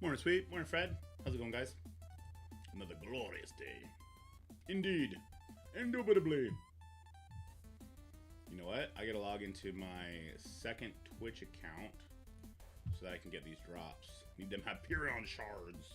Morning, Sweet. Morning, Fred. How's it going, guys? Another glorious day. Indeed. Indubitably. You know what? I gotta log into my second Twitch account so that I can get these drops. Need them Hyperion shards.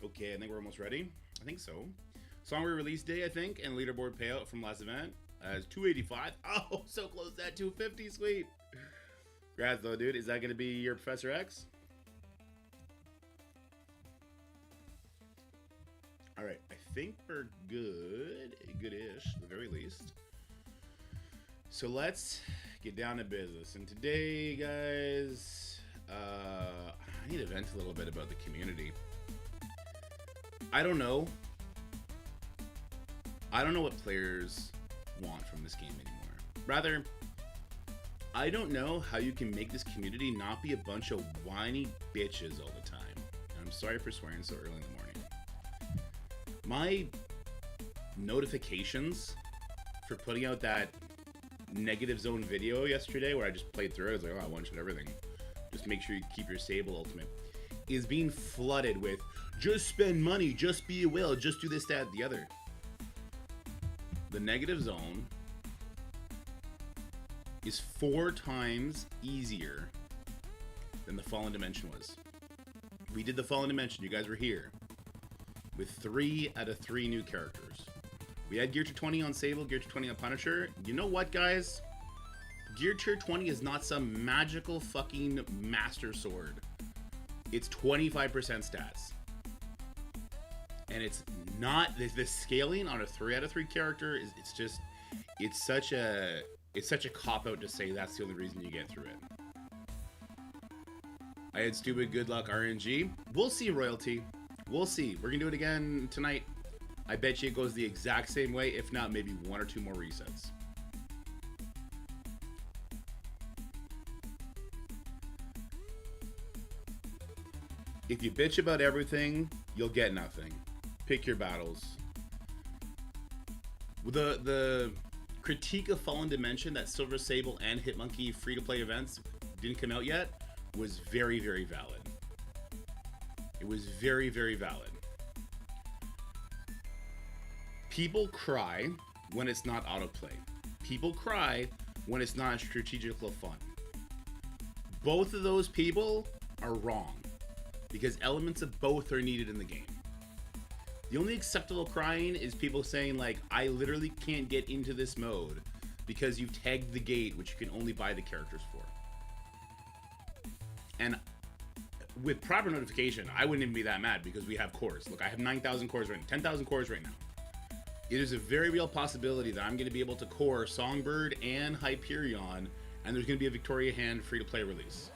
Okay, I think we're almost ready. I think so. Song release day, I think, and leaderboard payout from last event as 285. Oh, so close to that 250, sweet. Congrats, though, dude. Is that going to be your Professor X? All right, I think we're good. Good-ish, at the very least. So let's get down to business. And today, guys, I need to vent a little bit about the community. I don't know what players want from this game anymore. Rather, I don't know how you can make this community not be a bunch of whiny bitches all the time. And I'm sorry for swearing so early in the morning. My notifications for putting out that negative zone video yesterday where I just played through it, I was like, oh, I one-shot everything. Just make sure you keep your Sable ultimate. Is being flooded with, just spend money, just be a whale, just do this, that, the other. The negative zone is 4 times easier than the Fallen Dimension was. We did the Fallen Dimension, you guys were here, with 3 out of 3 new characters. We had Gear Tier 20 on Sable, Gear Tier 20 on Punisher. You know what, guys? Gear Tier 20 is not some magical fucking master sword. It's 25% stats. And it's not, the scaling on a 3 out of 3 character is, it's such a cop-out to say that's the only reason you get through it. I had stupid good luck RNG. We'll see, Royalty. We'll see. We're gonna do it again tonight. I bet you it goes the exact same way, if not maybe 1 or 2 more resets. If you bitch about everything, you'll get nothing. Pick your battles. The critique of Fallen Dimension that Silver Sable and Hitmonkey free-to-play events didn't come out yet was very, very valid. It was very, very valid. People cry when it's not autoplay. People cry when it's not strategical fun. Both of those people are wrong, because elements of both are needed in the game. The only acceptable crying is people saying, like, I literally can't get into this mode because you've tagged the gate, which you can only buy the characters for. And with proper notification, I wouldn't even be that mad because we have cores. Look, I have 9,000 cores right now, 10,000 cores right now. It is a very real possibility that I'm going to be able to core Songbird and Hyperion, and there's going to be a Victoria Hand free-to-play release.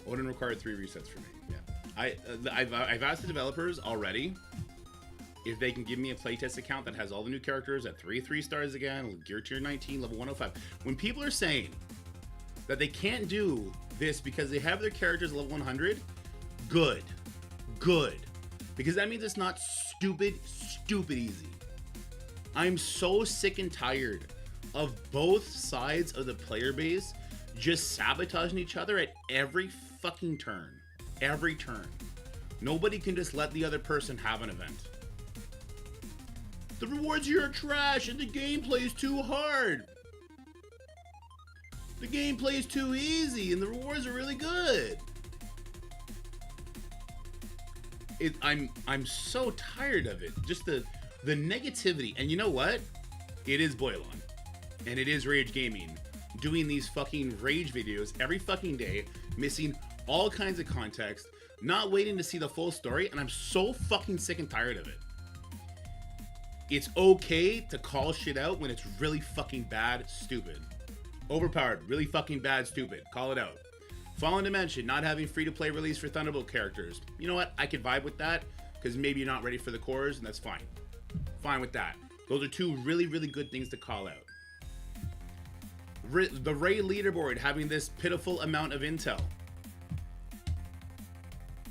Odin required 3 resets for me. Yeah, I've asked the developers already if they can give me a playtest account that has all the new characters at 3 stars again, Gear Tier 19, level 105. When people are saying that they can't do this because they have their characters level 100, good, because that means it's not stupid easy. I'm so sick and tired of both sides of the player base just sabotaging each other at every fucking turn. Every turn. Nobody can just let the other person have an event. The rewards here are trash and the gameplay is too hard. The gameplay is too easy and the rewards are really good. I'm so tired of it. Just the negativity. And you know what? It is Boylon. And it is Rage Gaming doing these fucking rage videos every fucking day, missing all kinds of context, not waiting to see the full story, and I'm so fucking sick and tired of it. It's okay to call shit out when it's really fucking bad, stupid. Overpowered, really fucking bad, stupid. Call it out. Fallen Dimension, not having free-to-play release for Thunderbolt characters. You know what? I could vibe with that, because maybe you're not ready for the cores, and that's fine. Fine with that. Those are two really, really good things to call out. The Ray leaderboard having this pitiful amount of intel.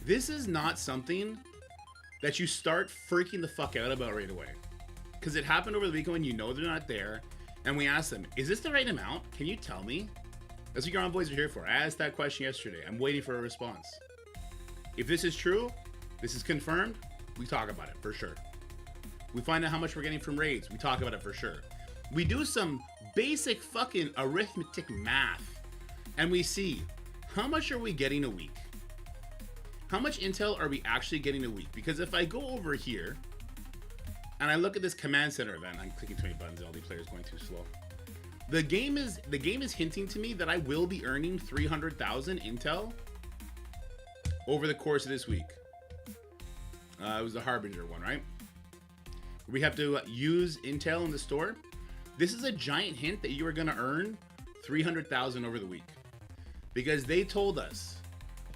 This is not something that you start freaking the fuck out about right away. Because it happened over the weekend when you know they're not there, and we asked them, is this the right amount? Can you tell me? That's what your envoys are here for. I asked that question yesterday. I'm waiting for a response. If this is true, this is confirmed, we talk about it for sure. We find out how much we're getting from raids, we talk about it for sure. We do some basic fucking arithmetic math, and we see how much are we getting a week? How much intel are we actually getting a week? Because if I go over here and I look at this command center event, I'm clicking too many buttons, all these players going too slow. The game is hinting to me that I will be earning 300,000 intel over the course of this week. It was the Harbinger one, right? We have to use intel in the store. This is a giant hint that you are going to earn 300,000 over the week, because they told us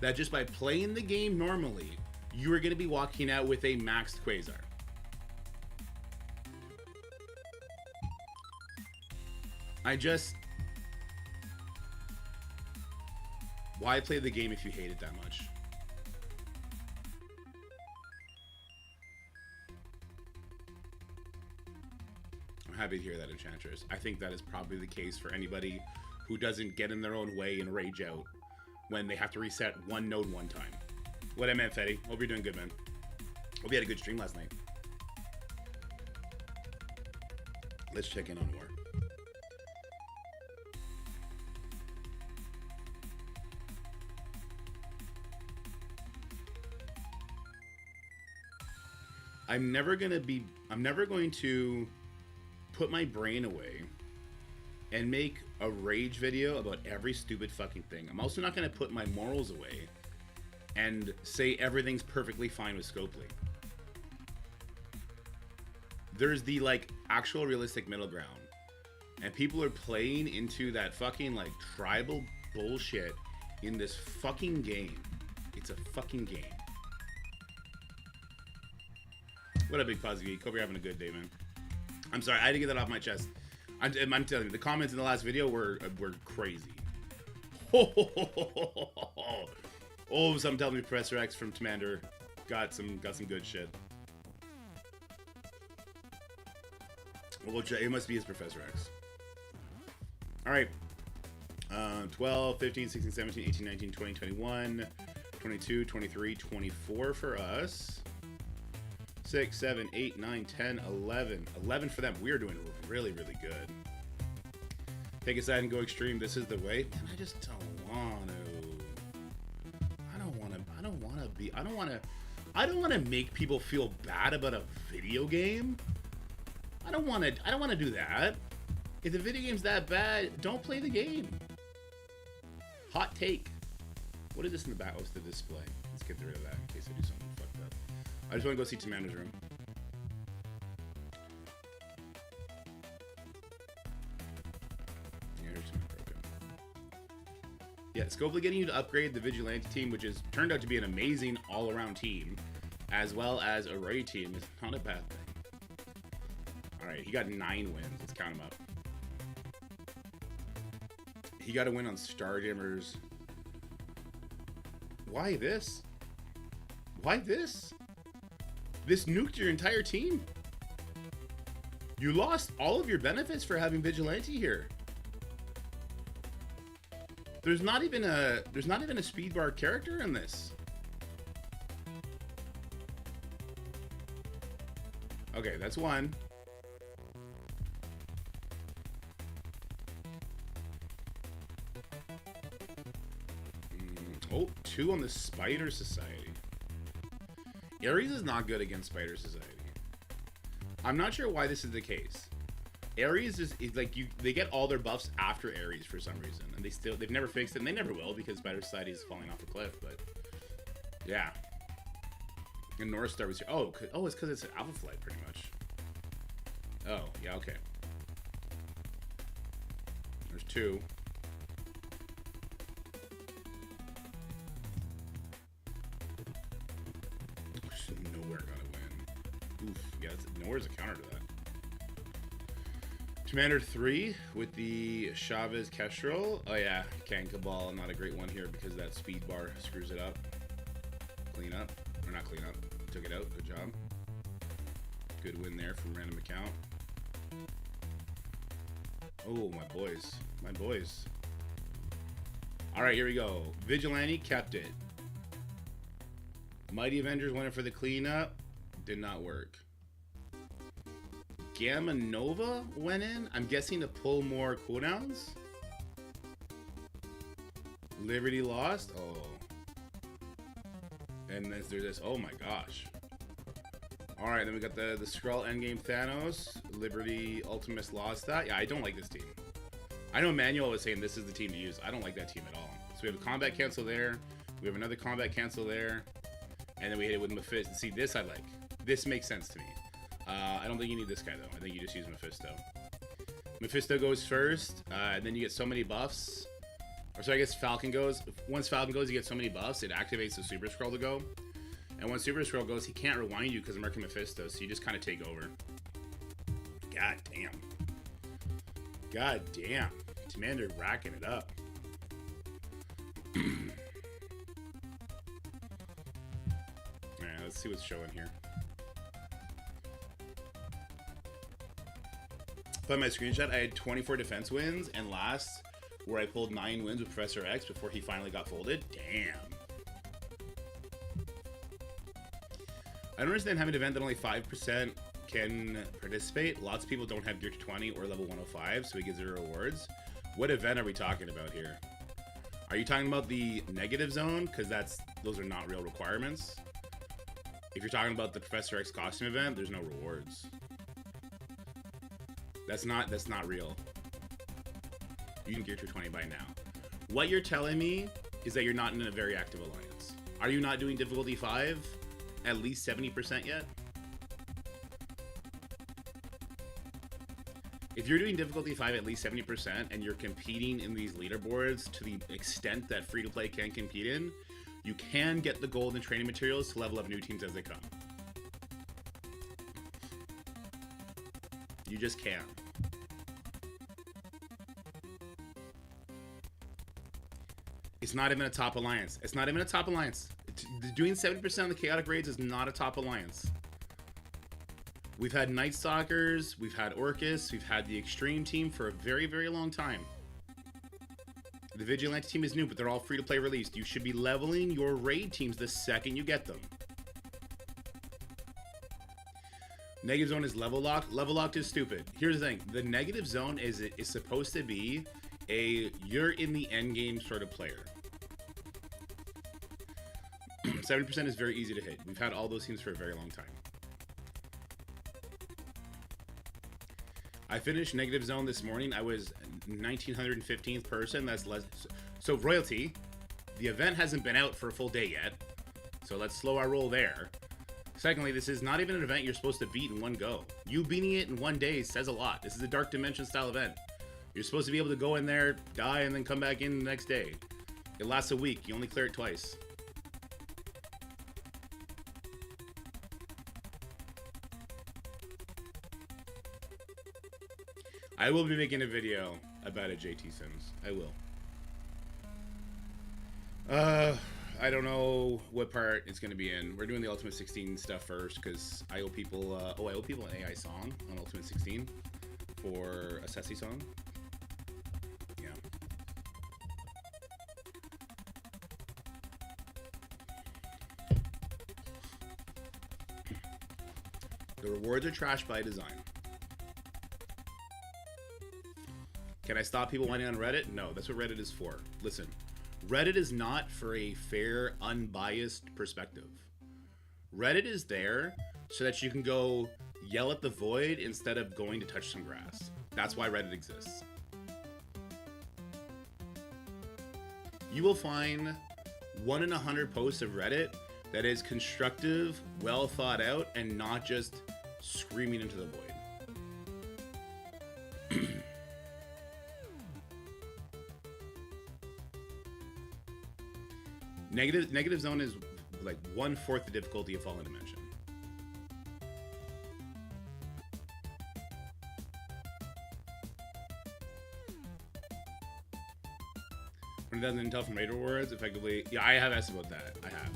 that just by playing the game normally, you are going to be walking out with a maxed Quasar. Why play the game if you hate it that much? I'm happy to hear that, Enchantress. I think that is probably the case for anybody who doesn't get in their own way and rage out when they have to reset one node one time. What I meant, Fetty. Hope you're doing good, man. Hope you had a good stream last night. Let's check in on more. I'm never going to put my brain away and make a rage video about every stupid fucking thing. I'm also not going to put my morals away and say everything's perfectly fine with Scopely. There's the like actual realistic middle ground, and people are playing into that fucking like tribal bullshit in this fucking game. It's a fucking game. What a big positive geek. Hope you're having a good day, man. I'm sorry, I had to get that off my chest. I'm telling you, the comments in the last video were crazy. Oh, some telling me Professor X from Commander got some good shit. Well, it must be his Professor X. All right. 12, 15, 16, 17, 18, 19, 20, 21, 22, 23, 24 for us. 6, 7, 8, 9, 10, 11. 11 for them. We are doing really, really good. Take a side and go extreme. This is the way. Man, I just don't want to. I don't want to make people feel bad about a video game. I don't want to do that. If the video game's that bad, don't play the game. Hot take. What is this in the back? What's the display? Let's get rid of that in case I do something fucked up. I just want to go see Commander's room. Yeah, Scopely getting you to upgrade the Vigilante team, which has turned out to be an amazing all-around team, as well as a Ray team, is not a bad thing. Alright, he got 9 wins. Let's count him up. He got a win on Starjammers. Why this? Why this? This nuked your entire team. You lost all of your benefits for having Vigilante here. There's not even a speed bar character in this. Okay, that's one. Oh, 2 on the Spider Society. Ares is not good against Spider Society. I'm not sure why this is the case. Ares is like they get all their buffs after Ares for some reason, and they've never fixed it, and they never will because Spider Society is falling off a cliff. But yeah, and North Star was here. Oh, it's because it's an Alpha Flight pretty much. Oh, yeah, okay. There's two. Nowhere gotta win. Oof, yeah, nowhere's a counter to that. Commander 3 with the Chavez Kestrel. Oh yeah, Can Cabal, not a great one here because that speed bar screws it up. Clean up. Or not clean up. Took it out. Good job. Good win there from random account. Oh, my boys. My boys. Alright, here we go. Vigilante kept it. Mighty Avengers went in for the cleanup. Did not work. Gamma Nova went in. I'm guessing to pull more cooldowns. Liberty lost. Oh. And there's this. Oh my gosh. Alright, then we got the Skrull Endgame Thanos. Liberty Ultimus lost that. Yeah, I don't like this team. I know Manuel was saying this is the team to use. I don't like that team at all. So we have a combat cancel there. We have another combat cancel there. And then we hit it with Mephisto. See, this I like. This makes sense to me. I don't think you need this guy, though. I think you just use Mephisto. Mephisto goes first, and then you get so many buffs. Or so I guess Falcon goes. Once Falcon goes, you get so many buffs, it activates the Super Skrull to go. And when Super Skrull goes, he can't rewind you because I'm marking Mephisto, so you just kind of take over. God damn. God damn. Commander racking it up. Alright, let's see what's showing here. By my screenshot, I had 24 defense wins, and last, where I pulled 9 wins with Professor X before he finally got folded. Damn. I don't understand having an event that only 5% can participate. Lots of people don't have gear to 20 or level 105, so we get 0 rewards. What event are we talking about here? Are you talking about the negative zone? Because those are not real requirements. If you're talking about the Professor X costume event, there's no rewards. That's not real. You can gear to 20 by now. What you're telling me is that you're not in a very active alliance. Are you not doing difficulty 5 at least 70% yet? If you're doing difficulty 5 at least 70% and you're competing in these leaderboards to the extent that free-to-play can compete in, you can get the gold and training materials to level up new teams as they come. You just can. It's not even a top alliance. It's not even a top alliance. Doing 70% of the chaotic raids is not a top alliance. We've had Night Stalkers, we've had Orcus, we've had the Extreme team for a very, very long time. The Vigilante team is new, but they're all free-to-play released. You should be leveling your raid teams the second you get them. Negative zone is level locked. Level locked is stupid. Here's the thing. The negative zone is supposed to be a you're in the end game sort of player. 70% is very easy to hit. We've had all those teams for a very long time. I finished negative zone this morning. I was 1915th person. That's less. So royalty, the event hasn't been out for a full day yet. So let's slow our roll there. Secondly, this is not even an event you're supposed to beat in one go. You beating it in one day says a lot. This is a Dark Dimension style event. You're supposed to be able to go in there, die, and then come back in the next day. It lasts a week. You only clear it twice. I will be making a video about a JT Sims. I will. I don't know what part it's going to be in. We're doing the Ultimate 16 stuff first because I owe people, I owe people an AI song on Ultimate 16 for a Ceci song. Yeah. The rewards are trash by design. Can I stop people whining on Reddit? No, that's what Reddit is for. Listen, Reddit is not for a fair, unbiased perspective. Reddit is there so that you can go yell at the void instead of going to touch some grass. That's why Reddit exists. You will find 1 in 100 posts of Reddit that is constructive, well thought out, and not just screaming into the void. Negative zone is like 1/4 the difficulty of Fallen Dimension. When it doesn't intel from Raider Words, effectively, yeah, I have asked about that. I have.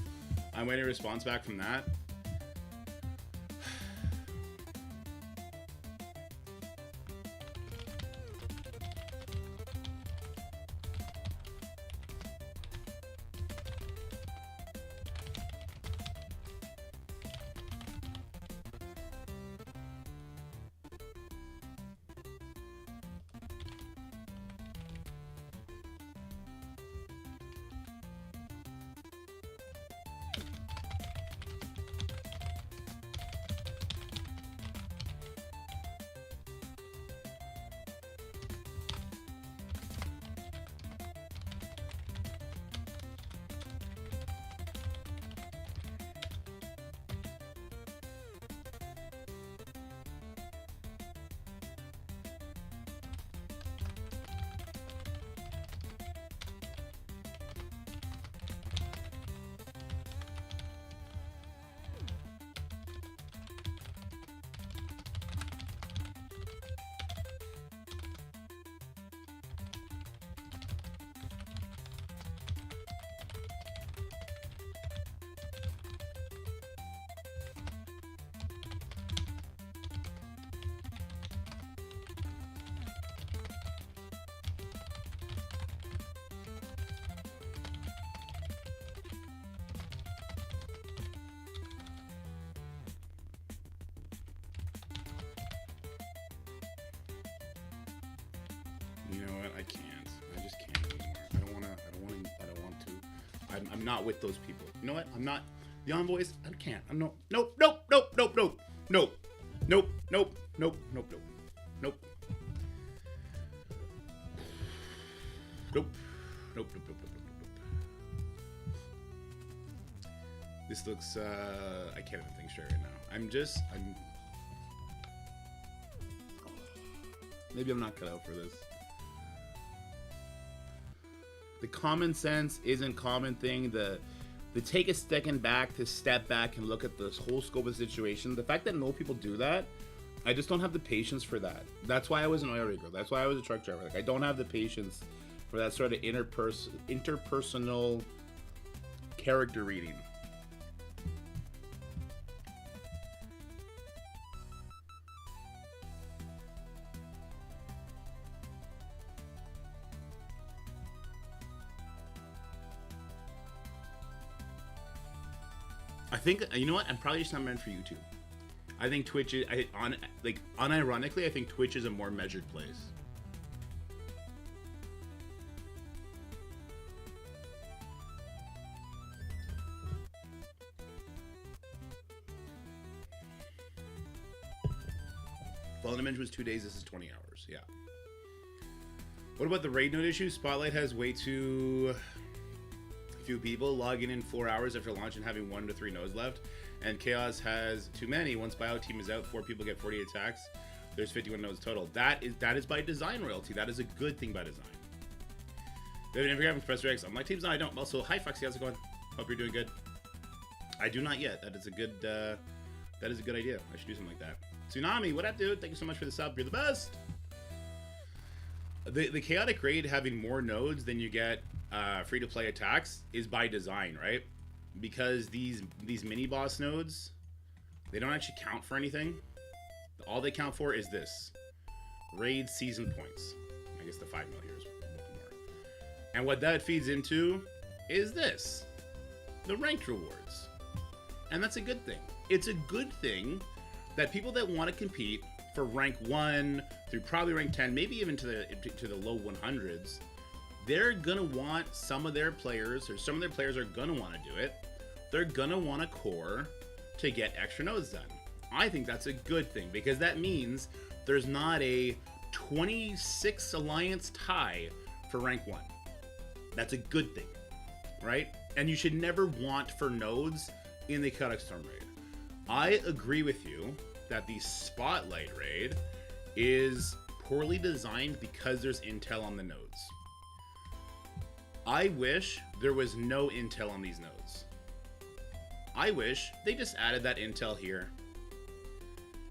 I'm waiting a response back from that. You know what? I can't. I just can't anymore. I don't want to. I'm not with those people. You know what? I'm not. The envoys, I can't. I'm no. Nope. Nope. Nope. Nope. Nope. Nope. Nope. Nope. Nope. Nope. Nope. Nope. Nope. Nope. Nope. Nope. This looks. I can't even think straight right now. I'm. Maybe I'm not cut out for this. The common sense isn't common thing. The take a second back to step back and look at the whole scope of the situation. The fact that no people do that, I just don't have the patience for that. That's why I was an oil rigger. That's why I was a truck driver. Like, I don't have the patience for that sort of interpersonal character reading. I think, you know what? I'm probably just not meant for YouTube. I think Twitch is, unironically, I think Twitch is a more measured place. Fallen Dimension was 2 days. This is 20 hours. Yeah. What about the raid node issue? Spotlight has way too few people logging in 4 hours after launch and having 1 to 3 nodes left, and Chaos has too many. Once bio team is out, 4 people get 48 attacks. There's 51 nodes total. That is by design, royalty. That is a good thing by design. We have an Infographics Professor X. Unlike teams, no, I don't. Also, hi Foxy, how's it going? Hope you're doing good. I do not yet. That is a good idea. I should do something like that. Tsunami, what up, dude? Thank you so much for the sub. You're the best. The chaotic raid having more nodes than you get free-to-play attacks is by design, right? Because these mini boss nodes, they don't actually count for anything. All they count for is this: raid season points. I guess the 5 mil here is more. And what that feeds into is this: the ranked rewards. And that's a good thing. It's a good thing that people that want to compete for rank 1 through probably rank 10, maybe even to the low 100s, they're gonna want some of their players, or some of their players are gonna want to do it. They're gonna want a core to get extra nodes done. I think that's a good thing, because that means there's not a 26 alliance tie for rank 1. That's a good thing, right? And you should never want for nodes in the Chaotic Storm raid. I agree with you that the Spotlight raid is poorly designed because there's intel on the nodes. I wish there was no intel on these nodes. I wish they just added that intel here.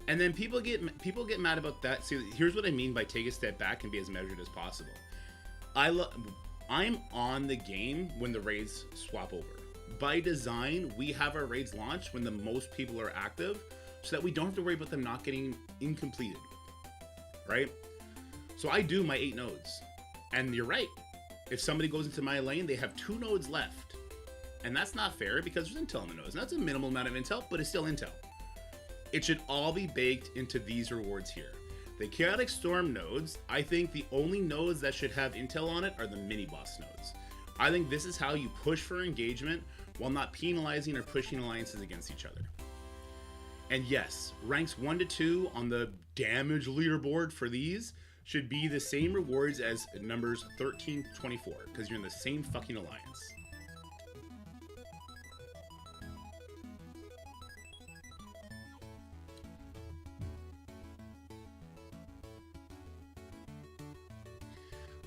And then people get mad about that. See, here's what I mean by take a step back and be as measured as possible. I'm on the game when the raids swap over. By design, we have our raids launch when the most people are active, so that we don't have to worry about them not getting incompleted, right? So I do my 8 nodes, and you're right. If somebody goes into my lane, they have 2 nodes left, and that's not fair because there's intel on the nodes. And that's a minimal amount of intel, but it's still intel. It should all be baked into these rewards here. The Chaotic Storm nodes, I think the only nodes that should have intel on it are the mini-boss nodes. I think this is how you push for engagement while not penalizing or pushing alliances against each other. And yes, ranks 1 to 2 on the damage leaderboard for these should be the same rewards as numbers 13 to 24, because you're in the same fucking alliance.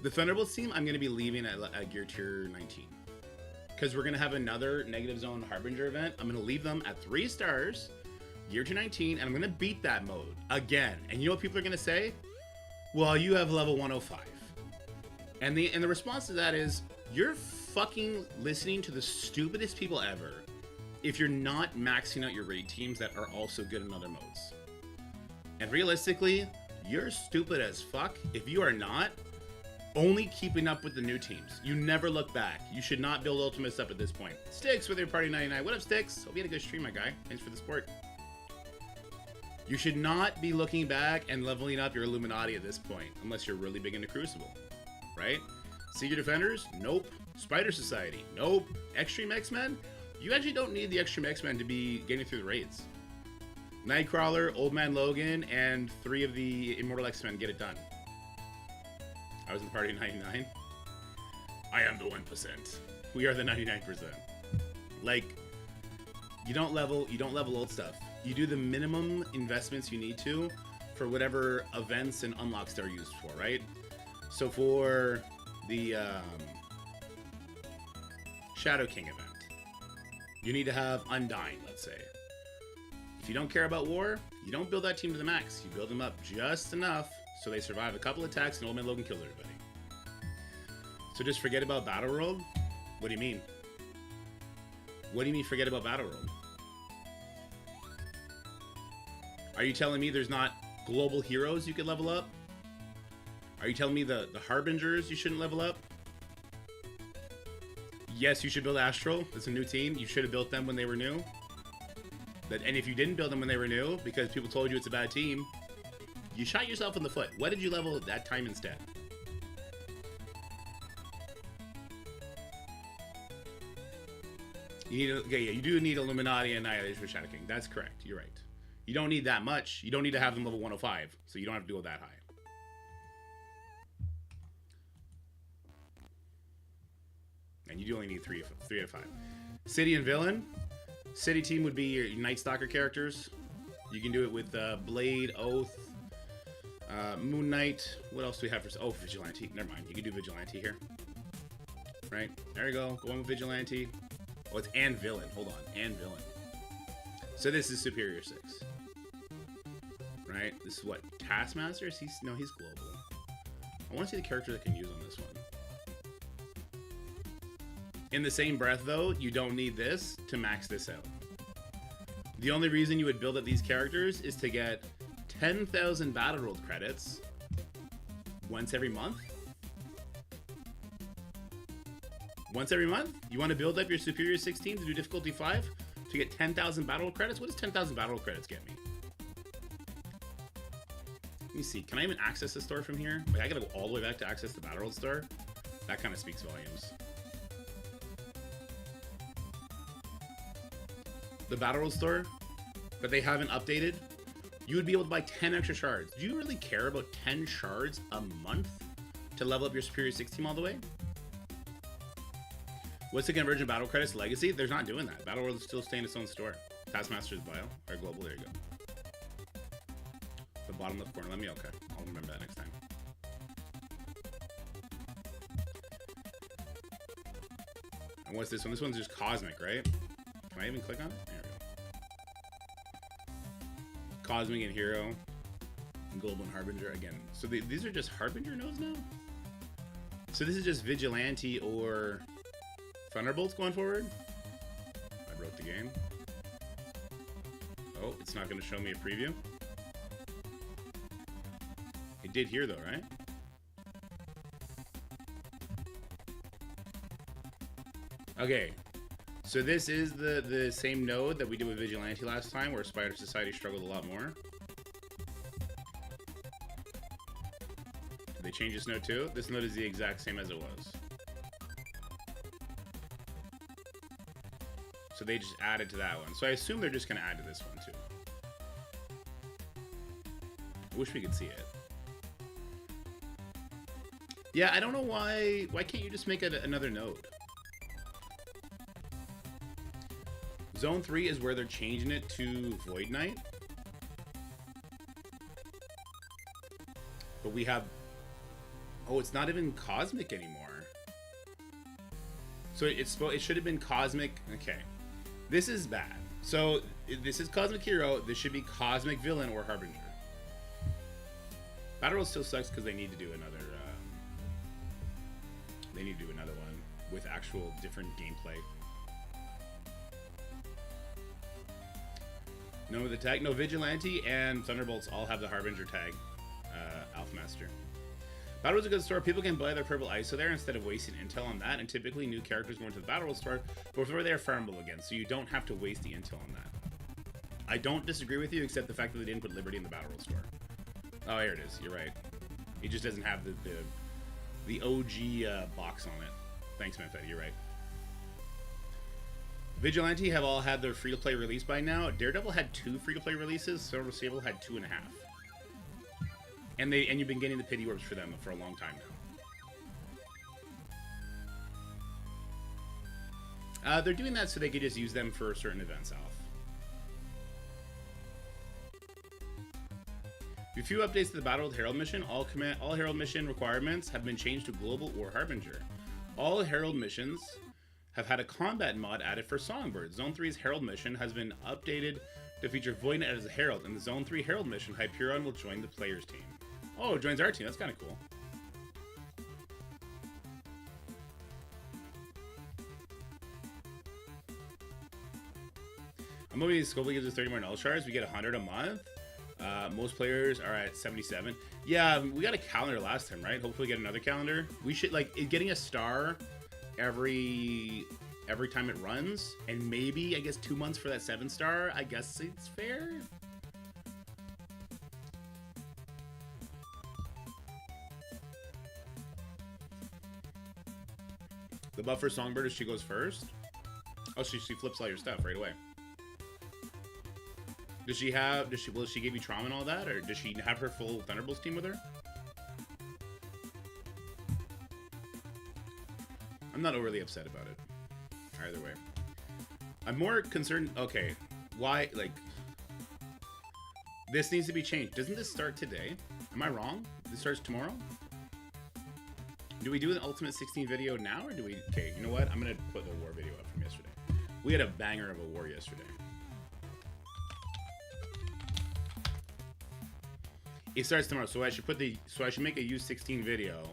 The Thunderbolts team, I'm going to be leaving at Gear Tier 19. Because we're going to have another Negative Zone Harbinger event. I'm going to leave them at 3 stars, Gear Tier 19, and I'm going to beat that mode again. And you know what people are going to say? Well, you have level 105. And the response to that is, you're fucking listening to the stupidest people ever if you're not maxing out your raid teams that are also good in other modes. And realistically, you're stupid as fuck if you are not only keeping up with the new teams. You never look back. You should not build ultimates up at this point. Sticks with your Party 99. What up, Sticks? Hope you had a good stream, my guy. Thanks for the support. You should not be looking back and leveling up your Illuminati at this point, unless you're really big into Crucible, right? Secret Defenders? Nope. Spider Society? Nope. Extreme X-Men? You actually don't need the Extreme X-Men to be getting through the raids. Nightcrawler, Old Man Logan, and 3 of the Immortal X-Men get it done. I was in the Party 99. I am the 1%. We are the 99%. Like, you don't level old stuff. You do the minimum investments you need to for whatever events and unlocks they're used for, right? So for the Shadow King event, you need to have Undying, let's say. If you don't care about war, you don't build that team to the max. You build them up just enough so they survive a couple attacks and Old Man Logan kills everybody. So just forget about Battle World? What do you mean? What do you mean forget about Battle World? Are you telling me there's not global heroes you could level up? Are you telling me the Harbingers you shouldn't level up? Yes, you should build Astral. It's a new team. You should have built them when they were new. And if you didn't build them when they were new because people told you it's a bad team, you shot yourself in the foot. Why did you level at that time instead? You need you do need Illuminati and Annihilation for Shadow King. That's correct. You're right. You don't need that much. You don't need to have them level 105, so you don't have to go that high. And you do only need 3 out of 5. City and Villain. City team would be your Night Stalker characters. You can do it with Blade, Oath, Moon Knight. What else do we have for... Oh, Vigilante. Never mind. You can do Vigilante here. Right? There you go. Going with Vigilante. Oh, it's and Villain. Hold on. And Villain. So this is Superior 6. Right? This is what? Taskmaster? No, he's global. I want to see the character that can use on this one. In the same breath, though, you don't need this to max this out. The only reason you would build up these characters is to get 10,000 Battle World credits once every month. Once every month? You want to build up your Superior 16 to do difficulty 5 to get 10,000 Battle World credits? What does 10,000 Battle World credits get me? Let me see. Can I even access the store from here? Like, I gotta go all the way back to access the Battle World store? That kind of speaks volumes. The Battle World store that they haven't updated, you would be able to buy 10 extra shards. Do you really care about 10 shards a month to level up your Superior 6 team all the way? What's the conversion Battle Credits Legacy? They're not doing that. Battle World is still staying in its own store. Taskmaster's bio or global. There you go. The bottom left corner. Okay. I'll remember that next time. And what's this one? This one's just cosmic, right? Can I even click on it? There we go. Cosmic and Hero. And Global and Harbinger again. So these are just Harbinger nodes now? So this is just Vigilante or Thunderbolts going forward? I wrote the game. Oh, it's not going to show me a preview. It did here though, right? Okay, so this is the same node that we did with Vigilante last time, where Spider Society struggled a lot more. Did they change this node too? This node is the exact same as it was. So they just added to that one. So I assume they're just going to add to this one too. I wish we could see it. Yeah, I don't know why can't you just make it another node? Zone 3 is where they're changing it to Void Knight. But we have... Oh, it's not even Cosmic anymore. So it should have been Cosmic... Okay. This is bad. So this is Cosmic Hero. This should be Cosmic Villain or Harbinger. Battle Royale still sucks because they need to do another... they need to do another one with actual different gameplay. No, the tag. No, Vigilante and Thunderbolts all have the Harbinger tag. Alpha Master. Battle is a good store. People can buy their purple ISO there instead of wasting intel on that. And typically, new characters go into the Battle store before they are farmable again, so you don't have to waste the intel on that. I don't disagree with you, except the fact that they didn't put Liberty in the Battle store. Oh, here it is. You're right. It just doesn't have the OG box on it. Thanks, Manfetti. You're right. Vigilante have all had their free-to-play release by now. Daredevil had 2 free-to-play releases. Silver Sable had 2.5. And you've been getting the pity orbs for them for a long time now. They're doing that so they could just use them for certain events off. A few updates to the Battle with Herald mission. All Herald mission requirements have been changed to Global or Harbinger. All Herald missions have had a combat mod added for Songbird. Zone 3's Herald mission has been updated to feature Void Knight as a Herald. In the Zone 3 Herald mission, Hyperion will join the player's team. Oh, it joins our team. That's kind of cool. I'm moving Scope gives us 30 more null shards. We get 100 a month. Most players are at 77. Yeah, we got a calendar last time, right? Hopefully get another calendar. We should, like, getting a star every time it runs, and maybe, I guess, 2 months for that 7-star. I guess it's fair. The buff for Songbird is she goes first. Oh, she flips all your stuff right away. Will she give you trauma and all that, or does she have her full Thunderbolts team with her? I'm not overly upset about it. Either way. I'm more concerned, okay, why, like, this needs to be changed. Doesn't this start today? Am I wrong? This starts tomorrow? Do we do an Ultimate 16 video now, or do we, okay, you know what? I'm gonna put the war video up from yesterday. We had a banger of a war yesterday. It starts tomorrow, so I should make a U16 video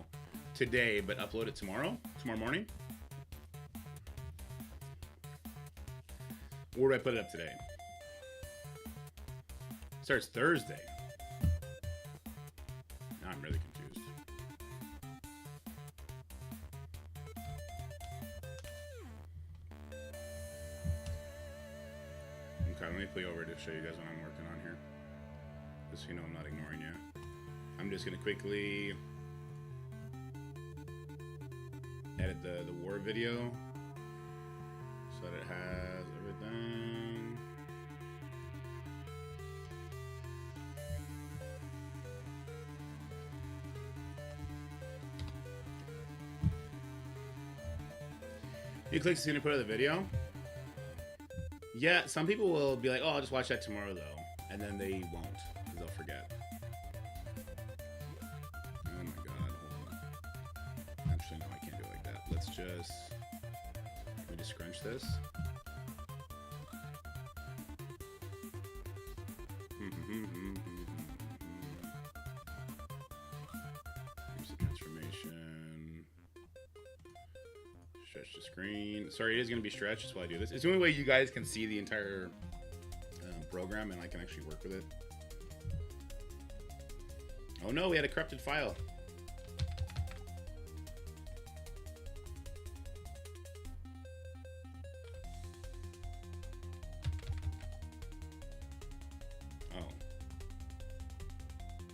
today, but upload it tomorrow morning. Or do I put it up today? It starts Thursday. Now I'm really confused. Okay, let me play over to show you guys what I'm working on here. Just so you know I'm not ignoring you. I'm just gonna quickly edit the war video so that it has everything. You click to put out the video. Yeah, some people will be like, oh, I'll just watch that tomorrow though, and then they won't. They'll forget. Oh my god, hold on. Actually, no, I can't do it like that. Let me to scrunch this. Here's the transformation. Stretch the screen. Sorry, it is going to be stretched. That's why I do this. It's the only way you guys can see the entire program and I can actually work with it. Oh no, we had a corrupted file. Oh.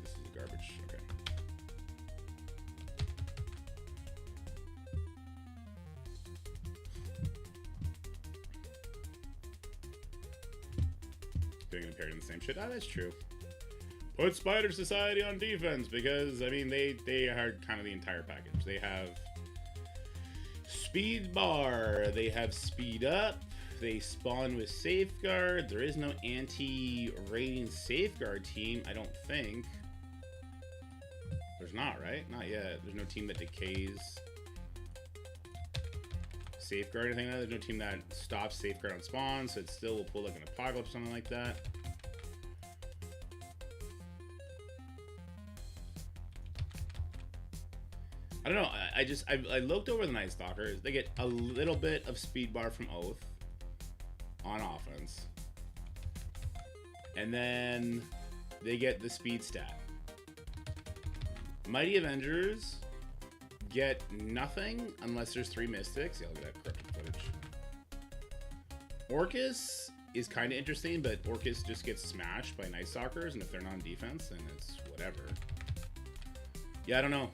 This is garbage. Okay. Doing it paired in the same shit. Oh, that's true. Put Spider Society on defense because, I mean, they are kind of the entire package. They have speed bar, they have speed up, they spawn with safeguard. There is no anti-rating safeguard team, I don't think. There's not, right? Not yet. There's no team that decays safeguard or anything like that. There's no team that stops safeguard on spawn, so it still will pull like an apocalypse or something like that. I don't know. I looked over the Night Stalkers. They get a little bit of speed bar from Oath on offense, and then they get the speed stat. Mighty Avengers get nothing unless there's 3 Mystics. Yeah, look at that corrupted footage. Orcus is kind of interesting, but Orcus just gets smashed by Night Stalkers, and if they're not on defense, then it's whatever. Yeah, I don't know.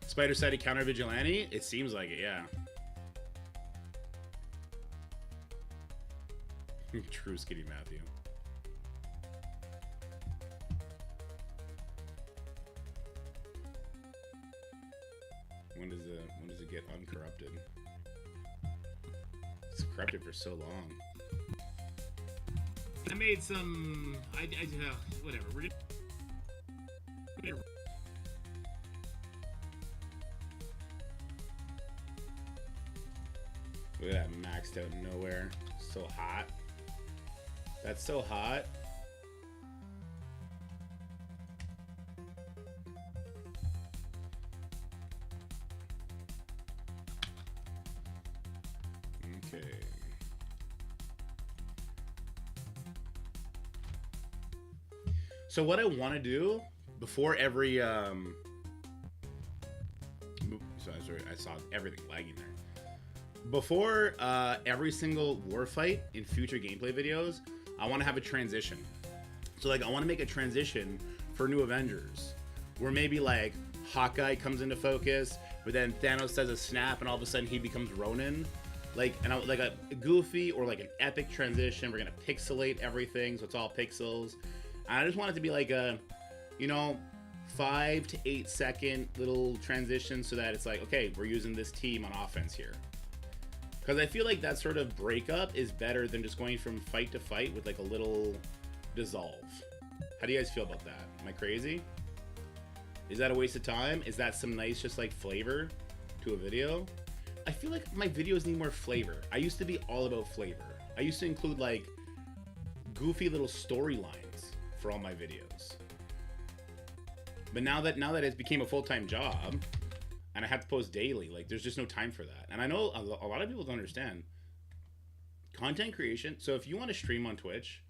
Spider-sided counter vigilante? It seems like it, yeah. True Skitty Matthew. When does it get uncorrupted? It's corrupted for so long. I made some. Whatever. We're gonna. Look at that maxed out nowhere. So hot. That's so hot. Okay. So what I want to do before every sorry, I saw everything lagging there. Before every single war fight in future gameplay videos, I want to have a transition. So like I want to make a transition for New Avengers where maybe like Hawkeye comes into focus, but then Thanos does a snap and all of a sudden he becomes Ronin. Like like a goofy or like an epic transition. We're gonna pixelate everything so it's all pixels. And I just want it to be like a, you know, 5 to 8 second little transition so that it's like, okay, we're using this team on offense here. Because I feel like that sort of breakup is better than just going from fight to fight with like a little dissolve. How do you guys feel about that? Am I crazy? Is that a waste of time? Is that some nice just like flavor to a video? I feel like my videos need more flavor. I used to be all about flavor. I used to include like goofy little storylines for all my videos. But now that it became a full-time job, and I have to post daily, like there's just no time for that. And I know a lot of people don't understand content creation. So if you want to stream on Twitch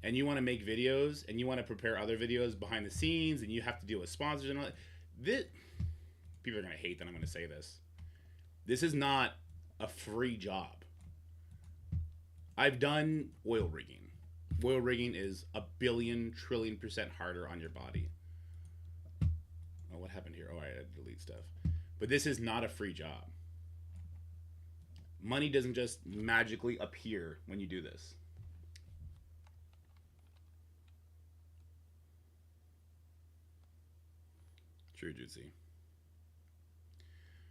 and you want to make videos and you want to prepare other videos behind the scenes and you have to deal with sponsors and all that, people are going to hate that I'm going to say this. This is not a free job. I've done oil rigging. Oil rigging is 1,000,000,000,000,000,000% harder on your body. Oh, what happened here? Oh, I had to delete stuff. But this is not a free job. Money doesn't just magically appear when you do this. True, Jutsi.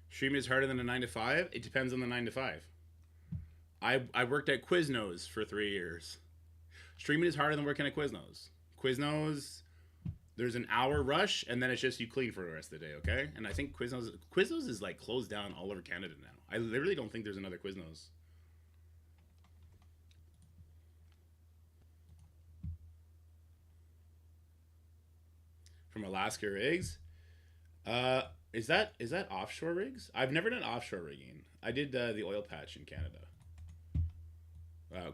Streaming is harder than a 9 to 5? It depends on the 9 to 5. I worked at Quiznos for 3 years. Streaming is harder than working at Quiznos. Quiznos There's an hour rush, and then it's just you clean for the rest of the day, okay? And I think Quiznos is like closed down all over Canada now. I literally don't think there's another Quiznos. From Alaska rigs. Is that offshore rigs? I've never done offshore rigging. I did the oil patch in Canada.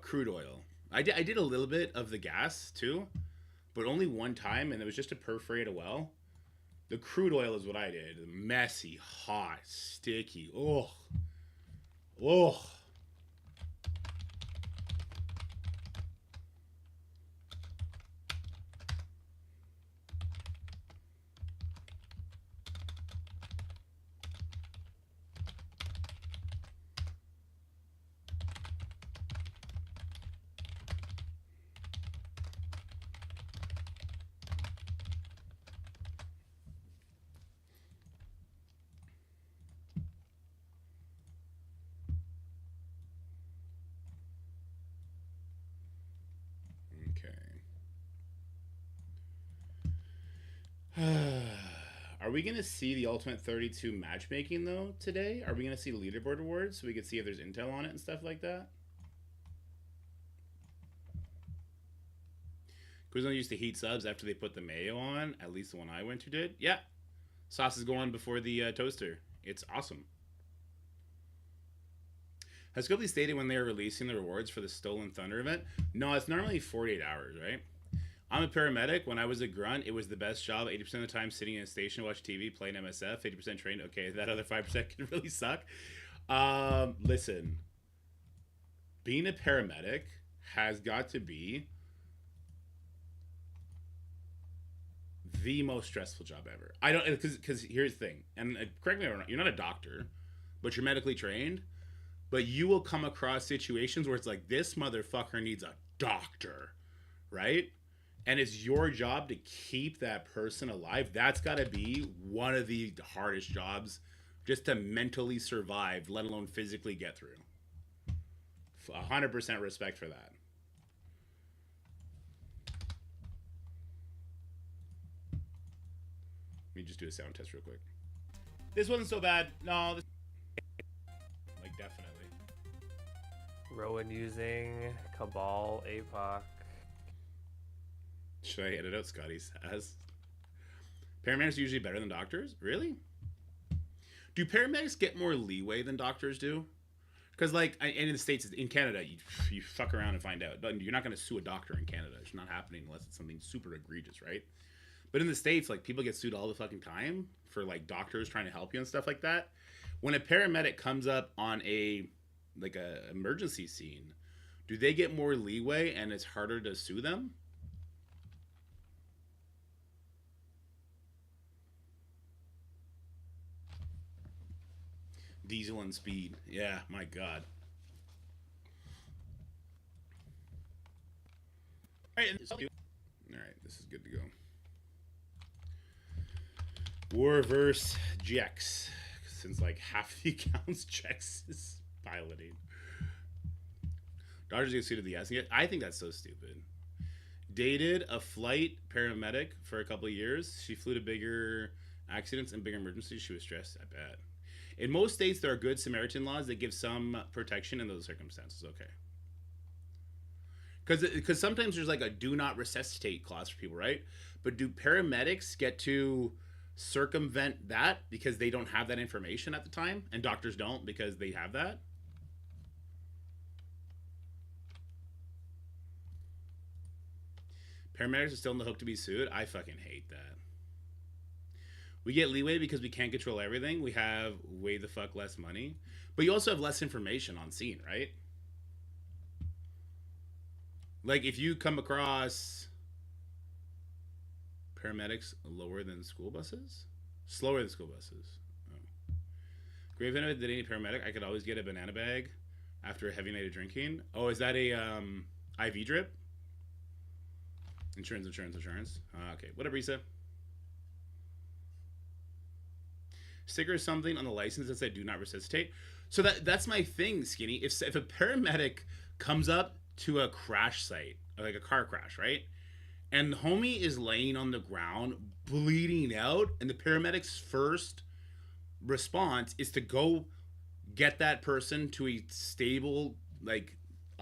Crude oil. I did a little bit of the gas too, but only one time, and it was just to perforate a well. The crude oil is what I did. Messy, hot, sticky. Ugh. Ugh. Okay. Are we going to see the Ultimate 32 matchmaking, though, today? Are we going to see leaderboard awards so we can see if there's intel on it and stuff like that? Quiznos used to heat subs after they put the mayo on. At least the one I went to did. Yeah. Sauce is going before the toaster. It's awesome. Has Scopely stated when they are releasing the rewards for the Stolen Thunder event? No, it's normally 48 hours, right? I'm a paramedic. When I was a grunt, it was the best job. 80% of the time sitting in a station, watch TV, playing MSF. 80% trained. Okay, that other 5% can really suck. Listen. Being a paramedic has got to be the most stressful job ever. I don't, because here's the thing, and correct me if I'm wrong, you're not a doctor, but you're medically trained. But you will come across situations where it's like, this motherfucker needs a doctor, right? And it's your job to keep that person alive. That's got to be one of the hardest jobs just to mentally survive, let alone physically get through. 100% respect for that. Let me just do a sound test real quick. This wasn't so bad. No, this... like, definitely. Rowan using Cabal APOC. Should I edit out Scotty says? Paramedics are usually better than doctors? Really? Do paramedics get more leeway than doctors do? Because, like, and in the States, in Canada, you fuck around and find out. You're not going to sue a doctor in Canada. It's not happening unless it's something super egregious, right? But in the States, like, people get sued all the fucking time for, like, doctors trying to help you and stuff like that. When a paramedic comes up on a emergency scene, do they get more leeway and it's harder to sue them? Diesel and speed. Yeah, my God. All right, this is good to go. Warverse Jex. Since like half the accounts Jex is piloting. Dodgers get suited the ass. I think that's so stupid. Dated a flight paramedic for a couple of years. She flew to bigger accidents and bigger emergencies. She was stressed, I bet. In most states, there are good Samaritan laws that give some protection in those circumstances. Okay. Because sometimes there's like a do not resuscitate clause for people, right? But do paramedics get to circumvent that because they don't have that information at the time, and doctors don't because they have that? Paramedics are still on the hook to be sued. I fucking hate that. We get leeway because we can't control everything. We have way the fuck less money, but you also have less information on scene, right? Like if you come across paramedics lower than school buses, slower than school buses. Oh. Grave did any paramedic? I could always get a banana bag after a heavy night of drinking. Oh, is that a IV drip? Insurance. Okay, whatever you said. Sticker something on the license that said do not resuscitate. So that's my thing, Skinny. If a paramedic comes up to a crash site, like a car crash, right? And the homie is laying on the ground, bleeding out, and the paramedics' first response is to go get that person to a stable, like,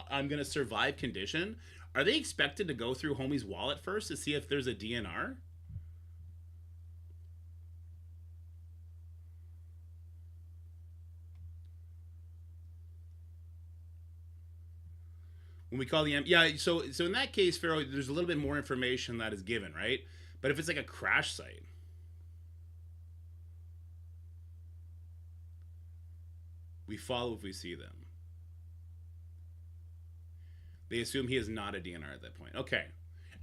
I'm gonna survive condition. Are they expected to go through homie's wallet first to see if there's a DNR? When we call the yeah, so in that case, Pharaoh, there's a little bit more information that is given, right? But if it's like a crash site, we follow if we see them. They assume he is not a DNR at that point. Okay,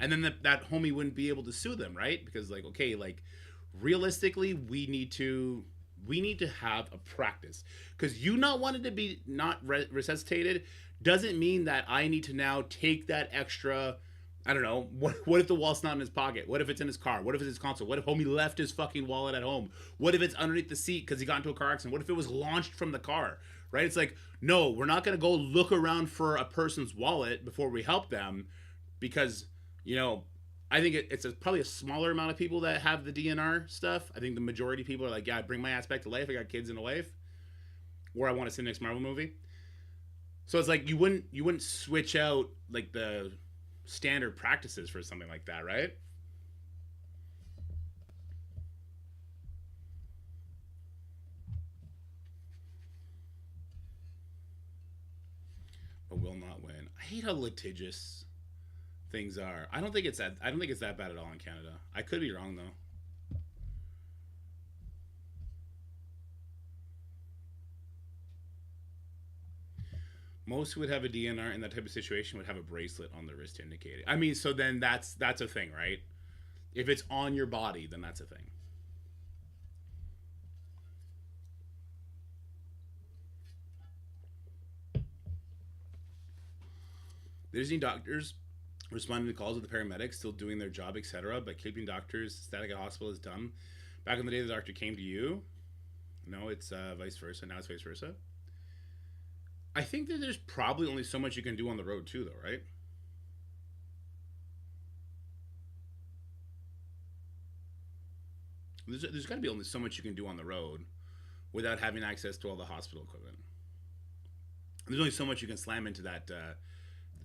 and then that homie wouldn't be able to sue them, right? Because like, okay, like realistically, we need to have a practice, because you not wanting to be not resuscitated doesn't mean that I need to now take that extra. I don't know. What if the wallet's not in his pocket? What if it's in his car? What if it's his console? What if homie left his fucking wallet at home? What if it's underneath the seat because he got into a car accident? What if it was launched from the car? Right? It's like, no, we're not going to go look around for a person's wallet before we help them, because, I think it's probably a smaller amount of people that have the DNR stuff. I think the majority of people are like, yeah, bring my ass back to life. I got kids and a wife. Or I want to see the next Marvel movie. So it's like you wouldn't switch out like the standard practices for something like that, right? But will not win. I hate how litigious things are. I don't think it's that bad at all in Canada. I could be wrong though. Most who would have a DNR in that type of situation would have a bracelet on their wrist to indicate it. I mean, so then that's a thing, right? If it's on your body, then that's a thing. The Disney doctors responding to calls of the paramedics, still doing their job, etc. But keeping doctors static at hospital is dumb. Back in the day, the doctor came to you. No, it's vice versa. Now it's vice versa. I think that there's probably only so much you can do on the road too, though, right? There's got to be only so much you can do on the road without having access to all the hospital equipment. There's only so much you can slam into that.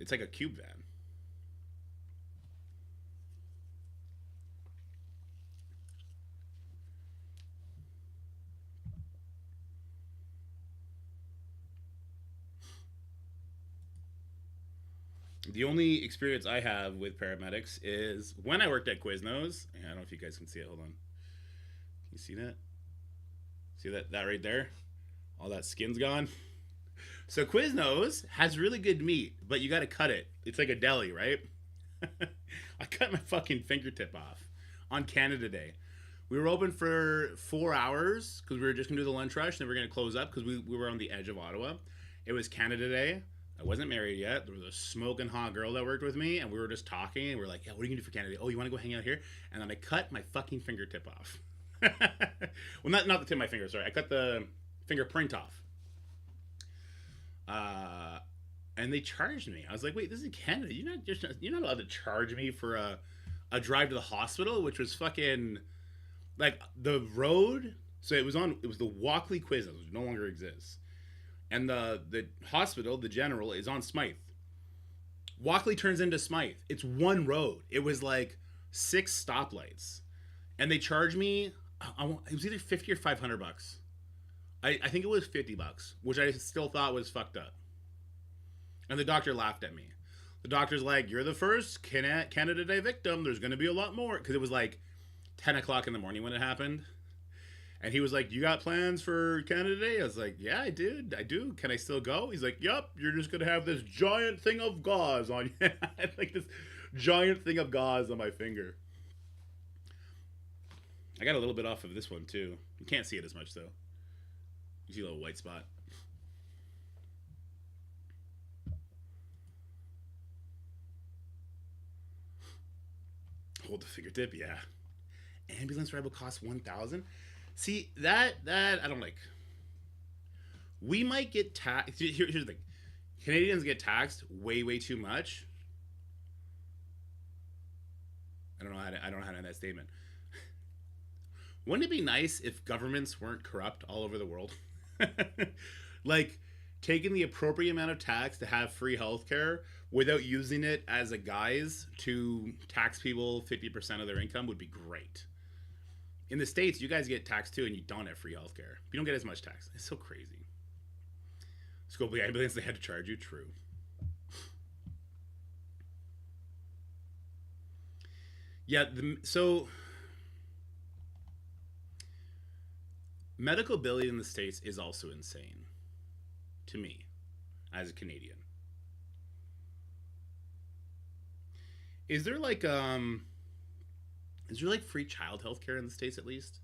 It's like a cube van. The only experience I have with paramedics is when I worked at Quiznos. I don't know if you guys can see it. Hold on. Can you see that? See that right there? All that skin's gone. So Quiznos has really good meat, but you got to cut it. It's like a deli, right? I cut my fucking fingertip off on Canada Day. We were open for 4 hours because we were just going to do the lunch rush. Then we were going to close up because we were on the edge of Ottawa. It was Canada Day. I wasn't married yet. There was a smoking hot girl that worked with me, and we were just talking, and we are like, yeah, what are you going to do for Canada Day? Oh, you want to go hang out here? And then I cut my fucking fingertip off. Well, not the tip of my finger, sorry. I cut the fingerprint off. And they charged me. I was like, wait, this is Canada. You're not allowed to charge me for a drive to the hospital, which was fucking like the road. So it was the Walkley Quiznos, which no longer exists. And the hospital, the general, is on Smythe. Walkley turns into Smythe. It's one road. It was like 6 stoplights. And they charged me, it was either 50 or $500. I think it was $50, which I still thought was fucked up. And the doctor laughed at me. The doctor's like, you're the first Canada Day victim. There's going to be a lot more. Because it was like 10 o'clock in the morning when it happened. And he was like, you got plans for Canada Day? I was like, yeah, I do. Can I still go? He's like, yep, you're just going to have this giant thing of gauze on you. I had like this giant thing of gauze on my finger. I got a little bit off of this one too. You can't see it as much though. You see a little white spot. Hold the fingertip, yeah. Ambulance ride will cost $1,000. See that I don't like. We might get taxed. Here's the thing: Canadians get taxed way too much. I don't know how to end that statement. Wouldn't it be nice if governments weren't corrupt all over the world? Like taking the appropriate amount of tax to have free healthcare without using it as a guise to tax people 50% of their income would be great. In the States, you guys get taxed too, and you don't have free healthcare. You don't get as much tax. It's so crazy. Scope the ambulance they had to charge you. True. Yeah. So medical billing in the States is also insane to me as a Canadian. Is there like free child health care in the States at least?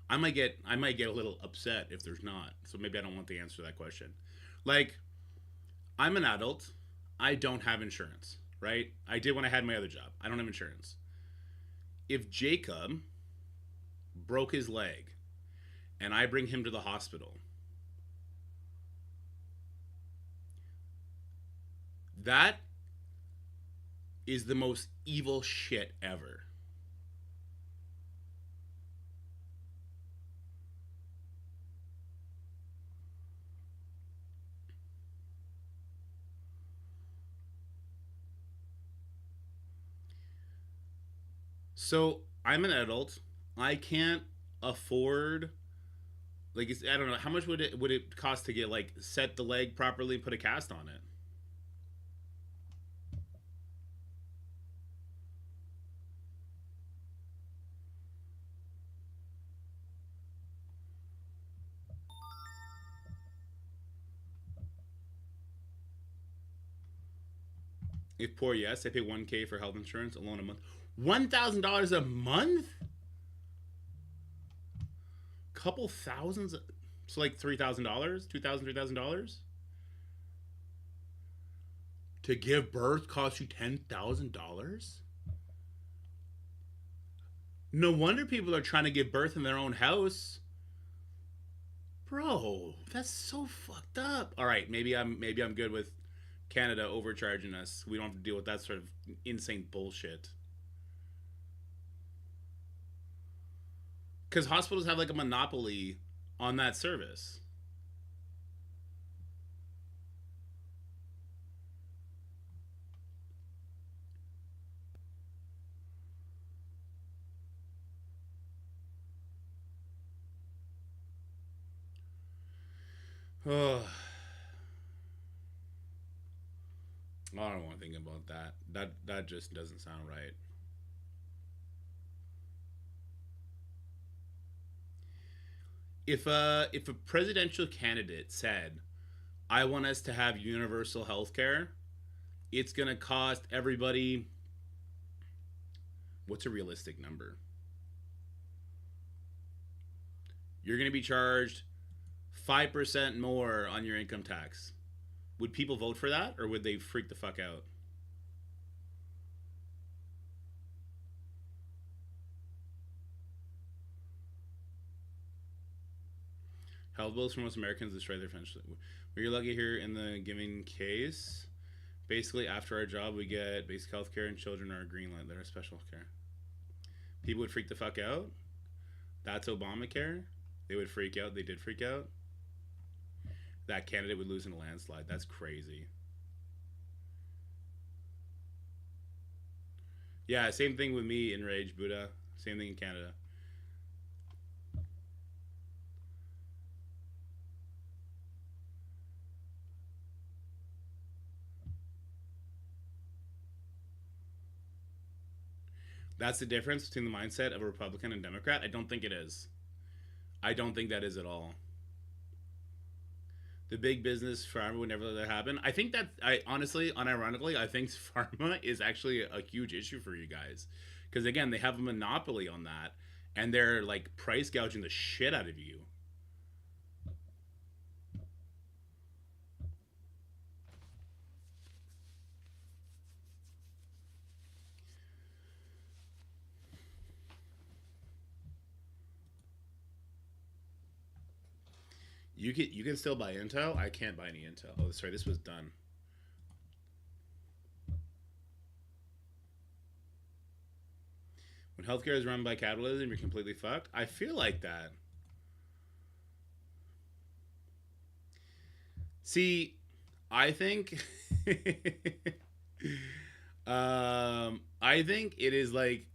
I might get a little upset if there's not. So maybe I don't want the answer to that question. Like, I'm an adult. I don't have insurance, right? I did when I had my other job. I don't have insurance. If Jacob broke his leg and I bring him to the hospital, that is the most evil shit ever. So I'm an adult. I can't afford like I don't know how much would it cost to get like set the leg properly, put a cast on it. If poor, yes, I pay $1K for health insurance alone a month. $1,000 a month? Couple thousands, so like $3,000, $2,000, $3,000 to give birth costs you $10,000. No wonder people are trying to give birth in their own house, bro. That's so fucked up. All right, maybe I'm good with Canada overcharging us. We don't have to deal with that sort of insane bullshit. Because hospitals have like a monopoly on that service. Oh, I don't want to think about that. That just doesn't sound right. If a presidential candidate said, "I want us to have universal health care," it's gonna cost everybody. What's a realistic number? You're gonna be charged 5% more on your income tax. Would people vote for that, or would they freak the fuck out? Health bills for most Americans destroy their financial. We're lucky here in the given case. Basically, after our job, we get basic health care, and children are green light. They're special care. People would freak the fuck out. That's Obamacare. They would freak out. They did freak out. That candidate would lose in a landslide. That's crazy. Yeah, same thing with me in Rage Buddha. Same thing in Canada. That's the difference between the mindset of a Republican and Democrat? I don't think it is. I don't think that is at all. The big business pharma would never let that happen. I think that I honestly, unironically, I think pharma is actually a huge issue for you guys, because again, they have a monopoly on that, and they're like price gouging the shit out of you. You can still buy Intel. I can't buy any Intel. Oh, sorry, this was done. When healthcare is run by capitalism, you're completely fucked. I feel like that. See, I think I think it is like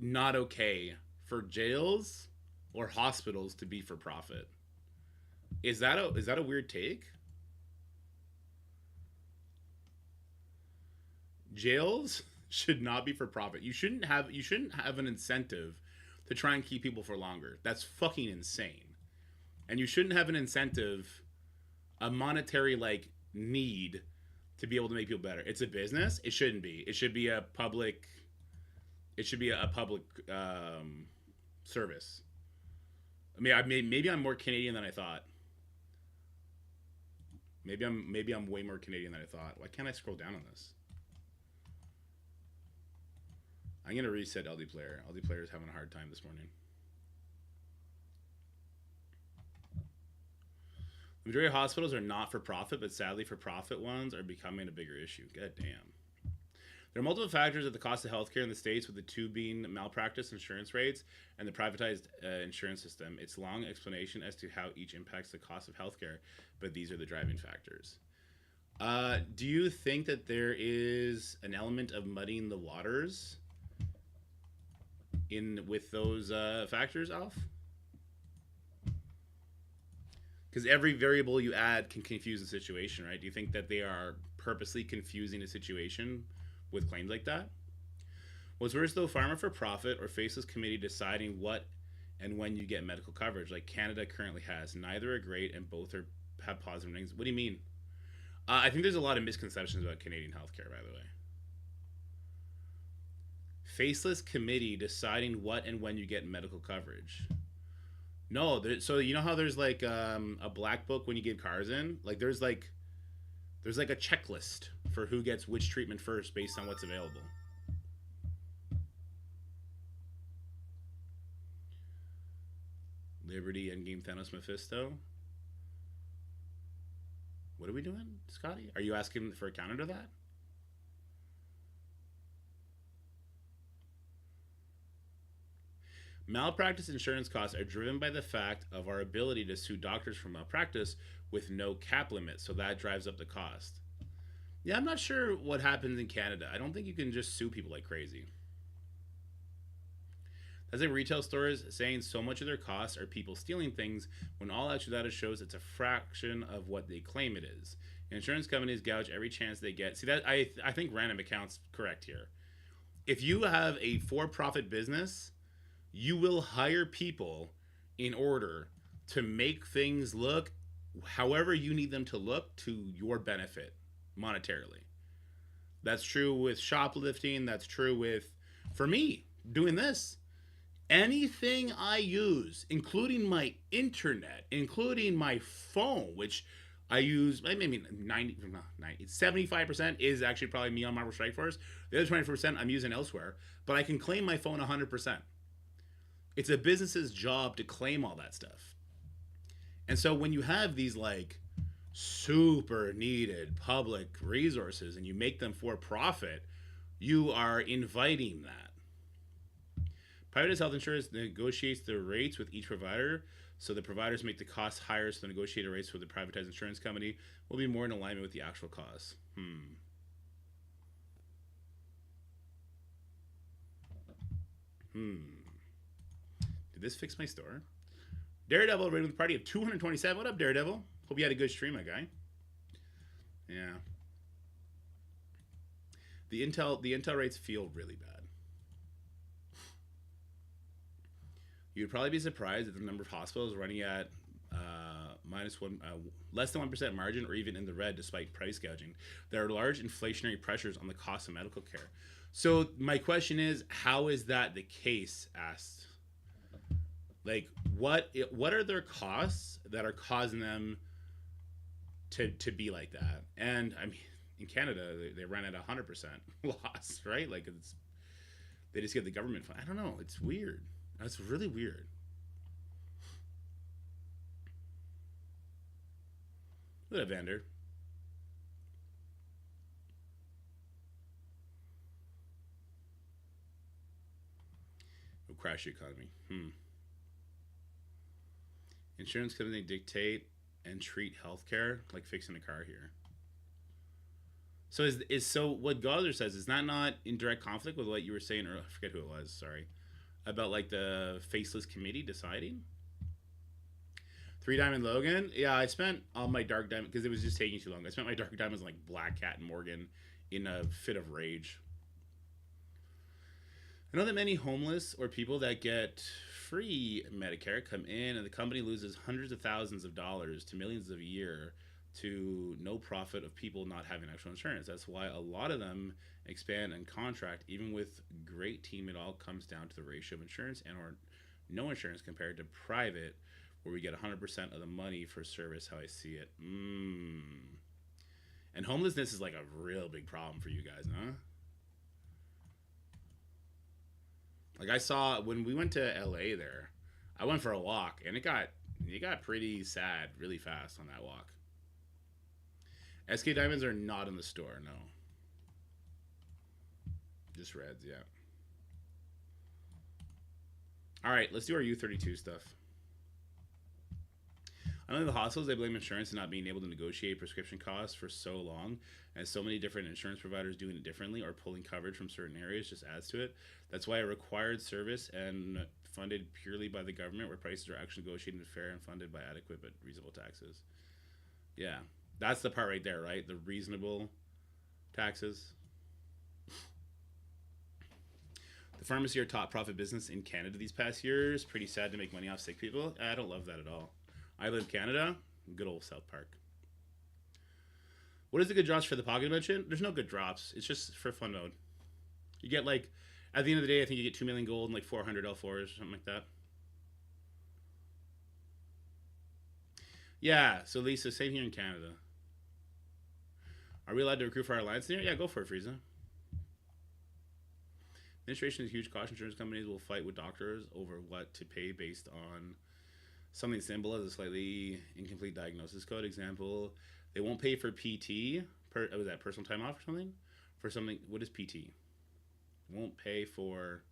not okay for jails or hospitals to be for profit. Is that a weird take? Jails should not be for profit. You shouldn't have an incentive to try and keep people for longer. That's fucking insane. And you shouldn't have an incentive, a monetary like need to be able to make people better. It's a business. It shouldn't be. It should be a public. It should be a public service. I mean, maybe I'm more Canadian than I thought. Maybe I'm way more Canadian than I thought. Why can't I scroll down on this? I'm gonna reset LD Player. LD Player is having a hard time this morning. The majority of hospitals are not for profit, but sadly, for profit ones are becoming a bigger issue. God damn. There are multiple factors of the cost of healthcare in the States, with the two being malpractice insurance rates and the privatized insurance system. It's a long explanation as to how each impacts the cost of healthcare, but these are the driving factors. Do you think that there is an element of muddying the waters in with those factors, Alf? Because every variable you add can confuse the situation, right? Do you think that they are purposely confusing a situation with claims like that? What's worse though, pharma for profit or faceless committee deciding what and when you get medical coverage, like Canada currently has? Neither are great, and both have positive things. What do you mean? I think there's a lot of misconceptions about Canadian healthcare, by the way. Faceless committee deciding what and when you get medical coverage. No, so you know how there's like a black book when you get cars in? Like there's like a checklist for who gets which treatment first based on what's available. Liberty, Endgame, Thanos, Mephisto. What are we doing, Scotty? Are you asking for a counter to that? Malpractice insurance costs are driven by the fact of our ability to sue doctors for malpractice with no cap limit, so that drives up the cost. Yeah, I'm not sure what happens in Canada. I don't think you can just sue people like crazy. That's like retail stores saying so much of their costs are people stealing things, when all actual data shows it's a fraction of what they claim it is. Insurance companies gouge every chance they get. See, that I think random accounts correct here. If you have a for-profit business, you will hire people in order to make things look however you need them to look to your benefit monetarily. That's true with shoplifting. That's true with, for me, doing this. Anything I use, including my internet, including my phone, which I use, I mean, 75% is actually probably me on Marvel Strike Force. The other 20% I'm using elsewhere, but I can claim my phone 100%. It's a business's job to claim all that stuff. And so when you have these like super needed public resources and you make them for profit, you are inviting that. Privatized health insurance negotiates the rates with each provider, so the providers make the costs higher, so the negotiated rates for the privatized insurance company will be more in alignment with the actual costs. Did this fix my store? Daredevil rated with a party of 227. What up, Daredevil? Hope you had a good stream, my guy. Yeah. The Intel rates feel really bad. You'd probably be surprised at the number of hospitals running at less than 1% margin, or even in the red, despite price gouging. There are large inflationary pressures on the cost of medical care. So my question is, how is that the case? Asked. Like, what are their costs that are causing them to be like that? And I mean, in Canada, they run at 100% loss, right? Like, they just get the government fund. I don't know. It's weird. That's really weird. What up, Vander? will crash the economy. Insurance company dictate and treat healthcare like fixing a car here. So so what Gauzer says, is that not in direct conflict with what you were saying, or I forget who it was, sorry, about like the faceless committee deciding? 3 Diamond Logan? Yeah, I spent all my Dark Diamond, because it was just taking too long. I spent my Dark Diamonds like Black Cat and Morgan in a fit of rage. I know that many homeless or people that get free Medicare come in and the company loses hundreds of thousands of dollars to millions of a year to no profit of people not having actual insurance. That's why a lot of them expand and contract. Even with great team, it all comes down to the ratio of insurance and or no insurance compared to private, where we get 100% of the money for service, how I see it. And homelessness is like a real big problem for you guys, huh? Like I saw when we went to LA there, I went for a walk and it got pretty sad really fast on that walk. SK Diamonds are not in the store, no. Just reds, yeah. All right, let's do our U32 stuff. I know the hospitals, they blame insurance and not being able to negotiate prescription costs for so long, and so many different insurance providers doing it differently or pulling coverage from certain areas just adds to it. That's why a required service and funded purely by the government, where prices are actually negotiated fair and funded by adequate but reasonable taxes. Yeah, that's the part right there, right? The reasonable taxes. The pharmacy are top profit business in Canada these past years. Pretty sad to make money off sick people. I don't love that at all. I live in Canada, good old South Park. What is the good drops for the pocket dimension? There's no good drops. It's just for fun mode. You get like, at the end of the day, I think you get 2 million gold and like 400 L4s or something like that. Yeah, so Lisa, same here in Canada. Are we allowed to recruit for our alliance there? Yeah, go for it, Frieza. Administration is huge. Cost insurance companies will fight with doctors over what to pay based on something simple as a slightly incomplete diagnosis code. Example, they won't pay for PT, was that personal time off or something? For something, what is PT? Won't pay for,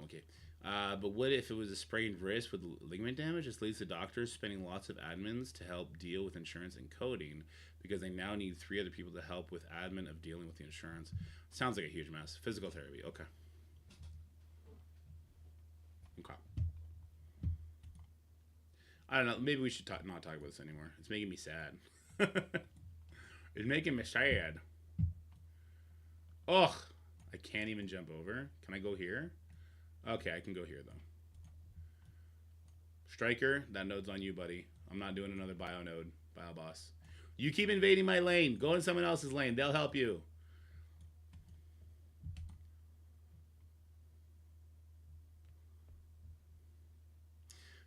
okay. But what if it was a sprained wrist with ligament damage? This leads to doctors spending lots of admins to help deal with insurance and coding, because they now need 3 other people to help with admin of dealing with the insurance. Sounds like a huge mess. Physical therapy, okay. Okay. I don't know. Maybe we should not talk about this anymore. It's making me sad. It's making me sad. Ugh. I can't even jump over. Can I go here? Okay, I can go here, though. Striker, that node's on you, buddy. I'm not doing another bio node. Bio boss. You keep invading my lane. Go in someone else's lane. They'll help you.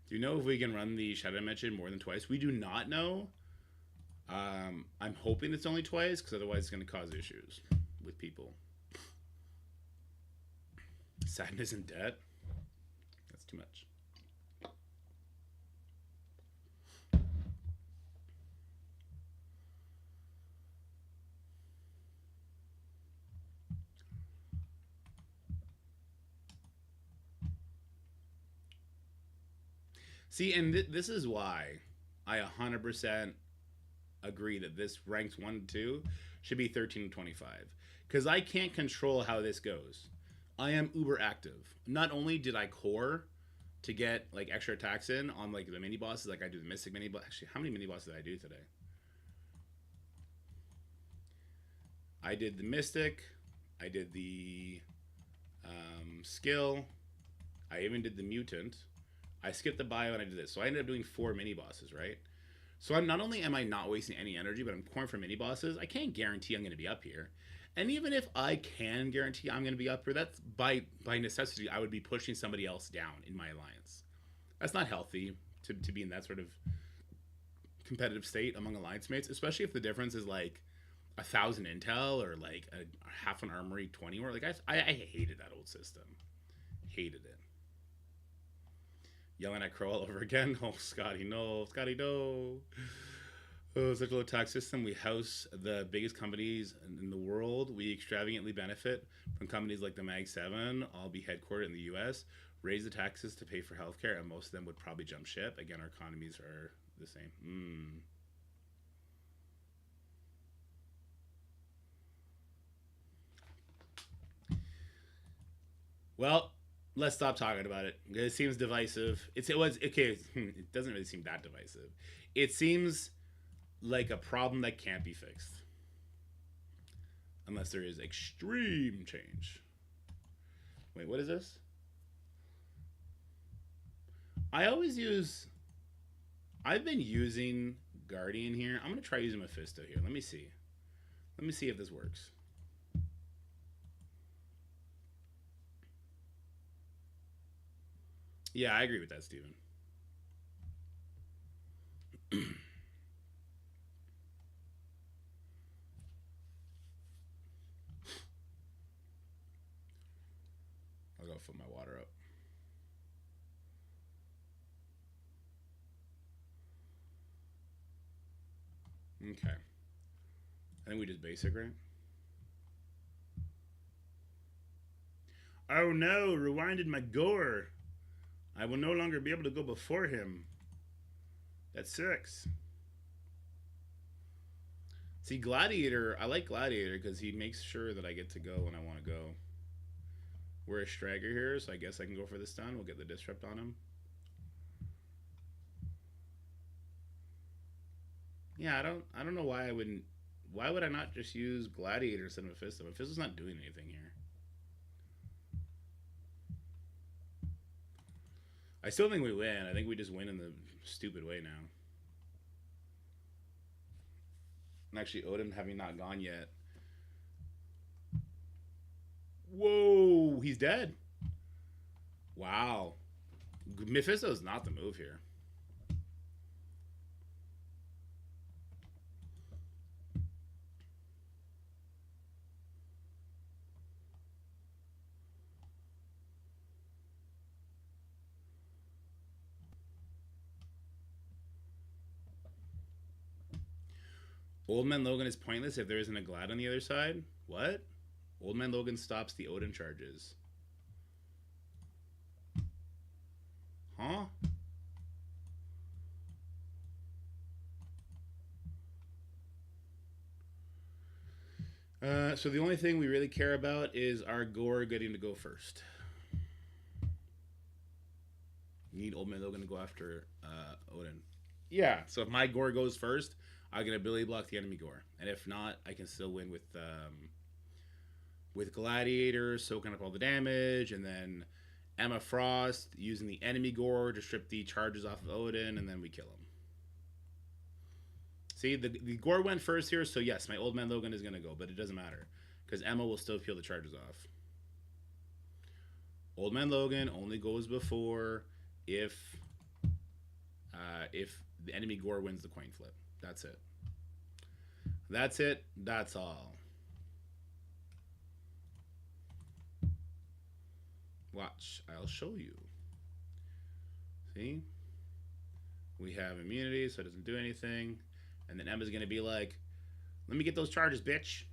Do you know if we can run the Shadow Dimension more than twice? We do not know. I'm hoping it's only twice, because otherwise it's going to cause issues with people. Sadness and debt? That's too much. See, and this is why I 100% agree that this ranks 1 to 2 should be 13 to 25. Because I can't control how this goes. I am uber active. Not only did I core to get like extra attacks in on like the mini bosses, like I do the Mystic mini boss. Actually, how many mini bosses did I do today? I did the Mystic. I did the skill. I even did the mutant. I skipped the bio and I did this. So I ended up doing 4 mini bosses, right? So I'm not only am I not wasting any energy, but I'm coring for mini bosses. I can't guarantee I'm going to be up here. And even if I can guarantee I'm going to be up here, that's by necessity, I would be pushing somebody else down in my alliance. That's not healthy to be in that sort of competitive state among alliance mates, especially if the difference is like 1,000 intel or like a half an armory 20 or like I hated that old system. Hated it. Yelling at Crow all over again. Oh, Scotty, no. Scotty, no. Oh, such a low tax system. We house the biggest companies in the world. We extravagantly benefit from companies like the Mag 7, all be headquartered in the US. Raise the taxes to pay for healthcare, and most of them would probably jump ship. Again, our economies are the same. Well, let's stop talking about it. It seems divisive. It was okay. It doesn't really seem that divisive. It seems like a problem that can't be fixed unless there is extreme change. Wait, what is this? I always use. I've been using Guardian here. I'm gonna try using Mephisto here. Let me see. Let me see if this works. Yeah, I agree with that, Steven. I'll go fill my water up. Okay. I think we just basic, right? Oh no, rewinded my gore. I will no longer be able to go before him. That sucks. See, Gladiator, I like Gladiator because he makes sure that I get to go when I want to go. We're a Stragger here, so I guess I can go for the stun. We'll get the disrupt on him. Yeah, I don't know why I wouldn't. Why would I not just use Gladiator instead of Mephisto? Mephisto's not doing anything here. I still think we win. I think we just win in the stupid way now. And actually, Odin having not gone yet. Whoa, he's dead. Wow. Mephisto's not the move here. Old Man Logan is pointless if there isn't a Glad on the other side? What? Old Man Logan stops the Odin charges. Huh? So the only thing we really care about is our Gore getting to go first. We need Old Man Logan to go after Odin. Yeah, so if my Gore goes first, I can ability block the enemy Gore. And if not, I can still win with Gladiator, soaking up all the damage, and then Emma Frost using the enemy Gore to strip the charges off of Odin, and then we kill him. See, the Gore went first here, so yes, my Old Man Logan is going to go, but it doesn't matter, because Emma will still peel the charges off. Old Man Logan only goes before if the enemy Gore wins the coin flip. That's it. That's it. That's all. Watch. I'll show you. See? We have immunity, so it doesn't do anything. And then Emma's going to be like, let me get those charges, bitch.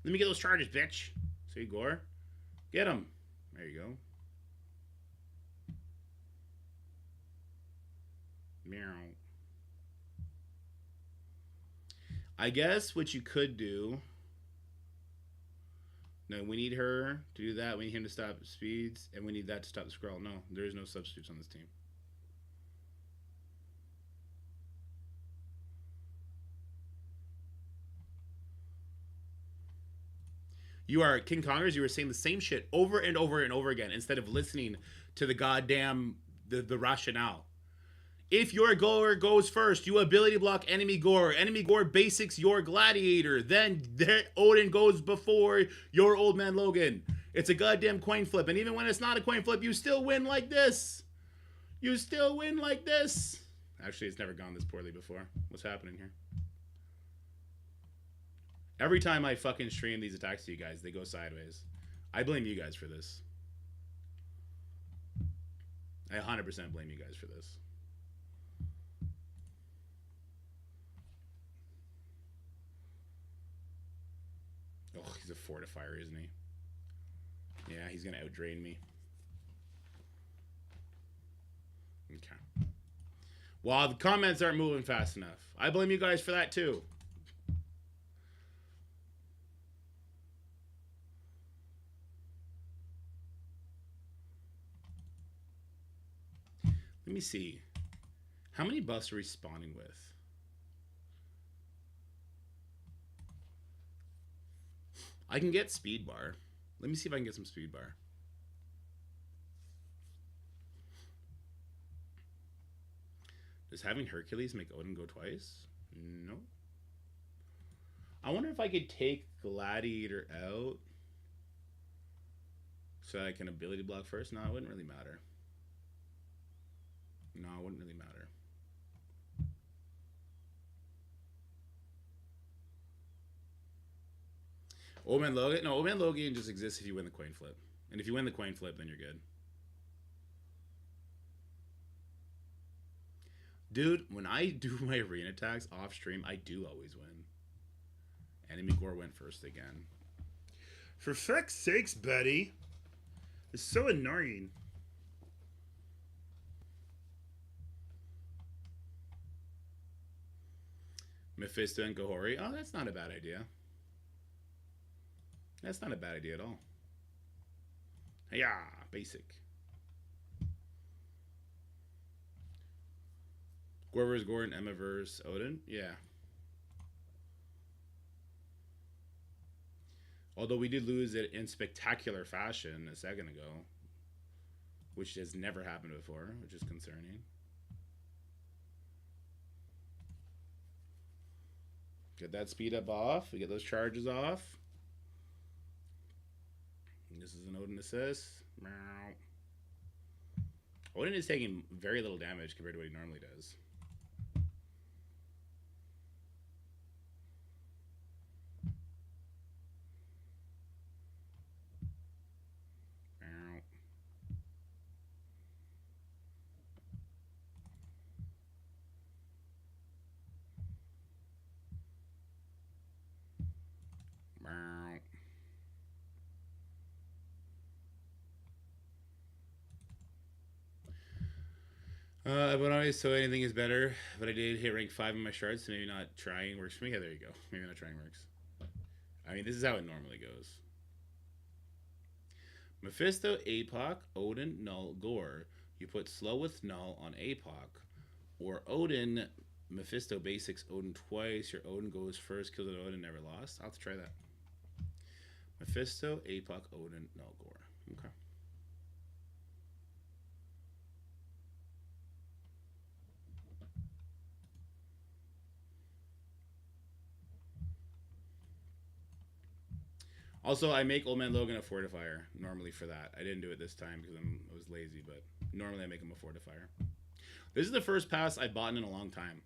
Let me get those charges, bitch. See, Gore? Get them. There you go. Meow. I guess what you could do. No, we need her to do that. We need him to stop speeds, and we need that to stop the scroll. No, there is no substitutes on this team. You are King Kongers. You were saying the same shit over and over and over again instead of listening to the goddamn the rationale. If your Gore goes first, you ability block enemy Gore. Enemy Gore basics your Gladiator. Then Odin goes before your Old Man Logan. It's a goddamn coin flip. And even when it's not a coin flip, you still win like this. You still win like this. Actually, it's never gone this poorly before. What's happening here? Every time I fucking stream these attacks to you guys, they go sideways. I blame you guys for this. I 100% blame you guys for this. Oh, he's a fortifier, isn't he? Yeah, he's gonna outdrain me. Okay. Well, the comments aren't moving fast enough. I blame you guys for that too. Let me see. How many buffs are we spawning with? I can get speed bar. Let me see if I can get some speed bar. Does having Hercules make Odin go twice? No. I wonder if I could take Gladiator out so I can ability block first. No, it wouldn't really matter. No, it wouldn't really matter. Old Man Logan? No, Old Man Logan just exists if you win the coin flip. And if you win the coin flip, then you're good. Dude, when I do my arena attacks off stream, I do always win. Enemy Gore went first again. For fuck's sakes, buddy. It's so annoying. Mephisto and Gohori. Oh, that's not a bad idea. That's not a bad idea at all. Yeah, basic. Gore vs. Gore and Emma vs. Odin? Yeah. Although we did lose it in spectacular fashion a second ago, which has never happened before, which is concerning. Get that speed up off. We get those charges off. And this is an Odin assist. Odin is taking very little damage compared to what he normally does. I would always say anything is better, but I did hit rank 5 in my shards, so maybe not trying works for me. Yeah, there you go. Maybe not trying works. I mean, this is how it normally goes. Mephisto, APOC, Odin, Null, Gore. You put slow with Null on APOC. Or Odin, Mephisto basics Odin twice. Your Odin goes first, kills an Odin, never lost. I'll have to try that. Mephisto, APOC, Odin, Null, Gore. Okay. Also, I make Old Man Logan a fortifier normally for that. I didn't do it this time because I was lazy, but normally I make him a fortifier. This is the first pass I've bought in a long time.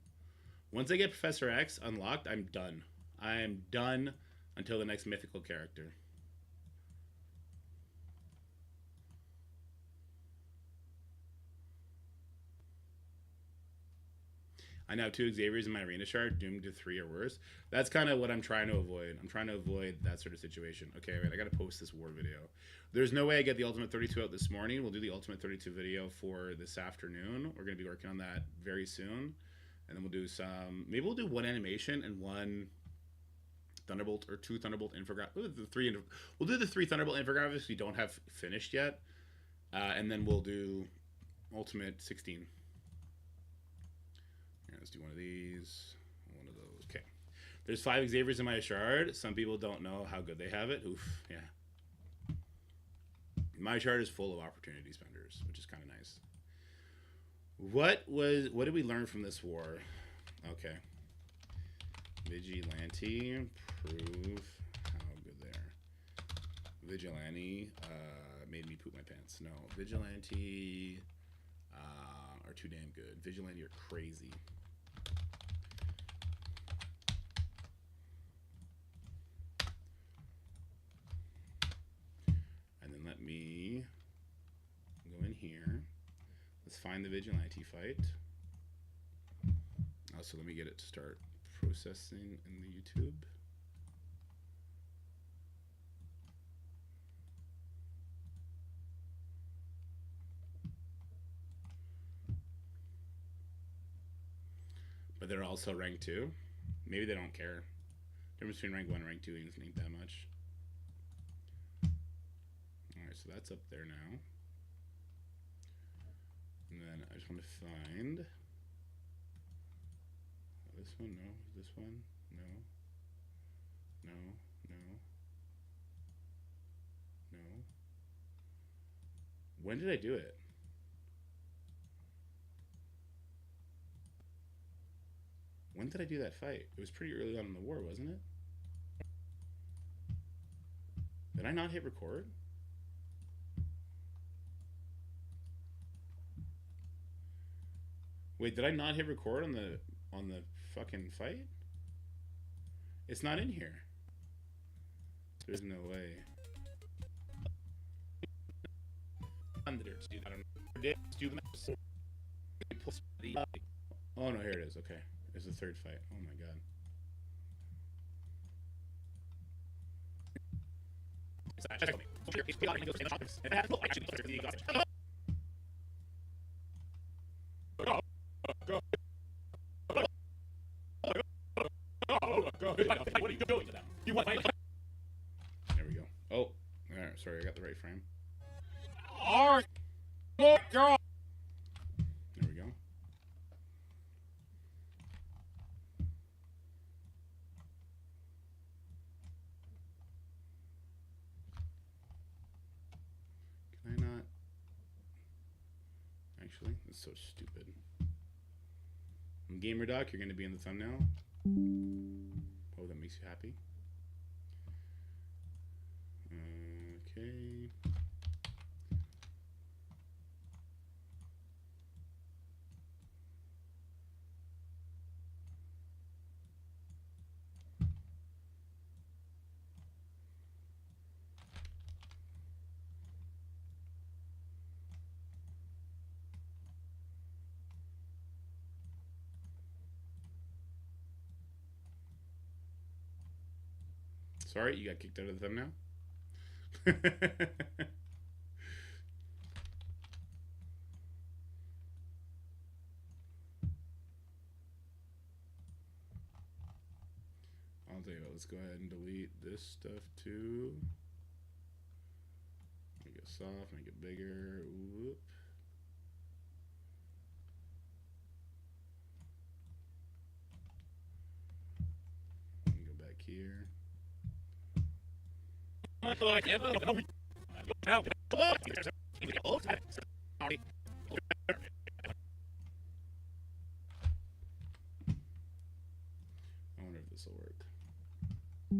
Once I get Professor X unlocked, I'm done. I am done until the next mythical character. I now have 2 Xaviers in my arena shard, doomed to 3 or worse. That's kind of what I'm trying to avoid. I'm trying to avoid that sort of situation. Okay, wait, I got to post this war video. There's no way I get the Ultimate 32 out this morning. We'll do the Ultimate 32 video for this afternoon. We're going to be working on that very soon. And then we'll do some... Maybe we'll do 1 animation and 1 Thunderbolt or 2 Thunderbolt infographics. We'll do the 3 Thunderbolt infographics we don't have finished yet. And then we'll do Ultimate 16. Let's do one of these, one of those. Okay. There's 5 Xaviers in my shard. Some people don't know how good they have it. Oof, yeah. My shard is full of opportunity spenders, which is kind of nice. What did we learn from this war? Okay. Vigilante, prove how good they are. Vigilante made me poop my pants. No, Vigilante are too damn good. Vigilante are crazy. Let me go in here. Let's find the Vigilante fight. Also, let me get it to start processing in the YouTube. they're also rank 2. Maybe they don't care. The difference between rank 1 and rank 2 ain't that much. Alright, so that's up there now. And then I just want to find this one, no, this one, no, no, no, no. When did I do it? When did I do that fight? It was pretty early on in the war, wasn't it? Did I not hit record? Wait, did I not hit record on the fucking fight? It's not in here. There's no way. I don't know. Oh no, here it is. Okay, it's the third fight. Oh my god. There we go. Oh, all right. Sorry, I got the right frame. There we go. Can I not? Actually, that's so stupid. Gamer Doc, you're going to be in the thumbnail. Oh, that makes you happy. Okay. Sorry, you got kicked out of the thumbnail. I'll tell you what, let's go ahead and delete this stuff too. Make it soft, make it bigger. Whoop. Go back here. I wonder if this will work. I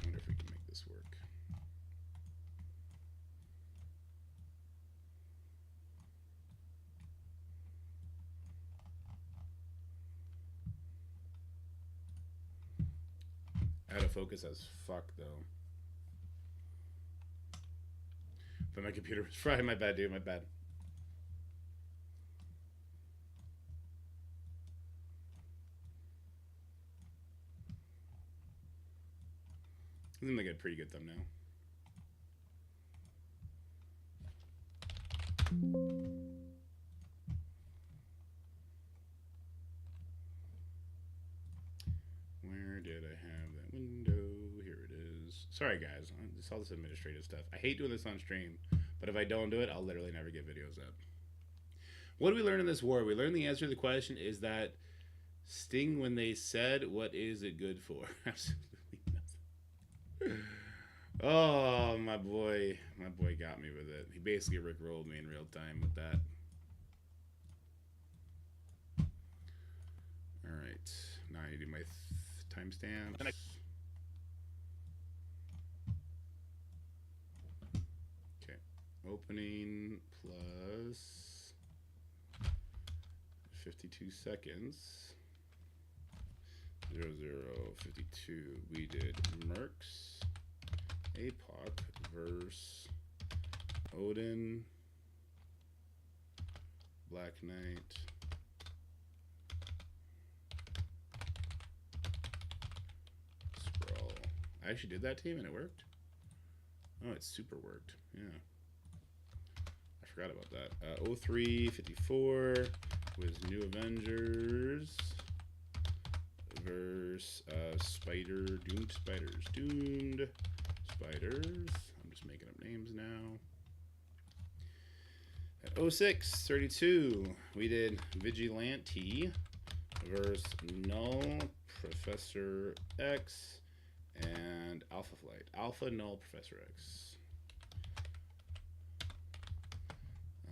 wonder if we can make this work. Out of focus as fuck though. But my computer was fried. My bad, dude. My bad. I think I got a pretty good thumbnail. Where did I have that window? Here it is. Sorry guys, it's all this administrative stuff. I hate doing this on stream, but if I don't do it, I'll literally never get videos up. What did we learn in this war? We learned the answer to the question is that sting when they said, what is it good for? Absolutely nothing. Oh, my boy got me with it. He basically rickrolled me in real time with that. All right, now I need to do my timestamps. Okay, opening plus 52 seconds. 0052. We did Mercs, APOC versus Odin, Black Knight, Sprawl. I actually did that team and it worked. Oh, it super worked. Yeah. I forgot about that. 0354 was New Avengers versus Doomed Spiders. I'm just making up names now. At 0632, we did Vigilante versus Null, Professor X, and Alpha Flight. Alpha, Null, Professor X.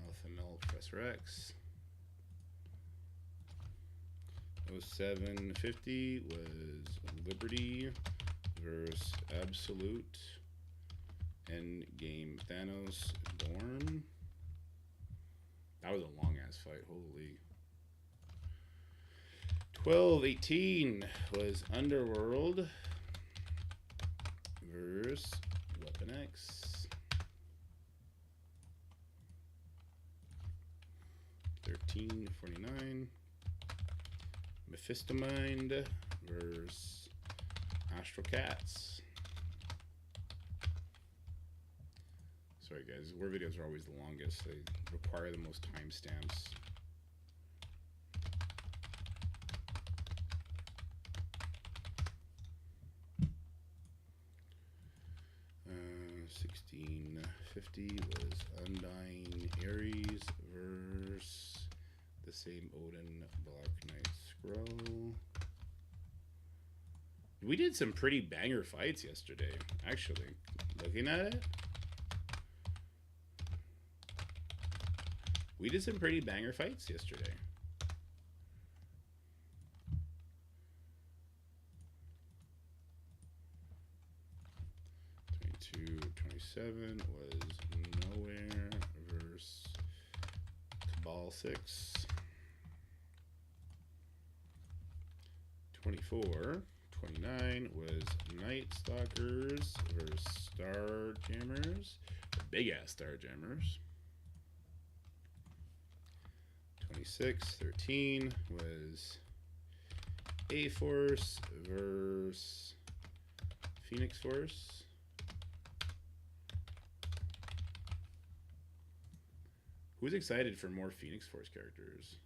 Alpha, Null, Professor X. 0750 was Liberty versus Absolute. Endgame Thanos Dorm. That was a long ass fight, holy. 1218 was Underworld versus Weapon X. 1349 Mephistomind versus Astral Cats. Sorry guys, war videos are always the longest. They require the most timestamps. Uh, 1650 was Undying Ares versus the same Odin Black Knight Scroll. We did some pretty banger fights yesterday, actually. Looking at it, we did some pretty banger fights yesterday. $22.27 was Nowhere versus Cabal 6. 24.29 was Night Stalkers versus Star Jammers. Big ass Star Jammers. 26.13 was A-Force versus Phoenix Force. Who's excited for more Phoenix Force characters?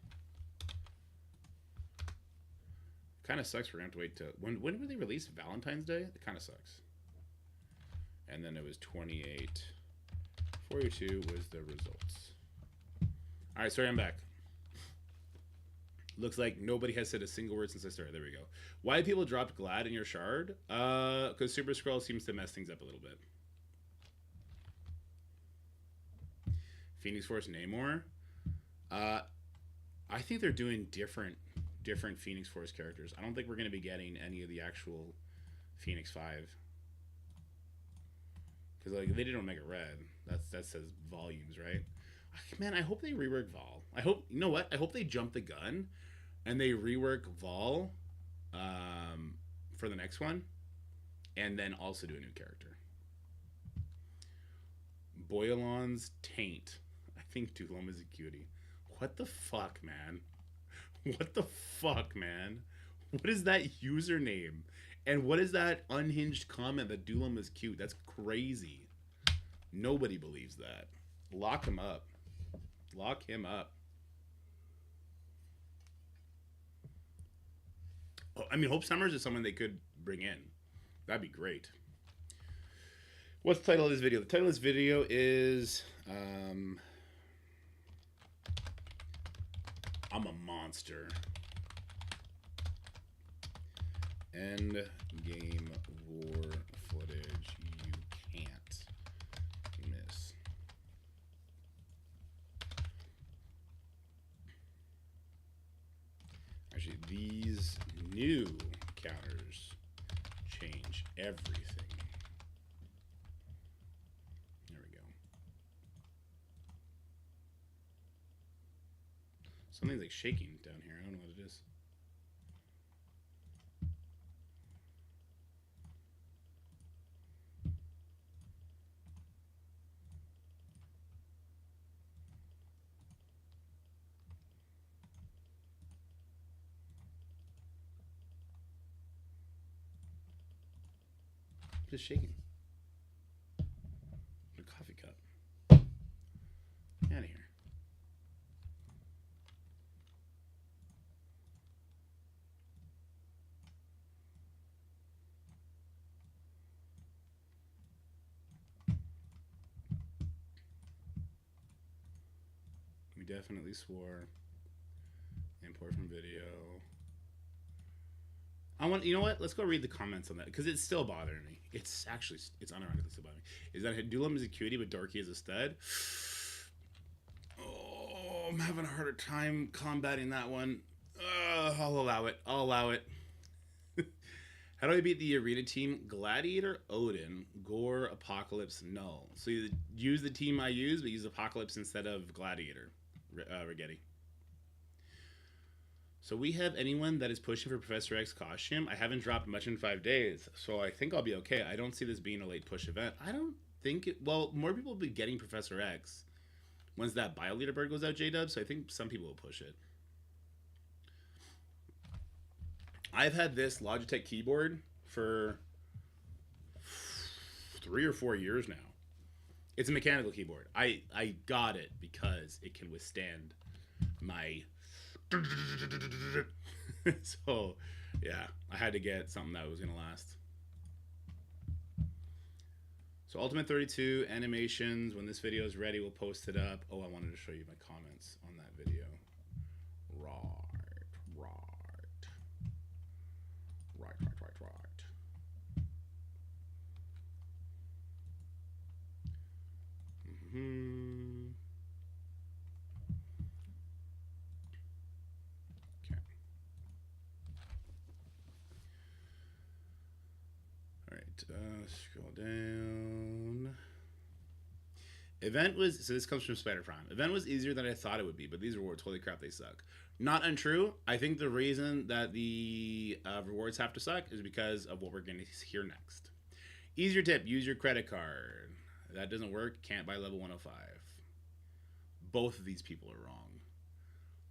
Kind of sucks we're going to have to wait till... When were they released? Valentine's Day? It kind of sucks. And then it was 28.42 was the results. Alright, sorry, I'm back. Looks like nobody has said a single word since I started. There we go. Why people dropped Glad in your shard? Because Super Scroll seems to mess things up a little bit. Phoenix Force Namor. I think they're doing different Phoenix Force characters. I don't think we're going to be getting any of the actual Phoenix 5. Because like they did Omega Red. That says volumes, right? Man, I hope they rework Vol. I hope, you know what? I hope they jump the gun and they rework Vol for the next one, and then also do a new character. Boyalon's Taint. I think Doolum is a cutie. What the fuck, man? What the fuck, man? What is that username? And what is that unhinged comment that Doolum is cute? That's crazy. Nobody believes that. Lock him up. Lock him up. Oh, I mean, Hope Summers is someone they could bring in. That'd be great. What's the title of this video? The title of this video is I'm a Monster. End game war footage you can't miss. Actually, these new counters change everything. There we go. Something's like shaking down here. I don't know what it is. Just shaking. A coffee cup. Get out of here. definitely swore. Import from video. You know what? Let's go read the comments on that because it's still bothering me. It's unironically still bothering me. Is that Dulam is a cutie but Dorky is a stud? Oh, I'm having a harder time combating that one. I'll allow it. How do I beat the arena team? Gladiator, Odin, Gore, Apocalypse, Null. So you use the team I use, but use Apocalypse instead of Gladiator, Rigetti. So we have anyone that is pushing for Professor X costume. I haven't dropped much in 5 days, so I think I'll be okay. I don't see this being a late push event. I don't think it... Well, more people will be getting Professor X once that bio leaderboard goes out, J-Dub, so I think some people will push it. I've had this Logitech keyboard for 3 or 4 years now. It's a mechanical keyboard. I got it because it can withstand my... So, yeah, I had to get something that was going to last. So, Ultimate 32, animations. When this video is ready, we'll post it up. Oh, I wanted to show you my comments on that video. Right. Okay. All right. Scroll down. Event was, so this comes from Spider Prime. Event was easier than I thought it would be, but these rewards, holy crap, they suck. Not untrue. I think the reason that the rewards have to suck is because of what we're going to hear next. Easier tip, use your credit card. That doesn't work, can't buy level 105. Both of these people are wrong.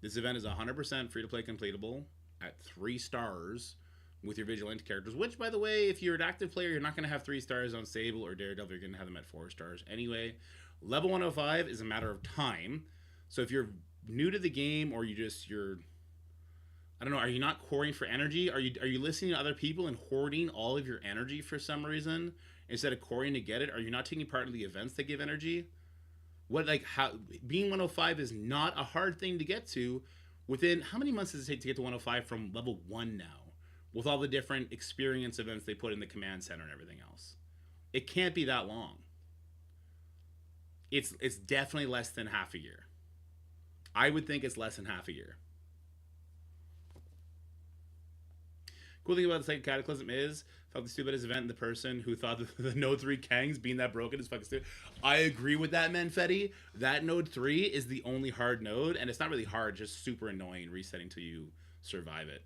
This event is 100% free-to-play completable at 3 stars with your Vigilante characters, which, by the way, if you're an active player, you're not going to have 3 stars on Sable or Daredevil. You're going to have them at 4 stars anyway. Level 105 is a matter of time. So if you're new to the game or you're I don't know, are you not hoarding for energy? Are you listening to other people and hoarding all of your energy for some reason instead of coring to get it? Are you not taking part in the events that give energy? Being 105 is not a hard thing to get to. Within how many months does it take to get to 105 from level 1 now? With all the different experience events they put in the command center and everything else. It can't be that long. It's definitely less than half a year. I would think it's less than half a year. Cool thing about the Psychic Cataclysm is, felt the stupidest event in the person who thought the Node 3 Kangs being that broken is fucking stupid. I agree with that, Menfetti. That Node 3 is the only hard node, and it's not really hard, just super annoying resetting till you survive it.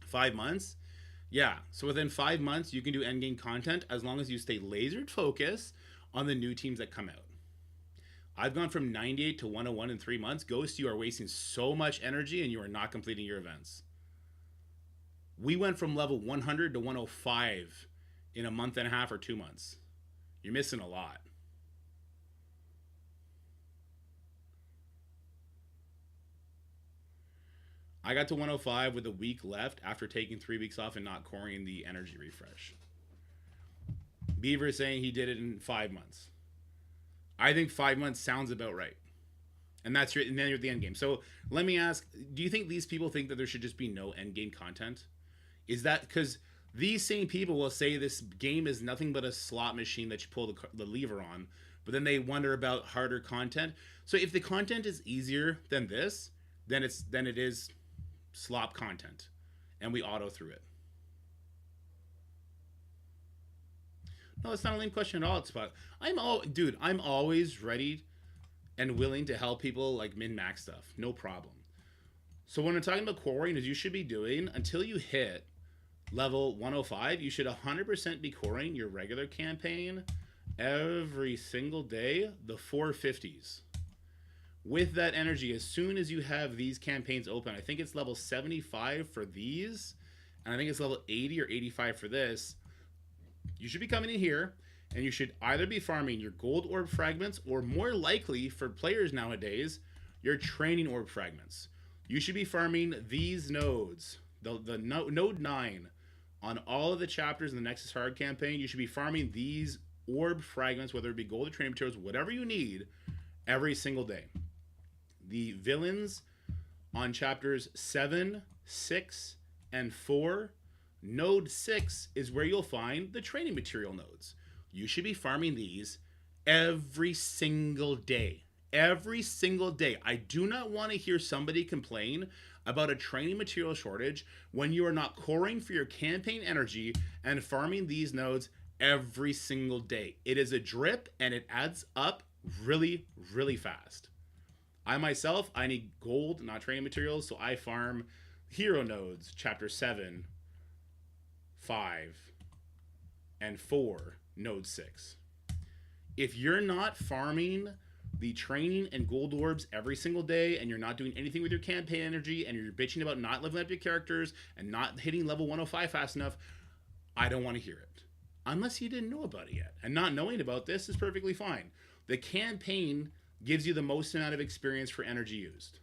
5 months? Yeah, so within 5 months, you can do endgame content as long as you stay lasered focused on the new teams that come out. I've gone from 98 to 101 in 3 months. Ghost, you are wasting so much energy and you are not completing your events. We went from level 100 to 105 in a month and a half or 2 months. You're missing a lot. I got to 105 with a week left after taking 3 weeks off and not coring the energy refresh. Beaver is saying he did it in 5 months. I think 5 months sounds about right. And then you're at the end game. So let me ask, do you think these people think that there should just be no end game content? Is that because these same people will say this game is nothing but a slot machine that you pull the lever on, but then they wonder about harder content. So if the content is easier than this, then it is slop content, and we auto through it. No, it's not a lame question at all. It's about I'm always ready and willing to help people like min-max stuff. No problem. So when I'm talking about coring, as you should be doing until you hit level 105, you should 100% be coring your regular campaign every single day, the 450s. With that energy, as soon as you have these campaigns open, I think it's level 75 for these, and I think it's level 80 or 85 for this, you should be coming in here, and you should either be farming your gold orb fragments, or more likely, for players nowadays, your training orb fragments. You should be farming these nodes, the node 9, on all of the chapters in the Nexus Hard campaign. You should be farming these orb fragments, whether it be gold or training materials, whatever you need, every single day. The villains on chapters 7, 6, and 4. Node 6 is where you'll find the training material nodes. You should be farming these every single day. Every single day. I do not want to hear somebody complain about a training material shortage when you are not coring for your campaign energy and farming these nodes every single day. It is a drip and it adds up really, really fast. I myself, I need gold, not training materials, so I farm hero nodes, chapter 7, 5, and 4, node 6. If you're not farming the training and gold orbs every single day, and you're not doing anything with your campaign energy, and you're bitching about not leveling up your characters and not hitting level 105 fast enough, I don't want to hear it. Unless you didn't know about it yet. And not knowing about this is perfectly fine. The campaign gives you the most amount of experience for energy used.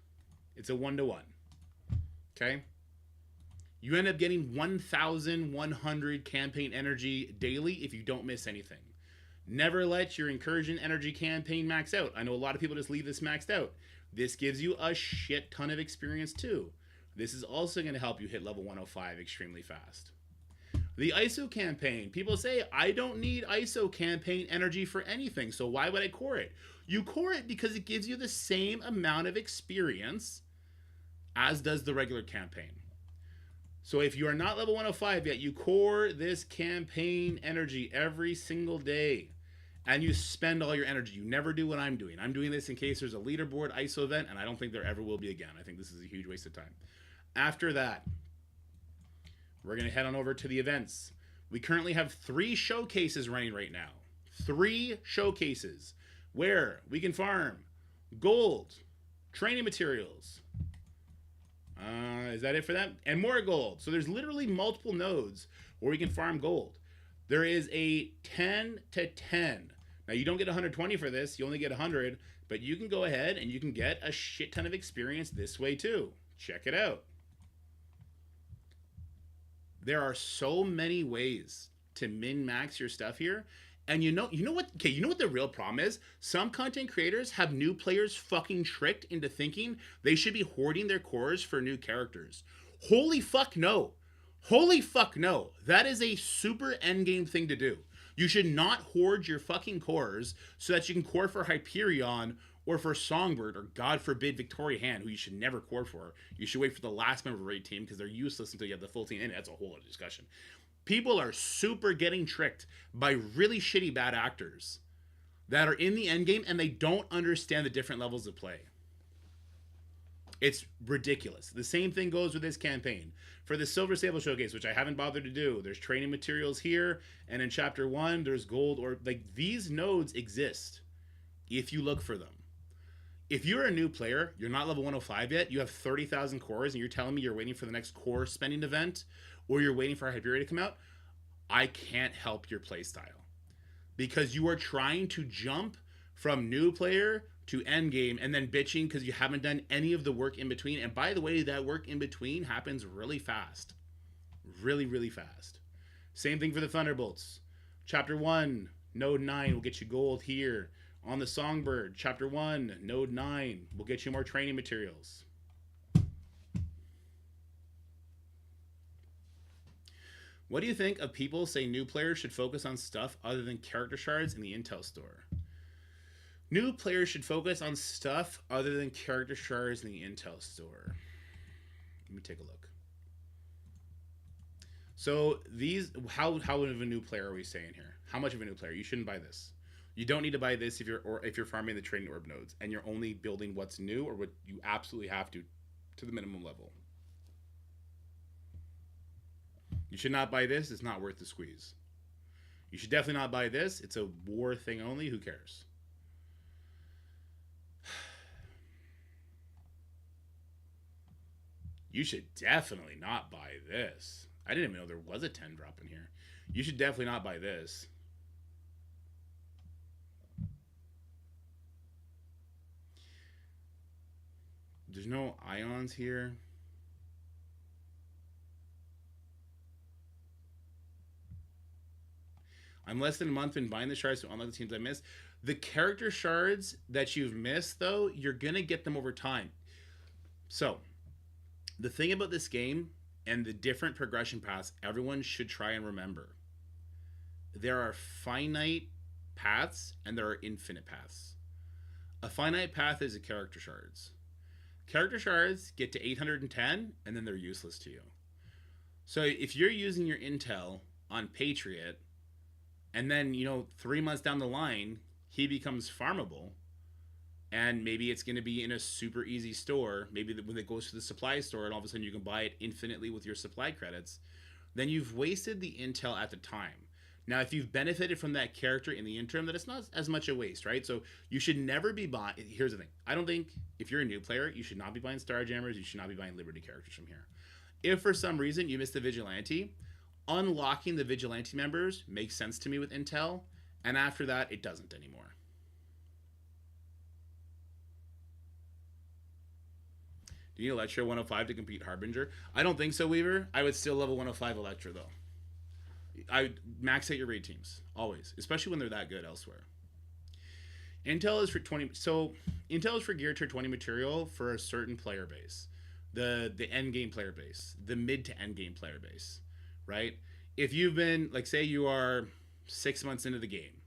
It's a 1-to-1. Okay? You end up getting 1,100 campaign energy daily if you don't miss anything. Never let your incursion energy campaign max out. I know a lot of people just leave this maxed out. This gives you a shit ton of experience too. This is also going to help you hit level 105 extremely fast. The ISO campaign. People say, I don't need ISO campaign energy for anything, so why would I core it? You core it because it gives you the same amount of experience as does the regular campaign. So if you are not level 105 yet, you core this campaign energy every single day. And you spend all your energy. You never do what I'm doing. I'm doing this in case there's a leaderboard ISO event, and I don't think there ever will be again. I think this is a huge waste of time. After that, we're going to head on over to the events. We currently have 3 showcases running right now. 3 showcases where we can farm gold, training materials. Is that it for that? And more gold. So there's literally multiple nodes where we can farm gold. There is a 10 to 10. Now you don't get 120 for this. You only get 100. But you can go ahead and you can get a shit ton of experience this way too. Check it out. There are so many ways to min-max your stuff here. And you know what? Okay, you know what the real problem is? Some content creators have new players fucking tricked into thinking they should be hoarding their cores for new characters. Holy fuck no. Holy fuck no. That is a super endgame thing to do. You should not hoard your fucking cores so that you can core for Hyperion or for Songbird or God forbid Victoria Hand, who you should never core for. You should wait for the last member of the raid team because they're useless until you have the full team in it. That's a whole other discussion. People are super getting tricked by really shitty bad actors that are in the endgame and they don't understand the different levels of play. It's ridiculous. The same thing goes with this campaign. For the Silver Sable Showcase, which I haven't bothered to do, there's training materials here, and in Chapter 1, there's gold, or like these nodes exist if you look for them. If you're a new player, you're not level 105 yet, you have 30,000 cores, and you're telling me you're waiting for the next core spending event, or you're waiting for Hyperion to come out, I can't help your playstyle. Because you are trying to jump from new player to endgame and then bitching because you haven't done any of the work in between. And by the way, that work in between happens really fast. Really, really fast. Same thing for the Thunderbolts. Chapter 1, Node 9 will get you gold here. On the Songbird, Chapter 1, Node 9 will get you more training materials. What do you think of people saying new players should focus on stuff other than character shards in the Intel store? New players should focus on stuff other than character shards in the Intel store. Let me take a look. So these, how of a new player are we saying here? How much of a new player? You shouldn't buy this. You don't need to buy this if you're farming the training orb nodes and you're only building what's new or what you absolutely have to the minimum level. You should not buy this. It's not worth the squeeze. You should definitely not buy this. It's a war thing only. Who cares? You should definitely not buy this. I didn't even know there was a 10 drop in here. You should definitely not buy this. There's no ions here. I'm less than a month in buying the shards to unlock the teams I missed. The character shards that you've missed, though, you're going to get them over time. So, the thing about this game and the different progression paths, everyone should try and remember. There are finite paths and there are infinite paths. A finite path is a character shards. Character shards get to 810 and then they're useless to you. So if you're using your intel on Patriot and then, 3 months down the line, he becomes farmable and maybe it's going to be in a super easy store, maybe when it goes to the supply store and all of a sudden you can buy it infinitely with your supply credits, then you've wasted the intel at the time. Now, if you've benefited from that character in the interim, then it's not as much a waste, right? So you should never be buying... Here's the thing. I don't think if you're a new player, you should not be buying Starjammers. You should not be buying Liberty characters from here. If for some reason you missed the Vigilante, unlocking the Vigilante members makes sense to me with Intel. And after that, it doesn't anymore. Do you need Electra 105 to compete Harbinger? I don't think so, Weaver. I would still level 105 Electra, though. I max out your raid teams always, especially when they're that good elsewhere. Intel is for 20. So Intel is for gear tier 20 material for a certain player base, the end game player base, the mid to end game player base, right? If you've been say you are 6 months into the game,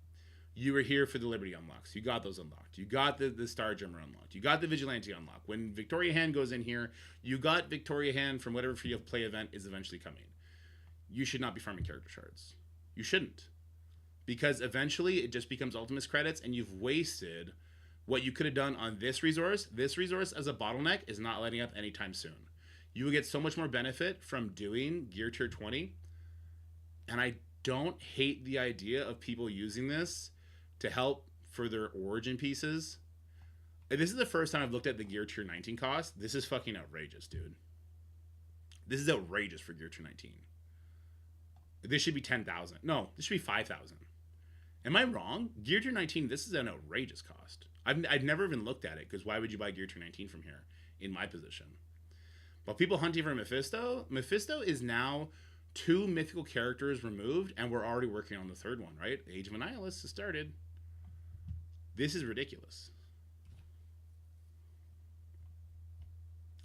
you were here for the Liberty unlocks. You got those unlocked. You got the Starjammer unlocked. You got the Vigilante unlocked. When Victoria Hand goes in here, you got Victoria Hand from whatever free play event is eventually coming. You should not be farming character shards. You shouldn't. Because eventually it just becomes Ultimus credits and you've wasted what you could have done on this resource. This resource as a bottleneck is not letting up anytime soon. You will get so much more benefit from doing gear tier 20. And I don't hate the idea of people using this to help for their origin pieces. This is the first time I've looked at the gear tier 19 cost. This is fucking outrageous, dude. This is outrageous for gear tier 19. This should be 10,000. No, this should be 5,000. Am I wrong? Gear tier 19, this is an outrageous cost. I've never even looked at it because why would you buy gear tier 19 from here in my position? But people hunting for Mephisto is now 2 mythical characters removed and we're already working on the third one, right? Age of Annihilus has started. This is ridiculous.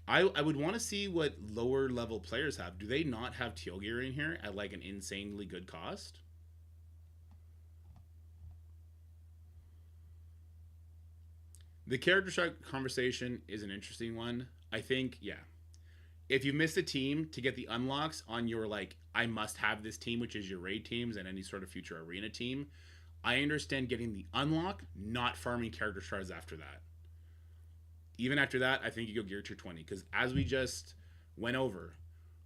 I would want to see what lower level players have. Do they not have teal gear in here at an insanely good cost? The character shot conversation is an interesting one. I think, yeah. If you missed a team to get the unlocks on your I must have this team, which is your raid teams and any sort of future arena team, I understand getting the unlock, not farming character shards after that. Even after that, I think you go gear tier 20 because as we just went over,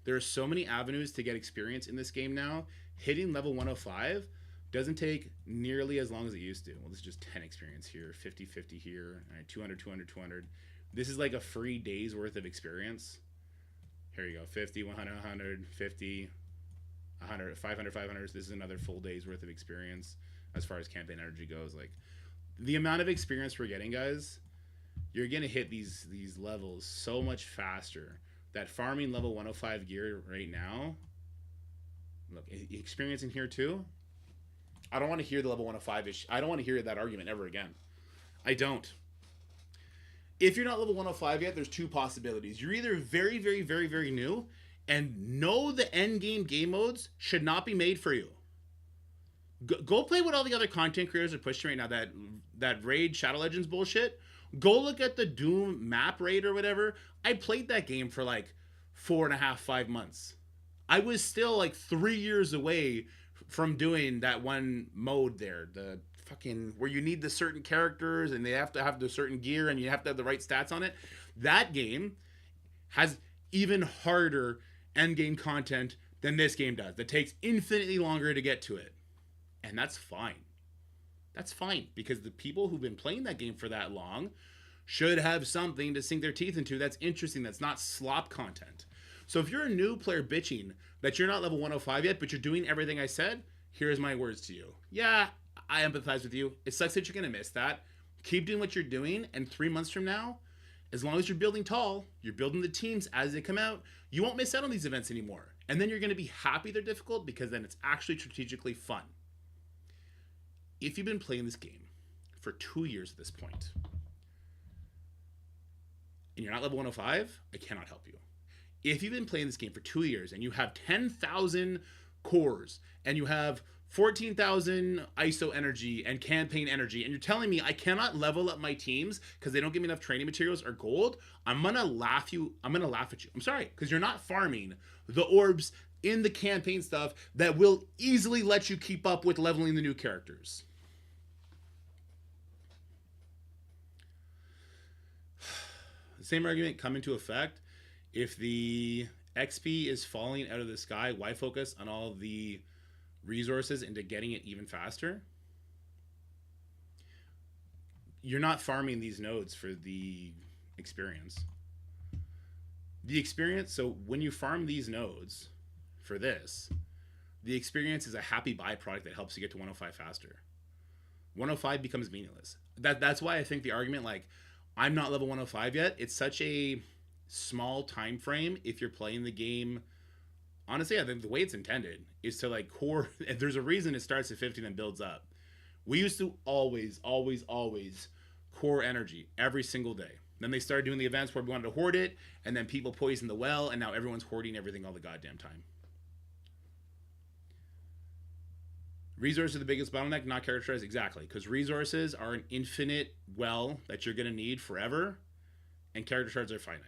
there are so many avenues to get experience in this game now. Hitting level 105 doesn't take nearly as long as it used to. Well, this is just 10 experience here, 50-50 here, all right, 200, 200, 200. This is like a free day's worth of experience. Here you go, 50, 100, 100, 50, 100, 500, 500. This is another full day's worth of experience as far as campaign energy goes. The amount of experience we're getting, guys, you're going to hit these levels so much faster that farming level 105 gear right now, look, experience in here too. I don't want to hear the level 105-ish. I don't want to hear that argument ever again. I don't. If you're not level 105 yet, there's 2 possibilities. You're either very, very, very, very new and know the end game modes should not be made for you. Go play what all the other content creators are pushing right now, that Raid Shadow Legends bullshit. Go look at the Doom map raid or whatever. I played that game for 4.5, 5 months. I was still 3 years away from doing that one mode there. The fucking, where you need the certain characters and they have to have the certain gear and you have to have the right stats on it. That game has even harder endgame content than this game does. That takes infinitely longer to get to it. And that's fine. That's fine, because the people who've been playing that game for that long should have something to sink their teeth into that's interesting, that's not slop content. So if you're a new player bitching that you're not level 105 yet, but you're doing everything I said, here's my words to you. Yeah, I empathize with you. It sucks that you're going to miss that. Keep doing what you're doing, and 3 months from now, as long as you're building tall, you're building the teams as they come out, you won't miss out on these events anymore. And then you're going to be happy they're difficult because then it's actually strategically fun. if you've been playing this game for 2 years at this point, and you're not level 105, I cannot help you. If you've been playing this game for 2 years and you have 10,000 cores and you have 14,000 ISO energy and campaign energy, and you're telling me I cannot level up my teams because they don't give me enough training materials or gold, I'm gonna laugh at you. I'm sorry, because you're not farming the orbs in the campaign stuff that will easily let you keep up with leveling the new characters. The same argument come into effect if the XP is falling out of the sky. Why focus on all the resources into getting it even faster? You're not farming these nodes for the experience. The experience, so when you farm these nodes for this, the experience is a happy byproduct that helps you get to 105 faster. 105 becomes meaningless. That's why I think the argument like, I'm not level 105 yet, it's such a small time frame if you're playing the game. Honestly, I think the way it's intended is to like core. There's a reason it starts at 50 and builds up. We used to always core energy every single day. Then they started doing the events where we wanted to hoard it, and then people poisoned the well, and now everyone's hoarding everything all the goddamn time. Resources are the biggest bottleneck, not characterized exactly, because resources are an infinite well that you're going to need forever, and character shards are finite.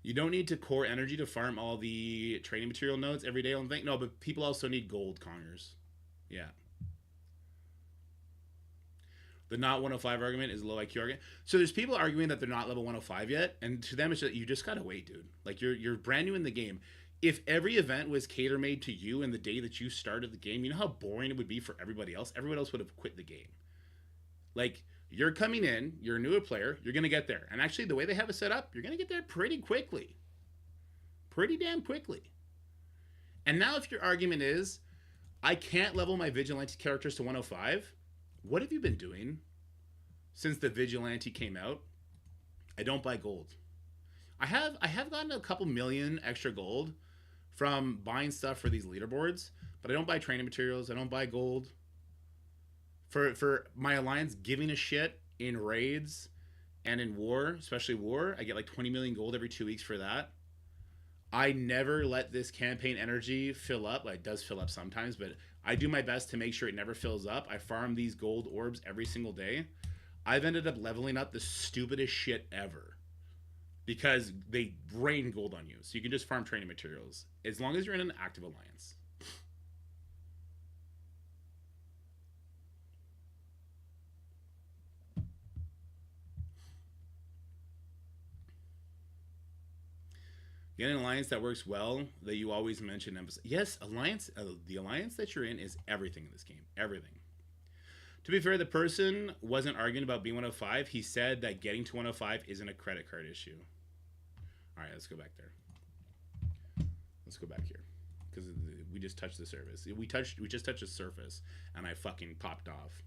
You don't need to core energy to farm all the training material nodes every day, I don't think. No, but people also need gold congers. Yeah. The not 105 argument is a low IQ argument. So there's people arguing that they're not level 105 yet, and to them it's just, you just gotta wait, dude. Like you're brand new in the game. If every event was cater made to you in the day that you started the game, you know how boring it would be for everybody else? Everyone else would have quit the game. Like, you're coming in, you're a newer player, you're gonna get there. And actually the way they have it set up, you're gonna get there pretty quickly. Pretty damn quickly. And now if your argument is, I can't level my Vigilante characters to 105, what have you been doing since the Vigilante came out? I don't buy gold. I have gotten a couple million extra gold from buying stuff for these leaderboards, but I don't buy training materials. I don't buy gold. For my alliance giving a shit in raids and in war, especially war, I get like 20 million gold every 2 weeks for that. I never let this campaign energy fill up. Like, it does fill up sometimes, but I do my best to make sure it never fills up. I farm these gold orbs every single day. I've ended up leveling up the stupidest shit ever because they rain gold on you. So you can just farm training materials as long as you're in an active alliance. Get an alliance that works well, that you always mention. Yes, alliance. The alliance that you're in is everything in this game. Everything. To be fair, the person wasn't arguing about being 105. He said that getting to 105 isn't a credit card issue. All right, let's go back there. Let's go back here, because we just touched the surface. We just touched the surface, and I fucking popped off.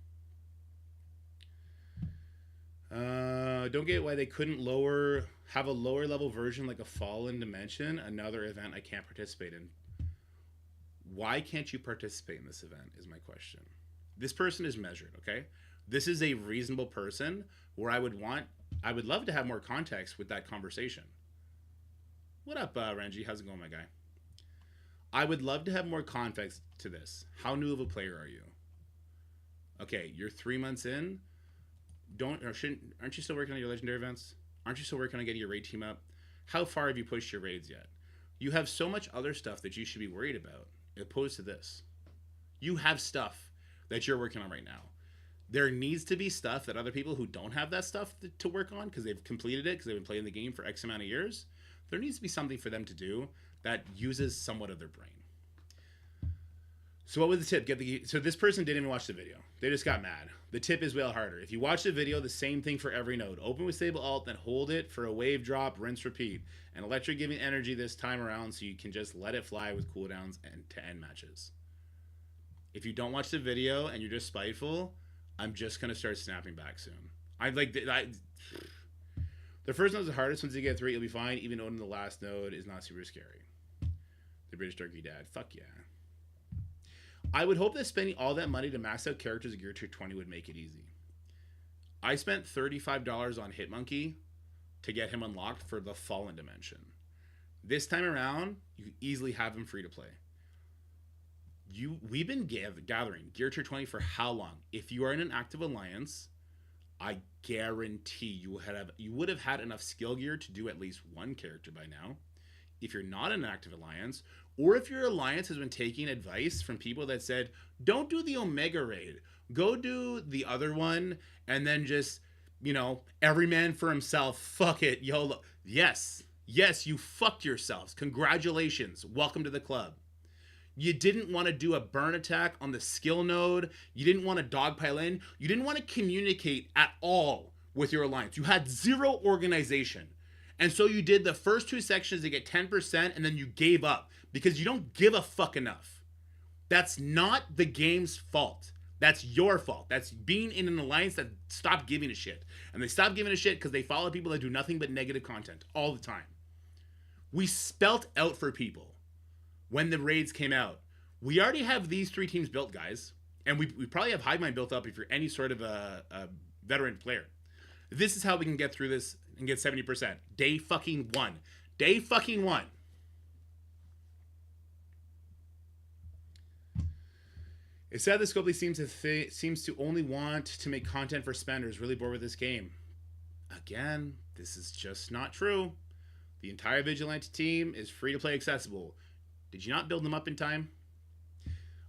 Don't get why they couldn't have a lower level version like a Fallen Dimension, another event I can't participate in. Why can't you participate in this event is my question. This person is measured, okay? This is a reasonable person where I would love to have more context with that conversation. What up, Renji? How's it going, my guy? I would love to have more context to this. How new of a player are you? Okay, you're 3 months in. Aren't you still working on your legendary events? Aren't you still working on getting your raid team up? How far have you pushed your raids yet? You have so much other stuff that you should be worried about, opposed to this. You have stuff that you're working on right now. There needs to be stuff that other people who don't have that stuff to work on because they've completed it, because they've been playing the game for X amount of years. There needs to be something for them to do that uses somewhat of their brain. So what was the tip? So this person didn't even watch the video. They just got mad. The tip is way harder. If you watch the video, the same thing for every node. Open with stable alt, then hold it for a wave drop, rinse, repeat. And electric giving energy this time around so you can just let it fly with cooldowns and to end matches. If you don't watch the video and you're just spiteful, I'm just going to start snapping back soon. The first node is the hardest. Once you get 3, you'll be fine. Even owning the last node is not super scary. The British Turkey Dad. Fuck yeah. I would hope that spending all that money to max out characters at Gear Tier 20 would make it easy. I spent $35 on Hitmonkey to get him unlocked for the Fallen Dimension. This time around, you can easily have him free to play. We've been gathering Gear Tier 20 for how long? If you are in an active alliance, I guarantee you would have had enough skill gear to do at least one character by now. If you're not in an active alliance, or if your alliance has been taking advice from people that said, don't do the Omega raid, go do the other one, and then just, every man for himself, fuck it, YOLO. Yes, you fucked yourselves. Congratulations. Welcome to the club. You didn't want to do a burn attack on the skill node. You didn't want to dogpile in. You didn't want to communicate at all with your alliance. You had zero organization. And so you did the first 2 sections to get 10%, and then you gave up because you don't give a fuck enough. That's not the game's fault. That's your fault. That's being in an alliance that stopped giving a shit. And they stopped giving a shit because they follow people that do nothing but negative content all the time. We spelt out for people when the raids came out. We already have these 3 teams built, guys. And we probably have Hivemind built up if you're any sort of a veteran player. This is how we can get through this and get 70%. Day fucking 1. Day fucking 1. It's sad that Scopely seems to only want to make content for spenders. Really bored with this game. Again, this is just not true. The entire Vigilante team is free to play accessible. Did you not build them up in time?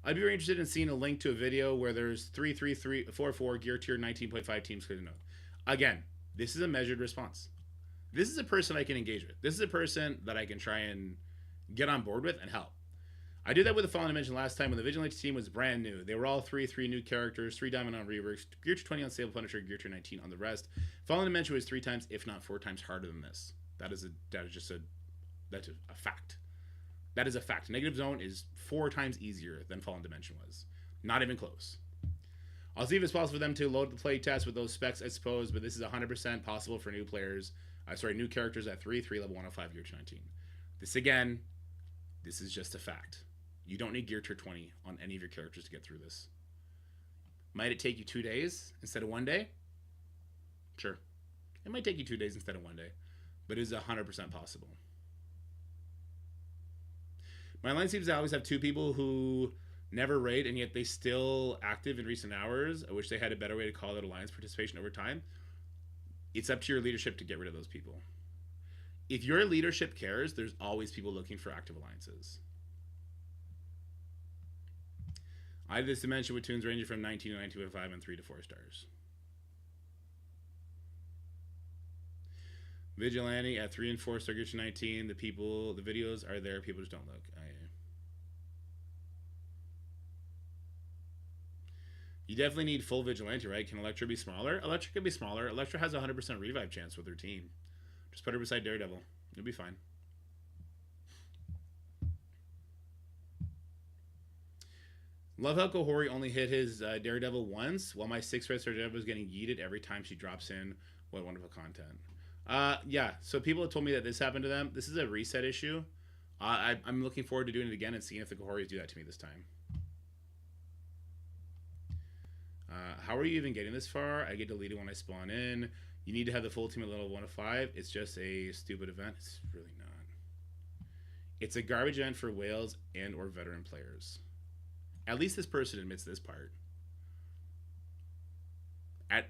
I'd be very interested in seeing a link to a video where there's 3-3-3-4-4 Gear Tier 19.5 teams could know. Again, this is a measured response. This is a person I can engage with. This is a person that I can try and get on board with and help. I did that with the Fallen Dimension last time when the Vigilante team was brand new. They were all 3 new characters, 3 Diamond on Reworks, Gear Tier 20 on Sable Punisher, Gear Tier 19 on the rest. Fallen Dimension was 3 times, if not 4 times harder than this. That's a fact. That is a fact. Negative Zone is 4 times easier than Fallen Dimension was. Not even close. I'll see if it's possible for them to load the play test with those specs, I suppose, but this is 100% possible for new players. New characters at 3 level 105, Gear Tier 19. This is just a fact. You don't need Gear Tier 20 on any of your characters to get through this. Might it take you 2 days instead of 1 day? Sure. It might take you 2 days instead of 1 day, but it is 100% possible. My alliance seems to always have 2 people who never raid, and yet they still active in recent hours. I wish they had a better way to call out alliance participation over time. It's up to your leadership to get rid of those people. If your leadership cares, there's always people looking for active alliances. I have this dimension with tunes ranging from 19 to 19.5 and 3 to 4 stars. Vigilante at 3 and 4 star Gear Tier 19. The videos are there. People just don't look. You definitely need full Vigilante, right? Can Electra be smaller? Electra can be smaller. Electra has a 100% revive chance with her team. Just put her beside Daredevil. It'll be fine. Love how Kohori only hit his Daredevil once, while my 6 red star Daredevil is getting yeeted every time she drops in. What wonderful content. Yeah, so people have told me that this happened to them. This is a reset issue. I'm looking forward to doing it again and seeing if the Kohoris do that to me this time. How are you even getting this far? I get deleted when I spawn in. You need to have the full team at level 1 of 5. It's just a stupid event. It's really not. It's a garbage event for whales and or veteran players. At least this person admits this part. And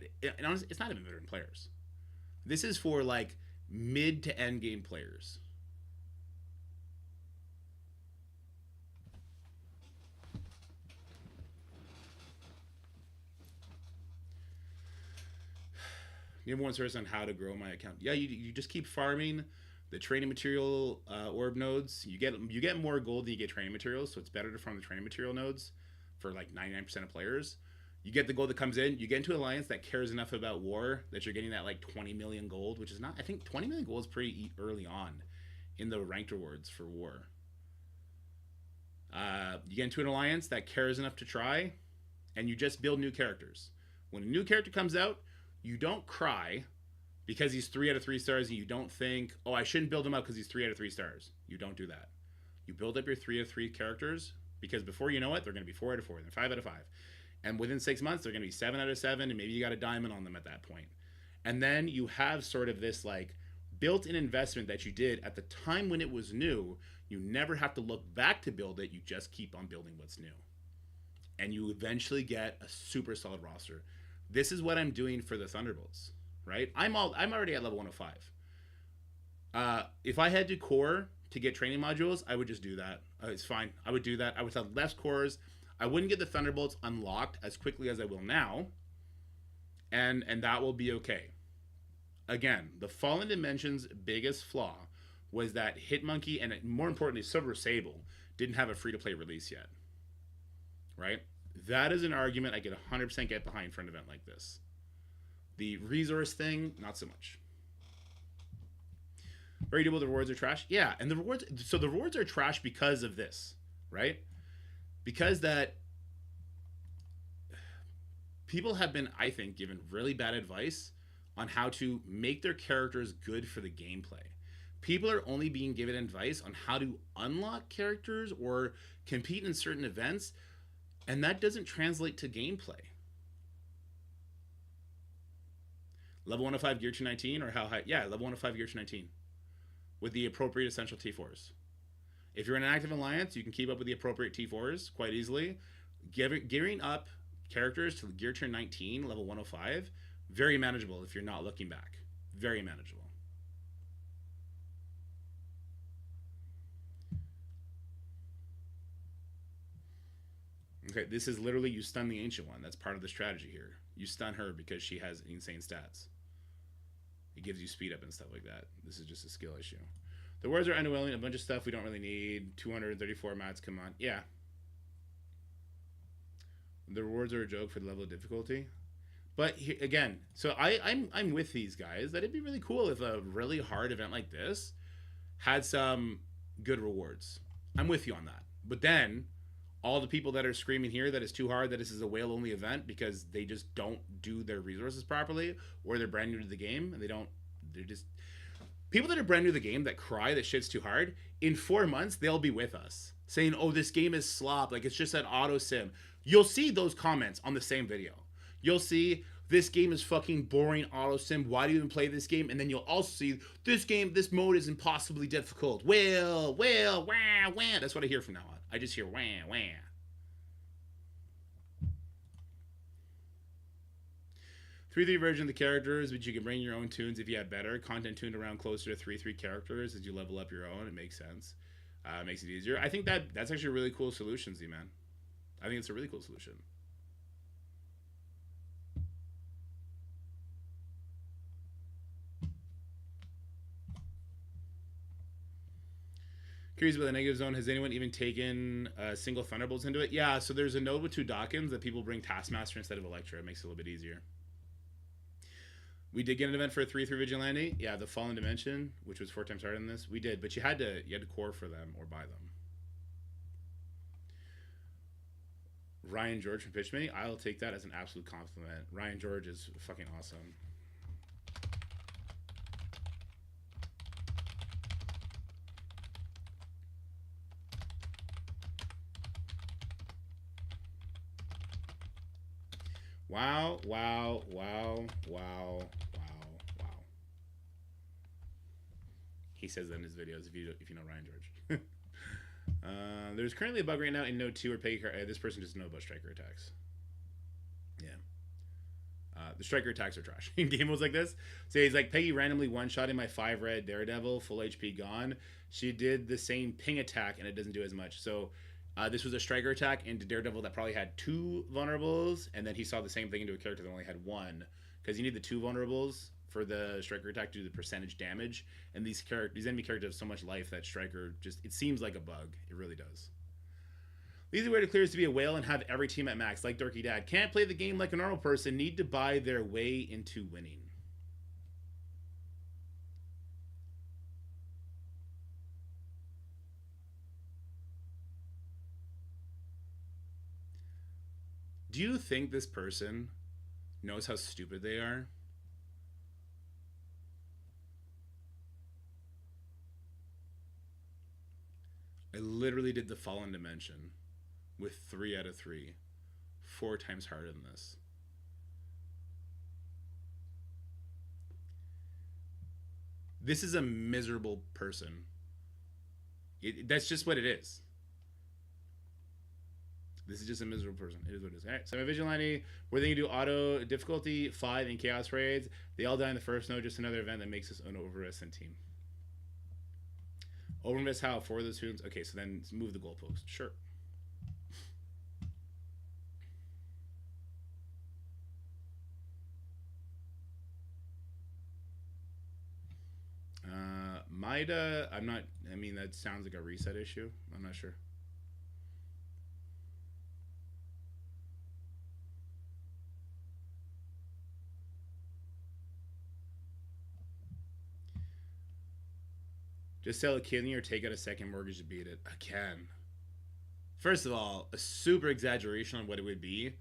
honestly, it's not even veteran players. This is for like mid to end game players. You have one source on how to grow my account. Yeah, you just keep farming the training material orb nodes. You get more gold than you get training materials, so it's better to farm the training material nodes for like 99% of players. You get the gold that comes in. You get into an alliance that cares enough about war that you're getting that like 20 million gold, which is not. I think 20 million gold is pretty early on in the ranked rewards for war. You get into an alliance that cares enough to try, and you just build new characters. When a new character comes out, you don't cry because he's 3 out of 3 stars, and you don't think, oh, I shouldn't build him up because he's 3 out of 3 stars. You don't do that. You build up your 3 out of 3 characters, because before you know it, they're going to be 4 out of 4, then 5 out of 5. And within 6 months, they're going to be 7 out of 7, and maybe you got a diamond on them at that point. And then you have sort of this like built-in investment that you did at the time when it was new. You never have to look back to build it. You just keep on building what's new. And you eventually get a super solid roster. This is what I'm doing for the Thunderbolts, right? I'm already at level 105. If I had to core to get training modules, I would just do that. It's fine. I would do that. I would have less cores. I wouldn't get the Thunderbolts unlocked as quickly as I will now. And that will be okay. Again, the Fallen Dimensions' biggest flaw was that Hitmonkey and, more importantly, Silver Sable didn't have a free-to-play release yet. Right? That is an argument I could 100% get behind for an event like this. The resource thing, not so much. Very doable, the rewards are trash. Yeah, and the rewards are trash because of this, right? Because that people have been, I think, given really bad advice on how to make their characters good for the gameplay. People are only being given advice on how to unlock characters or compete in certain events, and that doesn't translate to gameplay. Level 105 Gear 219, or how high? Yeah, level 105 Gear 219. With the appropriate essential T4s. If you're in an active alliance, you can keep up with the appropriate T4s quite easily. Gearing up characters to Gear Tier 19, level 105, very manageable if you're not looking back. Very manageable. Okay, this is literally you stun the Ancient One. That's part of the strategy here. You stun her because she has insane stats. It gives you speed up and stuff like that. This is just a skill issue. The words are underwhelming. A bunch of stuff we don't really need. 234 mats, come on. Yeah. The rewards are a joke for the level of difficulty. But again, so I'm with these guys that it'd be really cool if a really hard event like this had some good rewards. I'm with you on that. But then all the people that are screaming here that it's too hard, that this is a whale only event because they just don't do their resources properly, or they're brand new to the game and they're just people that are brand new to the game that cry that shit's too hard. In 4 months they'll be with us saying, oh, this game is slop, like it's just an auto sim. You'll see those comments on the same video. You'll see this game is fucking boring auto sim. Why do you even play this game? And then you'll also see this mode is impossibly difficult. Well, wah, wah. That's what I hear from now on. I just hear wah, wah. 3.3 version of the characters, but you can bring your own tunes if you have better. Content tuned around closer to 3.3 characters as you level up your own. It makes sense. It makes it easier. I think that's actually a really cool solution, Z-Man. I think it's a really cool solution. Curious about the negative zone. Has anyone even taken single Thunderbolts into it? Yeah, so there's a node with 2 Dawkins that people bring Taskmaster instead of Electra. It makes it a little bit easier. We did get an event for a 3-3 Vigilante. Yeah, the Fallen Dimension, which was 4 times harder than this. We did, but you had to core for them or buy them. Ryan George from Pitch Me. I'll take that as an absolute compliment. Ryan George is fucking awesome. Wow, wow, wow, wow, wow, wow. He says that in his videos if you know Ryan George. There's currently a bug right now in Node 2 where Peggy... this person doesn't know about striker attacks. Yeah. The striker attacks are trash in game modes like this. So he's like, Peggy randomly one-shotting my 5 red Daredevil, full HP gone. She did the same ping attack and it doesn't do as much. So this was a striker attack into Daredevil that probably had 2 vulnerables, and then he saw the same thing into a character that only had 1. Because you need the 2 vulnerables for the striker attack to do the percentage damage, and these enemy characters have so much life that striker just, it seems like a bug. It really does. The easy way to clear is to be a whale and have every team at max, like Dorky Dad. Can't play the game like a normal person, need to buy their way into winning. Do you think this person knows how stupid they are? I literally did the Fallen Dimension with 3 out of 3. 4 times harder than this. This is a miserable person. That's just what it is. This is just a miserable person. It is what it is. All right, so my Vigilante, where they can do auto difficulty 5 in Chaos Raids. They all die in the first node. Just another event that makes us an over-resistant team. Over-invest how? 4 of those tunes? Okay, so then move the goalpost. Sure. Mida, I'm not, I mean, that sounds like a reset issue. I'm not sure. Just sell a kidney or take out a second mortgage to beat it. Again. First of all, a super exaggeration on what it would be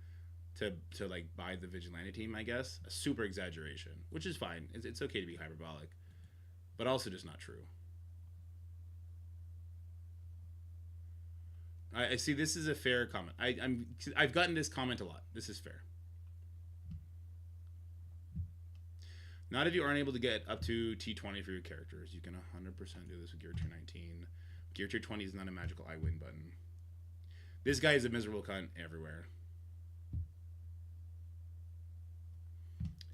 to like buy the Vigilante team, I guess. A super exaggeration, which is fine. It's okay to be hyperbolic. But also just not true. I see this is a fair comment. I've gotten this comment a lot. This is fair. Not if you aren't able to get up to T20 for your characters. You can 100% do this with Gear Tier 19. Gear Tier 20 is not a magical I win button. This guy is a miserable cunt everywhere.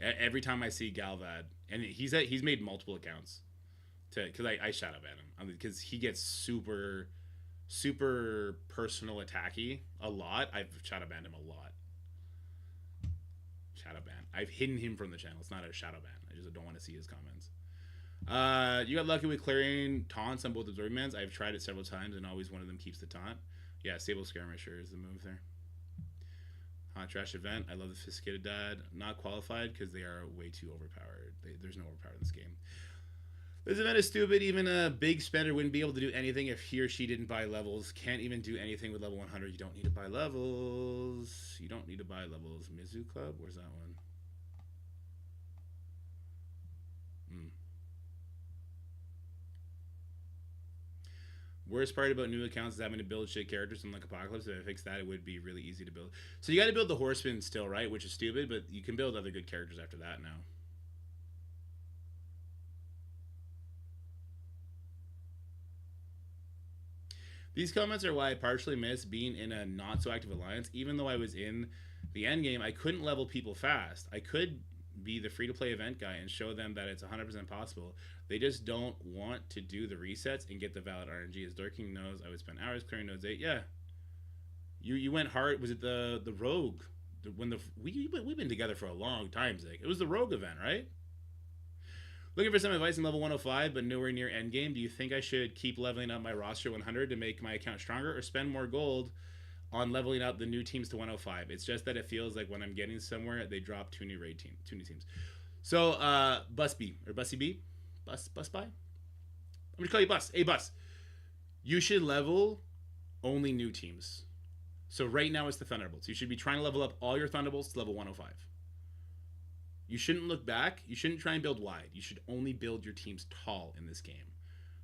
Every time I see Galvad, and he's made multiple accounts, because I shadow ban him because he gets super personal attacky a lot. I've shadow banned him a lot. Shadow ban. I've hidden him from the channel. It's not a shadow ban. I just don't want to see his comments. You got lucky with clearing taunts on both absorbing mans. I've tried it several times and always one of them keeps the taunt. Yeah, Stable Skirmisher is the move there. Hot Trash Event. I love the Sophisticated Dad. Not qualified because they are way too overpowered. There's no overpower in this game. This event is stupid. Even a big spender wouldn't be able to do anything if he or she didn't buy levels. Can't even do anything with level 100. You don't need to buy levels. You don't need to buy levels. Mizu Club? Where's that one? Worst part about new accounts is having to build shit characters in like Apocalypse. If I fix that, it would be really easy to build. So you got to build the Horseman still, right? Which is stupid, but you can build other good characters after that now. These comments are why I partially miss being in a not so active alliance. Even though I was in the end game, I couldn't level people fast. I could be the free-to-play event guy and show them that it's 100% possible. They just don't want to do the resets and get the valid RNG. As Dark King knows, I would spend hours clearing nodes 8. Yeah, you went hard. Was it the Rogue? We've been together for a long time, Zach. It was the Rogue event, right? Looking for some advice in level 105, but nowhere near endgame. Do you think I should keep leveling up my roster 100 to make my account stronger, or spend more gold on leveling up the new teams to 105? It's just that it feels like when I'm getting somewhere, they drop two new teams. So, Bus B, or Bussy B? Bus By? I'm going to call you Bus. Hey, Bus. You should level only new teams. So right now it's the Thunderbolts. You should be trying to level up all your Thunderbolts to level 105. You shouldn't look back. You shouldn't try and build wide. You should only build your teams tall in this game.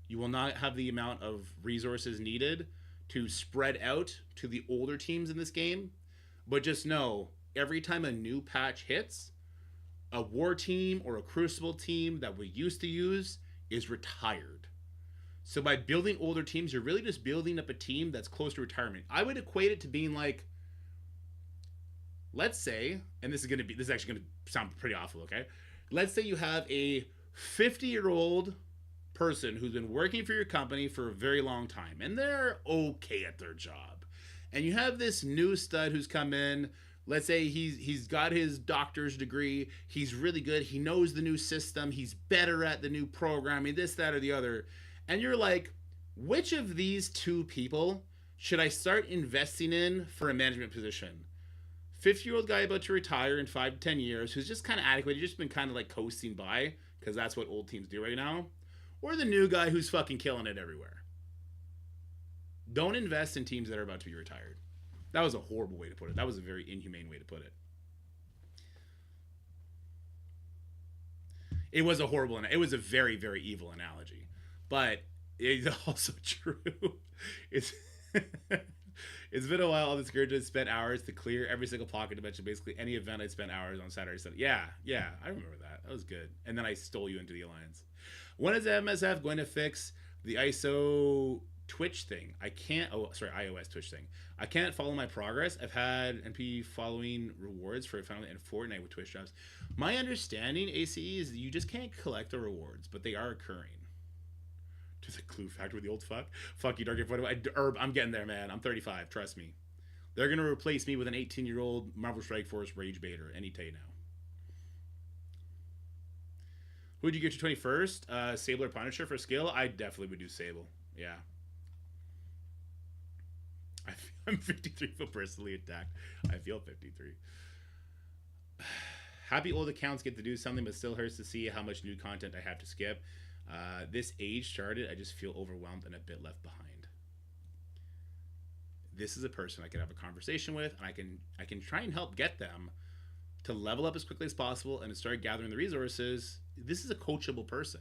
You will not have the amount of resources needed to spread out to the older teams in this game. But just know, every time a new patch hits, a war team or a Crucible team that we used to use is retired. So by building older teams, you're really just building up a team that's close to retirement. I would equate it to being like, let's say, and this is actually going to sound pretty awful, okay? Let's say you have a 50-year-old person who's been working for your company for a very long time, and they're okay at their job. And you have this new stud who's come in. Let's say he's got his doctor's degree. He's really good. He knows the new system. He's better at the new programming, this, that, or the other. And you're like, which of these two people should I start investing in for a management position? 50-year-old guy about to retire in 5 to 10 years who's just kind of adequate. He's just been kind of like coasting by because that's what old teams do right now. Or the new guy who's fucking killing it everywhere. Don't invest in teams that are about to be retired. That was a horrible way to put it. That was a very inhumane way to put it. It was a horrible, it was a very, very evil analogy. But It's also true. It's it's been a while. All this Gurja spent hours to clear every single pocket dimension. Basically, any event I spent hours on Saturday. Sunday. Yeah, yeah, I remember that. That was good. And then I stole you into the alliance. When is MSF going to fix the ISO Twitch thing? I can't. Oh, sorry, iOS Twitch thing. I can't follow my progress. I've had NP following rewards for Final and Fortnite with Twitch jobs. My understanding, ACE, is you just can't collect the rewards, but they are occurring. To the clue factor with the old fuck. Fuck you, Dark Herb, I'm getting there, man. I'm 35. Trust me. They're gonna replace me with an 18-year-old Marvel Strike Force rage baiter any day now. Who'd you get your 21st? Sable or Punisher for skill? I definitely would do Sable. Yeah. I'm 53 foot personally attacked. I feel 53. Happy old accounts get to do something, but still hurts to see how much new content I have to skip. This age started, I just feel overwhelmed and a bit left behind. This is a person I can have a conversation with, and I can try and help get them to level up as quickly as possible and to start gathering the resources. This is a coachable person.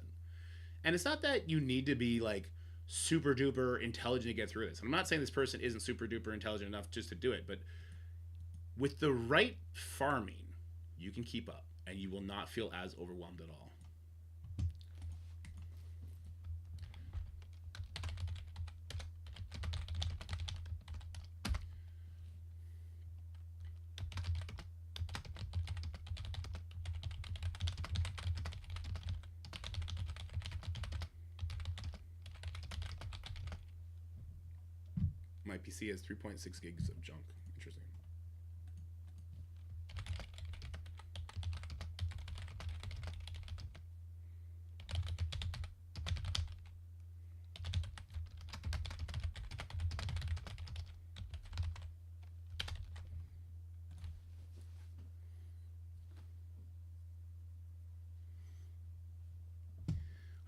And it's not that you need to be like super duper intelligent to get through this. I'm not saying this person isn't super duper intelligent enough just to do it, but with the right farming, you can keep up and you will not feel as overwhelmed at all. My PC has 3.6 gigs of junk. Interesting.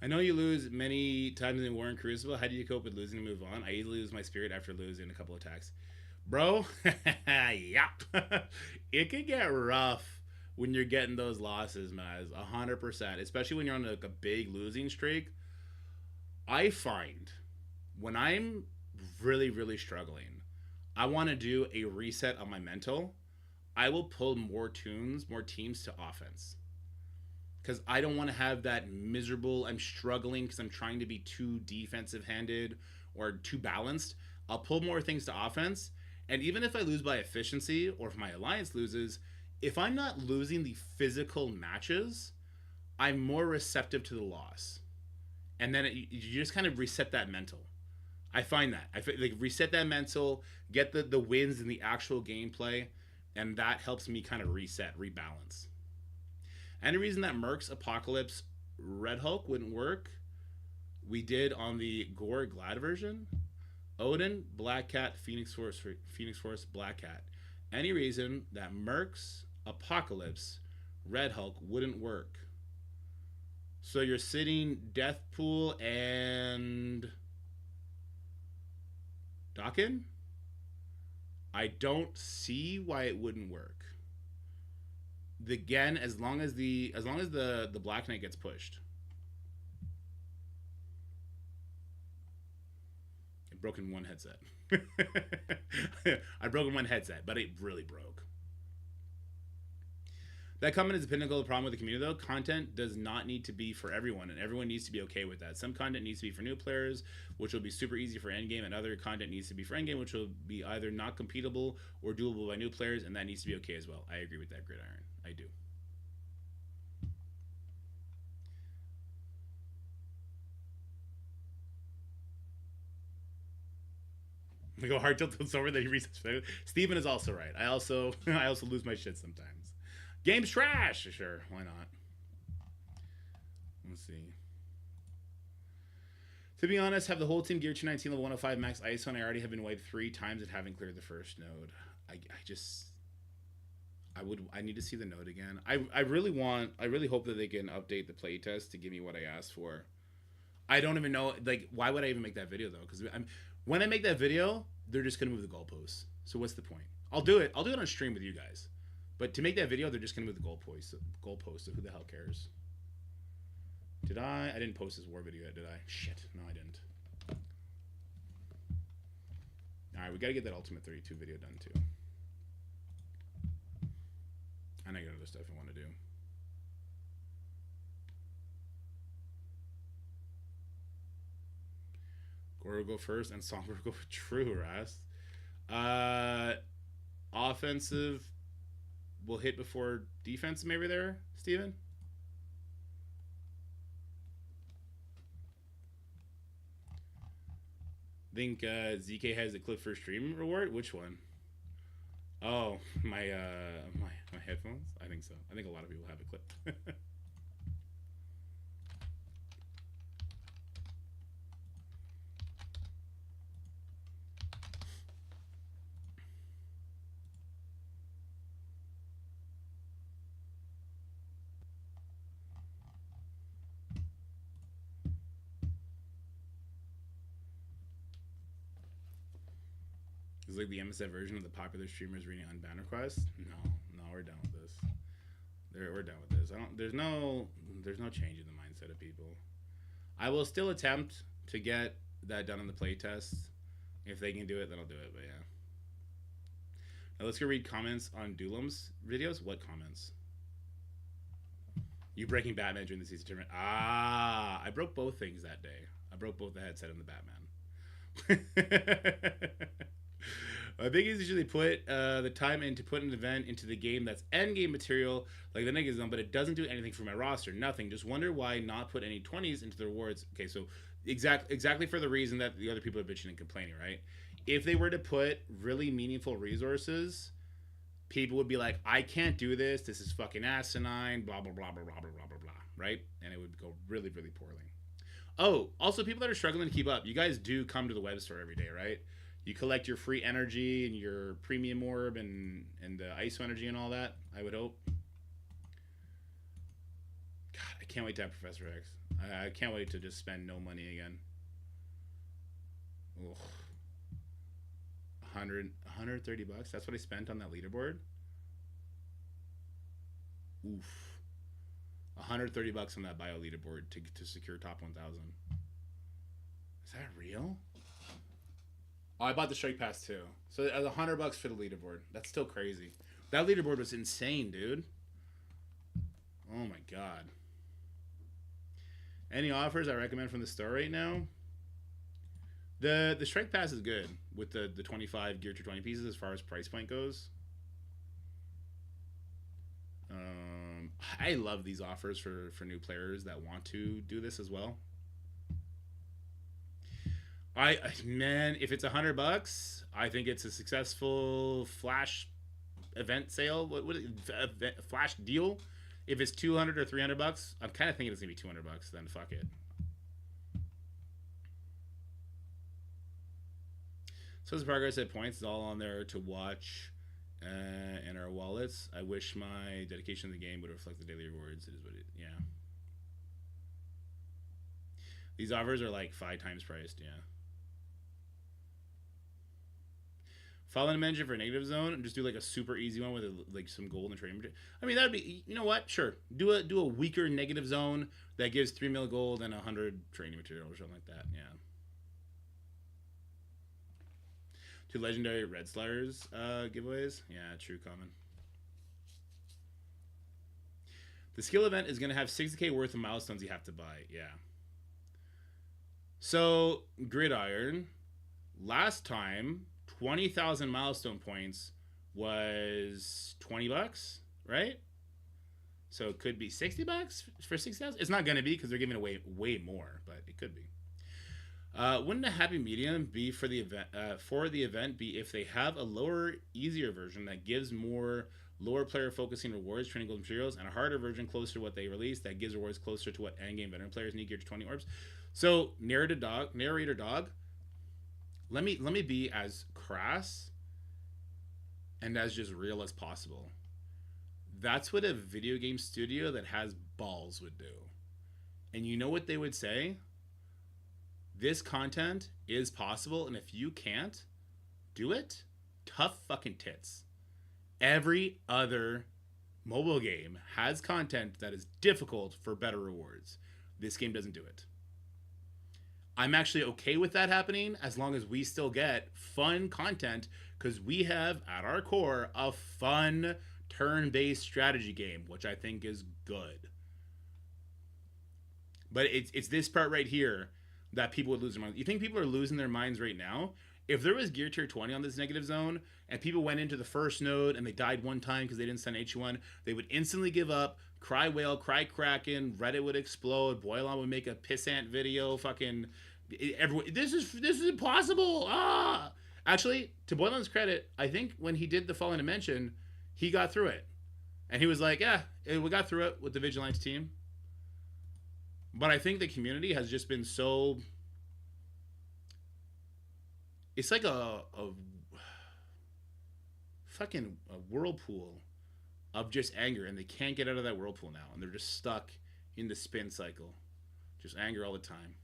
I know you lose many times in War and Crucible. How do you cope with losing and move on? I easily lose my spirit after losing a couple attacks. Bro, yep. It can get rough when you're getting those losses, man. 100%. Especially when you're on like a big losing streak. I find when I'm really, really struggling, I want to do a reset on my mental. I will pull more teams to offense. Because I don't want to have that miserable, I'm struggling because I'm trying to be too defensive handed or too balanced. I'll pull more things to offense. And even if I lose by efficiency or if my alliance loses, if I'm not losing the physical matches, I'm more receptive to the loss. And then you just kind of reset that mental. I find that. Like reset that mental, get the wins in the actual gameplay, and that helps me kind of reset, rebalance. Any reason that Merc's Apocalypse Red Hulk wouldn't work? We did on the Gore Glad version. Odin, Black Cat, Phoenix Force, Black Cat. Any reason that Merc's Apocalypse Red Hulk wouldn't work? So you're sitting Deathpool and Dawkin? I don't see why it wouldn't work. Again, as long as the Black Knight gets pushed. It broke in one headset. I broke in one headset, but it really broke. That comment is the pinnacle of the problem with the community, though. Content does not need to be for everyone, and everyone needs to be okay with that. Some content needs to be for new players, which will be super easy for endgame, and other content needs to be for endgame, which will be either not completable or doable by new players, and that needs to be okay as well. I agree with that, Gridiron. I do. I go hard tilt it's over that he resets. Steven is also right. I also lose my shit sometimes. Game's trash. Sure, why not? Let's see. To be honest, have the whole team gear 219 level 105 max ISO, and I already have been wiped 3 times and haven't cleared the first node. I need to see the node again. I really hope that they can update the playtest to give me what I asked for. I don't even know, like, why would I even make that video though? Because when I make that video, they're just gonna move the goalposts. So what's the point? I'll do it on stream with you guys. But to make that video, they're just gonna move the goalposts. So who the hell cares? Did I? I didn't post this war video yet, did I? Shit, no, I didn't. Alright, we gotta get that Ultimate 32 video done too. And I got other stuff I want to do. Gore will go first and Songbird will go true, Rast. Offensive will hit before defense maybe there, Steven? Think ZK has a clip for stream reward? Which one? Oh, my headphones? I think so. I think a lot of people have a clip. It's like the MSF version of the popular streamers reading unbanned requests. No, we're done with this. We're done with this. There's no change in the mindset of people. I will still attempt to get that done in the playtest. If they can do it, then I'll do it. But yeah. Now let's go read comments on Doolam's videos. What comments? You breaking Batman during the season tournament? Ah, I broke both things that day. I broke both the headset and the Batman. My biggest usually put the time in to put an event into the game that's end game material, like the Negative Zone, but it doesn't do anything for my roster. Nothing. Just wonder why not put any 20s into the rewards. Okay, so exactly for the reason that the other people are bitching and complaining, right? If they were to put really meaningful resources, people would be like, I can't do this. This is fucking asinine, blah, blah, blah, blah, blah, blah, blah, blah, right? And it would go really, really poorly. Oh, also people that are struggling to keep up, you guys do come to the web store every day, right? You collect your free energy and your premium orb and the ISO energy and all that, I would hope. God, I can't wait to have Professor X. I can't wait to just spend no money again. Ugh. 130 bucks? That's what I spent on that leaderboard? Oof. 130 bucks on that bio leaderboard to secure top 1,000. Is that real? Oh, I bought the strike pass too. So it was 100 bucks for the leaderboard. That's still crazy. That leaderboard was insane, dude. Oh my god. Any offers I recommend from the store right now? The strike pass is good with the 25 gear to 20 pieces as far as price point goes. I love these offers for new players that want to do this as well. Man, if it's 100 bucks, I think it's a successful flash event sale. What flash deal? If it's 200 or 300 bucks, I'm kind of thinking it's gonna be 200 bucks. Then fuck it. So as progress at points is all on there to watch in our wallets. I wish my dedication to the game would reflect the daily rewards. It is what it. Yeah. These offers are like 5 times priced. Yeah. Follow an engine for a negative zone and just do like a super easy one with like some gold and trading material. I mean, that'd be, you know what? Sure. Do a weaker negative zone that gives 3 mil gold and 100 trading material or something like that. Yeah. 2 legendary Red Slayers giveaways. Yeah, true, common. The skill event is going to have 60k worth of milestones you have to buy. Yeah. So, Gridiron, last time, 20,000 milestone points was 20 bucks, right? So it could be 60 bucks for 6,000. It's not going to be because they're giving away way more, but it could be. Wouldn't a happy medium be for the event? Be if they have a lower, easier version that gives more lower player focusing rewards, training gold materials, and a harder version closer to what they released that gives rewards closer to what endgame veteran players need, gear to 20 orbs. So narrator dog. Let me be as crass and as just real as possible. That's what a video game studio that has balls would do. And you know what they would say? This content is possible, and if you can't do it, tough fucking tits. Every other mobile game has content that is difficult for better rewards. This game doesn't do it. I'm actually okay with that happening as long as we still get fun content, because we have at our core a fun turn-based strategy game, which I think is good. But it's this part right here that people would lose their minds. You think people are losing their minds right now? If there was Gear Tier 20 on this negative zone and people went into the first node and they died one time because they didn't send H1, they would instantly give up, cry whale, cry kraken, Reddit would explode, Boilon would make a pissant video, fucking everyone, this is impossible. Ah! Actually, to Boilon's credit, I think when he did the Fallen Dimension, he got through it. And he was like, yeah, we got through it with the Vigilante team. But I think the community has just been so... It's like a fucking a whirlpool of just anger, and they can't get out of that whirlpool now, and they're just stuck in the spin cycle. Just anger all the time.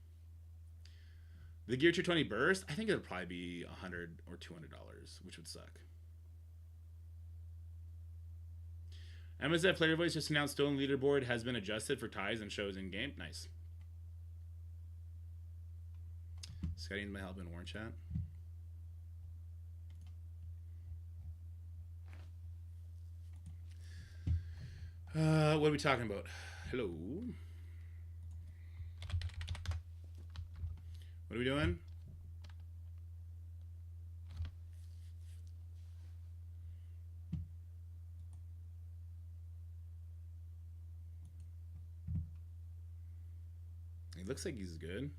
The Gear 220 burst, I think it'll probably be $100 or $200, which would suck. MSF Player Voice just announced Stone Leaderboard has been adjusted for ties and shows in game. Nice. Scotty needs my help in War Chat. What are we talking about? Hello. What are we doing? He looks like he's good.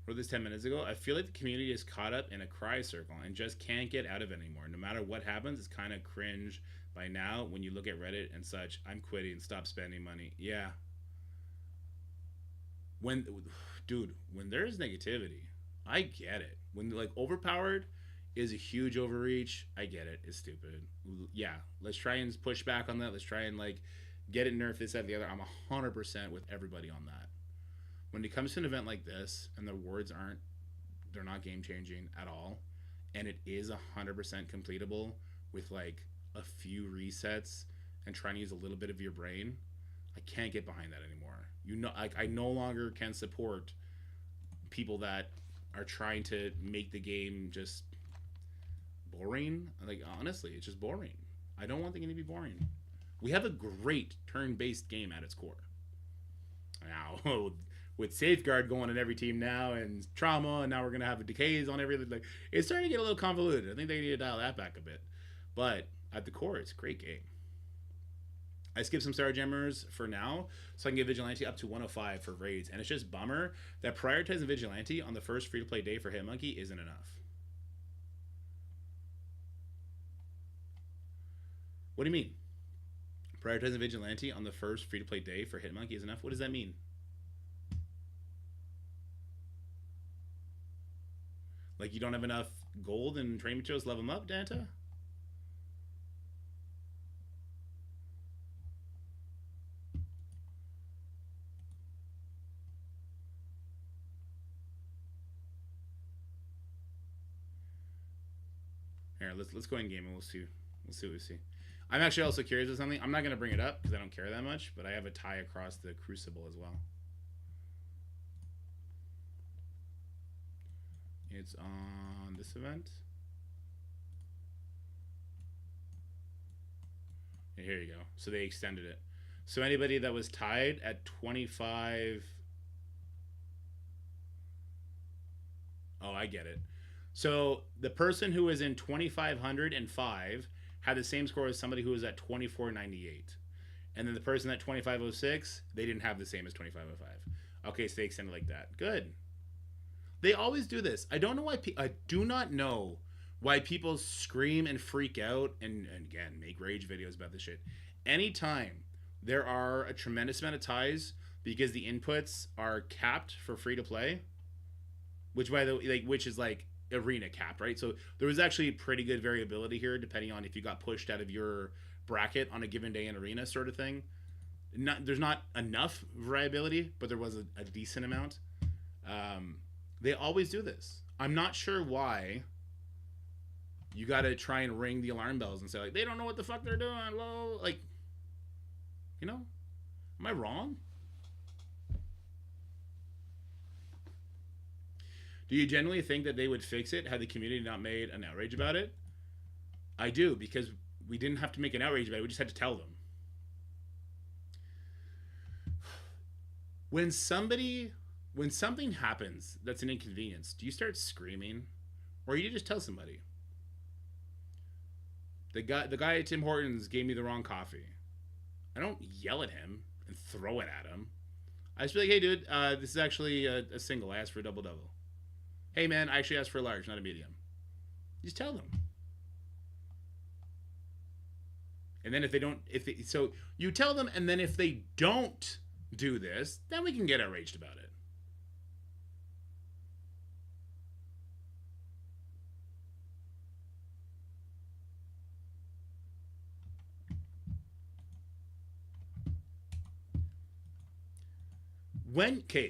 Wrote this 10 minutes ago. I feel like the community is caught up in a cry circle and just can't get out of it anymore. No matter what happens, it's kind of cringe by now when you look at Reddit and such. I'm quitting. Stop spending money. Yeah. Dude, when there's negativity, I get it. When like overpowered is a huge overreach, I get it. It's stupid. Yeah, let's try and push back on that. Let's try and like get it nerfed, this, that, the other. I'm 100% with everybody on that. When it comes to an event like this and the words they're not game changing at all, and it is 100% completable with like a few resets and trying to use a little bit of your brain, I can't get behind that anymore. You know, like I no longer can support people that are trying to make the game just boring. Like honestly, it's just boring. I don't want the game to be boring. We have a great turn-based game at its core. Now, with Safeguard going on every team now, and Trauma, and now we're going to have a Decays on everything, like, it's starting to get a little convoluted. I think they need to dial that back a bit. But at the core, it's a great game. I skipped some Starjammers for now, so I can get Vigilante up to 105 for raids. And it's just bummer that prioritizing Vigilante on the first free-to-play day for Hitmonkey isn't enough. What do you mean? Prioritizing Vigilante on the first free-to-play day for Hitmonkey is enough? What does that mean? Like you don't have enough gold and training materials to level them up, Danta? Here, let's go in game and we'll see what we see. I'm actually also curious of something. I'm not gonna bring it up because I don't care that much, but I have a tie across the Crucible as well. It's on this event. And here you go. So they extended it. So anybody that was tied at 25... Oh, I get it. So the person who was in 2,505 had the same score as somebody who was at 2,498. And then the person at 2,506, they didn't have the same as 2,505. Okay, so they extended like that. Good. They always do this. I don't know why. I do not know why people scream and freak out and again make rage videos about this shit. Anytime there are a tremendous amount of ties because the inputs are capped for free to play, which by the way, which is like arena capped, right? So there was actually pretty good variability here depending on if you got pushed out of your bracket on a given day in arena sort of thing. There's not enough variability, but there was a decent amount. They always do this. I'm not sure why you got to try and ring the alarm bells and say, like, they don't know what the fuck they're doing. Low. Like, You know? Am I wrong? Do you genuinely think that they would fix it had the community not made an outrage about it? I do, because we didn't have to make an outrage about it. We just had to tell them. When something happens that's an inconvenience, do you start screaming, or you just tell somebody? The guy at Tim Hortons gave me the wrong coffee. I don't yell at him and throw it at him. I just be like, hey, dude, this is actually a single. I asked for a double-double. Hey, man, I actually asked for a large, not a medium. You just tell them. And then so you tell them, and then if they don't do this, then we can get outraged about it.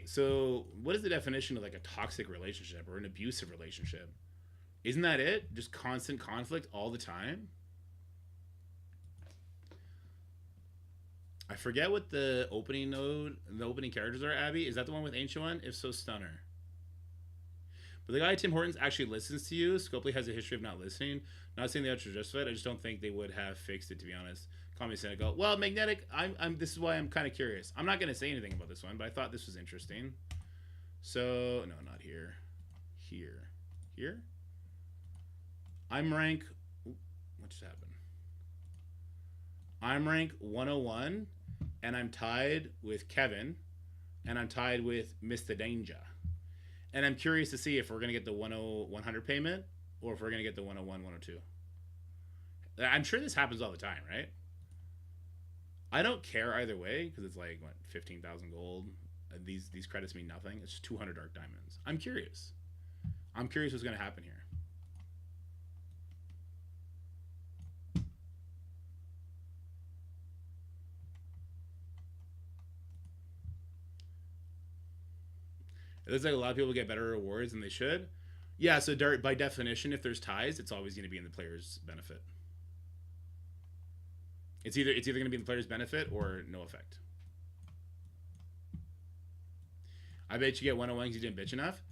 So what is the definition of like a toxic relationship or an abusive relationship? Isn't that it? Just constant conflict all the time? I forget what the opening characters are, Abby. Is that the one with Ancient One? If so, stunner. But the guy at Tim Hortons actually listens to you. Scopely has a history of not listening. Not saying the outro justified. I just don't think they would have fixed it, to be honest. Call me cynical. Well, Magnetic, this is why I'm kind of curious. I'm not going to say anything about this one, but I thought this was interesting. So, no, not here. Here? I'm rank... What just happened? I'm rank 101, and I'm tied with Kevin, and I'm tied with Mr. Danger. And I'm curious to see if we're going to get the 100 payment, or if we're going to get the 101, 102. I'm sure this happens all the time, right? I don't care either way, because it's like, what, 15,000 gold? These credits mean nothing. It's 200 dark diamonds. I'm curious. I'm curious what's going to happen here. It looks like a lot of people get better rewards than they should. Yeah, so by definition, if there's ties, it's always going to be in the player's benefit. It's either going to be in the player's benefit or no effect. I bet you get 101 because you didn't bitch enough.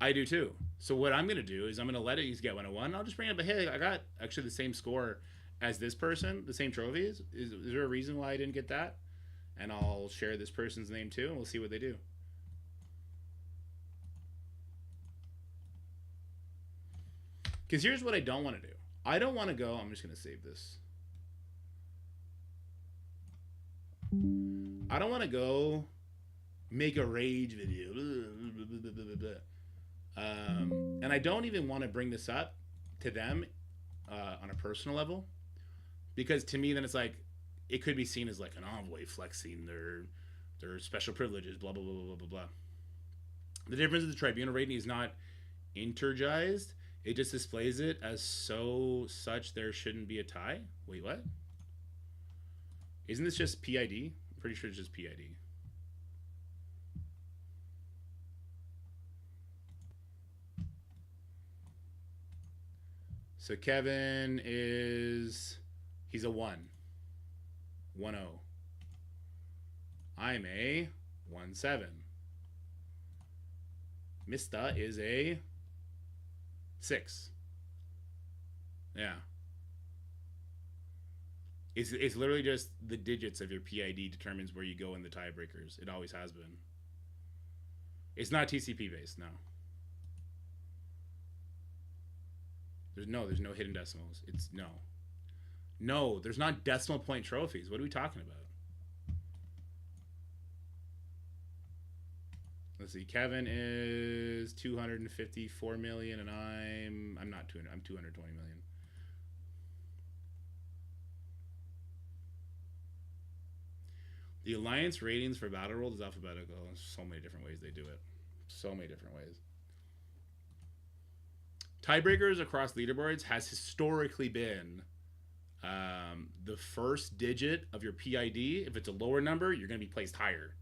I do too. So what I'm going to do is I'm going to let it get 101. I'll just bring it up, hey, I got actually the same score as this person, the same trophies. Is there a reason why I didn't get that? And I'll share this person's name too, and we'll see what they do. Because here's what I don't want to do. I don't want to go... I'm just going to save this. I don't want to go make a rage video. And I don't even want to bring this up to them on a personal level. Because to me, then it's like... It could be seen as like an envoy flexing their special privileges, blah, blah, blah, blah, blah, blah. The difference is the tribunal rating is not intergized. It just displays it as such there shouldn't be a tie. Wait, what? Isn't this just PID? I'm pretty sure it's just PID. So Kevin he's a 1. 1-0. I'm a 1-7. Mista is a 6. Yeah. It's literally just the digits of your PID determines where you go in the tiebreakers. It always has been. It's not TCP based, no. There's no hidden decimals. No, there's not decimal point trophies. What are we talking about? Let's see. Kevin is 254 million, and I'm not 200. I'm 220 million. The alliance ratings for Battle World is alphabetical. There's so many different ways they do it. So many different ways. Tiebreakers across leaderboards has historically been the first digit of your PID. If it's a lower number, you're going to be placed higher.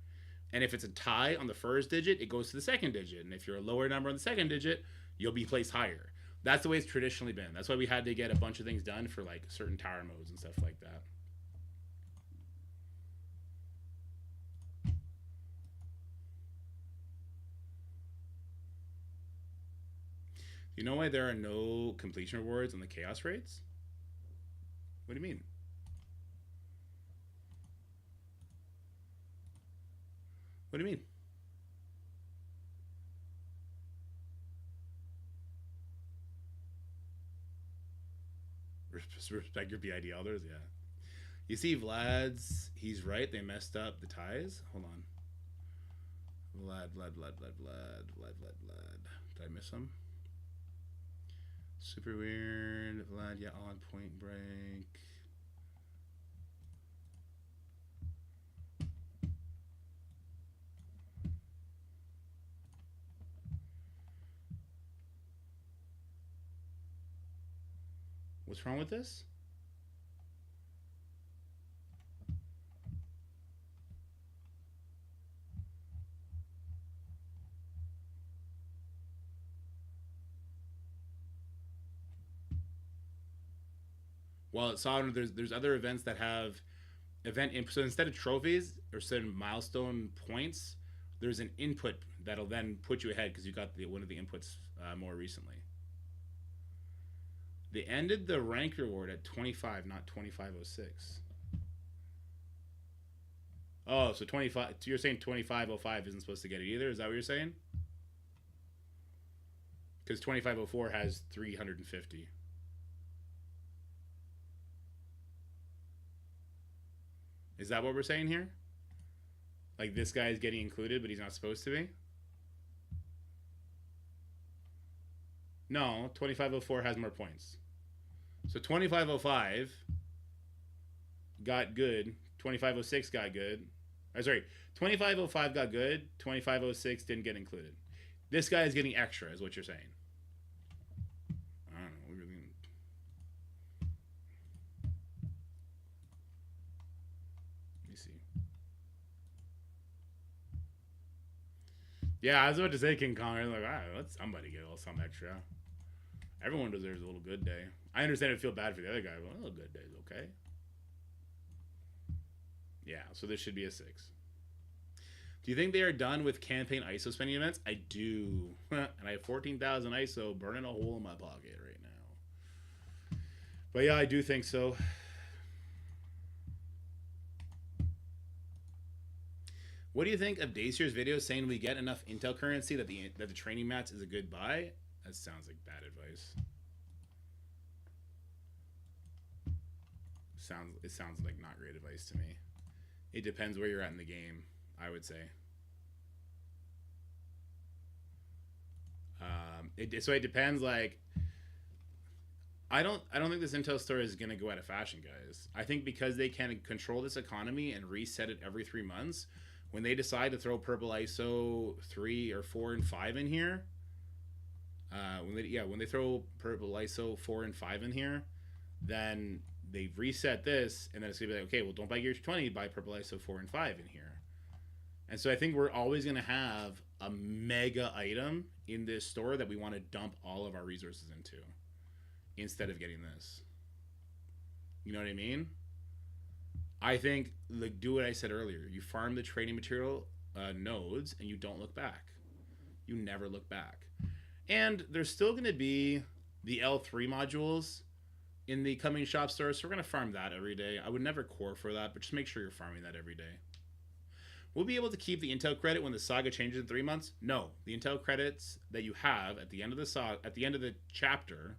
And if it's a tie on the first digit, it goes to the second digit. And if you're a lower number on the second digit, you'll be placed higher. That's the way it's traditionally been. That's why we had to get a bunch of things done for like certain tower modes and stuff like that. You know why there are no completion rewards on the chaos raids? What do you mean? What do you mean? Respect your BID elders, yeah. You see, Vlad's, he's right. They messed up the ties. Hold on. Vlad. Did I miss him? Super weird. Vlad, yeah, on Point Break. What's wrong with this? Well, it's on. There's other events that have event input. So instead of trophies or certain milestone points, there's an input that'll then put you ahead because you got one of the inputs more recently. They ended the rank reward at 25, not 2506. Oh, so 25. So you're saying 2505 isn't supposed to get it either? Is that what you're saying? Because 2504 has 350. Is that what we're saying here? Like this guy is getting included, but he's not supposed to be? No, 2504 has more points. So 2505 got good. 2506 got good. Sorry, 2505 got good. 2506 didn't get included. This guy is getting extra, is what you're saying. I don't know. We really. Let me see. Yeah, I was about to say King Kong. I was like, let somebody get a little something extra. Everyone deserves a little good day. I understand it feel bad for the other guy, but a little good day is okay. Yeah, so this should be a 6. Do you think they are done with campaign ISO spending events? I do. And I have 14,000 ISO burning a hole in my pocket right now. But yeah, I do think so. What do you think of Dacier's video saying we get enough intel currency that the training mats is a good buy? That sounds like bad advice. It sounds like not great advice to me. It depends where you're at in the game, I would say. So it depends. Like, I don't think this intel store is gonna go out of fashion, guys. I think because they can control this economy and reset it every 3 months, when they decide to throw purple ISO 3 or 4 and 5 in here, when they throw purple ISO 4 and 5 in here, then they reset this, and then it's gonna be like, okay, well, don't buy Gear 20, buy purple ISO 4 and 5 in here. And so I think we're always gonna have a mega item in this store that we want to dump all of our resources into, instead of getting this. You know what I mean? I think, like, do what I said earlier. You farm the training material nodes, and you don't look back. You never look back. And there's still going to be the L3 modules in the coming shop stores, so we're going to farm that every day. I would never core for that, but just make sure you're farming that every day. We'll be able to keep the intel credit when the saga changes in 3 months? No. The intel credits that you have at the end of the at the end of the chapter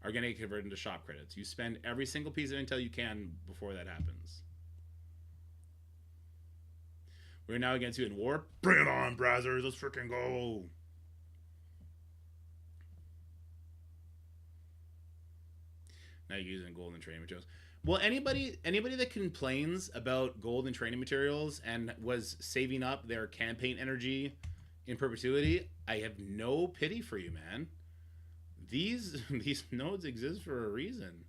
are going to get converted into shop credits. You spend every single piece of intel you can before that happens. We're now against you in war. Bring it on, Brazzers. Let's freaking go. Now you're using gold and training materials. Well, anybody that complains about gold and training materials and was saving up their campaign energy in perpetuity, I have no pity for you, man. These nodes exist for a reason.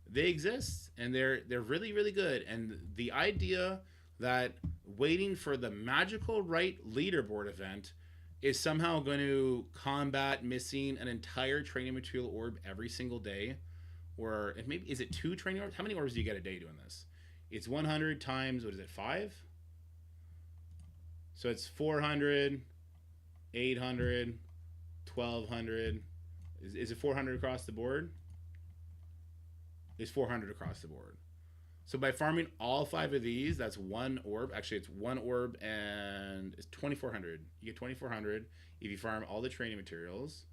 They exist, and they're really, really good. And the idea that waiting for the magical right leaderboard event is somehow going to combat missing an entire training material orb every single day, or if maybe, is it 2 training orbs? How many orbs do you get a day doing this? It's 100 times, what is it, 5? So it's 400, 800, 1,200. Is it 400 across the board? It's 400 across the board. So by farming all 5 of these, that's 1 orb. Actually, it's 1 orb and it's 2,400. You get 2,400 if you farm all the training materials.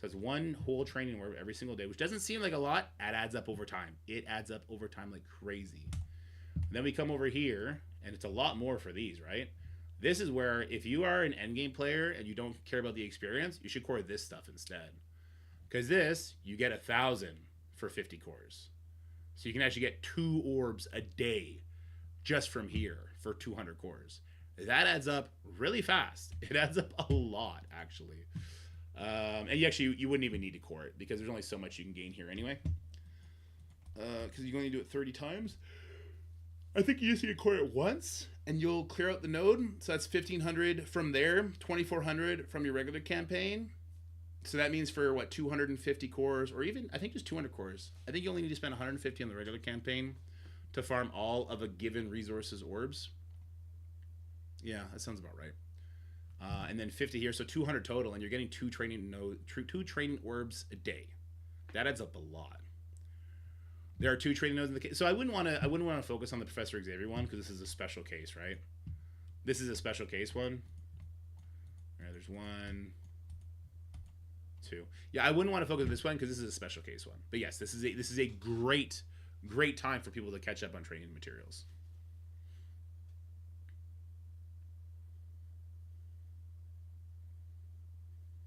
So it's 1 whole training orb every single day, which doesn't seem like a lot. It adds up over time. It adds up over time like crazy. And then we come over here, and it's a lot more for these, right? This is where if you are an endgame player and you don't care about the experience, you should core this stuff instead. Because this, you get 1,000 for 50 cores. So you can actually get 2 orbs a day just from here for 200 cores. That adds up really fast. It adds up a lot, actually. And you wouldn't even need to core it because there's only so much you can gain here anyway. Because you only do it 30 times. I think you just need to core it once and you'll clear out the node. So that's 1,500 from there, 2,400 from your regular campaign. So that means for 250 cores, or even I think just 200 cores. I think you only need to spend 150 on the regular campaign to farm all of a given resource's orbs. Yeah, that sounds about right. And then 50 here, so 200 total, and you're getting 2 training orbs a day. That adds up a lot. There are 2 training nodes in the case, so I wouldn't want to focus on the Professor Xavier one because this is a special case, right? This is a special case one. All right, there's 1, 2. Yeah, I wouldn't want to focus on this one because this is a special case one. But yes, this is a great time for people to catch up on training materials.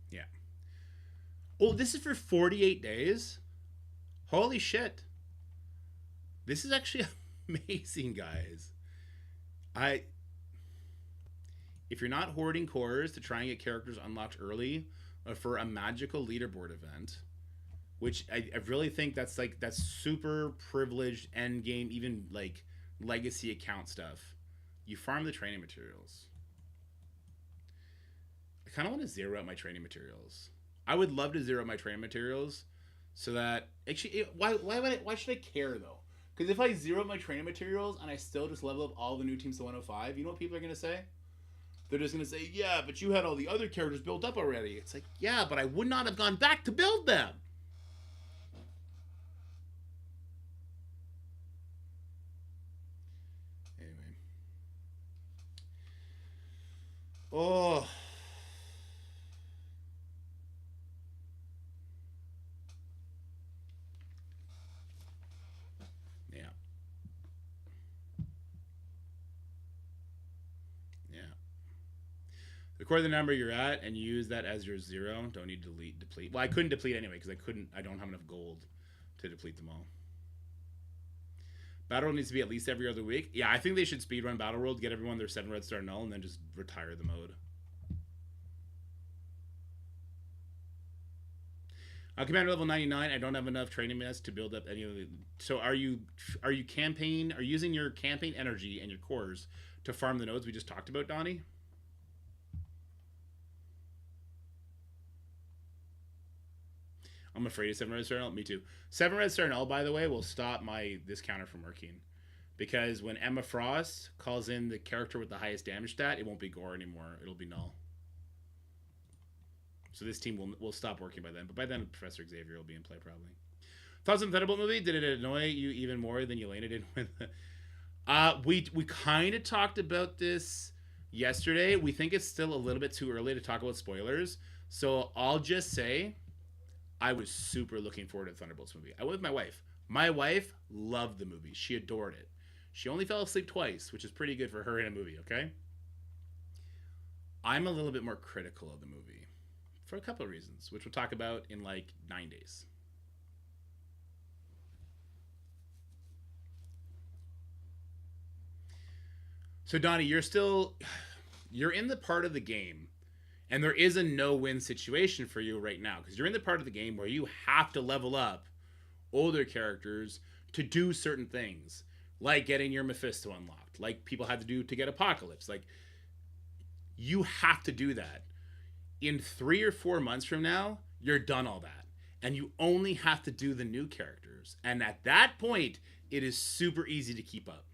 Yeah. Oh, this is for 48 days? Holy shit. This is actually amazing, guys. If you're not hoarding cores to try and get characters unlocked early for a magical leaderboard event, which I really think that's super privileged end game, even like legacy account stuff. You farm the training materials. I kind of want to zero out my training materials. I would love to zero out my training materials so that actually, why should I care though? Because if I zero out my training materials and I still just level up all the new teams to 105, you know what people are gonna say? They're just going to say, yeah, but you had all the other characters built up already. It's like, yeah, but I would not have gone back to build them. Anyway. Oh. Yeah. Yeah. Record the number you're at and use that as your 0. Don't need to deplete. Well, I couldn't deplete anyway because I don't have enough gold to deplete them all. Battle World needs to be at least every other week. Yeah, I think they should speedrun Battle World, get everyone their 7 red star null, and then just retire the mode. Commander level 99. I don't have enough training minutes to build up any of the. So are you using your campaign energy and your cores to farm the nodes we just talked about, Donnie? I'm afraid of 7 red star null. Me too. 7 red star null, by the way, will stop this counter from working. Because when Emma Frost calls in the character with the highest damage stat, it won't be Gore anymore. It'll be null. So this team will stop working by then. But by then, Professor Xavier will be in play probably. Thoughts on the Thunderbolt movie? Did it annoy you even more than Yelena did with we kind of talked about this yesterday. We think it's still a little bit too early to talk about spoilers. So I'll just say I was super looking forward to the Thunderbolts movie. I went with my wife. My wife loved the movie. She adored it. She only fell asleep twice, which is pretty good for her in a movie, okay? I'm a little bit more critical of the movie for a couple of reasons, which we'll talk about in like 9 days. So Donnie, you're in the part of the game, and there is a no-win situation for you right now, because you're in the part of the game where you have to level up older characters to do certain things, like getting your Mephisto unlocked, like people had to do to get Apocalypse. Like, you have to do that. In 3 or 4 months from now, you're done all that, and you only have to do the new characters. And at that point, it is super easy to keep up.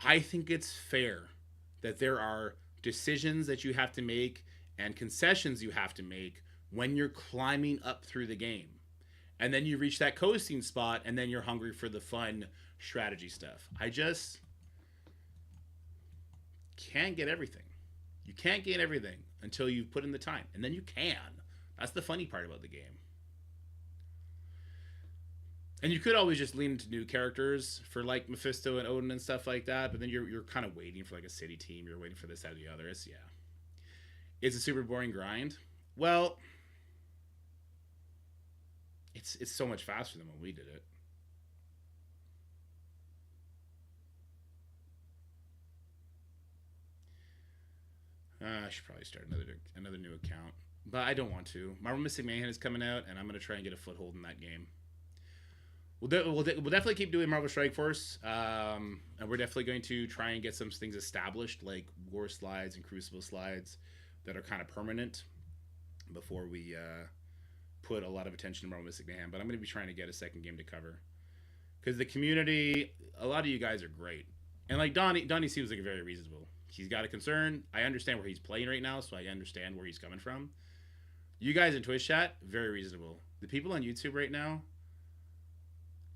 I think it's fair that there are decisions that you have to make and concessions you have to make when you're climbing up through the game. And then you reach that coasting spot, and then you're hungry for the fun strategy stuff. I just can't get everything. You can't get everything until you've put in the time, and then you can. That's the funny part about the game. And you could always just lean into new characters for like Mephisto and Odin and stuff like that, but then you're kind of waiting for like a city team. You're waiting for this, that, or the other. It's a super boring grind. Well, it's so much faster than when we did it. I should probably start another new account, but I don't want to. Marvel Mystic Mayhem is coming out, and I'm going to try and get a foothold in that game. We'll definitely keep doing Marvel Strike Force, and we're definitely going to try and get some things established, like War slides and Crucible slides, that are kind of permanent before we put a lot of attention to Marvel Mystic Mayhem. But I'm going to be trying to get a second game to cover, because the community, a lot of you guys are great, and like Donnie seems like a very reasonable. He's got a concern. I understand where he's playing right now, so I understand where he's coming from. You guys in Twitch chat, very reasonable. The people on YouTube right now,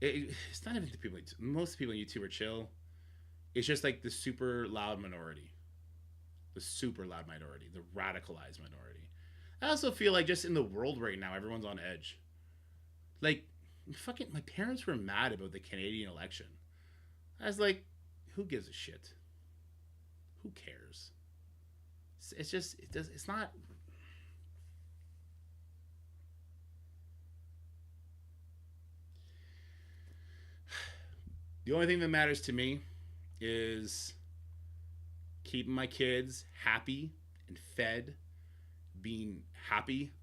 it's not even the people. Most people on YouTube are chill. It's just like the super loud minority. The super loud minority. The radicalized minority. I also feel like just in the world right now, everyone's on edge. Like, fucking, my parents were mad about the Canadian election. I was like, who gives a shit? Who cares? It's just, it's not. The only thing that matters to me is keeping my kids happy and fed, being happy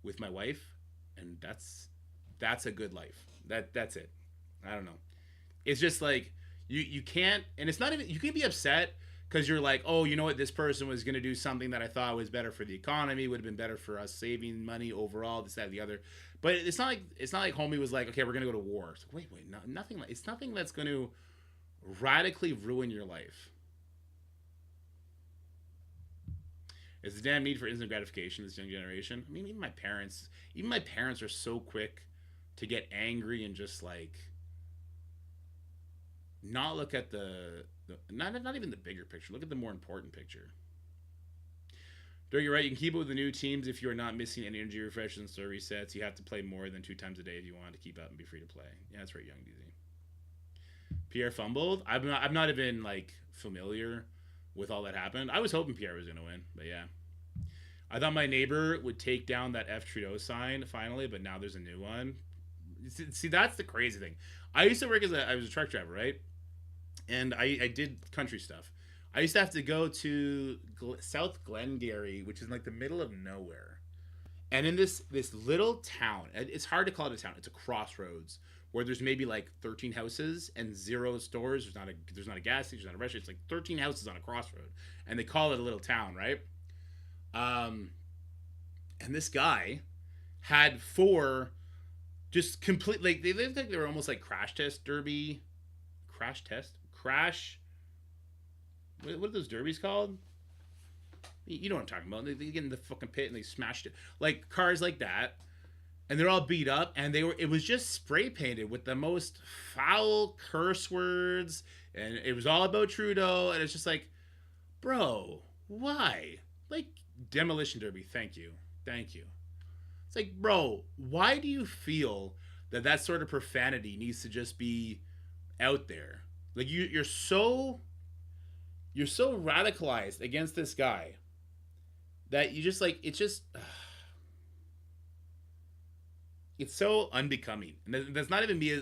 with my wife, and that's a good life. That's it. I don't know. It's just like you can't, and it's not even, you can be upset because you're like, oh, you know what, this person was going to do something that I thought was better for the economy, would have been better for us saving money overall, this, that, and the other. But it's not like homie was like, okay, we're going to go to war. It's like, wait, no, nothing. It's nothing that's going to radically ruin your life. It's the damn need for instant gratification, this young generation. I mean, even my parents are so quick to get angry and just like not look at not even the bigger picture. Look at the more important picture. Doug, you're right. You can keep it with the new teams if you are not missing any energy refreshes and store resets. You have to play more than 2 times a day if you want to keep up and be free to play. Yeah, that's right, Young DZ. Pierre fumbled. I'm not even like familiar with all that happened. I was hoping Pierre was going to win, but yeah. I thought my neighbor would take down that F Trudeau sign finally, but now there's a new one. See, that's the crazy thing. I used to work I was a truck driver, right? And I did country stuff. I used to have to go to South Glengarry, which is in like the middle of nowhere. And in this little town, it's hard to call it a town. It's a crossroads where there's maybe like 13 houses and 0 stores. There's not a gas station, there's not a restaurant. It's like 13 houses on a crossroad, and they call it a little town, right? And this guy had 4 just complete, like they lived like they were almost like crash. What are those derbies called? You know what I'm talking about. They get in the fucking pit and they smashed it. Like cars like that. And they're all beat up. And it was just spray painted with the most foul curse words. And it was all about Trudeau. And it's just like, bro, why? Like, demolition derby. Thank you. It's like, bro, why do you feel that sort of profanity needs to just be out there? Like, you're so radicalized against this guy that you just like, it's so unbecoming. And that's not even me.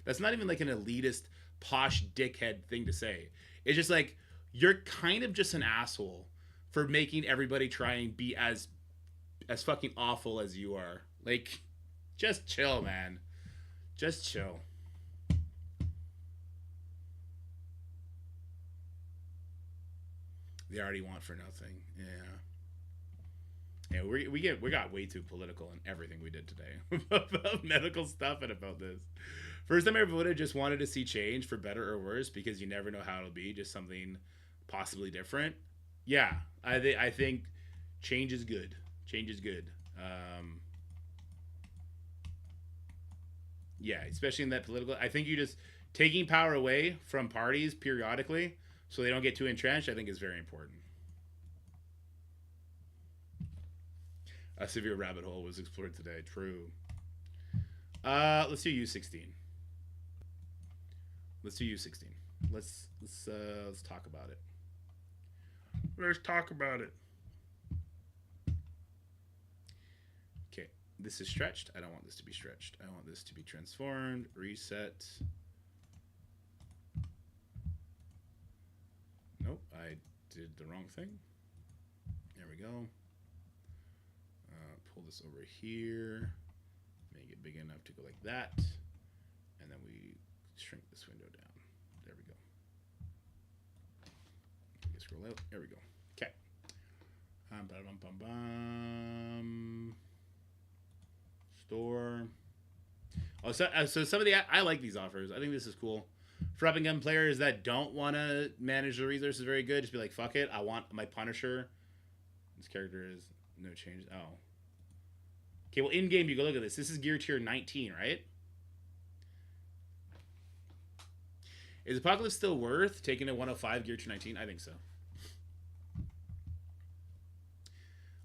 That's not even like an elitist posh dickhead thing to say. It's just like, you're kind of just an asshole for making everybody try and be as fucking awful as you are. Like, just chill, man. Just chill. They already want for nothing. Yeah, we got way too political in everything we did today about medical stuff and about this. First time I ever voted, just wanted to see change for better or worse, because you never know how it'll be. Just something possibly different. Yeah, I think change is good. Change is good. Yeah, especially in that political. I think you just taking power away from parties periodically so they don't get too entrenched. I think is very important. A severe rabbit hole was explored today. True. Let's do U16. Let's do U16. Let's talk about it. Let's talk about it. Okay, this is stretched. I don't want this to be stretched. I want this to be transformed. Reset. Nope, I did the wrong thing. There we go. Pull this over here. Make it big enough to go like that. And then we shrink this window down. There we go. Scroll out. There we go. Okay. Store. Oh, so some of the I like these offers. I think this is cool. For up and gun players that don't want to manage the resources very good, just be like, fuck it. I want my Punisher. This character is no change. Oh. Okay, well, in game, you go look at this. This is gear tier 19, right? Is Apocalypse still worth taking a 105 gear tier 19? I think so.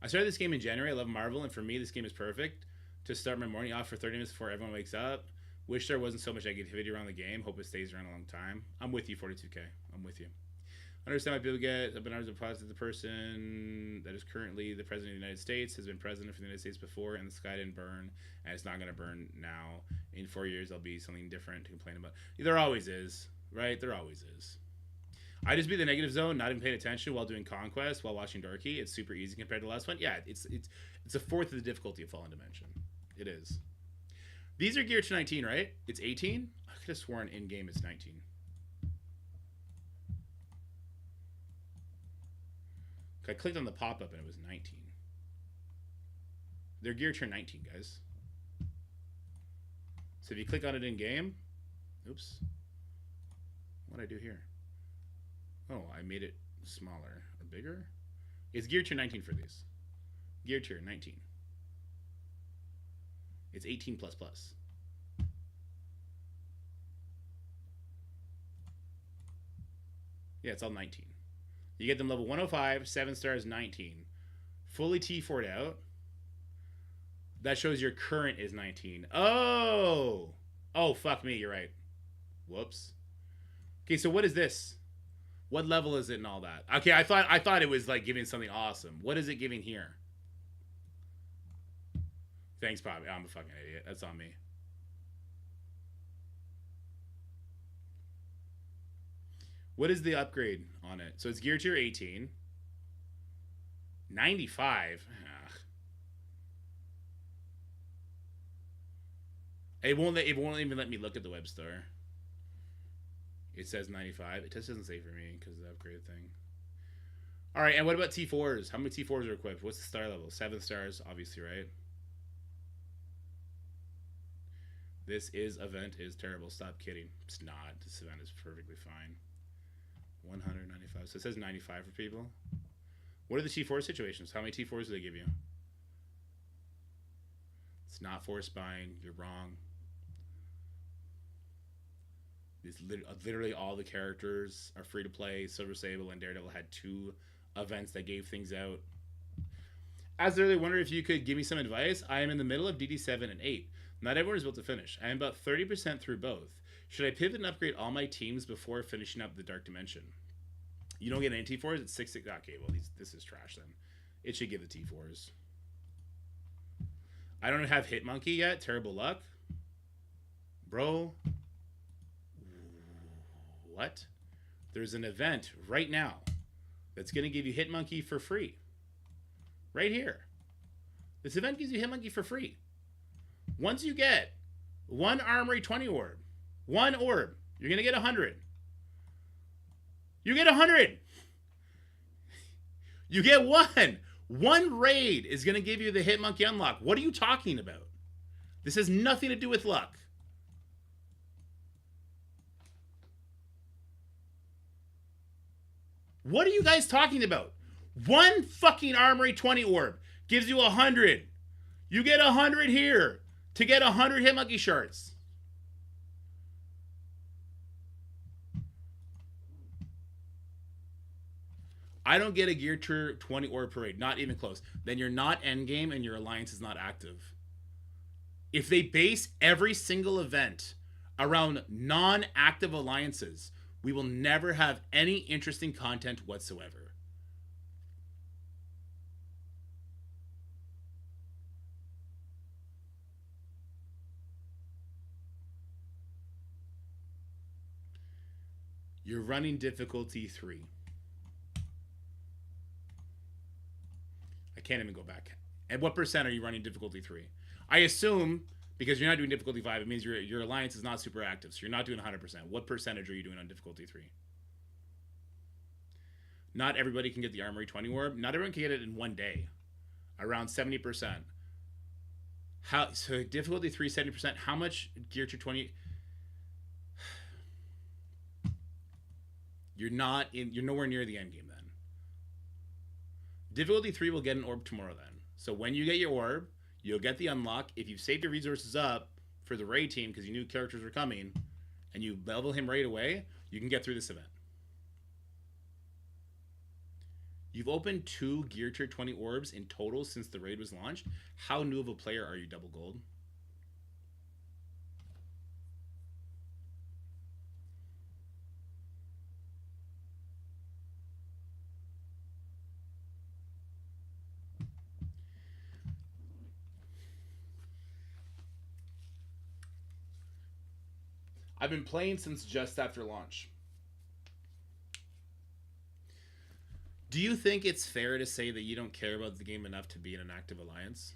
I started this game in January. I love Marvel, and for me, this game is perfect to start my morning off for 30 minutes before everyone wakes up. Wish there wasn't so much negativity around the game. Hope it stays around a long time. I'm with you, 42K. I'm with you. I understand why people get up in arms of positive. The person that is currently the president of the United States has been president for the United States before, and the sky didn't burn, and it's not going to burn now. In 4 years, there'll be something different to complain about. There always is, right? There always is. I just be the negative zone, not even paying attention while doing Conquest, while watching Darky. It's super easy compared to the last one. Yeah, it's a fourth of the difficulty of Fallen Dimension. It is. These are geared to 19, right? It's 18? I could have sworn in-game it's 19. I clicked on the pop-up and it was 19. They're geared to 19, guys. So if you click on it in-game... Oops. What did I do here? Oh, I made it smaller or bigger. It's gear tier 19 for these. Gear tier 19. It's 18 plus plus. Yeah, it's all 19. You get them level 105, 7 stars, 19. Fully T4'd out. That shows your current is 19. Oh! Oh, fuck me, you're right. Whoops. Okay, so what is this? What level is it and all that? Okay, I thought it was like giving something awesome. What is it giving here? Thanks, Bobby. I'm a fucking idiot. That's on me. What is the upgrade on it? So it's gear tier 18. 95. Ugh. It won't even let me look at the web store. It says 95. It just doesn't say for me because of the upgrade thing. All right, and what about T4s? How many T4s are equipped? What's the star level? 7 stars, obviously, right? This event is terrible. Stop kidding. It's not. This event is perfectly fine. 195. So it says 95 for people. What are the T4 situations? How many T4s do they give you? It's not force buying. You're wrong. It's literally all the characters are free to play. Silver Sable and Daredevil had 2 events that gave things out. As I really wonder if you could give me some advice. I am in the middle of DD7 and 8. Not everyone is built to finish. I am about 30% through both. Should I pivot and upgrade all my teams before finishing up the Dark Dimension? You don't get any T4s? It's 6. Okay, well, this is trash then. It should give the T4s. I don't have Hitmonkey yet. Terrible luck. Bro. What? There's an event right now that's going to give you Hitmonkey for free. Right here. This event gives you Hitmonkey for free. Once you get 1 Armory 20 orb, 1 orb, you're going to get 100. You get 100. You get 1. 1 raid is going to give you the Hitmonkey unlock. What are you talking about? This has nothing to do with luck. What are you guys talking about? One fucking Armory 20 orb gives you 100. You get 100 here to get 100 Hitmonkey shards. I don't get a Gear Tier 20 orb parade. Not even close. Then you're not endgame and your alliance is not active. If they base every single event around non-active alliances, we will never have any interesting content whatsoever. You're running difficulty 3. I can't even go back. And what percent are you running difficulty 3? I assume, because you're not doing difficulty 5, it means your alliance is not super active, so you're not doing 100%. What percentage are you doing on difficulty 3? Not everybody can get the Armory 20 orb. Not everyone can get it in one day. Around 70%. So difficulty 3, 70%. How much Gear Tier 20? You're nowhere near the end game then. Difficulty 3 will get an orb tomorrow then. So when you get your orb, you'll get the unlock. If you've saved your resources up for the raid team because you knew characters were coming and you level him right away, you can get through this event. You've opened 2 Gear Tier 20 orbs in total since the raid was launched. How new of a player are you, Double Gold? I've been playing since just after launch. Do you think it's fair to say that you don't care about the game enough to be in an active alliance?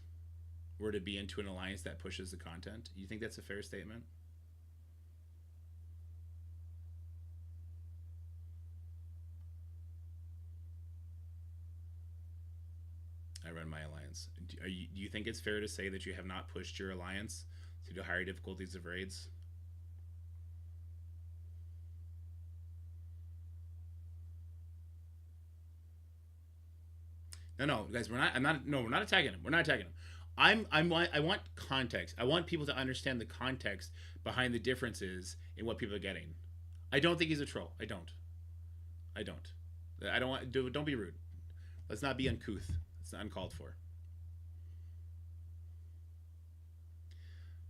Or to be into an alliance that pushes the content? You think that's a fair statement? I run my alliance. Do you think it's fair to say that you have not pushed your alliance to the higher difficulties of raids? No, guys, we're not attacking him. We're not attacking him. I want context. I want people to understand the context behind the differences in what people are getting. I don't think he's a troll. I don't don't be rude. Let's not be uncouth. It's uncalled for.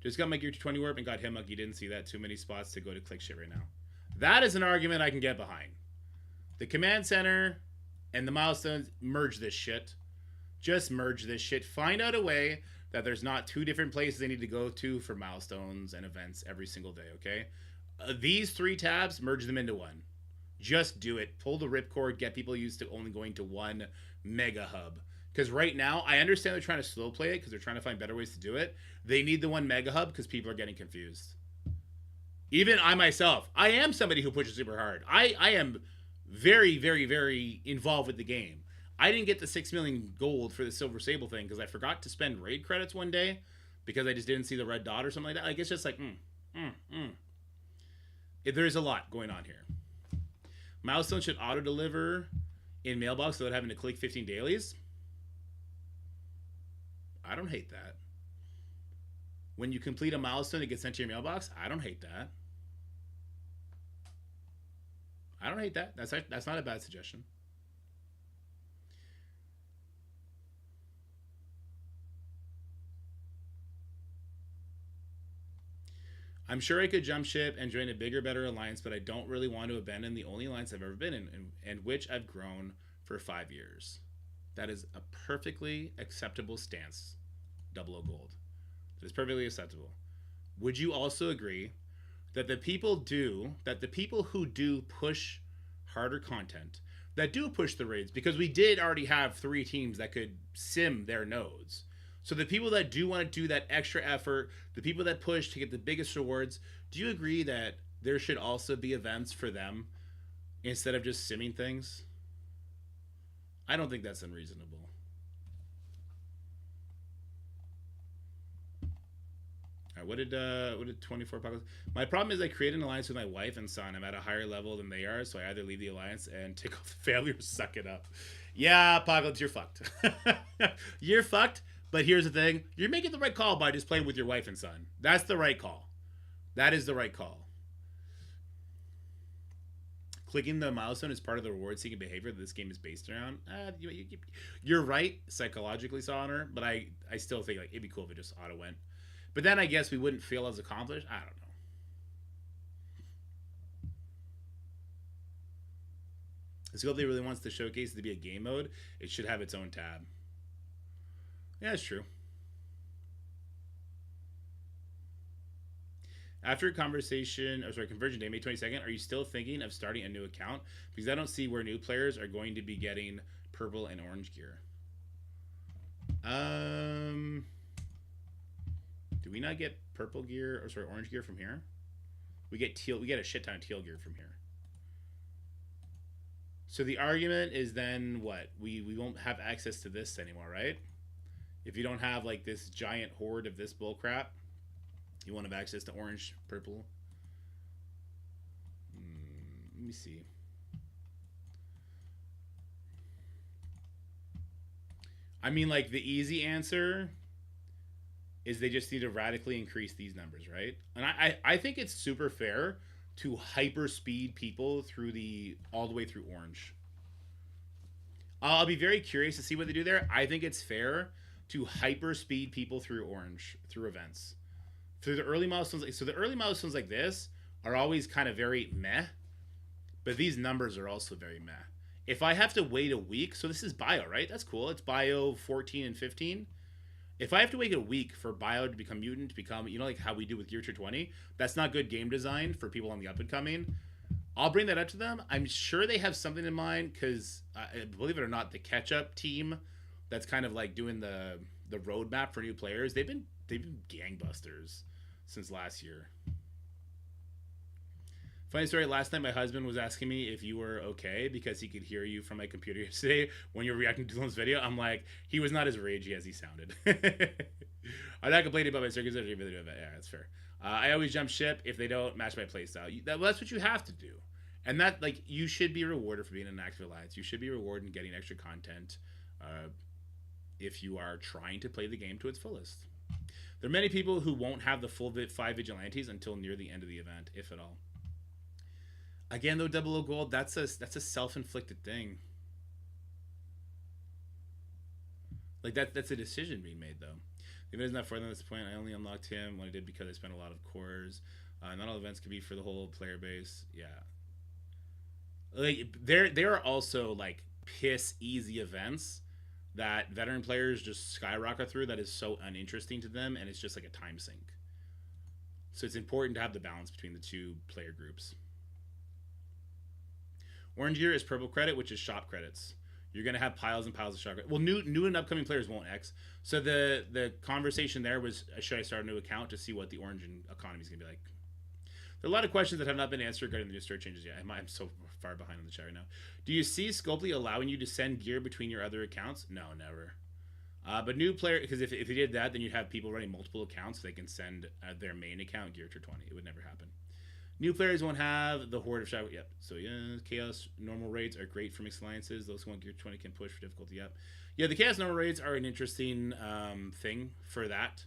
Just got my Gear 20 warp and got him up. You didn't see that. Too many spots to go to click shit right now. That is an argument I can get behind. The command center and the milestones, merge this shit. Just merge this shit. Find out a way that there's not 2 different places they need to go to for milestones and events every single day, okay? These 3 tabs, merge them into one. Just do it. Pull the ripcord. Get people used to only going to one mega hub. Because right now, I understand they're trying to slow play it because they're trying to find better ways to do it. They need the one mega hub because people are getting confused. Even I myself, I am somebody who pushes super hard. I am very, very, very involved with the game. I didn't get the 6 million gold for the Silver Sable thing because I forgot to spend raid credits one day because I just didn't see the red dot or something like that. Like, it's just like, There's a lot going on here. Milestone should auto-deliver in mailbox without having to click 15 dailies. I don't hate that. When you complete a milestone, it gets sent to your mailbox. I don't hate that. I don't hate that. That's not a bad suggestion. I'm sure I could jump ship and join a bigger, better alliance, but I don't really want to abandon the only alliance I've ever been in and which I've grown for 5 years. That is a perfectly acceptable stance, 00 Gold. That is perfectly acceptable. Would you also agree that the people who do push harder content, that do push the raids, because we did already have 3 teams that could sim their nodes. So the people that do want to do that extra effort, the people that push to get the biggest rewards, do you agree that there should also be events for them instead of just simming things? I don't think that's unreasonable. What did 24 Apocalypse? My problem is I create an alliance with my wife and son. I'm at a higher level than they are, so I either leave the alliance and take off the family or suck it up. Yeah, Apocalypse, you're fucked. You're fucked. But here's the thing: you're making the right call by just playing with your wife and son. That's the right call. That is the right call. Clicking the milestone is part of the reward-seeking behavior that this game is based around. You're right psychologically, Sonner, but I still think like it'd be cool if it just auto went. But then I guess we wouldn't feel as accomplished. I don't know. The scope they really wants to showcase to be a game mode, it should have its own tab. Yeah, it's true. After conversion day, May 22nd, are you still thinking of starting a new account? Because I don't see where new players are going to be getting purple and orange gear. Do we not get purple gear, or sorry, orange gear from here? We get teal. We get a shit ton of teal gear from here. So the argument is then what? We won't have access to this anymore, right? If you don't have like this giant horde of this bullcrap. You won't have access to orange, purple. Let me see. I mean, like, the easy answer is they just need to radically increase these numbers, right? And I think it's super fair to hyper speed people through all the way through orange. I'll be very curious to see what they do there. I think it's fair to hyper speed people through orange, through events. Through the early milestones, so the early milestones like this are always kind of very meh, but these numbers are also very meh. If I have to wait a week, so this is bio, right? That's cool. It's bio 14 and 15. If I have to wait a week for bio to become mutant, to become, you know, like how we do with Gear Tier 20, that's not good game design for people on the up and coming. I'll bring that up to them. I'm sure they have something in mind because, believe it or not, the catch-up team that's kind of like doing the roadmap for new players, they've been gangbusters since last year. Funny story, last night my husband was asking me if you were okay because he could hear you from my computer yesterday when you were reacting to Dylan's video. I'm like, he was not as ragey as he sounded. I'm not complaining about my circumstances. Yeah, that's fair. I always jump ship if they don't match my playstyle. That's what you have to do. And that, like, you should be rewarded for being an active alliance. You should be rewarded in getting extra content if you are trying to play the game to its fullest. There are many people who won't have the full 5 vigilantes until near the end of the event, if at all. Again, though, 00 gold, that's a self-inflicted thing. Like, that's a decision being made, though. The event is not further than this point. I only unlocked him when I did because I spent a lot of cores. Not all events can be for the whole player base. Yeah. Like, there are also, like, piss easy events that veteran players just skyrocket through that is so uninteresting to them, and it's just like a time sink. So it's important to have the balance between the two player groups. Orange gear is purple credit, which is shop credits. You're going to have piles and piles of shop credit. Well, new and upcoming players won't X. So the conversation there was, should I start a new account to see what the orange economy is going to be like? There are a lot of questions that have not been answered regarding the new store changes yet. I'm so far behind on the chat right now. Do you see Scopely allowing you to send gear between your other accounts? No, never. But new player, because if you did that, then you'd have people running multiple accounts so they can send their main account Gear Tier 20. It would never happen. New players won't have the Horde of Shadow. Yep. So yeah, Chaos normal raids are great for mixed alliances. Those who want Gear 20 can push for difficulty. Yep. Yeah, the Chaos normal raids are an interesting thing for that.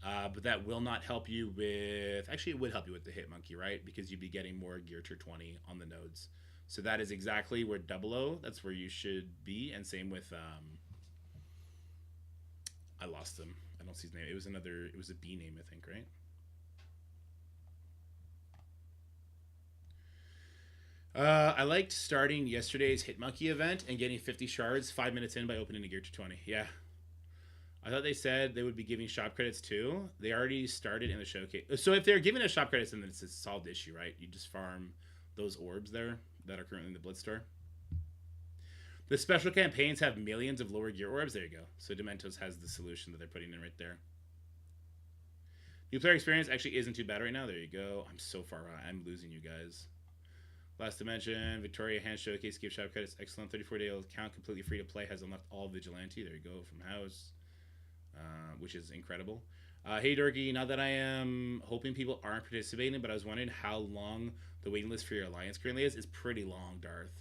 But that will not help you with... Actually, it would help you with the Hit Monkey, right? Because you'd be getting more Gear Tier 20 on the nodes. So that is exactly where 00, that's where you should be. And same with... I lost him. I don't see his name. It was a B name, I think, right? I liked starting yesterday's Hit Monkey event and getting 50 shards 5 minutes in by opening a Gear Tier 20. Yeah. I thought they said they would be giving shop credits too. They already started in the showcase. So if they're giving us shop credits, then it's a solved issue, right? You just farm those orbs there that are currently in the Blitz store. The special campaigns have millions of lower gear orbs. There you go. So Dementos has the solution that they're putting in right there. New player experience actually isn't too bad right now. There you go. I'm so far behind. I'm losing you guys. Last dimension, Victoria Hand Showcase, give shop credits. Excellent. 34-day account, completely free to play. Has unlocked all Vigilante. There you go, from House. Which is incredible. Hey Dorky, not that I am hoping people aren't participating, but I was wondering how long the waiting list for your alliance currently is. It's pretty long, Darth.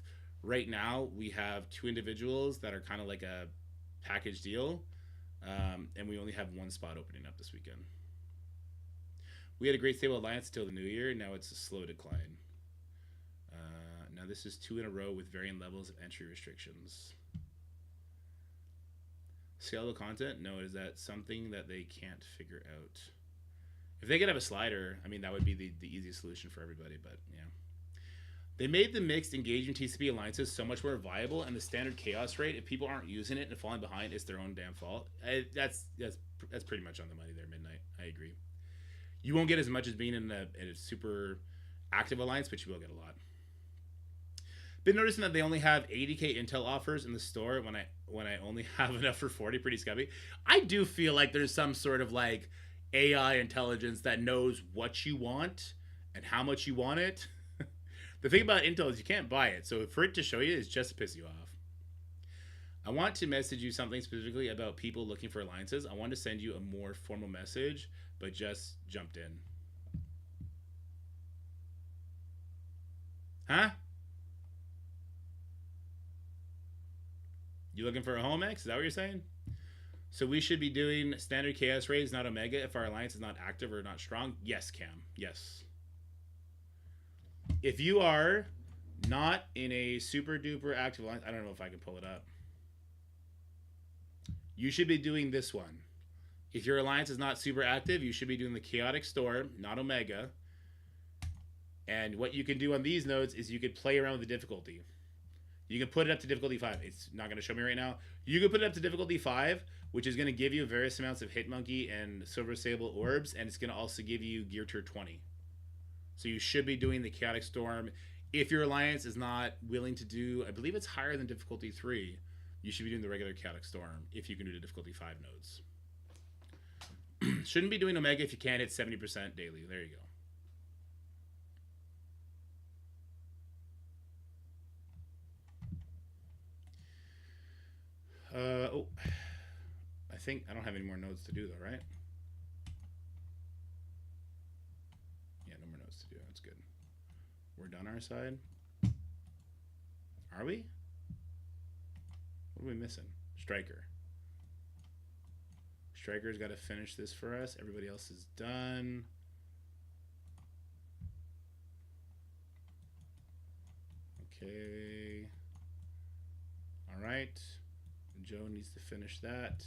Right now, we have 2 individuals that are kind of like a package deal, and we only have 1 spot opening up this weekend. We had a great stable alliance until the new year. Now it's a slow decline. Now this is 2 in a row with varying levels of entry restrictions. Scalable content? No, is that something that they can't figure out? If they could have a slider, I mean, that would be the easiest solution for everybody, but yeah. They made the mixed engagement TCP alliances so much more viable, and the standard chaos rate, if people aren't using it and falling behind, it's their own damn fault. That's pretty much on the money there, Midnight. I agree. You won't get as much as being in a super active alliance, but you will get a lot. Been noticing that they only have 80k intel offers in the store when I only have enough for 40. Pretty scummy. I do feel like there's some sort of like AI intelligence that knows what you want and how much you want it. The thing about intel is you can't buy it, so for it to show you is just to piss you off. I want to message you something specifically about people looking for alliances. I want to send you a more formal message, but just jumped in. Huh? You looking for a home X? Is that what you're saying? So we should be doing standard chaos raids, not omega, if our alliance is not active or not strong? Yes, Cam. Yes. If you are not in a super duper active alliance, I don't know if I can pull it up. You should be doing this one. If your alliance is not super active, you should be doing the chaotic store, not omega. And what you can do on these nodes is you could play around with the difficulty. You can put it up to difficulty 5. It's not going to show me right now. You can put it up to difficulty 5, which is going to give you various amounts of Hitmonkey and Silver Sable orbs, and it's going to also give you Gear Tier 20. So you should be doing the Chaotic Storm. If your alliance is not willing to do, I believe it's higher than difficulty 3, you should be doing the regular Chaotic Storm if you can do the difficulty 5 nodes. Shouldn't be doing Omega if you can't hit 70% daily. There you go. Oh, I think I don't have any more nodes to do though, right? Yeah, no more nodes to do. That's good. We're done our side. Are we? What are we missing? Striker. Striker's got to finish this for us. Everybody else is done. Okay. All right. Joe needs to finish that.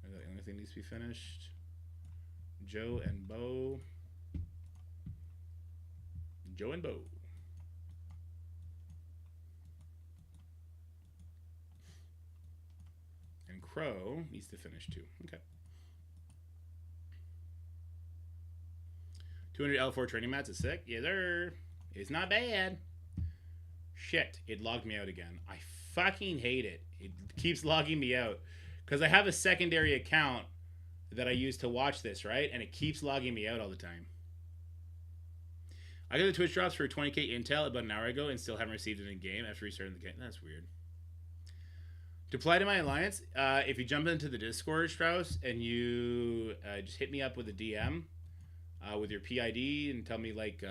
The only thing needs to be finished. Joe and Bo. Joe and Bo. And Crow needs to finish too. Okay. 200 L4 training mats is sick. Yeah, sir. It's not bad. Shit, it logged me out again. I fucking hate it. It keeps logging me out because I have a secondary account that I use to watch this, right? And it keeps logging me out all the time. I got the Twitch drops for 20k intel about an hour ago and still haven't received it in game after restarting the game. That's weird. To apply to my alliance, if you jump into the Discord, Strauss, and you just hit me up with a DM with your PID and tell me like,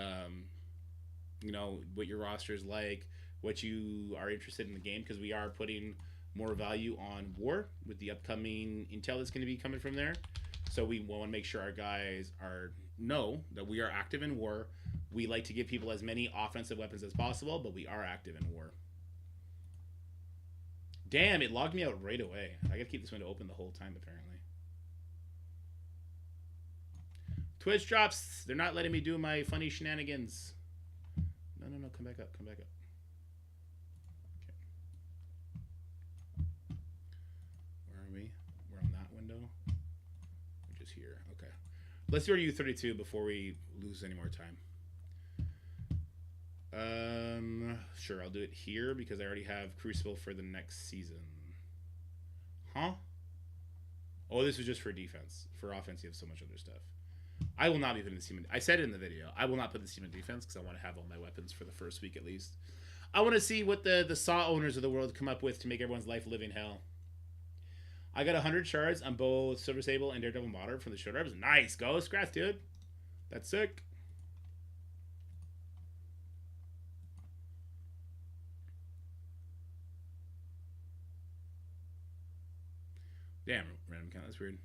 you know, what your roster is like, what you are interested in the game, because we are putting more value on war with the upcoming intel that's going to be coming from there. So we want to make sure our guys know that we are active in war. We like to give people as many offensive weapons as possible, but we are active in war. Damn, it logged me out right away. I gotta keep this window open the whole time, apparently. Twitch drops. They're not letting me do my funny shenanigans. No, no, no. Come back up. Come back up. Okay. Where are we? We're on that window. We're just here. Okay. Let's do our U32 before we lose any more time. Sure, I'll do it here because I already have Crucible for the next season. Huh? Oh, this was just for defense. For offense, you have so much other stuff. I will not be putting this team in. I said it in the video. I will not put this team in defense because I want to have all my weapons for the first week at least. I want to see what the saw owners of the world come up with to make everyone's life living hell. I got 100 shards on both Silver Sable and Daredevil Modern from the show drivers. Nice. Go, Scratch, dude. That's sick. Damn, random count. That's weird.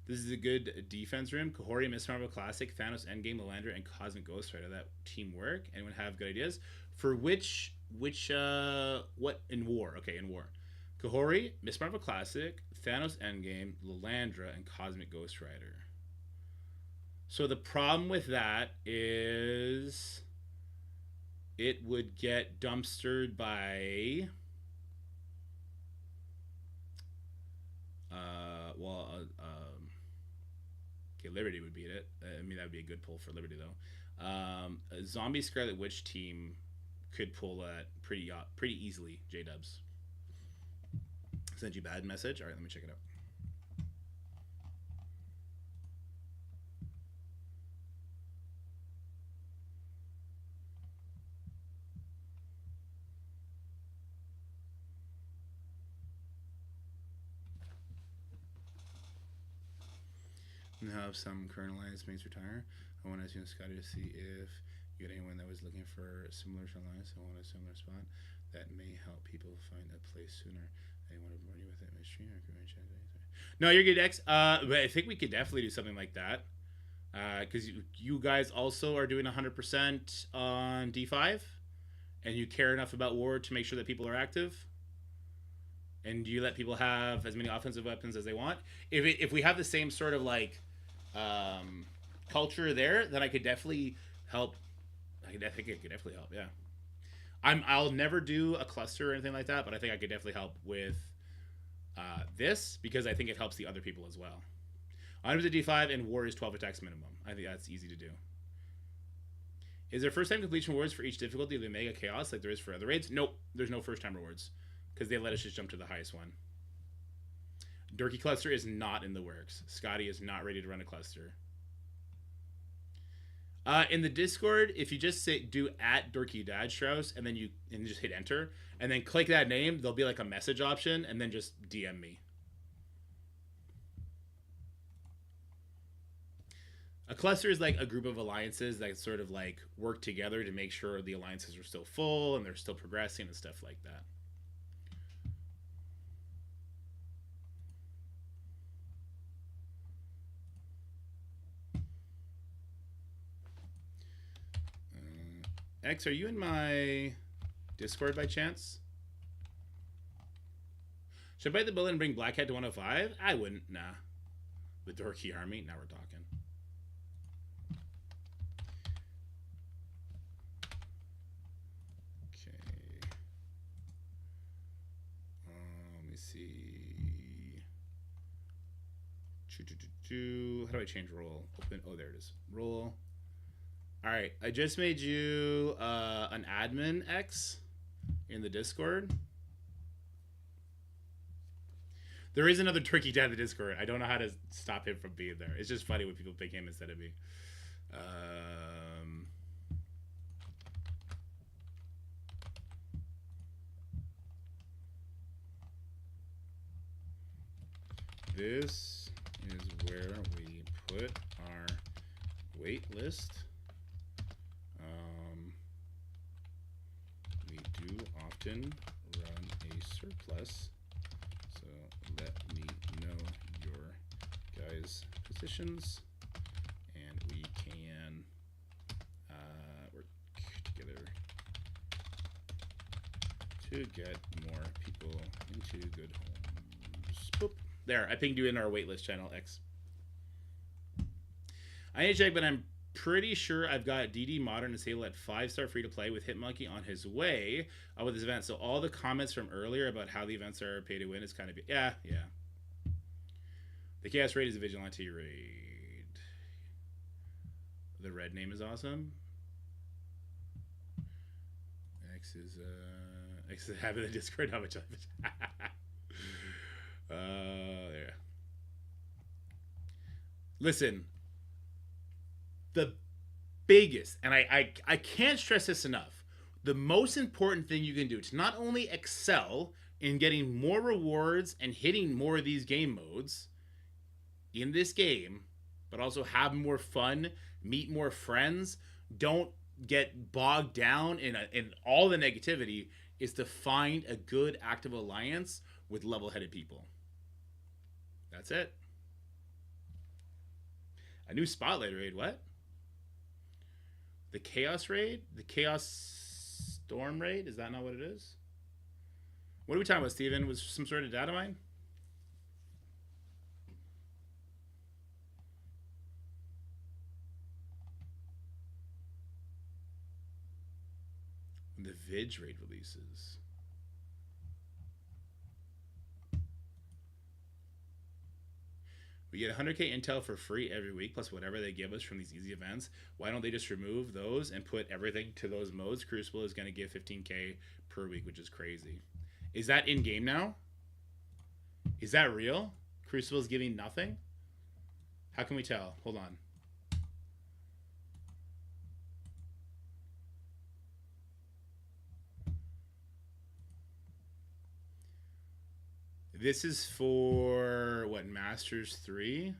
This is a good defense room. Kahori, Miss Marvel Classic, Thanos, Endgame, Lalandra, and Cosmic Ghost Rider. That team work. Anyone have good ideas for what in war? Okay, in war. Kahori, Miss Marvel Classic, Thanos, Endgame, Lalandra, and Cosmic Ghost Rider. So the problem with that is it would get dumpstered by okay, Liberty would beat it. I mean, that would be a good pull for Liberty, though. A Zombie Scarlet Witch team could pull that pretty easily, J-Dubs. Sent you bad message? All right, let me check it out. Now, some current alliance mates retire. I want to ask you, Scotty, to see if you get anyone that was looking for a similar alliance. I want a similar spot that may help people find a place sooner. Anyone to run you with it in my stream? No, you're good, X. But I think we could definitely do something like that. Because you guys also are doing 100% on D5, and you care enough about war to make sure that people are active. And you let people have as many offensive weapons as they want. If we have the same sort of like culture there, then I could definitely help. I think it could definitely help. Yeah, I'll never do a cluster or anything like that, but I think I could definitely help with this because I think it helps the other people as well. Items at D5 and war is 12 attacks minimum. I think that's easy to do. Is there first time completion rewards for each difficulty of the Mega Chaos like there is for other raids? Nope, there's no first time rewards because they let us just jump to the highest one. Durkee cluster is not in the works. Scotty is not ready to run a cluster. In the Discord, if you just do @DurkeyDadStrauss and then you just hit enter and then click that name, there'll be like a message option and then just DM me. A cluster is like a group of alliances that sort of like work together to make sure the alliances are still full and they're still progressing and stuff like that. X, are you in my Discord by chance? Should I bite the bullet and bring Black Hat to 105? I wouldn't, nah. The Dorky Army? Now we're talking. Okay. Let me see. How do I change role? Open. Oh, there it is. Role. All right, I just made you an admin X in the Discord. There is another Turkey Dad in the Discord. I don't know how to stop him from being there. It's just funny when people pick him instead of me. This is where we put our wait list. We do often run a surplus, so let me know your guys' positions, and we can work together to get more people into good homes. Boop. There, I pinged you in our waitlist channel, X. I need to check, but I'm pretty sure I've got DD Modern and Sable at 5-star free to play with Hitmonkey on his way with this event. So all the comments from earlier about how the events are pay to win is kind of yeah. The Chaos Raid is a vigilante raid. The red name is awesome. X is having the Discord. How much of it? There. Listen. The biggest, and I can't stress this enough, the most important thing you can do to not only excel in getting more rewards and hitting more of these game modes in this game, but also have more fun, meet more friends, don't get bogged down in all the negativity, is to find a good active alliance with level-headed people. That's it. A new Spotlight raid, what? The Chaos raid? The Chaos Storm raid? Is that not what it is? What are we talking about, Steven? Was some sort of data mine? The Vidge raid releases. We get 100k intel for free every week, plus whatever they give us from these easy events. Why don't they just remove those and put everything to those modes? Crucible is going to give 15k per week, which is crazy. Is that in-game now? Is that real? Crucible is giving nothing? How can we tell? Hold on. This is for, what, Masters 3?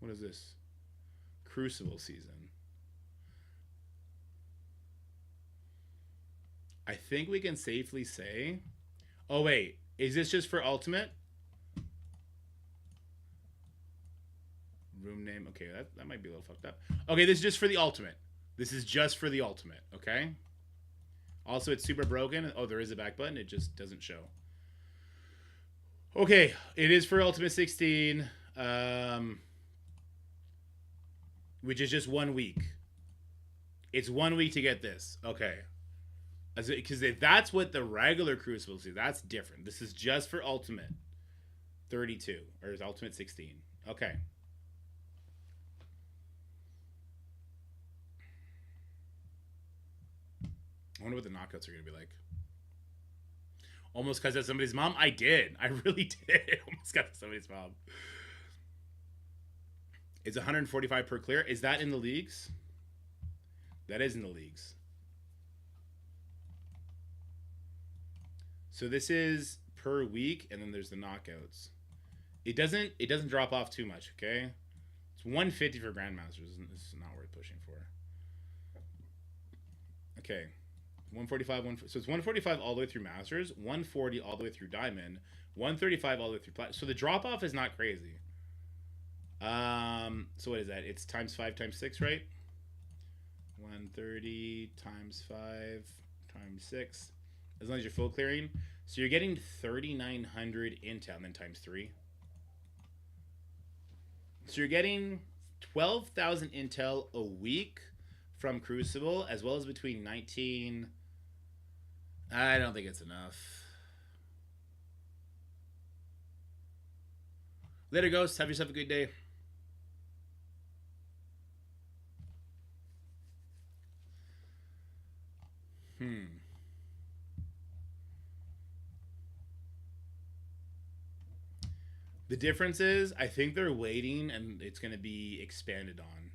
What is this? Crucible season. I think we can safely say... Oh, wait. Is this just for Ultimate? Room name. Okay, that might be a little fucked up. Okay, this is just for the Ultimate. This is just for the Ultimate, okay? Also, it's super broken. Oh, there is a back button. It just doesn't show. Okay, it is for Ultimate 16, which is just 1 week. It's 1 week to get this. Okay. Because if that's what the regular Crucible is, that's different. This is just for Ultimate 32, or is Ultimate 16. Okay. I wonder what the knockouts are going to be like. Almost because of somebody's mom? I did. I really did. Almost got somebody's mom. It's 145 per clear. Is that in the leagues? That is in the leagues. So this is per week, and then there's the knockouts. It doesn't drop off too much, okay? It's 150 for Grandmasters. This is not worth pushing for. Okay. 145, so it's 145 all the way through Masters, 140 all the way through Diamond, 135 all the way through Platinum. So the drop off is not crazy. So what is that? It's times 5 times 6, right? 130 times 5 times 6. As long as you're full clearing. So you're getting 3,900 intel, and then times 3. So you're getting 12,000 intel a week from Crucible, as well as between 19... I don't think it's enough. Later, Ghost. Have yourself a good day. The difference is, I think they're waiting, and it's going to be expanded on.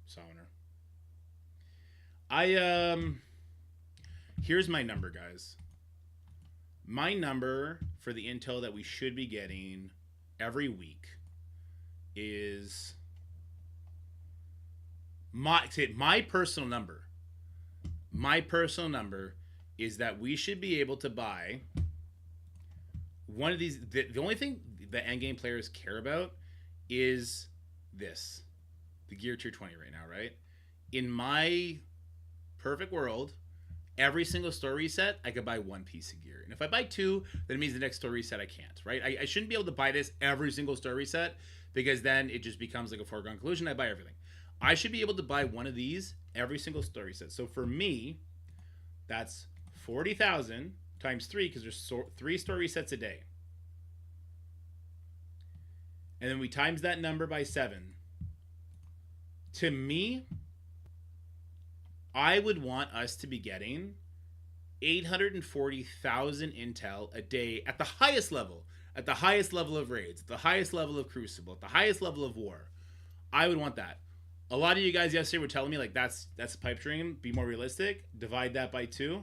Summoner. Here's my number, guys. My number for the intel that we should be getting every week is my personal number. My personal number is that we should be able to buy one of these. The only thing the endgame players care about is this. The gear tier 20 right now, right? In my perfect world, every single store reset, I could buy one piece of gear. And if I buy two, then it means the next store reset I can't, right? I shouldn't be able to buy this every single store reset, because then it just becomes like a foregone conclusion. I buy everything. I should be able to buy one of these every single store reset. So for me, that's 40,000 times 3, because there's 3 store resets a day. And then we times that number by 7. To me, I would want us to be getting 840,000 intel a day at the highest level of raids, at the highest level of Crucible, at the highest level of War. I would want that. A lot of you guys yesterday were telling me like that's a pipe dream. Be more realistic. Divide that by 2.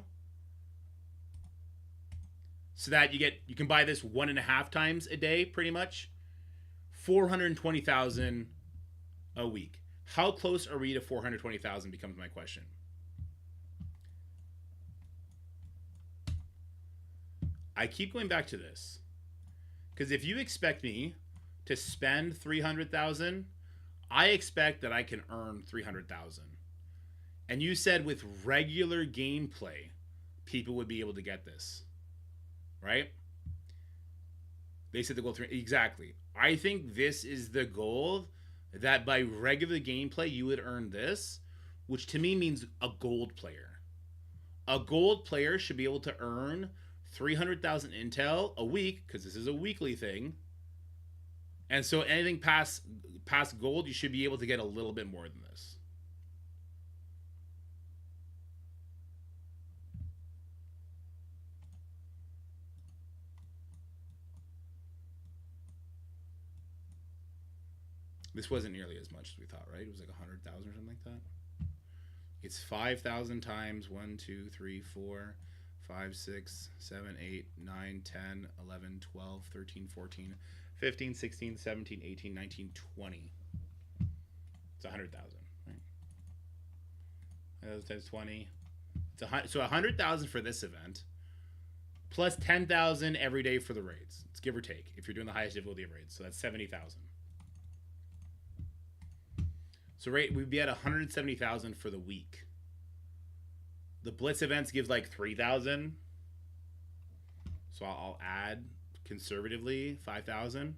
So that you can buy this 1.5 times a day, pretty much. 420,000 a week. How close are we to 420,000 becomes my question. I keep going back to this. Because if you expect me to spend 300,000, I expect that I can earn 300,000. And you said with regular gameplay, people would be able to get this. Right? They said the goal 3. Exactly. I think this is the goal, that by regular gameplay you would earn this, which to me means a gold player. A gold player should be able to earn 300,000 intel a week, because this is a weekly thing. And so anything past gold, you should be able to get a little bit more than this. This wasn't nearly as much as we thought, right? It was like 100,000 or something like that. It's 5,000 times 1, 2, 3, 4, 5, 6, 7, 8, 9, 10, 11, 12, 13, 14, 15, 16, 17, 18, 19, 20. It's 100,000, right? That's 20. So 100,000 for this event, plus 10,000 every day for the raids. It's give or take if you're doing the highest difficulty of raids. So that's 70,000. So we'd be at 170,000 for the week. The Blitz events give like 3,000. So I'll add conservatively 5,000.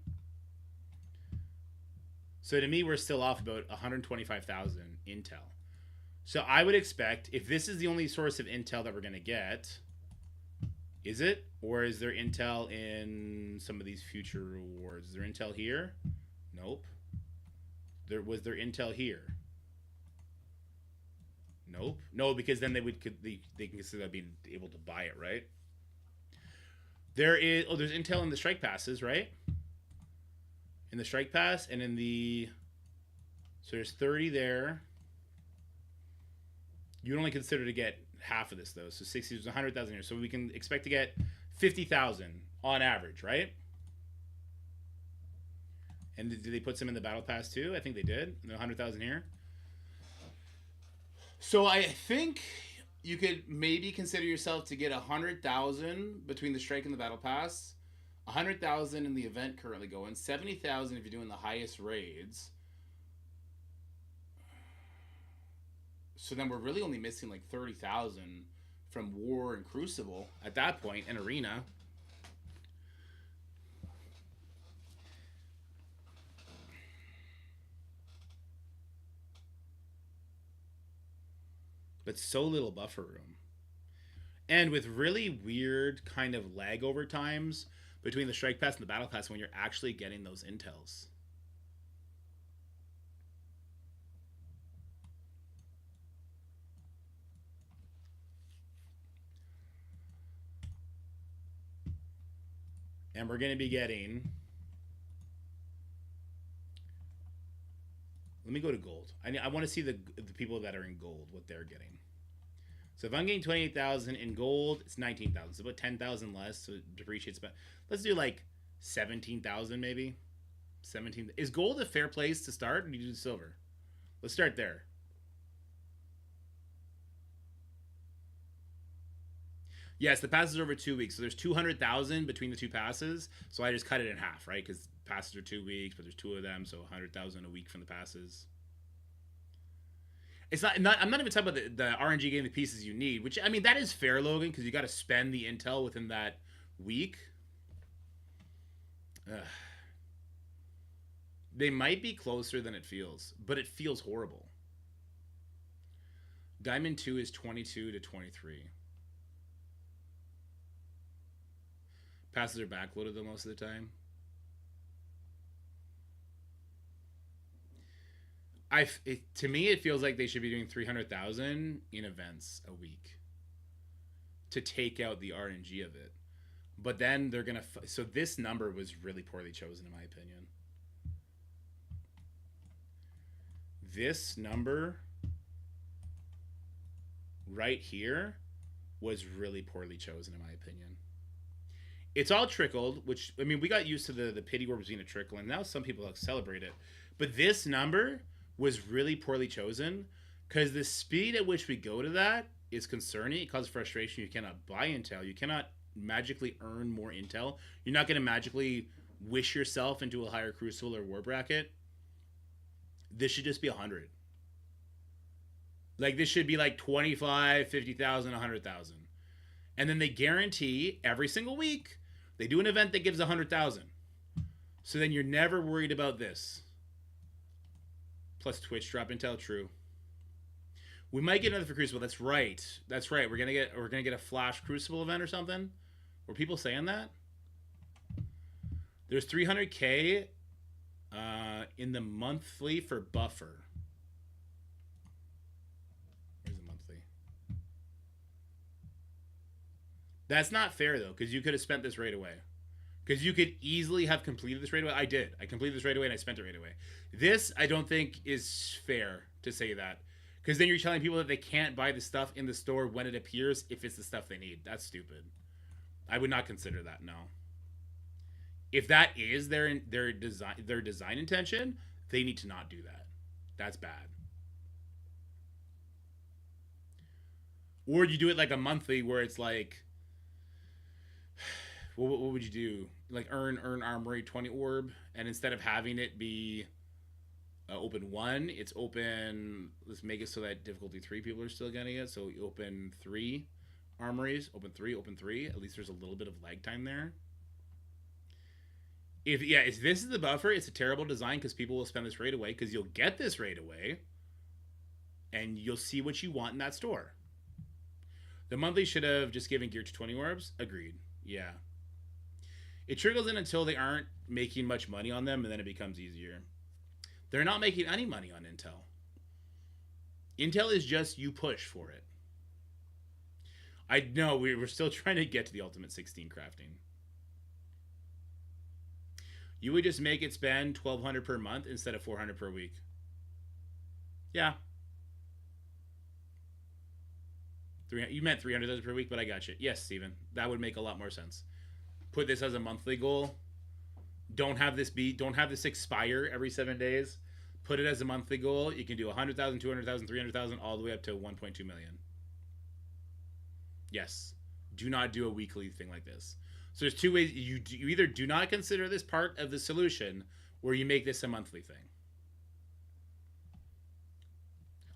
So to me, we're still off about 125,000 intel. So I would expect, if this is the only source of intel that we're going to get, is it? Or is there intel in some of these future rewards? Is there intel here? Nope. Was there intel here? Nope. No, because then they can consider that being able to buy it, right? There's intel in the strike passes, right? In the strike pass and in the, so there's 30 there. You'd only consider to get half of this though. So 60 is 100,000 here. So we can expect to get 50,000 on average, right? And did they put some in the battle pass too? I think they did. 100,000 here. So I think you could maybe consider yourself to get 100,000 between the strike and the battle pass, 100,000 in the event currently going, 70,000 if you're doing the highest raids. So then we're really only missing like 30,000 from War and Crucible at that point, and Arena. But so little buffer room. And with really weird kind of lag over times between the strike pass and the battle pass when you're actually getting those intels. And we're going to be getting... Let me go to gold. I want to see the people that are in gold, what they're getting. So if I'm getting 28,000 in gold, it's 19,000. So about 10,000 less. So it depreciates. But let's do like 17,000 maybe. 17. Is gold a fair place to start, or do you do silver? Let's start there. Yes, the passes are over 2 weeks. So there's 200,000 between the two passes. So I just cut it in half, right? Because passes are 2 weeks, but there's 2 of them. So 100,000 a week from the passes. It's not I'm not even talking about the RNG getting the pieces you need, which, I mean, that is fair, Logan, because you got to spend the intel within that week. They might be closer than it feels, but it feels horrible. Diamond 2 is 22 to 23. Passes are backloaded though most of the time. To me, it feels like they should be doing 300,000 in events a week to take out the RNG of it. But then they're going to... So this number was really poorly chosen, in my opinion. this number right here was really poorly chosen, in my opinion. It's all trickled, which, I mean, we got used to the pity orbs being a trickle, and now some people celebrate it. But this number was really poorly chosen because the speed at which we go to that is concerning. It causes frustration. You cannot buy intel. You cannot magically earn more intel. You're not going to magically wish yourself into a higher Crucible or War bracket. This should just be 100. Like, this should be like 25, 50,000, 100,000. And then they guarantee every single week they do an event that gives 100,000. So then you're never worried about this. Plus Twitch drop intel, true. We might get another for Crucible. That's right. That's right. We're gonna get a Flash Crucible event or something. Were people saying that? There's 300K in the monthly for buffer. Where's the monthly? That's not fair though, because you could have spent this right away. Because you could easily have completed this right away. I did. I completed this right away and I spent it right away. This, I don't think, is fair to say that. Because then you're telling people that they can't buy the stuff in the store when it appears if it's the stuff they need. That's stupid. I would not consider that, no. If that is their design intention, they need to not do that. That's bad. Or you do it like a monthly where it's like, what would you do? Like earn Armory 20 orb, and instead of having it be open 1, it's open, let's make it so that difficulty 3 people are still getting it. So you open 3 armories, open 3, at least there's a little bit of lag time there. If this is the buffer, it's a terrible design because people will spend this right away because you'll get this right away and you'll see what you want in that store. The monthly should have just given gear to 20 orbs. Agreed. Yeah. It trickles in until they aren't making much money on them, and then it becomes easier. They're not making any money on Intel. Intel is just you push for it. I know we're still trying to get to the Ultimate 16 crafting. You would just make it spend $1,200 per month instead of $400 per week. Yeah. You meant $300 per week, but I got you. Yes, Steven. That would make a lot more sense. Put this as a monthly goal. Don't have this expire every 7 days. Put it as a monthly goal. You can do 100,000, 200,000, 300,000, all the way up to 1.2 million. Yes. Do not do a weekly thing like this. So there's 2 ways. You either do not consider this part of the solution, or you make this a monthly thing.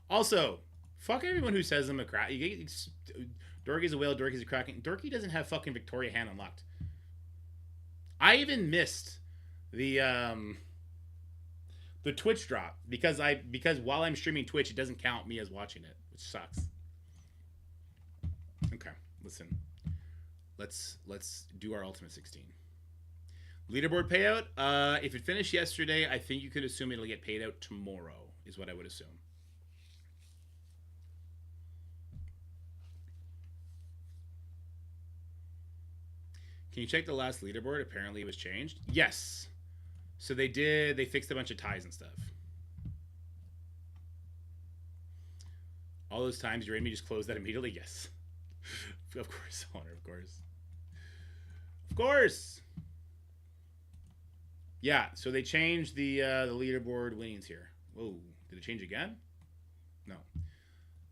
Also, fuck everyone who says I'm a crack. Dorky's a whale, Dorky's a cracking. Dorky doesn't have fucking Victoria Hand unlocked. I even missed the Twitch drop because while I'm streaming Twitch, it doesn't count me as watching it, which sucks. Okay, listen. Let's do our Ultimate 16. Leaderboard payout. If it finished yesterday, I think you could assume it'll get paid out tomorrow, is what I would assume. Can you check the last leaderboard? Apparently it was changed. Yes. So they fixed a bunch of ties and stuff. All those times you made me just close that immediately? Yes. Of course, Honor, of course. Of course. Yeah, so they changed the leaderboard winnings here. Whoa, did it change again? No.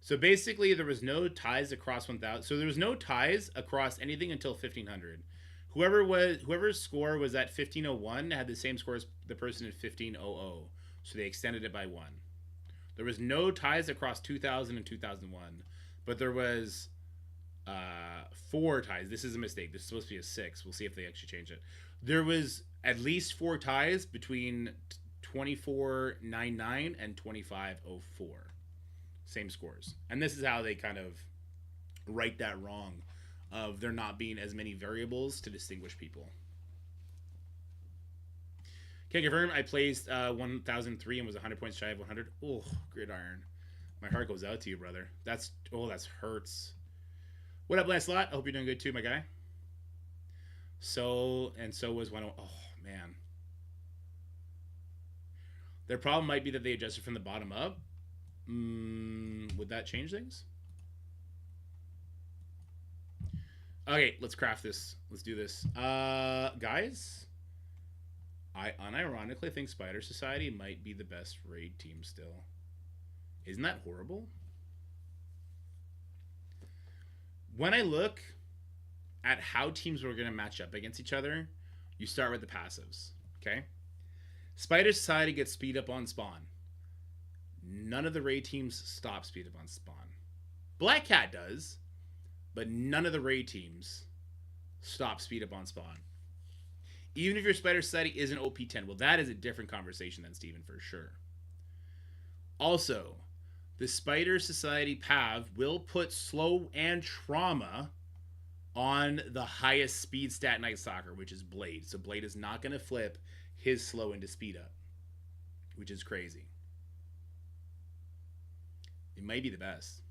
So basically there was no ties across 1,000. So there was no ties across anything until 1,500. Whoever's score was at 1501 had the same score as the person at 1500. So they extended it by 1. There was no ties across 2000 and 2001, but there was 4 ties. This is a mistake. This is supposed to be a 6. We'll see if they actually change it. There was at least 4 ties between 2499 and 2504. Same scores. And this is how they kind of right that wrong of there not being as many variables to distinguish people. Can confirm I placed 1003 and was 100 points shy of 100. Oh, gridiron. My heart goes out to you, brother. That's hurts. What up, Lancelot? I hope you're doing good too, my guy. So was one. Oh man, Their problem might be that they adjusted from the bottom up. Would that change things? Okay, let's craft this. Let's do this. Guys, I unironically think Spider Society might be the best raid team still. Isn't that horrible? When I look at how teams were going to match up against each other, you start with the passives, okay? Spider Society gets speed up on spawn. None of the raid teams stop speed up on spawn. Black Cat does, but none of the raid teams stop speed up on spawn. Even if your Spider Society is an OP10, well, that is a different conversation than Steven, for sure. Also, the Spider Society Pav will put slow and trauma on the highest speed stat Night Stalker, which is Blade. So Blade is not going to flip his slow into speed up, which is crazy. It might be the best.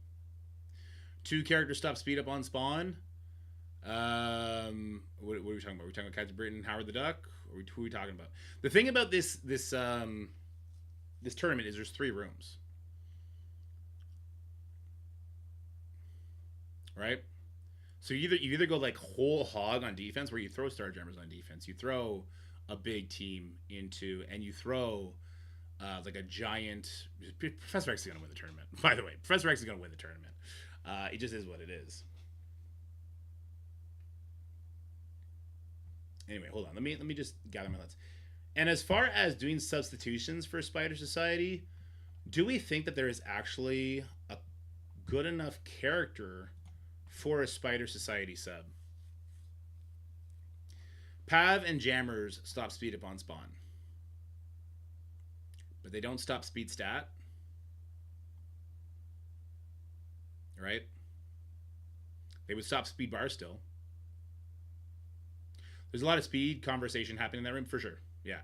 2 characters stop speed up on spawn. What are we talking about? Are we talking about Captain Britain, Howard the Duck? Or who are we talking about? The thing about this tournament is there's 3 rooms. Right? So you either go like whole hog on defense, where you throw Starjammers on defense, you throw a big team into, and you throw like a giant. Professor X is gonna win the tournament. By the way, Professor X is gonna win the tournament. It just is what it is. Anyway, hold on. Let me just gather my thoughts. And as far as doing substitutions for Spider Society, do we think that there is actually a good enough character for a Spider Society sub? Pav and Jammers stop speed up on spawn, but they don't stop speed stat, right? They would stop speed bar still. There's a lot of speed conversation happening in that room, for sure. Yeah.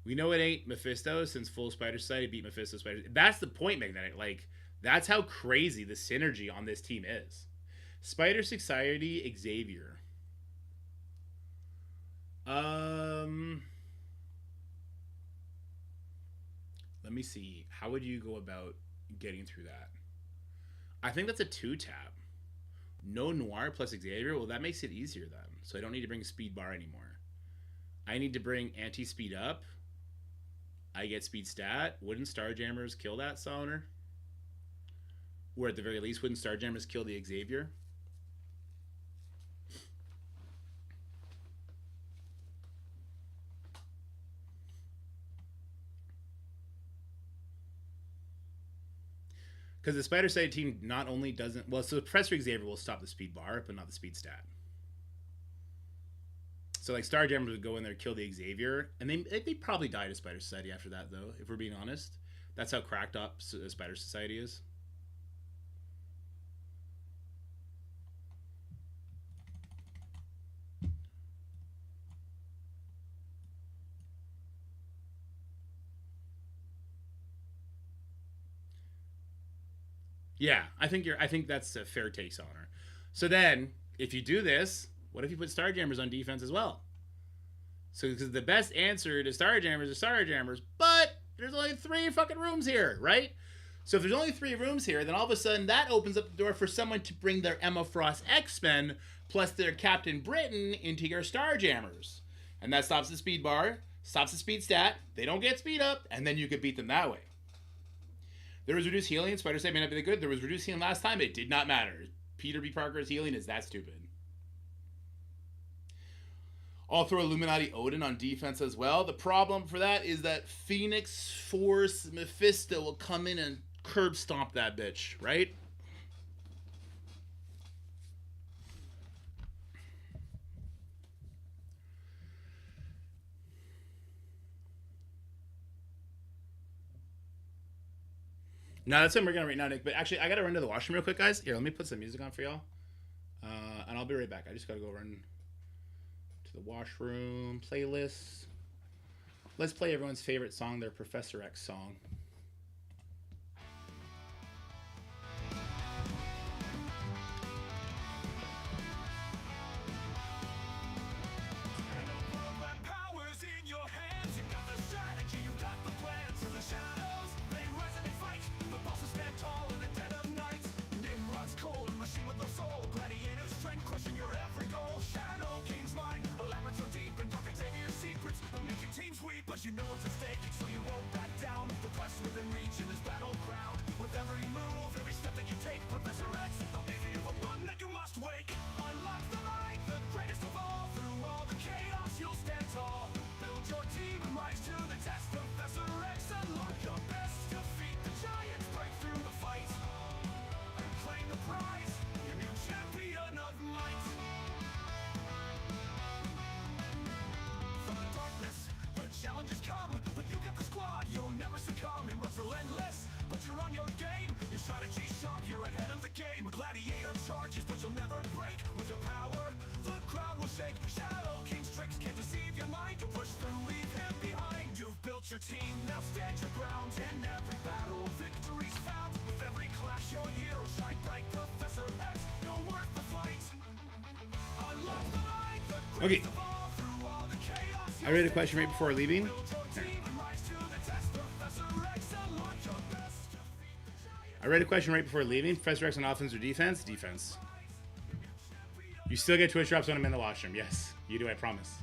We know it ain't Mephisto, since full Spider Society beat Mephisto Spider. That's the point, Magnetic. Like, that's how crazy the synergy on this team is. Spider Society Xavier. Let me see. How would you go about getting through that? I think that's a 2-tap. No Noir plus Xavier. Well, that makes it easier then. So I don't need to bring speed bar anymore. I need to bring anti-speed up. I get speed stat. Wouldn't Starjammers kill that Summoner? Or at the very least, wouldn't Starjammers kill the Xavier? Because the Spider Side team not only doesn't... Well, so the Professor Xavier will stop the speed bar, but not the speed stat. So, like, Starjammers would go in there, kill the Xavier, and they probably die to Spider Society after that, though, if we're being honest. That's how cracked up Spider Society is. Yeah, I think that's a fair take, Honor. So then, if you do this, what if you put Starjammers on defense as well? So, because the best answer to Starjammers is Starjammers, but there's only 3 fucking rooms here, right? So if there's only 3 rooms here, then all of a sudden that opens up the door for someone to bring their Emma Frost X-Men plus their Captain Britain into your Starjammers. And that stops the speed bar, stops the speed stat, they don't get speed up, and then you could beat them that way. There was reduced healing. Spider Side may not be that good. There was reduced healing last time. It did not matter. Peter B. Parker's healing is that stupid. I'll throw Illuminati Odin on defense as well. The problem for that is that Phoenix Force Mephisto will come in and curb stomp that bitch, right? No, that's what I'm working on right now, Nick. But actually, I got to run to the washroom real quick, guys. Here, let me put some music on for y'all. And I'll be right back. I just got to go run to the washroom playlist. Let's play everyone's favorite song, their Professor X song. Powers in your hands, you got the strategy. You're ahead of the game. A gladiator charges, but you'll never break. With your power, the crowd will shake. Shadow King's tricks can't deceive your mind. To push through, leave him behind. You've built your team, now stand your ground. In every battle, victory's found. With every clash, your hero shine bright. Professor X, you're worth the fight. Unlock the light, the Okay. grace of all through all the chaos. I read a question right before leaving. Build your team and rise to the test. Professor X, and launch your best. I read a question right before leaving. Professor X on offense or defense? Defense. You still get Twitch drops when I'm in the washroom. Yes, you do, I promise.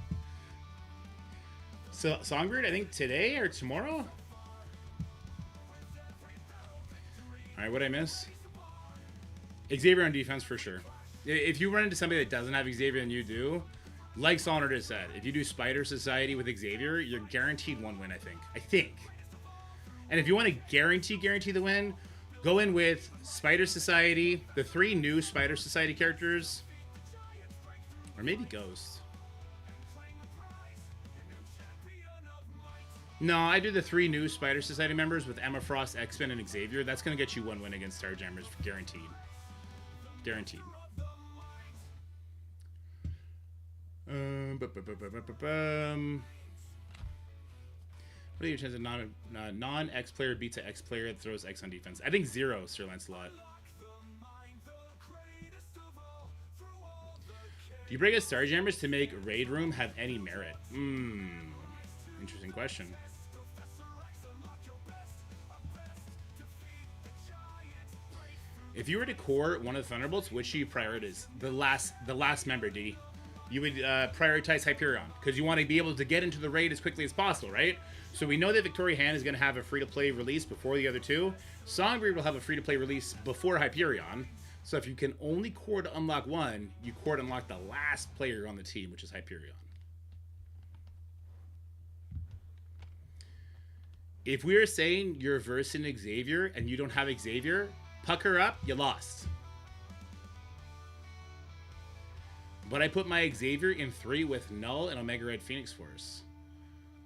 So, Songbird, I think today or tomorrow? Alright, what'd I miss? Xavier on defense for sure. If you run into somebody that doesn't have Xavier and you do, like Solner just said, if you do Spider Society with Xavier, you're guaranteed one win, I think. And if you want to guarantee the win, go in with Spider Society, the 3 new Spider Society characters, or maybe Ghost. No, I do the 3 new Spider Society members with Emma Frost, X-Men, and Xavier. That's going to get you one win against Starjammers, guaranteed. Guaranteed. What are your chances of non-X player beats an X player that throws X on defense? I think 0, Sir Lancelot. Do you bring a Starjammers to make Raid Room have any merit? Interesting question. If you were to core one of the Thunderbolts, which do you prioritize? The last member, D. You would prioritize Hyperion, because you want to be able to get into the raid as quickly as possible, right? So we know that Victoria Hand is going to have a free-to-play release before the other 2. Songbird will have a free-to-play release before Hyperion. So if you can only core to unlock one, you core to unlock the last player on the team, which is Hyperion. If we are saying you're versing Xavier and you don't have Xavier, pucker up, you lost. But I put my Xavier in 3 with Null and Omega Red Phoenix Force.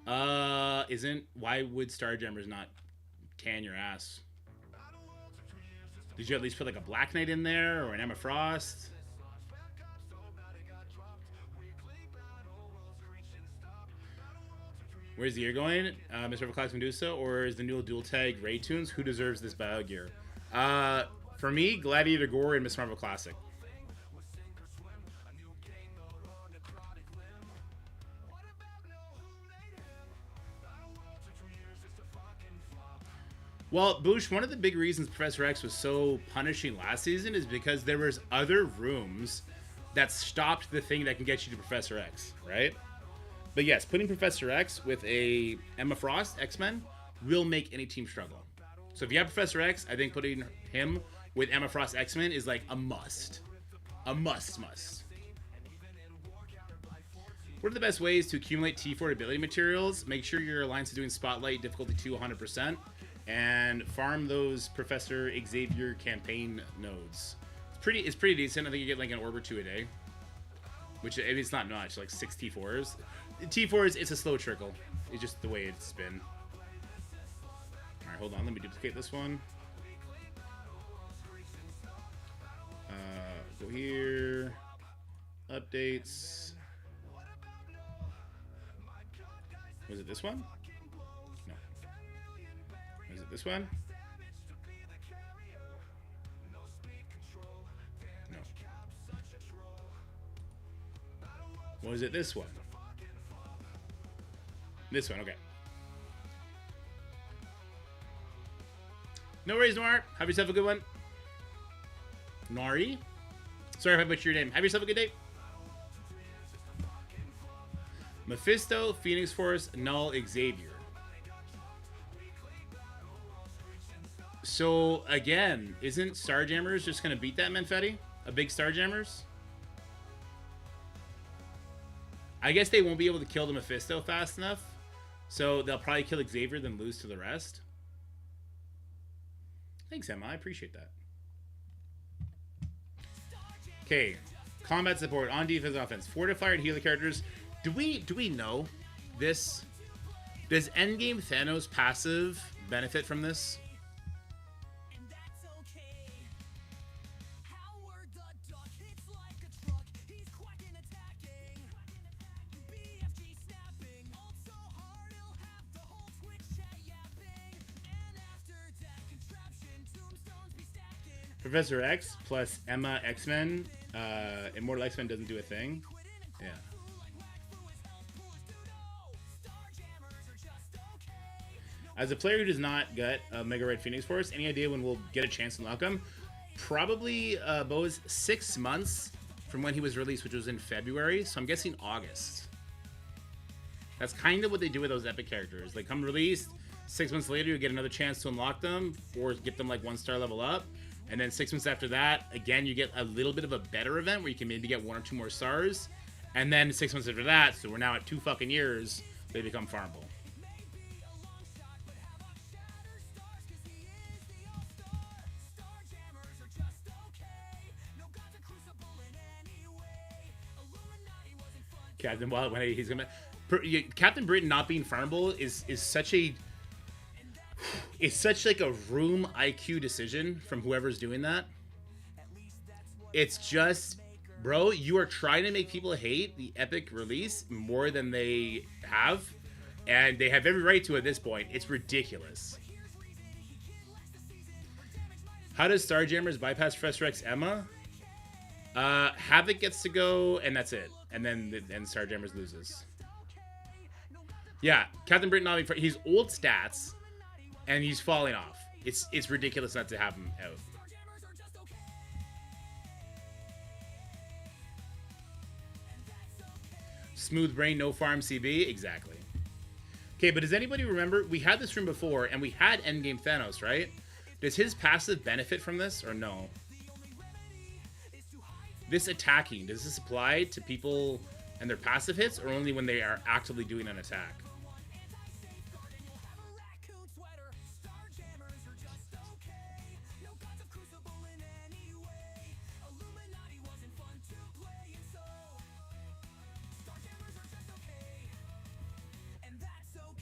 Why would Starjammers not tan your ass? Did you at least put like a Black Knight in there or an Emma Frost? Where's the year going? Mr. Overclock's Medusa, or is the new dual tag Ray Tunes? Who deserves this bio gear? For me, Gladiator Gore and Miss Marvel Classic. Well, Boosh, one of the big reasons Professor X was so punishing last season is because there was other rooms that stopped the thing that can get you to Professor X, right? But yes, putting Professor X with a Emma Frost, X-Men, will make any team struggle. So if you have Professor X, I think putting him with Emma Frost, X-Men is like a must. A must. What are the best ways to accumulate T4 ability materials? Make sure your alliance is doing Spotlight difficulty 2 100%. And farm those Professor Xavier campaign nodes. It's pretty decent. I think you get like an orb or 2 a day. Which, I mean, it's not much, like 6 T4s. T4s, it's a slow trickle. It's just the way it's been. Alright, hold on. Let me duplicate this one. Go here. Updates. Was it this one? No. Was it this one? No. Was it this one? This one, okay. No worries, Noir. Have yourself a good one. Nari? Sorry if I butchered your name. Have yourself a good day. Mephisto, Phoenix Force, Null, Xavier. So, again, isn't Starjammers just going to beat that Menfetti? A big Starjammers? I guess they won't be able to kill the Mephisto fast enough. So they'll probably kill Xavier, then lose to the rest. Thanks, Emma. I appreciate that. Okay. Combat support on defense, offense. Fortified healer characters. Do we know this? Does endgame Thanos passive benefit from this? Professor X plus Emma X-Men. Immortal X-Men doesn't do a thing. Yeah. As a player who does not get a Mega Red Phoenix Force, any idea when we'll get a chance to unlock him? Probably, Bo's 6 months from when he was released, which was in February. So I'm guessing August. That's kind of what they do with those epic characters. They come released, 6 months later you get another chance to unlock them or get them like 1-star level up. And then 6 months after that, again, you get a little bit of a better event where you can maybe get 1 or 2 more stars. And then 6 months after that, so we're now at 2 fucking years, they become farmable. Captain Wild, when he's gonna... Captain Britain not being farmable is such a... It's such like a room IQ decision from whoever's doing that. It's just, bro, you are trying to make people hate the epic release more than they have. And they have every right to at this point. It's ridiculous. How does Starjammers bypass Professor X Emma? Havoc gets to go, and that's it. And then Starjammers loses. Yeah, Captain Britain not being... He's old stats. And he's falling off. It's ridiculous not to have him out. Smooth brain, no farm CB. Exactly. Okay, but does anybody remember? We had this room before, and we had Endgame Thanos, right? Does his passive benefit from this, or no? This attacking, does this apply to people and their passive hits, or only when they are actively doing an attack?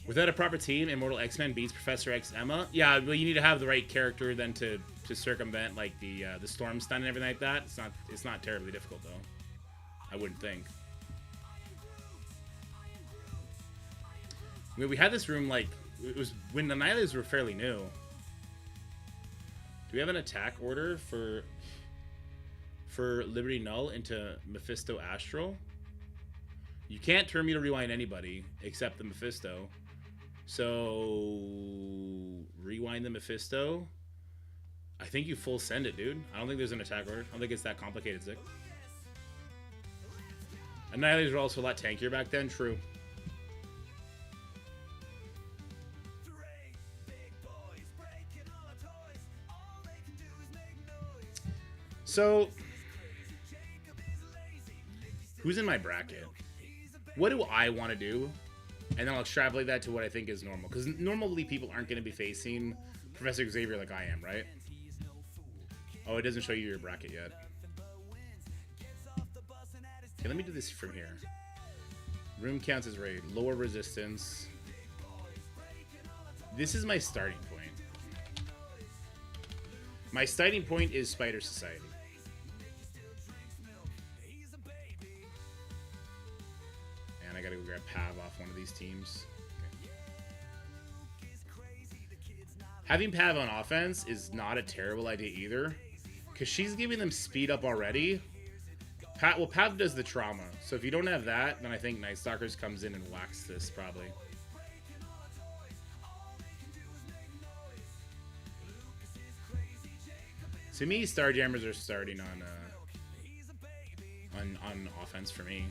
Without a proper team, Immortal X-Men beats Professor X Emma. Yeah, well, you need to have the right character then to circumvent like the storm stun and everything like that. It's not terribly difficult though. I wouldn't think. I mean, we had this room like it was when the Annihilators were fairly new. Do we have an attack order for Liberty Null into Mephisto Astral? You can't turn me to rewind anybody except the Mephisto. So rewind the Mephisto. I think you full send it, dude. I don't think there's an attack order. I don't think it's that complicated, Zick. Annihilators were also a lot tankier back then. True. So, who's in my bracket? What do I want to do? And then I'll extrapolate that to what I think is normal. Because normally people aren't going to be facing Professor Xavier like I am, right? Oh, it doesn't show you your bracket yet. Okay, let me do this from here. Room counts as raid. Lower resistance. This is my starting point. My starting point is Spider Society. And I gotta go grab Pav off one of these teams. Okay. Having Pav on offense is not a terrible idea either. Because she's giving them speed up already. Well, Pav does the trauma. So if you don't have that, then I think Night Stalkers comes in and whacks this, probably. To me, Starjammers are starting on offense for me.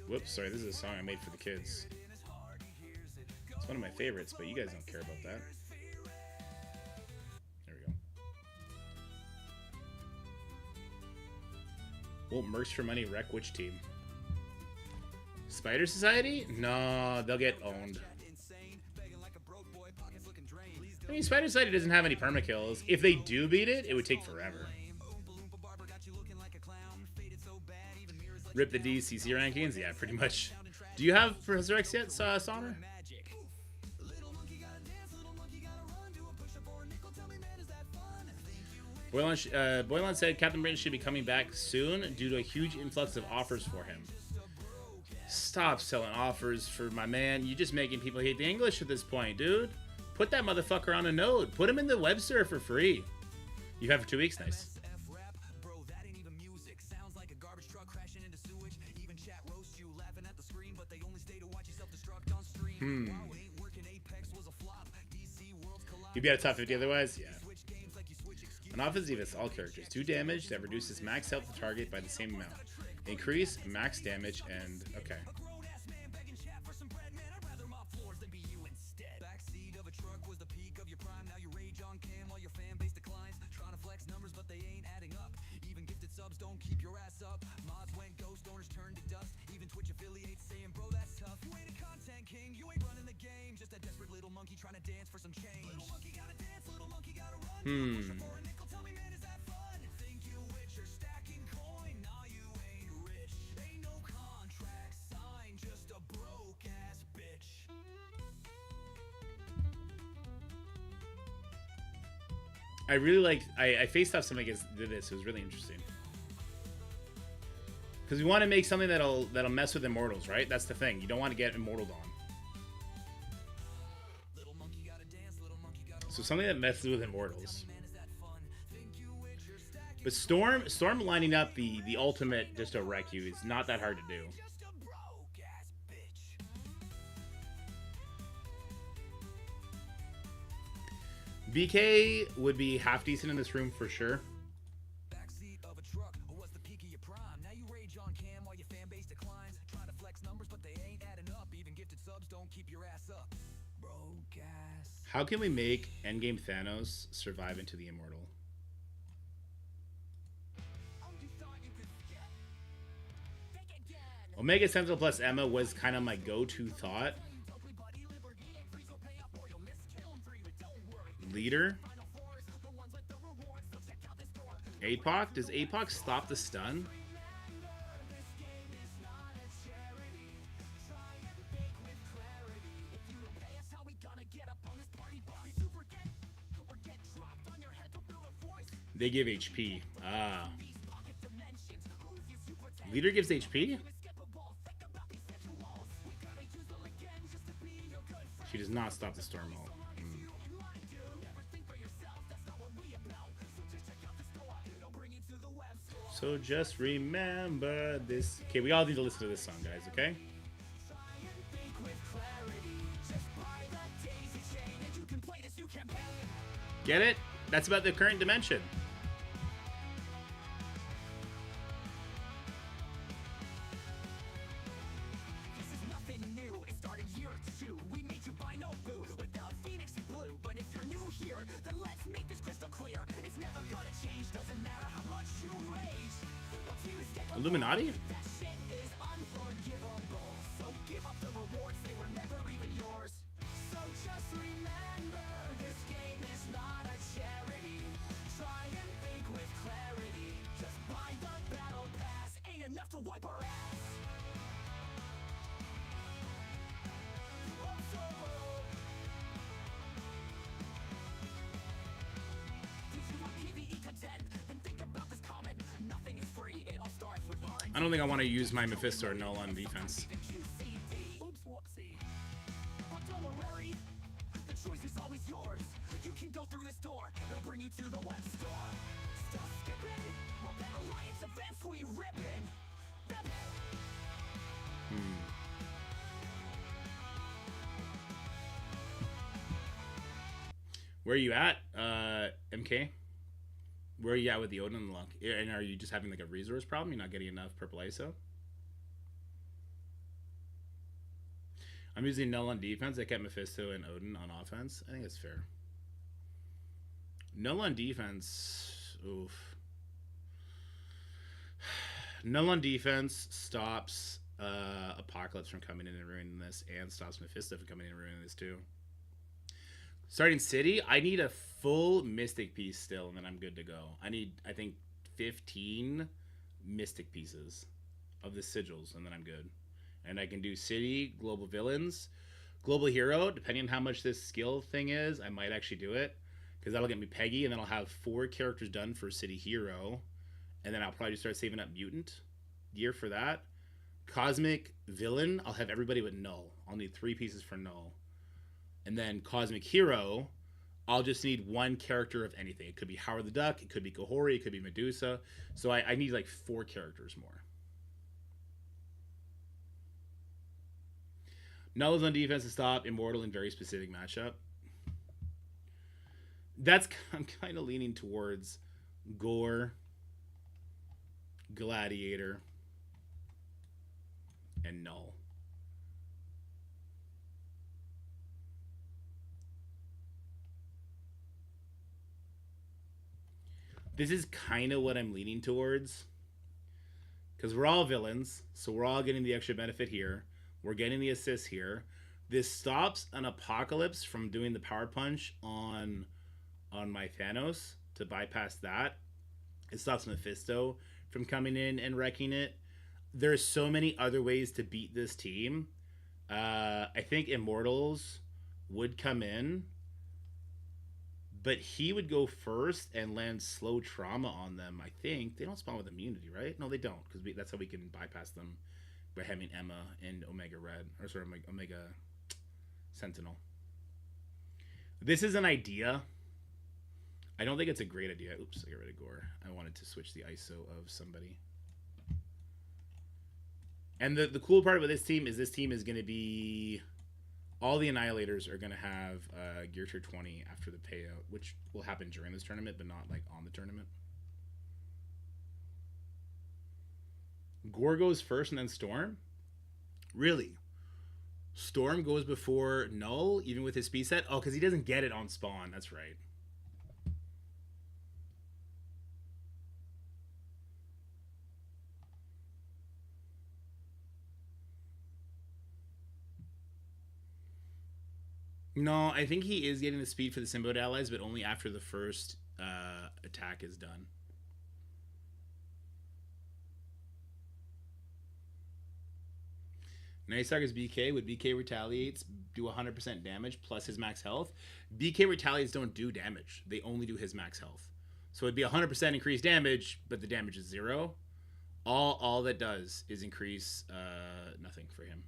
Whoops, sorry, this is a song I made for the kids. It's one of my favorites, but you guys don't care about that. There we go. Won't Mercs for Money wreck which team? Spider Society? No, they'll get owned. I mean, Spider Society doesn't have any permakills. If they do beat it, it would take forever. Rip the DCC rankings? Yeah, pretty much. Do you have Professor X yet, Sonner? Boylan said Captain Britain should be coming back soon due to a huge influx of offers for him. Stop selling offers for my man. You're just making people hate the English at this point, dude. Put that motherfucker on a node. Put him in the web server for free. You have for 2 weeks. Nice. You'd be at a top 50 otherwise? Yeah. On offensive, it's all characters. 2 damage that reduces max health to target by the same amount. Increase max damage and... okay. I really liked... I faced off something against this. It was really interesting. Because we want to make something that'll mess with Immortals, right? That's the thing. You don't want to get Immortaled on. So something that messes with Immortals. But Storm lining up the ultimate just to wreck you is not that hard to do. BK would be half decent in this room for sure. How can we make endgame Thanos survive into the Immortal? Omega Sentinel plus Emma was kind of my go-to thought. Leader. APOC? Does APOC stop the stun? They give HP. Ah. Leader gives HP? She does not stop the storm ult. So just remember this. Okay, we all need to listen to this song, guys, okay? Get it? That's about the current dimension. Illuminati? I don't think I want to use my Mephisto or Null on defense. Where are you at, MK? Where are you at with the Odin unlock? And are you just having like a resource problem? You're not getting enough purple ISO? I'm using Null on defense. I kept Mephisto and Odin on offense. I think that's fair. Null on defense. Oof. Null on defense stops Apocalypse from coming in and ruining this, and stops Mephisto from coming in and ruining this too. Starting City, I need a full Mystic piece still, and then I'm good to go. I need, I think, 15 Mystic pieces of the sigils, and then I'm good. And I can do City, Global Villains, Global Hero, depending on how much this skill thing is, I might actually do it. Because that'll get me Peggy, and then I'll have 4 characters done for City Hero. And then I'll probably start saving up Mutant gear for that. Cosmic Villain, I'll have everybody but Null. I'll need 3 pieces for Null. And then Cosmic Hero, I'll just need 1 character of anything. It could be Howard the Duck, it could be Kahori, it could be Medusa. So I need like 4 characters more. Null is on defense to stop Immortal in very specific matchup. I'm kind of leaning towards Gore, Gladiator, and Null. This is kind of what I'm leaning towards. Because we're all villains, so we're all getting the extra benefit here. We're getting the assist here. This stops an Apocalypse from doing the power punch on my Thanos to bypass that. It stops Mephisto from coming in and wrecking it. There's so many other ways to beat this team. I think Immortals would come in, but he would go first and land slow trauma on them. I think they don't spawn with immunity, right? No, they don't, because that's how we can bypass them by having Emma and Omega Red, or sorry, Omega Sentinel. This is an idea. I don't think it's a great idea. Oops, I got rid of Gore. I wanted to switch the ISO of somebody. And the cool part about this team is going to be... all the Annihilators are going to have Gear Tier 20 after the payout, which will happen during this tournament, but not like on the tournament. Gore goes first and then Storm? Really? Storm goes before Null, even with his speed set? Oh, because he doesn't get it on spawn. That's right. No, I think he is getting the speed for the Symbiote allies, but only after the first attack is done. Night Stalker's BK. Would BK retaliates do 100% damage plus his max health? BK retaliates don't do damage. They only do his max health. So it'd be 100% increased damage, but the damage is 0. All that does is increase nothing for him.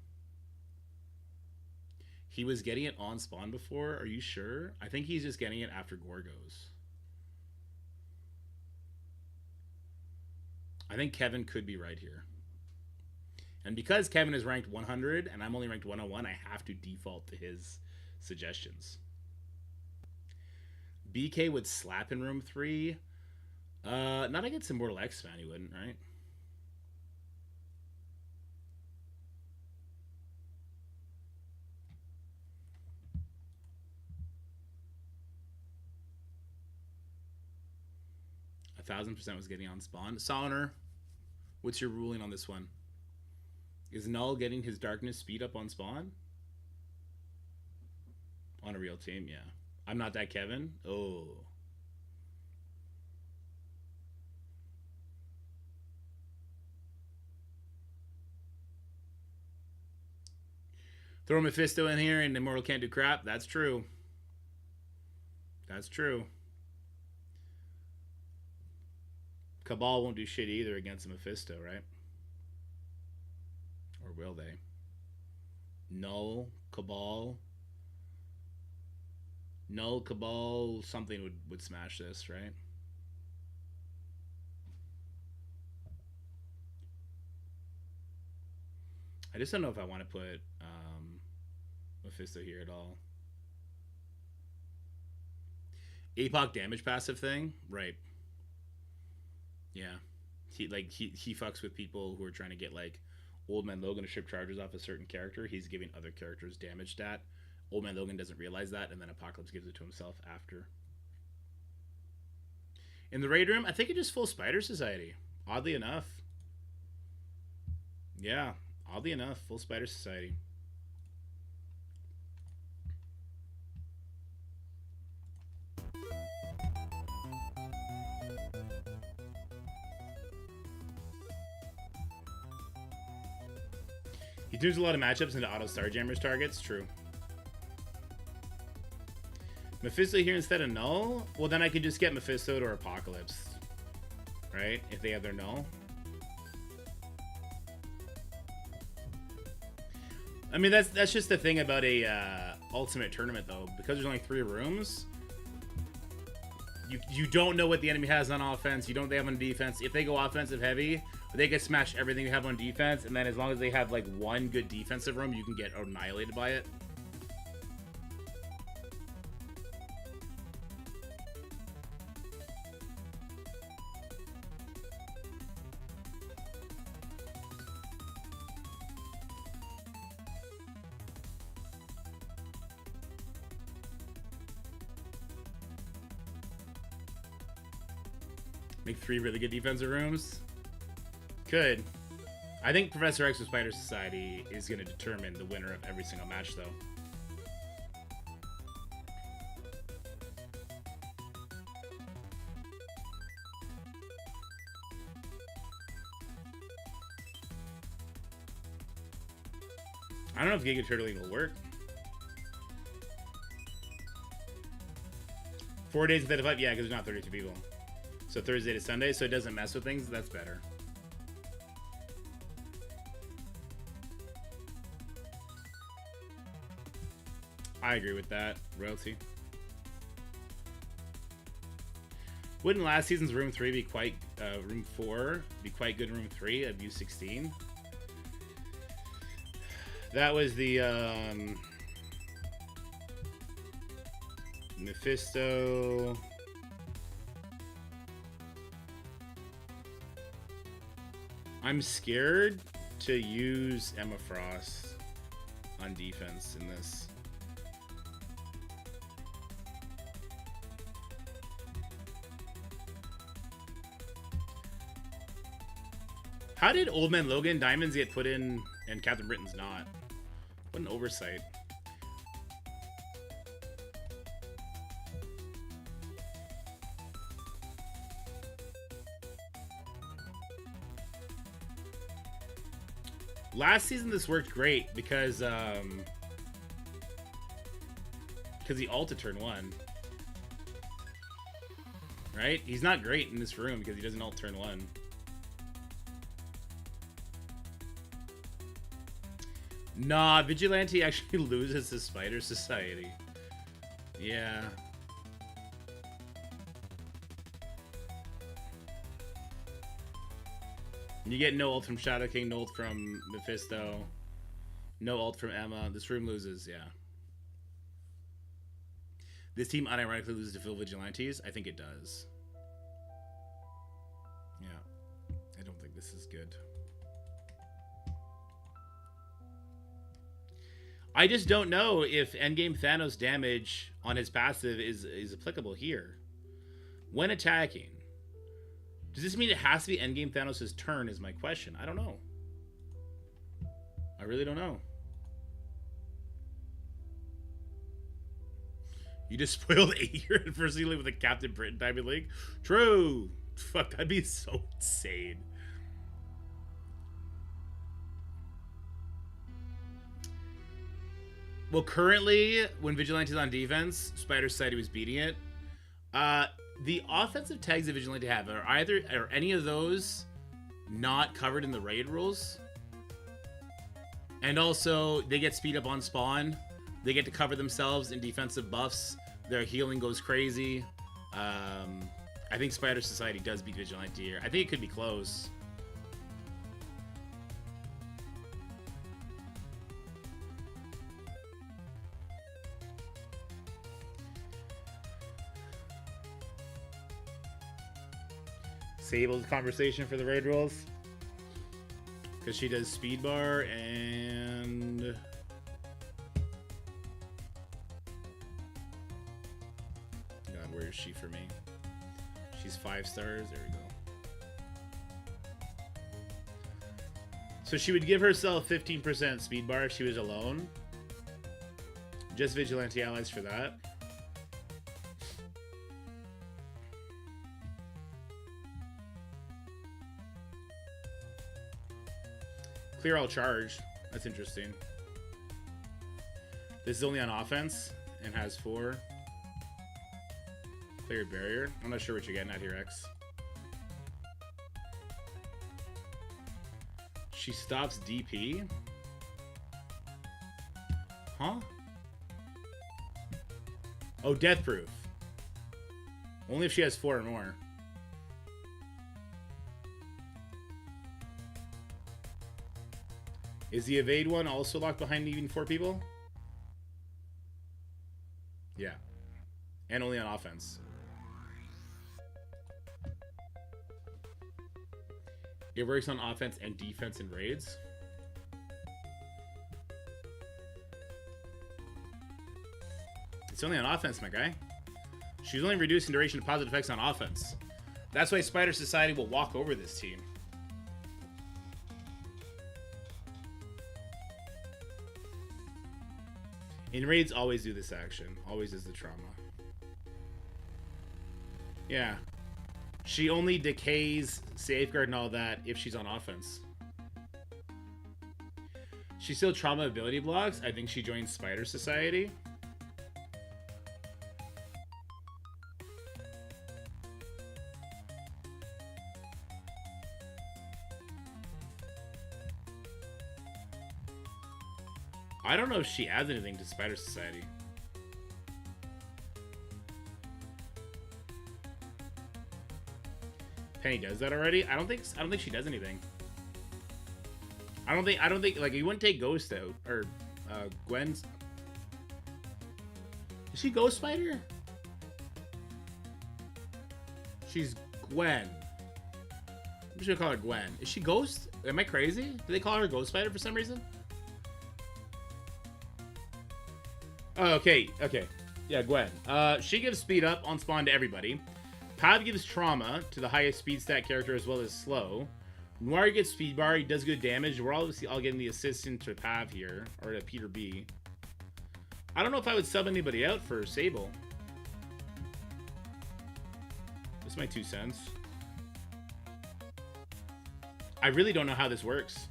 He was getting it on spawn before. Are you sure? I think he's just getting it after Gore goes. I think Kevin could be right here. And because Kevin is ranked 100 and I'm only ranked 101, I have to default to his suggestions. BK would slap in room 3. Not against Immortal X-Man, he wouldn't, right? A 1000% was getting on spawn. Sauner, what's your ruling on this one? Is Null getting his darkness speed up on spawn? On a real team, yeah. I'm not that Kevin. Oh. Throw Mephisto in here and Immortal can't do crap. That's true. That's true. Cabal won't do shit either against Mephisto, right? Or will they? Null, Cabal. Null, Cabal, something would smash this, right? I just don't know if I want to put Mephisto here at all. APOC damage passive thing? Right. Yeah. He fucks with people who are trying to get like Old Man Logan to strip charges off a certain character. He's giving other characters damage stat. Old Man Logan doesn't realize that, and then Apocalypse gives it to himself after. In the raid room, I think it just full Spider Society. Oddly enough. Yeah, oddly enough, full Spider Society. He turns a lot of matchups into auto Starjammers targets. True. Mephisto here instead of Null? Well, then I could just get Mephisto or Apocalypse. Right? If they have their Null. I mean, that's just the thing about a ultimate tournament, though. Because there's only 3 rooms, you don't know what the enemy has on offense. You don't they have on defense. If they go offensive heavy, they can smash everything they have on defense. And then as long as they have like one good defensive room, you can get annihilated by it. Make 3 really good defensive rooms. Could. I think Professor X with Spider Society is going to determine the winner of every single match, though. I don't know if Giga Turtling will work. 4 days instead of 5? Yeah, because there's not 32 people. So Thursday to Sunday, so it doesn't mess with things. That's better. I agree with that. Royalty. Wouldn't last season's Room 3 be quite... Room 4 be quite good in Room 3 of U16? That was the... Mephisto... I'm scared to use Emma Frost on defense in this. How did Old Man Logan Diamonds get put in and Captain Britain's not? What an oversight. Last season this worked great because he ulted turn 1. Right? He's not great in this room because he doesn't ult turn 1. Nah, Vigilante actually loses to Spider Society. Yeah. You get no ult from Shadow King, no ult from Mephisto, no ult from Emma. This room loses, yeah. This team unironically loses to full Vigilantes? I think it does. Yeah. I don't think this is good. I just don't know if endgame Thanos damage on his passive is applicable here. When attacking. Does this mean it has to be endgame Thanos' turn is my question. I don't know. I really don't know. You just spoiled 8-year adversity with a Captain Britain Diamond League? True. Fuck, that'd be so insane. Well, currently, when Vigilante's on defense, Spider Society was beating it. The offensive tags that Vigilante have are any of those not covered in the raid rules? And also, they get speed up on spawn. They get to cover themselves in defensive buffs. Their healing goes crazy. I think Spider Society does beat Vigilante here. I think it could be close. Sable's conversation for the raid rules. Because she does speed bar and... God, where is she for me? She's 5 stars. There we go. So she would give herself 15% speed bar if she was alone. Just Vigilante allies for that. Clear all charge. That's interesting. This is only on offense and has 4. Clear barrier. I'm not sure what you're getting at here, X. She stops DP. Huh? Oh, death proof. Only if she has 4 or more. Is the evade one also locked behind even 4 people? Yeah. And only on offense. It works on offense and defense in raids. It's only on offense, my guy. She's only reducing duration of positive effects on offense. That's why Spider Society will walk over this team. In raids, always do this action. Always is the trauma. Yeah. She only decays, safeguard, and all that if she's on offense. She still trauma ability blocks. I think she joins Spider Society. I don't know if she adds anything to Spider Society. Penny does that already? I don't think she does anything. I don't think like you wouldn't take Ghost out or Gwen's. Is she Ghost Spider? She's Gwen. I'm just gonna call her Gwen. Is she Ghost? Am I crazy? Do they call her Ghost Spider for some reason? Oh, okay. Yeah, Gwen. She gives speed up on spawn to everybody. Pav gives trauma to the highest speed stat character as well as slow. Noir gets speed bar. He does good damage. We're obviously all getting the assistant to Pav here, or to Peter B. I don't know if I would sub anybody out for Sable. That's my 2 cents. I really don't know how this works.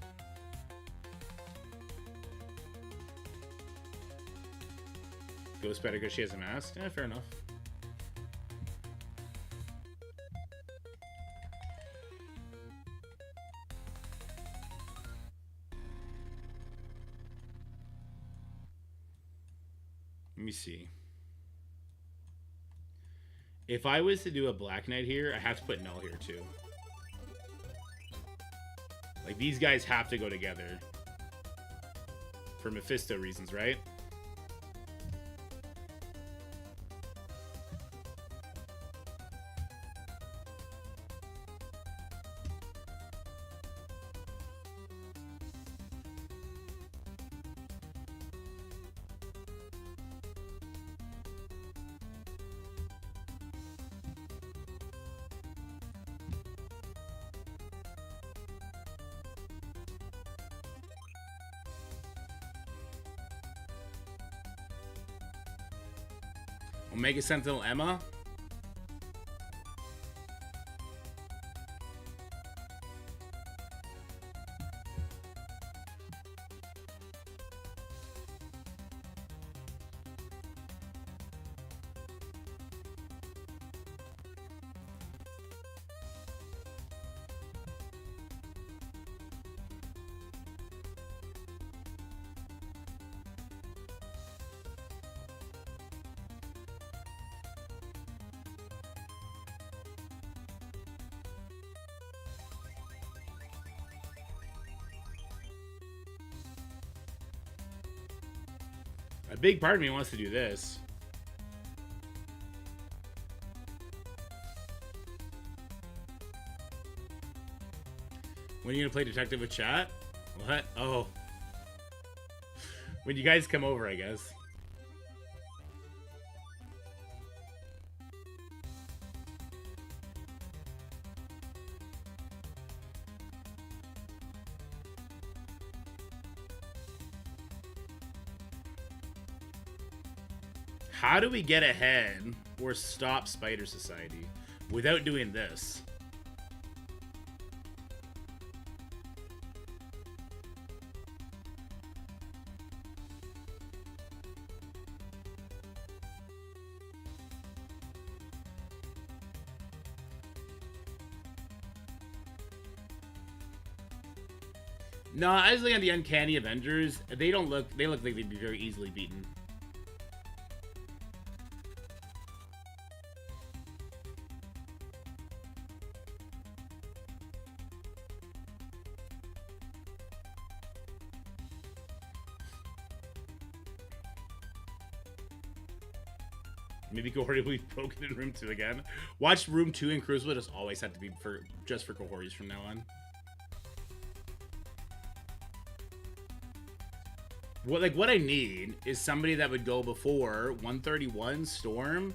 Ghost better because she has a mask. Yeah, fair enough. Let me see. If I was to do a Black Knight here, I have to put Null here too. Like, these guys have to go together. For Mephisto reasons, right? Omega Sentinel Emma. A big part of me wants to do this. When are you gonna play detective with chat? What? Oh. When you guys come over, I guess. How do we get ahead or stop Spider Society without doing this? No, I was looking at the Uncanny Avengers. They don't look. They look like they'd be very easily beaten. Maybe Kohori will be broken in Room 2 again. Watch Room 2 and Crucible just always have to be just for Kohoris from now on. What I need is somebody that would go before 131 Storm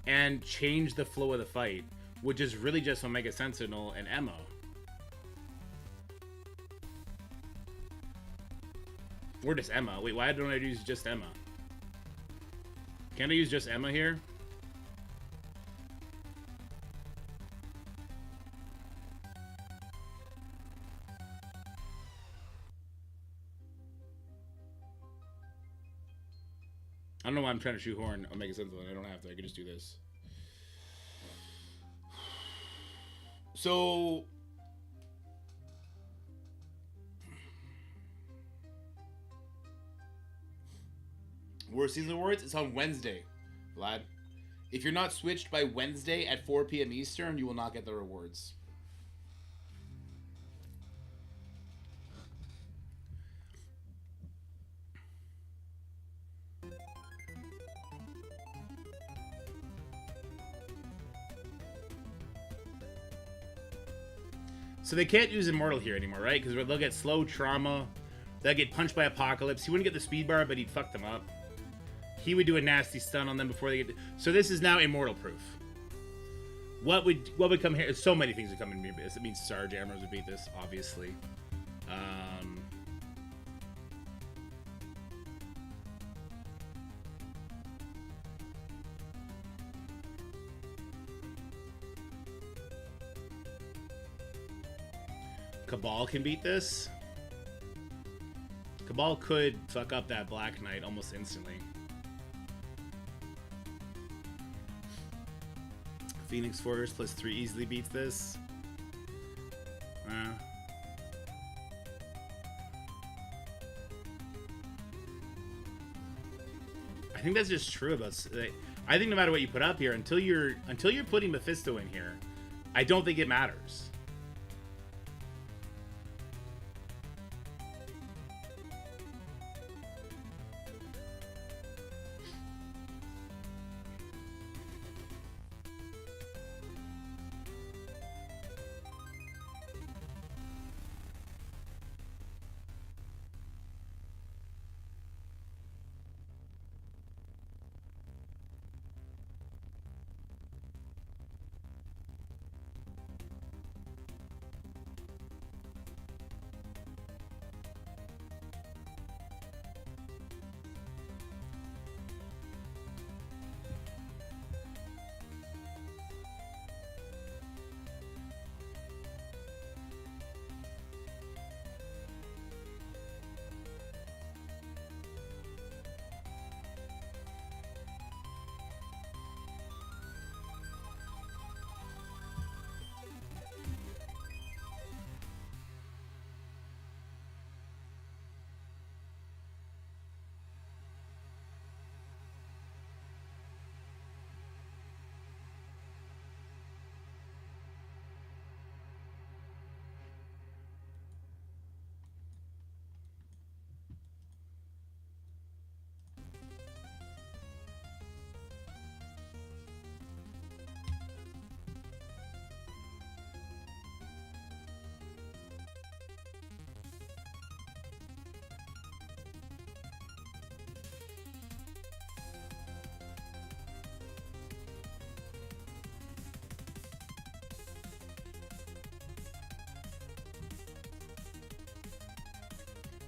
and change the flow of the fight, which is really just Omega Sentinel and Emma. Or just Emma. Wait, why don't I use just Emma? Can I use just Emma here? I don't know why I'm trying to shoehorn Omega Sentinel. I don't have to. I can just do this. So... Worst Season Awards? It's on Wednesday, Vlad. If you're not switched by Wednesday at 4 p.m. Eastern, you will not get the rewards. So they can't use Immortal here anymore, right? Because they'll get slow trauma. They'll get punched by Apocalypse. He wouldn't get the speed bar, but he'd fuck them up. He would do a nasty stun on them before they get... So this is now Immortal proof. What would come here? So many things would come in beat this. It means Starjammers would beat this, obviously. Cabal can beat this. Cabal could fuck up that Black Knight almost instantly. Phoenix Force plus 3 easily beats this. I think that's just true about... I think no matter what you put up here, until you're putting Mephisto in here, I don't think it matters.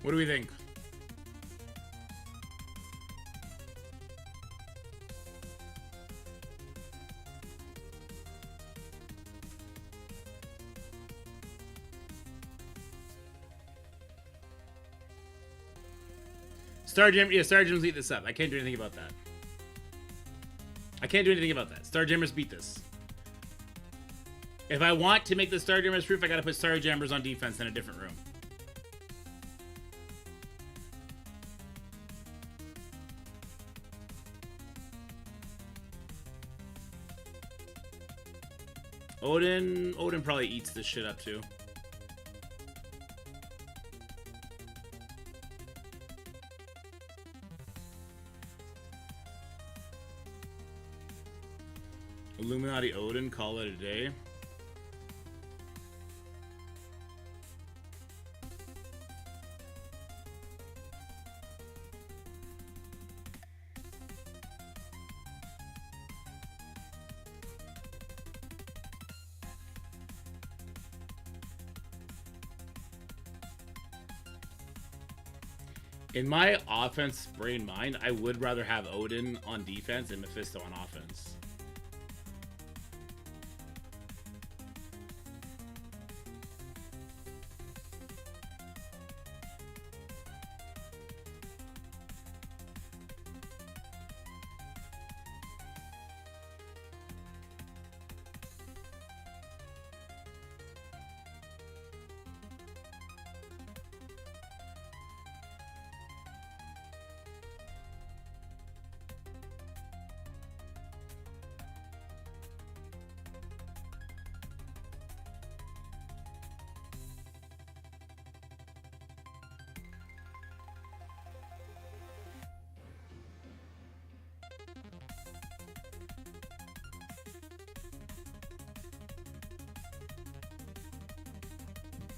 What do we think? Starjammers eat this up. I can't do anything about that. Starjammers beat this. If I want to make the Starjammers proof, I gotta put Starjammers on defense in a different room. Odin probably eats this shit up too. Illuminati Odin, call it a day. In my offense brain mind, I would rather have Odin on defense and Mephisto on offense.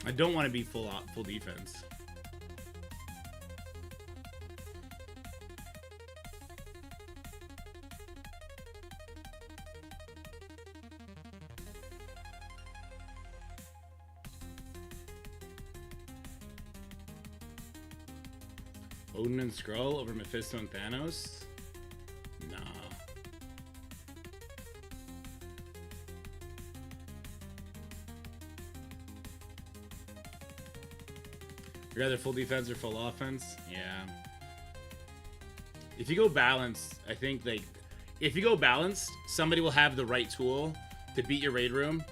I don't want to be full defense. Odin and Skrull over Mephisto and Thanos? Nah. You're either full defense or full offense? Yeah. If you go balanced, I think if you go balanced, somebody will have the right tool to beat your raid room,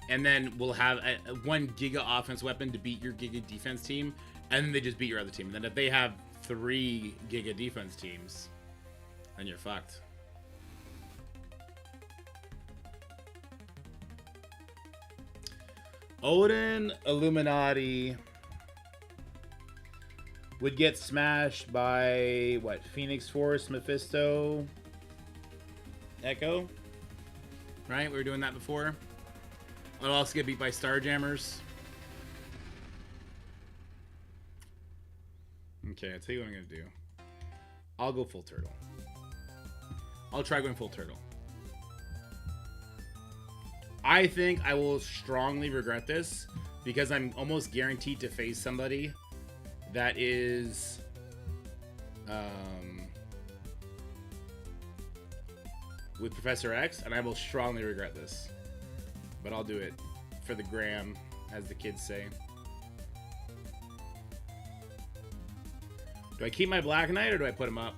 and then we'll have a 1 giga offense weapon to beat your giga defense team, and then they just beat your other team. And then if they have 3 giga defense teams, then you're fucked. Odin, Illuminati would get smashed by, what, Phoenix Force, Mephisto, Echo? Right? We were doing that before. I'll also get beat by Starjammers. Okay, I'll tell you what I'm going to do. I'll go full turtle. I'll try going full turtle. I think I will strongly regret this because I'm almost guaranteed to face somebody that is with Professor X, and I will strongly regret this. But I'll do it for the gram, as the kids say. Do I keep my Black Knight or do I put him up?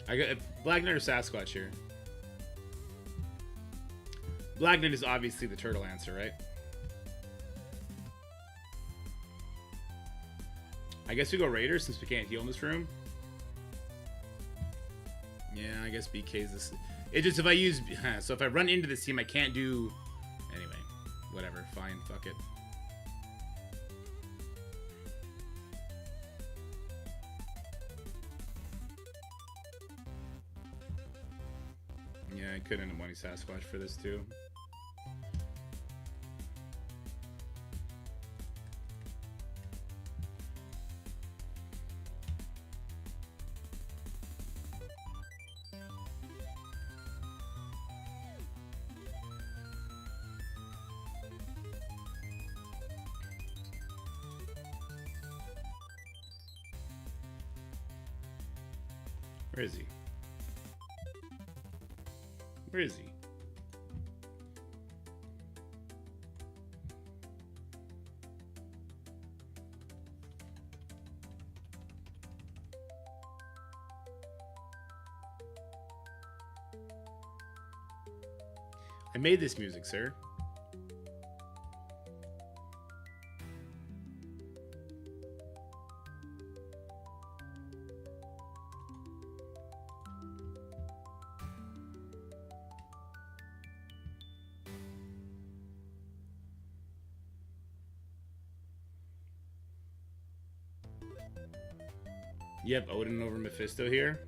I got Black Knight or Sasquatch here. Black Knight is obviously the turtle answer, right? I guess we go Raider since we can't heal in this room. Yeah, I guess BK's this. It just, if I use, so if I run into this team, I can't do, anyway, whatever, fine, fuck it. Yeah, I could end up wanting Sasquatch for this too. Where is he? Where is he? I made this music, sir. Yep, Odin over Mephisto here.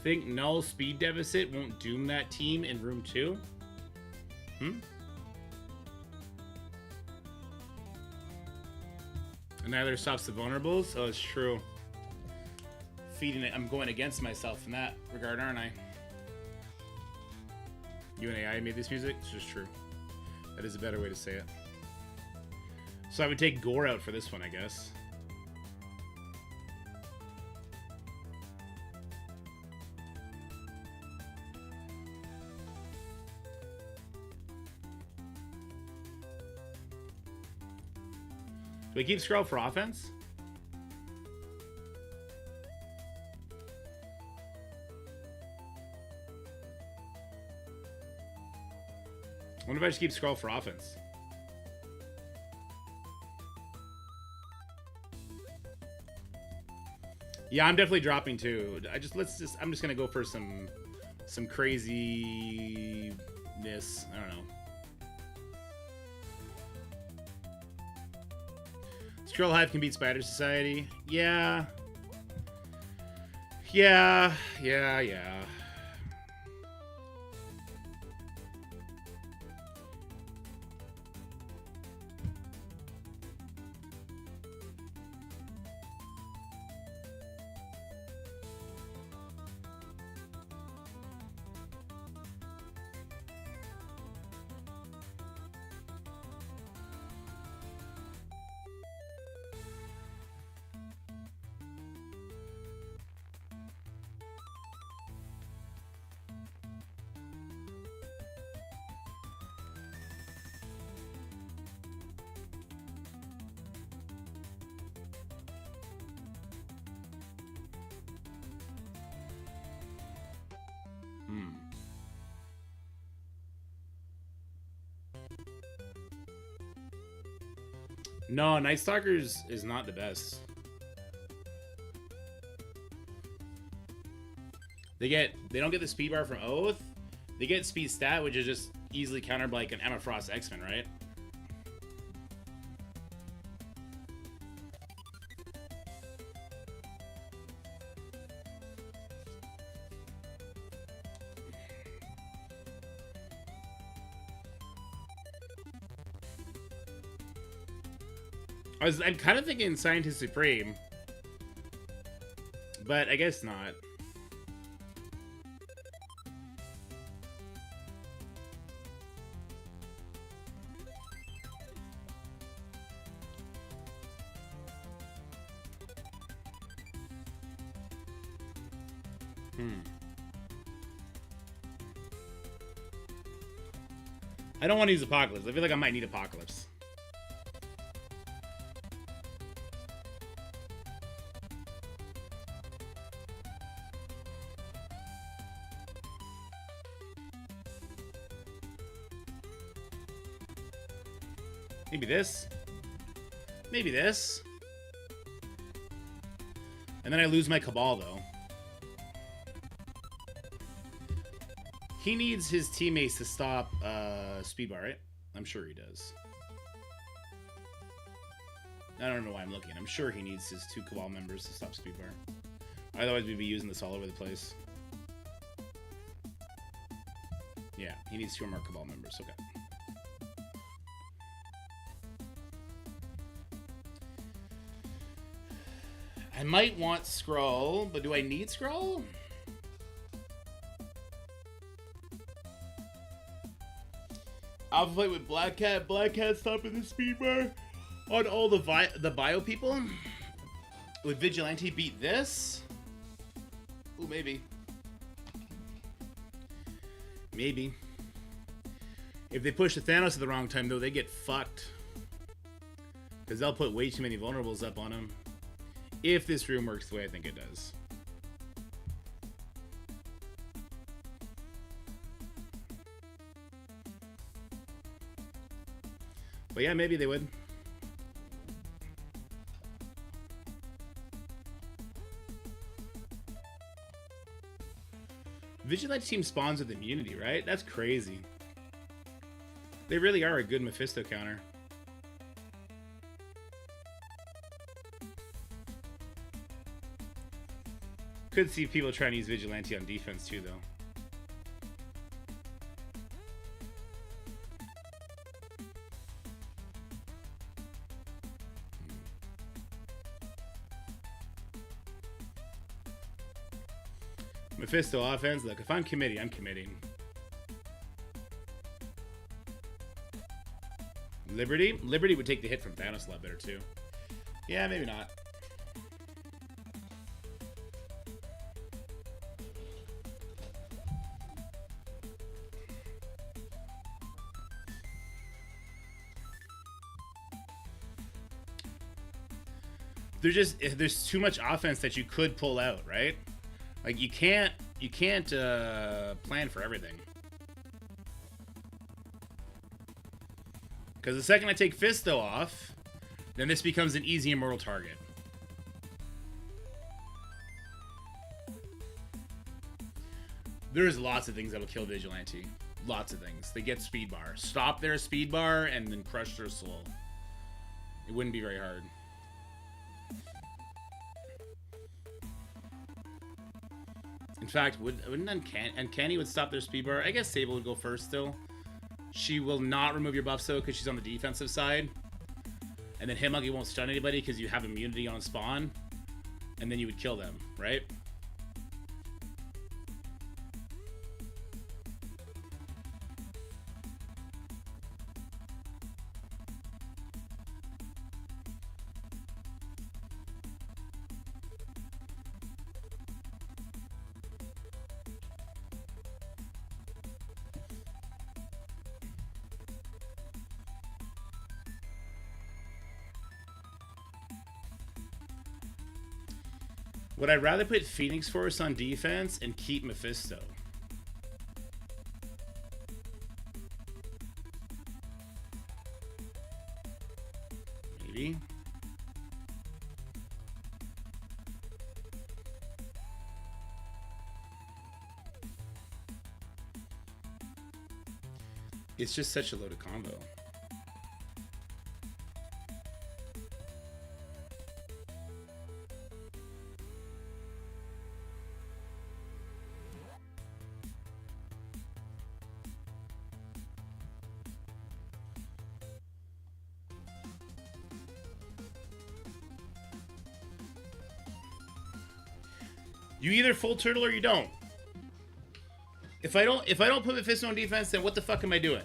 Think null speed deficit won't doom that team in room 2? And neither stops the vulnerables? Oh, it's true. Feeding it. I'm going against myself in that regard, aren't I? You and AI made this music? This is true. That is a better way to say it. So I would take Gore out for this one, I guess. Do we keep Skrull for offense? I wonder if I should keep Skrull for offense. Yeah, I'm definitely dropping too. I'm just gonna go for some craziness. I don't know. Skrull Hive can beat Spider Society. Yeah. Yeah. No, Night Stalkers is not the best. They don't get the speed bar from Oath. They get speed stat, which is just easily countered by like an Emma Frost X-Men, right? I'm kind of thinking Scientist Supreme, but I guess not. I don't want to use Apocalypse. I feel like I might need Apocalypse. Maybe this. Maybe this. And then I lose my Cabal, though. He needs his teammates to stop Speedbar, right? I'm sure he does. I don't know why I'm looking. I'm sure he needs his 2 Cabal members to stop Speedbar. Otherwise, we'd be using this all over the place. Yeah, he needs 2 more Cabal members. Okay. I might want Skrull, but do I need Skrull? Alpha fight with Black Cat. Black Cat stopping the speed bar on all the bio people. Would Vigilante beat this? Ooh, maybe. Maybe. If they push the Thanos at the wrong time, though, they get fucked. Because they'll put way too many vulnerables up on him. If this room works the way I think it does. But yeah, maybe they would. Vigilante team spawns with immunity, right? That's crazy. They really are a good Mephisto counter. Could see people trying to use Vigilante on defense too, though. Mephisto offense. Look, if I'm committing, I'm committing. Liberty? Liberty would take the hit from Thanos a lot better, too. Yeah, maybe not. There's too much offense that you could pull out, right? Like you can't plan for everything. Because the second I take Fisto off, then this becomes an easy immortal target. There's lots of things that will kill Vigilante. Lots of things. They get speed bar. Stop their speed bar and then crush their soul. It wouldn't be very hard. In fact, wouldn't Uncanny would stop their speed bar? I guess Sable would go first still. She will not remove your buff so because she's on the defensive side. And then Hitmonkey won't stun anybody because you have immunity on spawn. And then you would kill them, right? Would I rather put Phoenix Force on defense and keep Mephisto? Maybe. It's just such a loaded combo. You either full turtle or you don't. If I don't put Mephisto on defense, then what the fuck am I doing?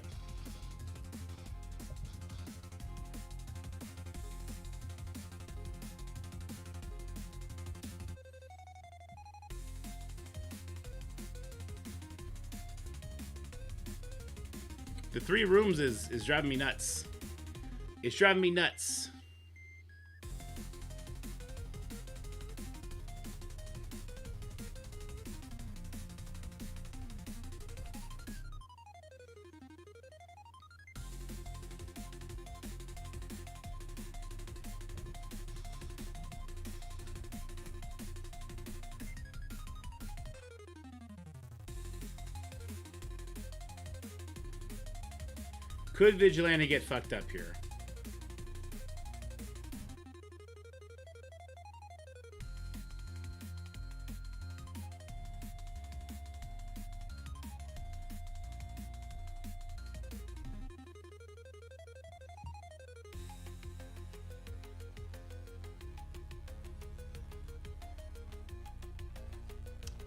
The 3 rooms is driving me nuts. It's driving me nuts. Could Vigilante get fucked up here?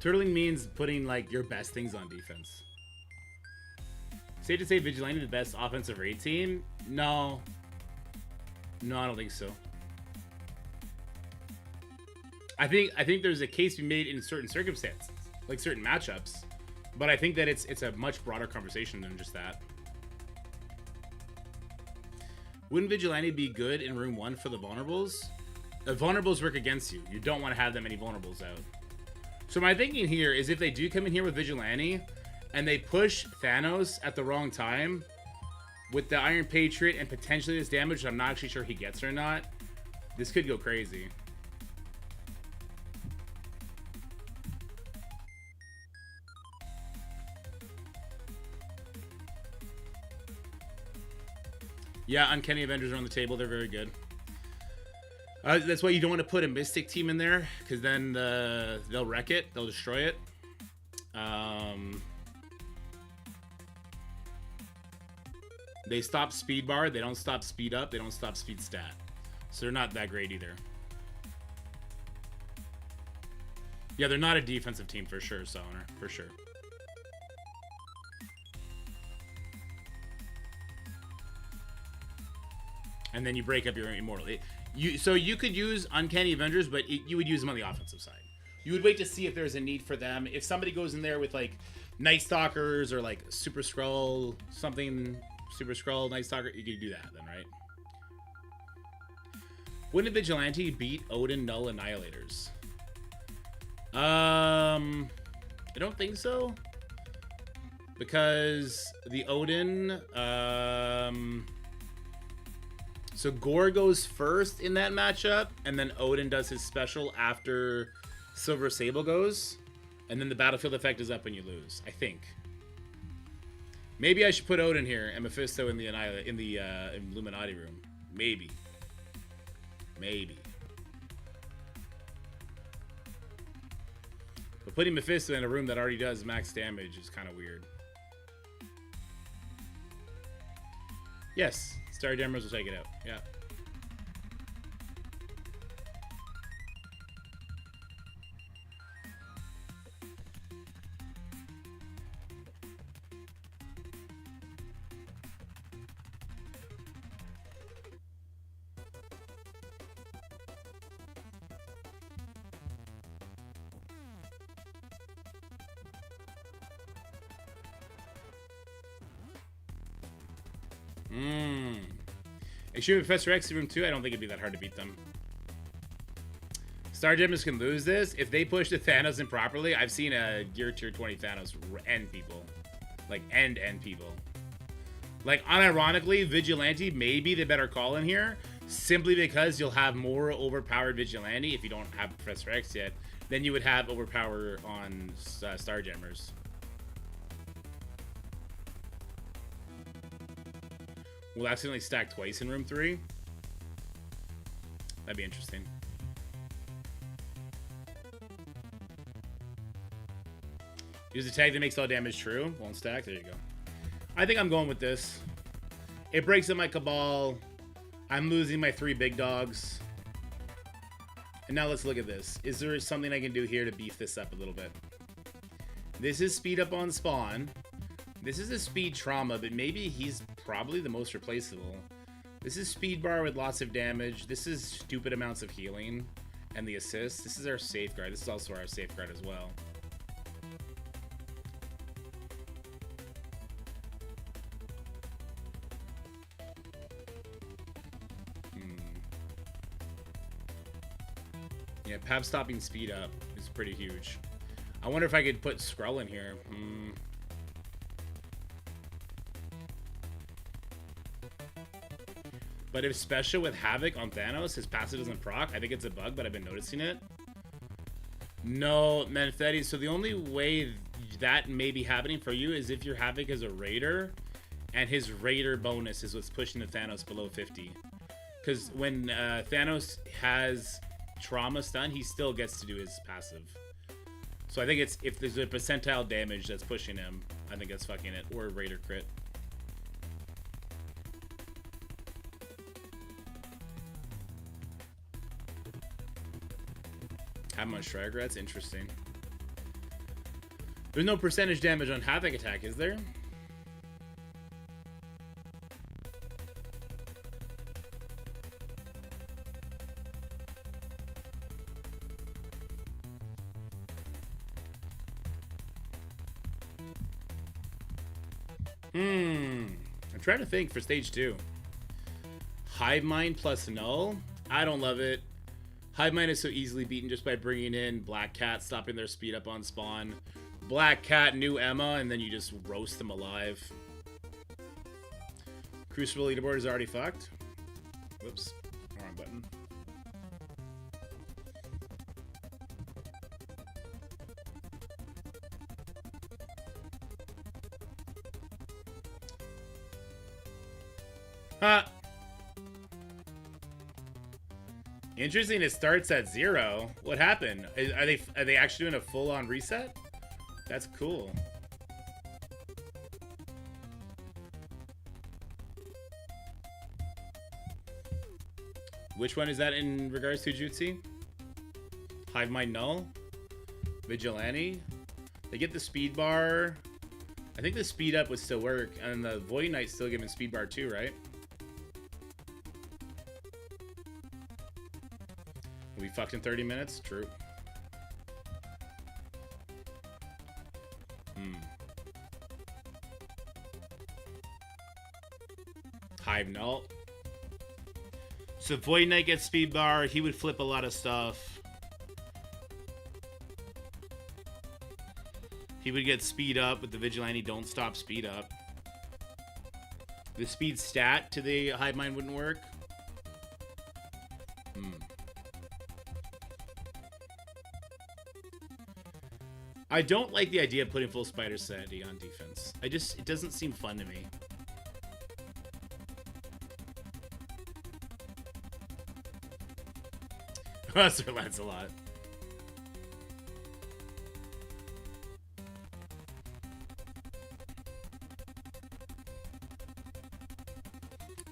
Turtling means putting like your best things on defense. Safe to say Vigilante the best offensive raid team? No. No, I don't think so. I think there's a case to be made in certain circumstances, like certain matchups, but I think that it's a much broader conversation than just that. Wouldn't Vigilante be good in room 1 for the vulnerables? The vulnerables work against you. You don't want to have that many vulnerables out. So my thinking here is if they do come in here with Vigilante and they push Thanos at the wrong time with the Iron Patriot and potentially this damage, I'm not actually sure he gets or not, this could go crazy. Yeah, Uncanny Avengers are on the table. They're very good. That's why you don't want to put a Mystic team in there, because then they'll wreck it. They'll destroy it. They stop speed bar. They don't stop speed up. They don't stop speed stat. So they're not that great either. Yeah, they're not a defensive team for sure, Summoner. For sure. And then you break up your Immortal. So you could use Uncanny Avengers, but you would use them on the offensive side. You would wait to see if there's a need for them. If somebody goes in there with like Night Stalkers or like Super Skrull, something Super Skrull, Night Stalker, you could do that then, right? Wouldn't a Vigilante beat Odin Null Annihilators? I don't think so. Because the Odin, so Gore goes first in that matchup, and then Odin does his special after Silver Sable goes, and then the battlefield effect is up when you lose, I think. Maybe I should put Odin here and Mephisto in the Illuminati room. Maybe. But putting Mephisto in a room that already does max damage is kind of weird. Yes, Starjammers will take it out. Yeah. Extreme Professor X room 2, I don't think it'd be that hard to beat them. Starjammers can lose this. If they push the Thanos in properly, I've seen a Gear Tier 20 Thanos end people. Like, end people. Like, unironically, Vigilante may be the better call in here, simply because you'll have more overpowered Vigilante if you don't have Professor X yet than you would have overpower on Starjammers. We'll accidentally stack twice in room 3. That'd be interesting. Use a tag that makes all damage true. Won't stack. There you go. I think I'm going with this. It breaks up my Cabal. I'm losing my 3 big dogs. And now let's look at this. Is there something I can do here to beef this up a little bit? This is speed up on spawn. This is a speed trauma, but maybe he's probably the most replaceable. This is speed bar with lots of damage. This is stupid amounts of healing and the assist. This is our safeguard. This is also our safeguard as well. Yeah, Pav stopping speed up is pretty huge. I wonder if I could put Skrull in here. But if special with Havoc on Thanos, his passive doesn't proc, I think it's a bug, but I've been noticing it. No, Manfetti, so the only way that may be happening for you is if your Havoc is a Raider, and his Raider bonus is what's pushing the Thanos below 50. Because when Thanos has trauma stun, he still gets to do his passive. So I think it's, if there's a percentile damage that's pushing him, I think that's fucking it, or a Raider crit. Have him on Striker, that's interesting. There's no percentage damage on Havoc attack, is there? I'm trying to think for stage 2. Hive Mind plus Null? I don't love it. Hive Mind is so easily beaten just by bringing in Black Cat, stopping their speed up on spawn. Black Cat, new Emma, and then you just roast them alive. Crucible leaderboard is already fucked. Whoops. Wrong button. Ha! Interesting. It starts at 0. What happened? Are they actually doing a full-on reset? That's cool. Which one is that in regards to Jutsu? Hive Mind Null? Vigilante? They get the speed bar. I think the speed up would still work, and the Void Knight's still giving speed bar too, right? We fucked in 30 minutes? True. Hive Null. So Void Knight gets speed bar, he would flip a lot of stuff. He would get speed up, but the Vigilante don't stop speed up. The speed stat to the Hive Mind wouldn't work. I don't like the idea of putting full Spider Sanity on defense. It doesn't seem fun to me. Sir Lancelot.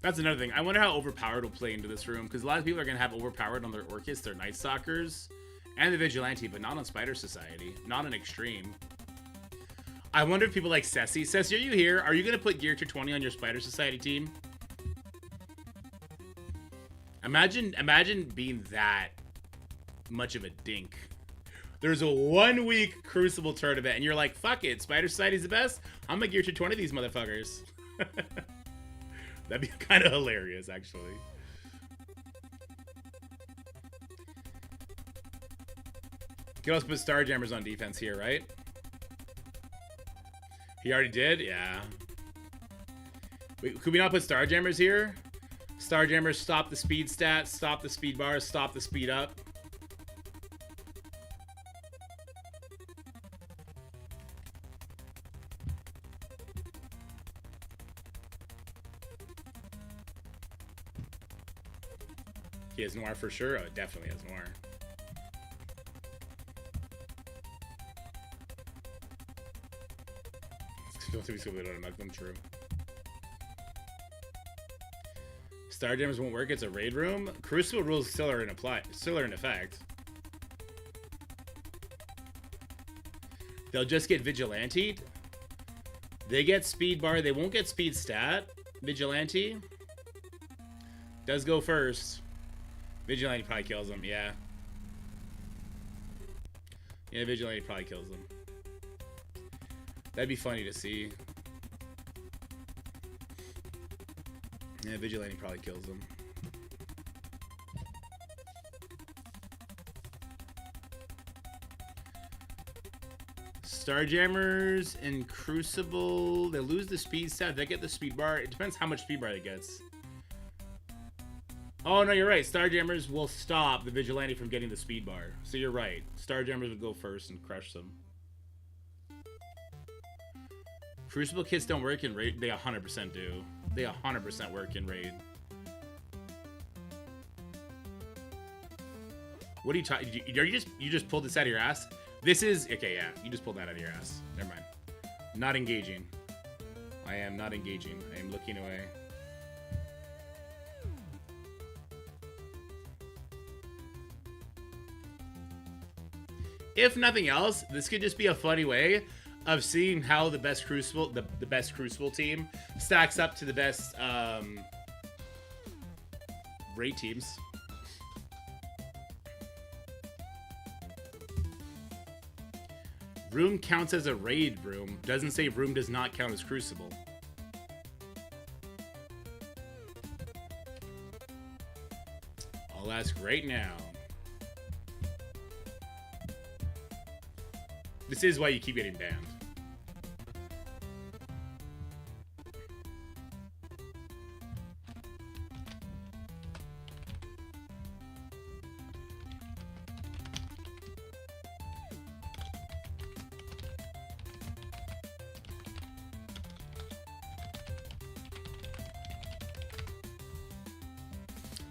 That's another thing. I wonder how overpowered will play into this room, because a lot of people are going to have overpowered on their Orcus, their Night Stalkers, and the Vigilante, but not on Spider Society. Not on Extreme. I wonder if people like Ceci. Ceci, are you here? Are you going to put Gear Tier 20 on your Spider Society team? Imagine being that much of a dink. There's a 1-week Crucible tournament, and you're like, fuck it, Spider Society's the best? I'm going to Gear Tier 20 these motherfuckers. That'd be kind of hilarious, actually. You can also put Starjammers on defense here, right? He already did? Yeah. Wait, could we not put Starjammers here? Starjammers stop the speed stats, stop the speed bars, stop the speed up. He has Noir for sure. Oh, definitely has Noir. Don't think we don't knock them. True. Starjammers won't work. It's a raid room. Crucible rules still are in effect. They'll just get Vigilante. They get speed bar. They won't get speed stat. Vigilante does go first. Vigilante probably kills them. Yeah. Yeah, Vigilante probably kills them. That'd be funny to see. Yeah, Vigilante probably kills them. Starjammers and Crucible, they lose the speed stat. They get the speed bar. It depends how much speed bar it gets. Oh, no, you're right. Starjammers will stop the Vigilante from getting the speed bar. So you're right. Starjammers would go first and crush them. Crucible kits don't work in raid. They 100% do. They 100% work in raid. What are you talking? You just pulled this out of your ass? This is okay. Yeah, you just pulled that out of your ass. Never mind. Not engaging. I am not engaging. I am looking away. If nothing else, this could just be a funny way of seeing how the best Crucible, the best Crucible team stacks up to the best raid teams. Room counts as a raid room. Doesn't say room does not count as Crucible. I'll ask right now. This is why you keep getting banned.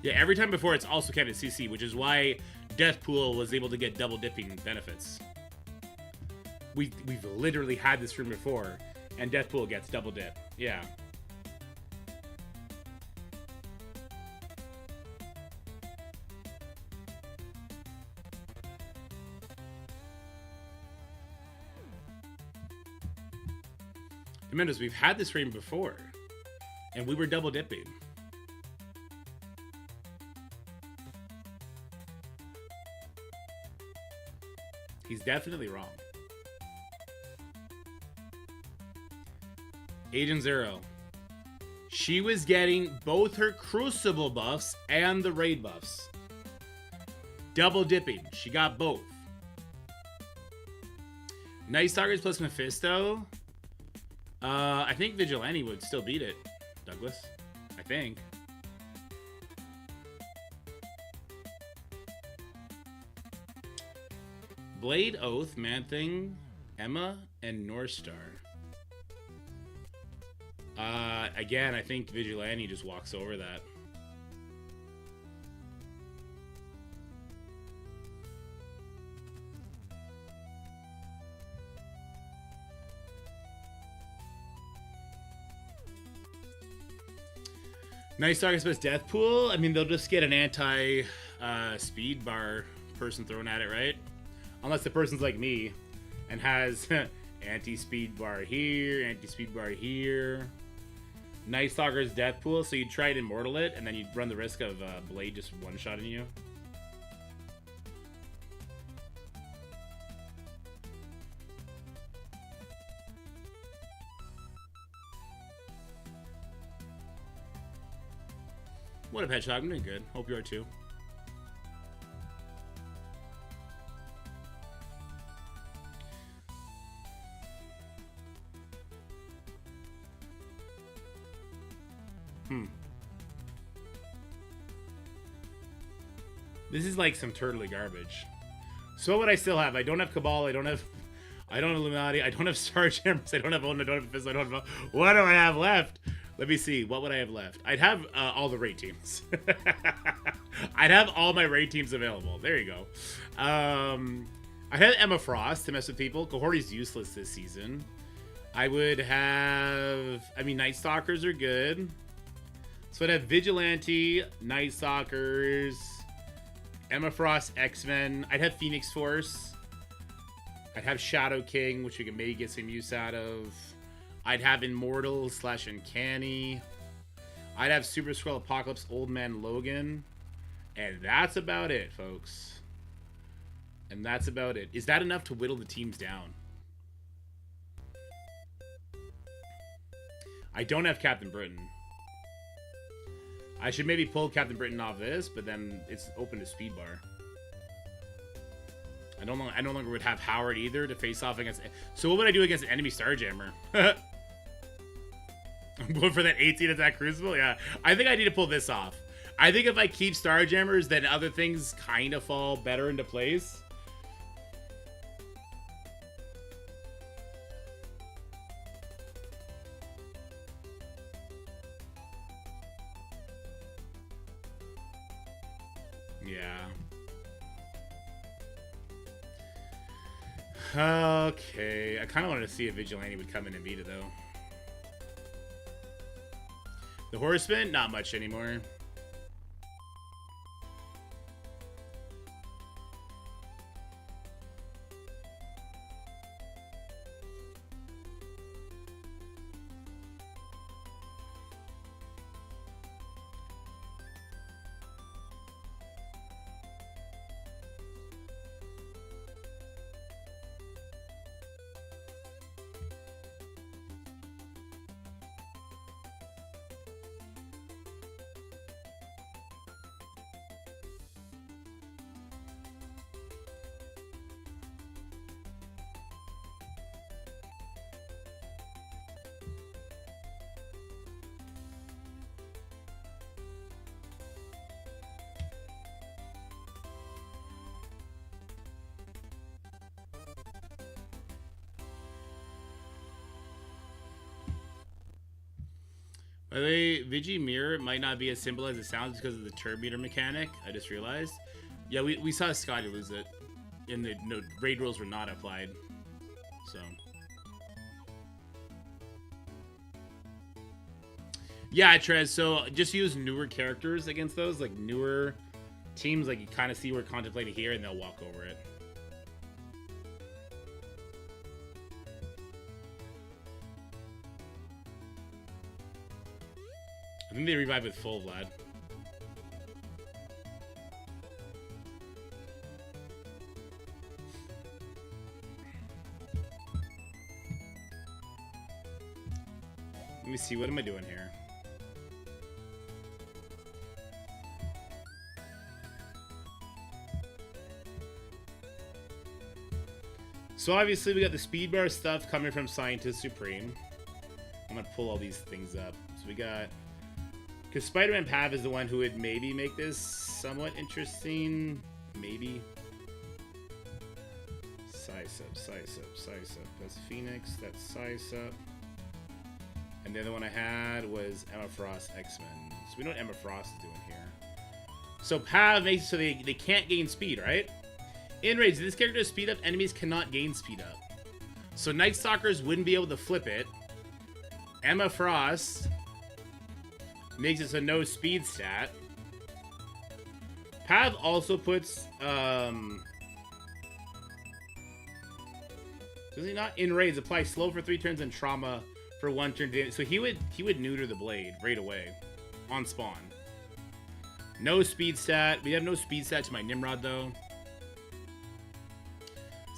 Yeah, every time before it's also counted CC, which is why Deathpool was able to get double dipping benefits. We've literally had this room before, and Deathpool gets double dip. Yeah. Tremendous, we've had this frame before, and we were double dipping. He's definitely wrong. Agent Zero. She was getting both her Crucible buffs and the raid buffs. Double dipping. She got both. Night Stalkers plus Mephisto. I think Vigilante would still beat it, Douglas. I think. Blade, Oath, Man-Thing, Emma, and North Star. Again, I think Vigilante just walks over that. Nice Stalkers plus Deathpool. I mean, they'll just get an anti speed bar person thrown at it, right? Unless the person's like me and has anti-speed bar here, anti-speed bar here. Night Stalker's Deathpool, so you try to immortal it, and then you run the risk of Blade just one-shotting you. What up, Hedgehog? I'm doing good. Hope you are too. This is like some turtly garbage. So what would I still have? I don't have Cabal. I don't have Illuminati. I don't have Starjammers. I don't have Odin. I don't have Fist. I don't have. What do I have left? Let me see. What would I have left? I'd have all the raid teams. I'd have all my raid teams available. There you go. I had Emma Frost to mess with people. Cohorty's useless this season. I would have. I mean, Night Stalkers are good. So I'd have Vigilante, Night Stalkers, Emma Frost, X-Men. I'd have Phoenix Force. I'd have Shadow King, which we can maybe get some use out of. I'd have Immortal / Uncanny. I'd have Super Skrull Apocalypse, Old Man Logan. And that's about it, folks. And that's about it. Is that enough to whittle the teams down? I don't have Captain Britain. I should maybe pull Captain Britain off this, but then it's open to speed bar. I no longer would have Howard either to face off against. So what would I do against an enemy Starjammer? I'm going for that 18 attack Crucible. Yeah, I think I need to pull this off. I think if I keep Starjammers, then other things kind of fall better into place. Okay, I kind of wanted to see if Vigilante would come in and beat it, though. The Horseman, not much anymore. By the way, Vigi Mirror might not be as simple as it sounds because of the turb meter mechanic. I just realized. Yeah, we saw Scotty lose it. And the raid rules were not applied. So. Yeah, Trez, so just use newer characters against those. Like newer teams, like you kind of see we're contemplating here and they'll walk over it. I think they revive with full, Vlad. Let me see, what am I doing here? So obviously we got the speed bar stuff coming from Scientist Supreme. I'm gonna pull all these things up. So we got... Because Spider-Man Pav is the one who would maybe make this somewhat interesting. Maybe. Sicep. That's Phoenix. That's Sicep. And the other one I had was Emma Frost X-Men. So we know what Emma Frost is doing here. So Pav makes it so they can't gain speed, right? In raids, this character speed up, enemies cannot gain speed up. So Night Stalkers wouldn't be able to flip it. Emma Frost makes it so no speed stat. Pav also puts does he not? In raids, apply slow for 3 turns and trauma for 1 turn. So he would neuter the blade right away on spawn. No speed stat. We have no speed stat to my Nimrod though.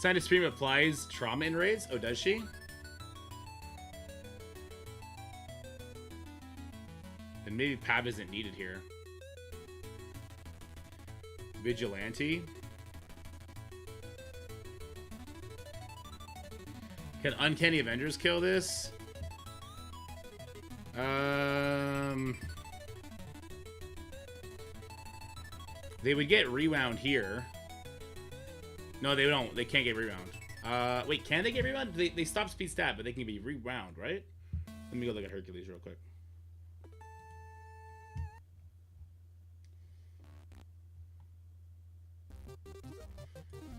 Scientist Supreme applies trauma in raids. Oh, does she? Then maybe Pav isn't needed here. Vigilante. Can Uncanny Avengers kill this? They would get rewound here. No, they don't. They can't get rewound. Wait, can they get rewound? They stop speed stat, but they can be rewound, right? Let me go look at Hercules real quick.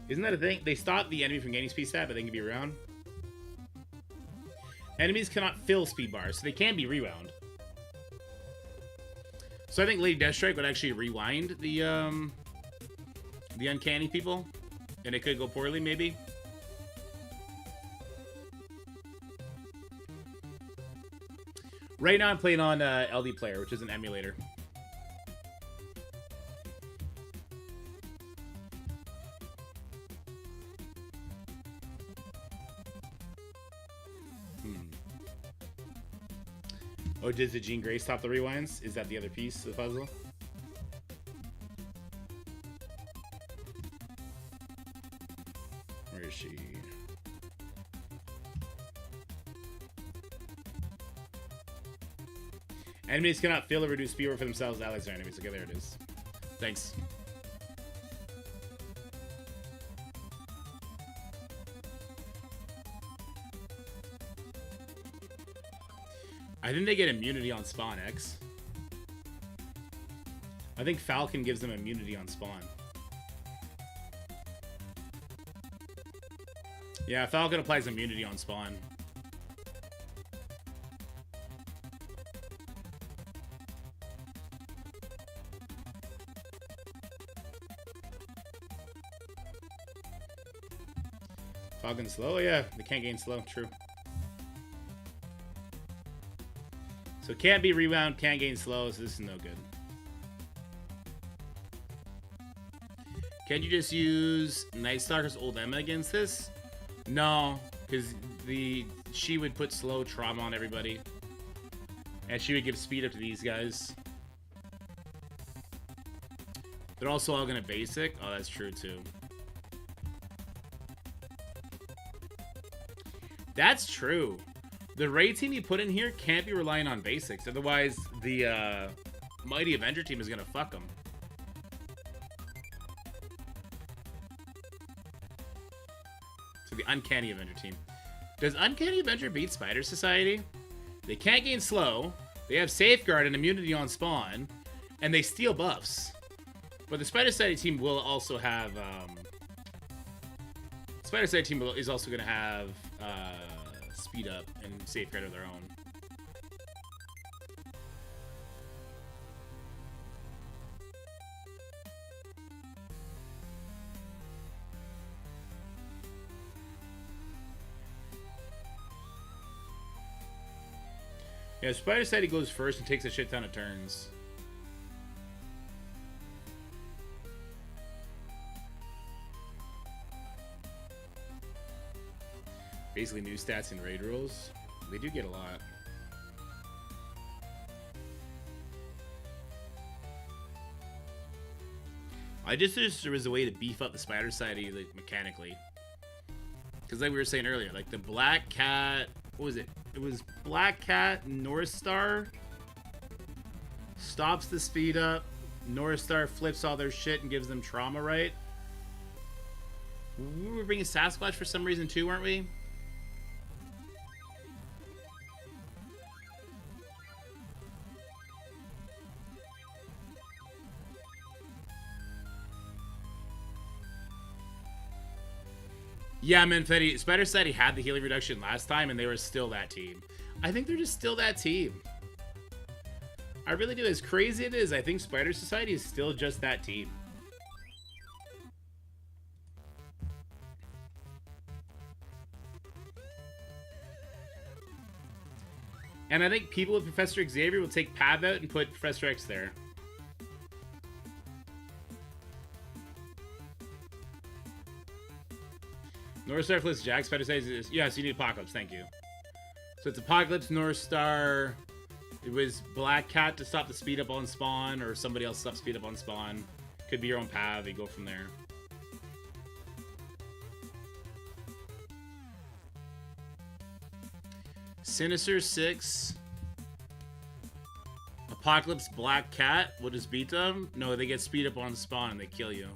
Isn't that a thing? They stop the enemy from gaining speed stat, but they can be rewound. Enemies cannot fill speed bars, so they can be rewound. So I think Lady Deathstrike would actually rewind the uncanny people, and it could go poorly, maybe. Right now I'm playing on LD Player, which is an emulator. Oh, does the Jean Grey stop the rewinds? Is that the other piece of the puzzle? Where is she? Enemies cannot fill or reduce speed for themselves, allies, or enemies. Okay, there it is. Thanks. I think they get immunity on spawn, X. I think Falcon gives them immunity on spawn. Yeah, Falcon applies immunity on spawn. Falcon slow? Yeah, they can't gain slow. True. So can't be rewound, can't gain slow, so this is no good. Can you just use Night Stalker's old Emma against this? No, because she would put slow trauma on everybody. And she would give speed up to these guys. They're also all gonna basic. Oh, that's true too. That's true. The raid team you put in here can't be relying on basics. Otherwise, the Mighty Avenger team is going to fuck them. So the Uncanny Avenger team. Does Uncanny Avenger beat Spider Society? They can't gain slow. They have Safeguard and immunity on spawn, and they steal buffs. But the Spider Society team will also have... Spider Society team is also going to have Speed Up and Safeguard of their own. Yeah, Spider Society goes first and takes a shit ton of turns. Basically new stats and raid rules. They do get a lot. I just wish there was a way to beef up the Spider Society like, mechanically. Because like we were saying earlier, like the Black Cat... What was it? It was Black Cat, North Star. Stops the speed up. North Star flips all their shit and gives them trauma, right? We were bringing Sasquatch for some reason too, weren't we? Yeah, Manfetti, Spider Society had the healing reduction last time, and they were still that team. I think they're just still that team. I really do. As crazy it is, I think Spider Society is still just that team. And I think people with Professor Xavier will take Pav out and put Professor X there. North Star flips Jack. Spider Society is... Yes, you need Apocalypse. Thank you. So it's Apocalypse, North Star. It was Black Cat to stop the speed up on spawn, or somebody else stop speed up on spawn. Could be your own Pav. You go from there. Sinister 6. Apocalypse, Black Cat. We'll just beat them? No, they get speed up on spawn and they kill you.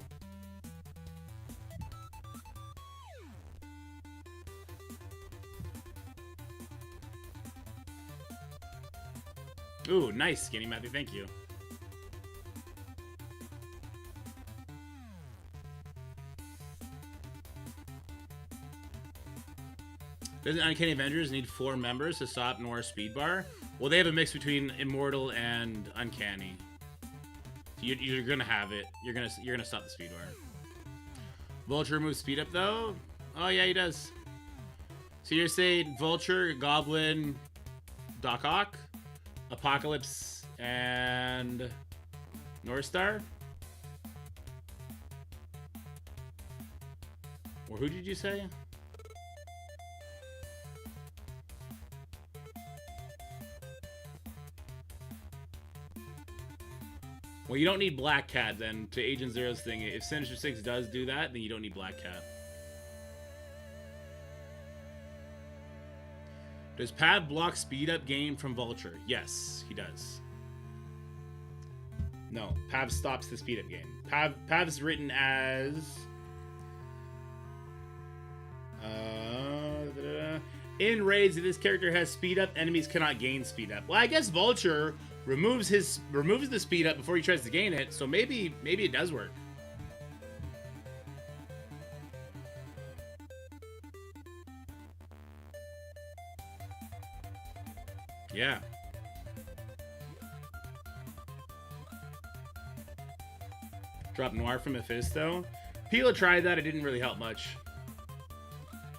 Ooh, nice, Skinny Matthew. Thank you. Doesn't Uncanny Avengers need 4 members to stop Noir's speed bar? Well, they have a mix between Immortal and Uncanny. You're gonna have it. You're gonna stop the speed bar. Vulture removes speed up though. Oh yeah, he does. So you're saying Vulture, Goblin, Doc Ock, Apocalypse, and North Star? Or who did you say? Well, you don't need Black Cat then, to Agent Zero's thing. If Sinister 6 does do that, then you don't need Black Cat. Does Pav block speed up game from Vulture? Yes, he does. No, Pav stops the speed up game. Pav's written as... in raids, if this character has speed up, enemies cannot gain speed up. Well, I guess Vulture removes the speed up before he tries to gain it, so maybe it does work. Yeah. Drop Noir from Mephisto. Pila tried that, it didn't really help much.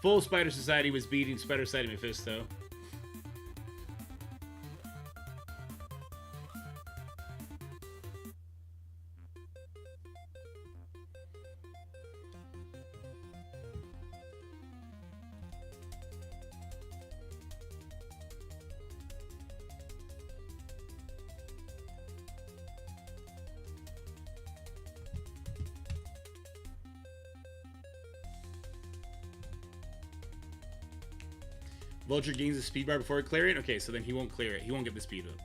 Full Spider Society was beating Spider Society Mephisto. Vulture gains the speed bar before he clear it? Okay, so then he won't clear it. He won't get the speed up.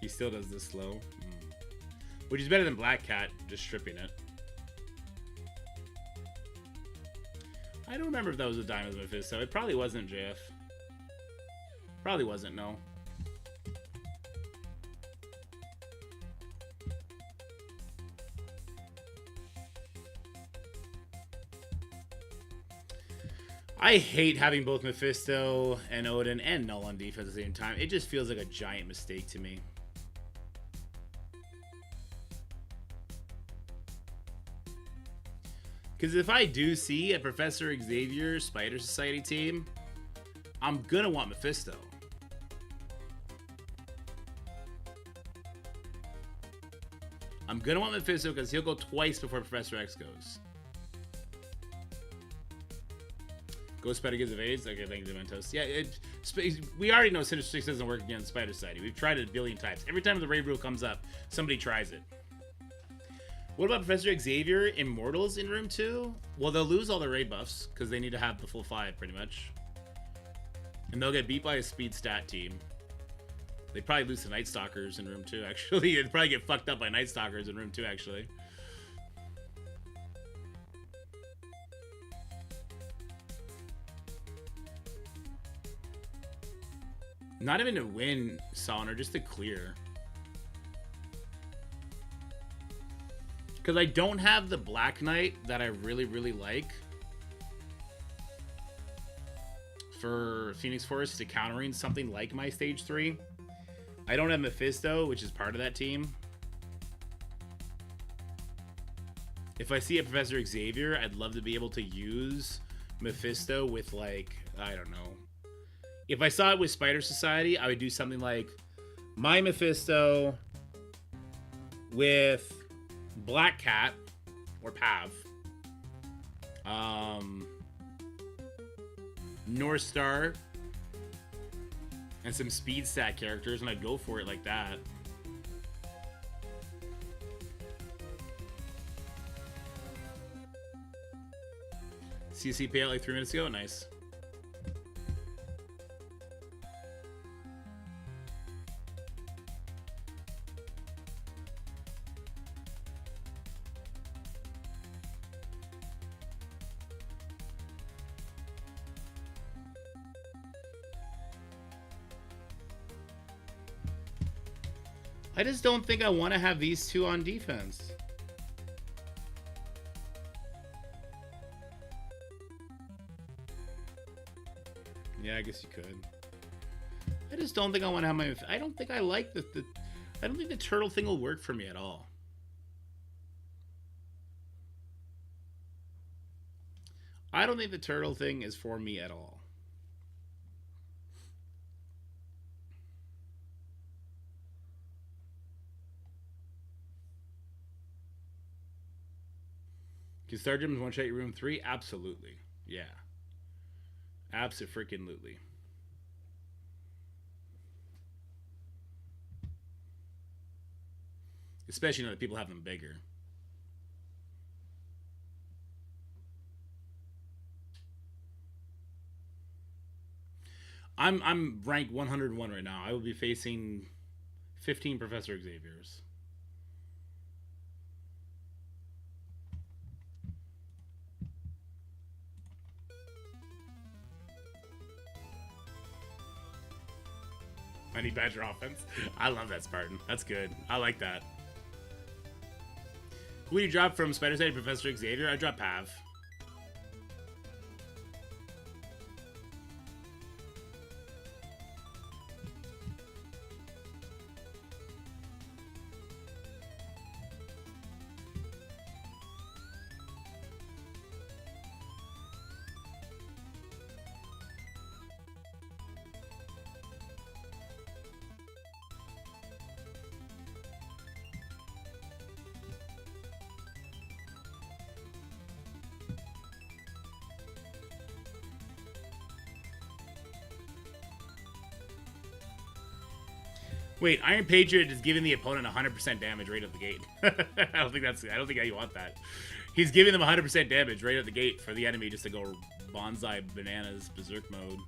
still does this slow. Which is better than Black Cat, just stripping it. I don't remember if that was a Diamond Mephisto. It probably wasn't, JF. Probably wasn't, no. I hate having both Mephisto and Odin and Null on defense at the same time. It just feels like a giant mistake to me. Because if I do see a Professor Xavier Spider Society team, I'm going to want Mephisto. I'm going to want Mephisto because he'll go twice before Professor X goes. Ghost Spider gives evades? Okay, thank you, Dementos. Yeah, we already know Sinister Six doesn't work against Spider Society. We've tried it a billion times. Every time the raid rule comes up, somebody tries it. What about Professor Xavier Immortals in Room 2? Well, they'll lose all their raid buffs because they need to have the full 5 pretty much. And they'll get beat by a speed stat team. They probably lose to Night Stalkers in Room 2, actually. They'd probably get fucked up by Night Stalkers in Room 2, actually. Not even to win, Sonar, just to clear. Because I don't have the Black Knight that I really, really like for Phoenix Force to countering something like my Stage 3. I don't have Mephisto, which is part of that team. If I see a Professor Xavier, I'd love to be able to use Mephisto with, like, I don't know. If I saw it with Spider Society, I would do something like my Mephisto with Black Cat or Pav, North Star, and some speed stat characters, and I'd go for it like that. CC payout like 3 minutes ago. Nice. I just don't think I want to have these two on defense. Yeah, I guess you could. I just don't think I want to have my... I don't think I like the I don't think the turtle thing will work for me at all. I don't think the turtle thing is for me at all. Can Star Gems one-shot your Room 3? Absolutely. Yeah. Abso-freaking-lutely. Especially now that people have them bigger. I'm ranked 101 right now. I will be facing 15 Professor Xaviers. Honey Badger offense. I love that, Spartan. That's good. I like that. Who would you drop from Spider Side to Professor Xavier? I drop Pav. Wait, Iron Patriot is giving the opponent 100% damage right at the gate. I don't think you want that. He's giving them 100% damage right at the gate for the enemy just to go bonsai bananas berserk mode.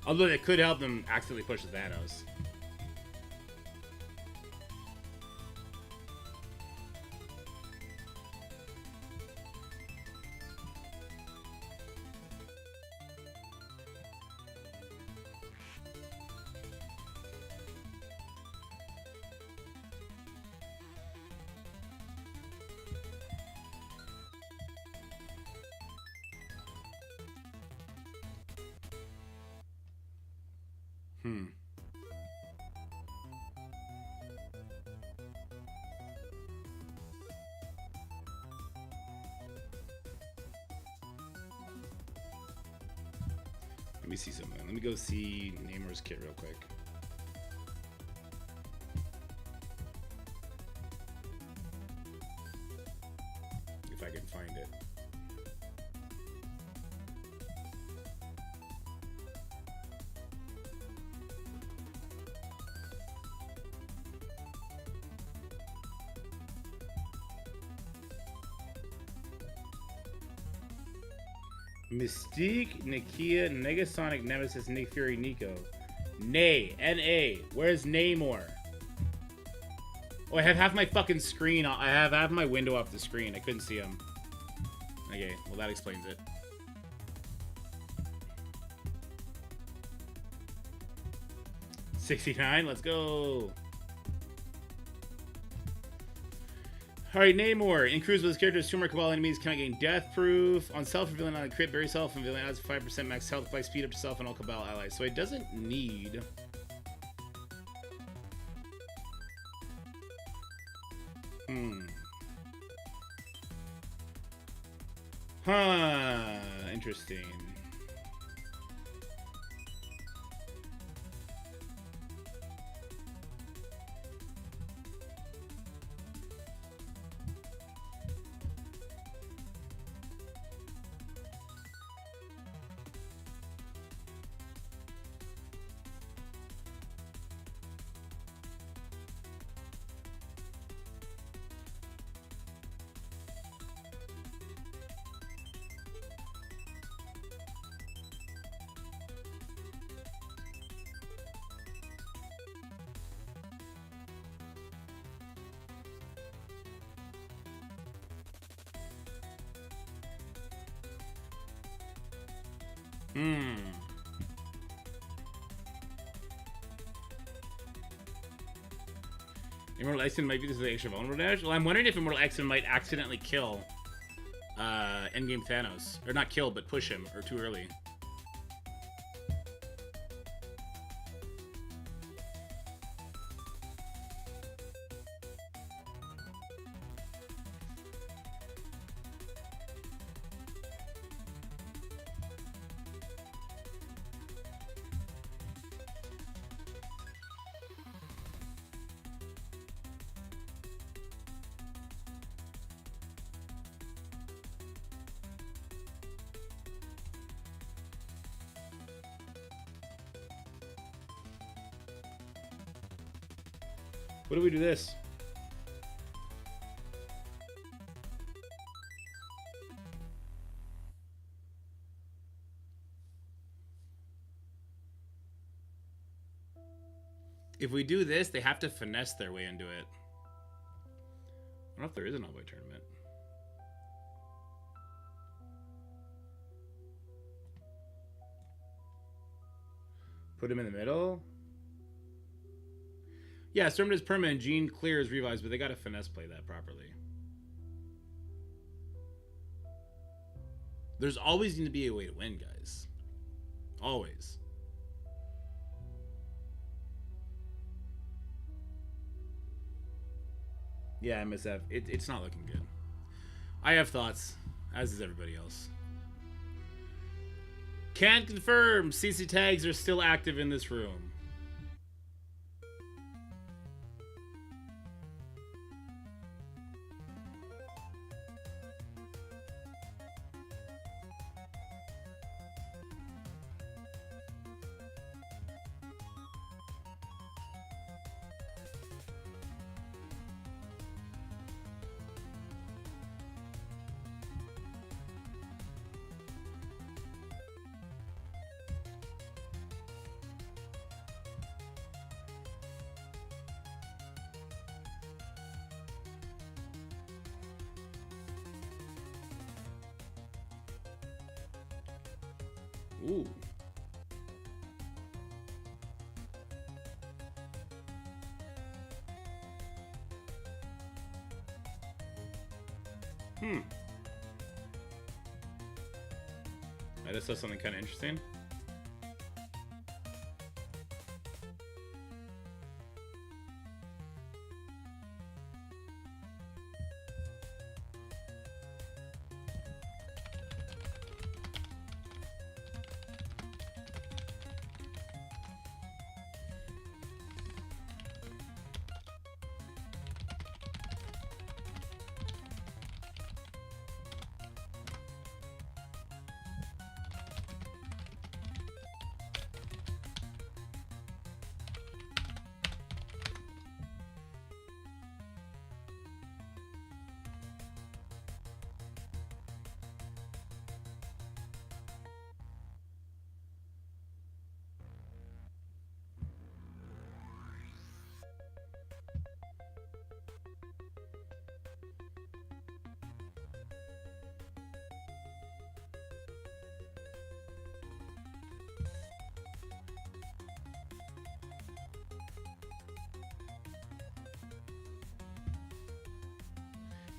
Although it could help them accidentally push the Thanos. Let me see something. Let me go see Namor's kit real quick. If I can find it. Mystique, Nakia, Negasonic, Nemesis, Nick Fury, Nico. Nay, N-A. Where's Namor? Oh, I have half my fucking screen. I have half my window off the screen. I couldn't see him. Okay, well that explains it. $69, let's go. Alright, Namor. In Crucible, his character's 2 more Cabal enemies cannot gain death proof. On self-revealing on a crit, bury self, and villain adds 5% max health, apply speed up to self and all Cabal allies. So it doesn't need... Huh. Interesting. Immortal X-Men might be this extra vulnerable damage. Well, I'm wondering if Immortal X-Men might accidentally kill Endgame Thanos. Or not kill, but push him, or too early. What do we do this? If we do this, they have to finesse their way into it. I don't know if there is an all-boy tournament. Put him in the middle. Yeah, Storm is permanent. Gene clears revives, but they gotta finesse play that properly. There's always going to be a way to win, guys. Always. Yeah, MSF. It's not looking good. I have thoughts, as does everybody else. Can't confirm. CC tags are still active in this room. Ooh. I just saw something kind of interesting.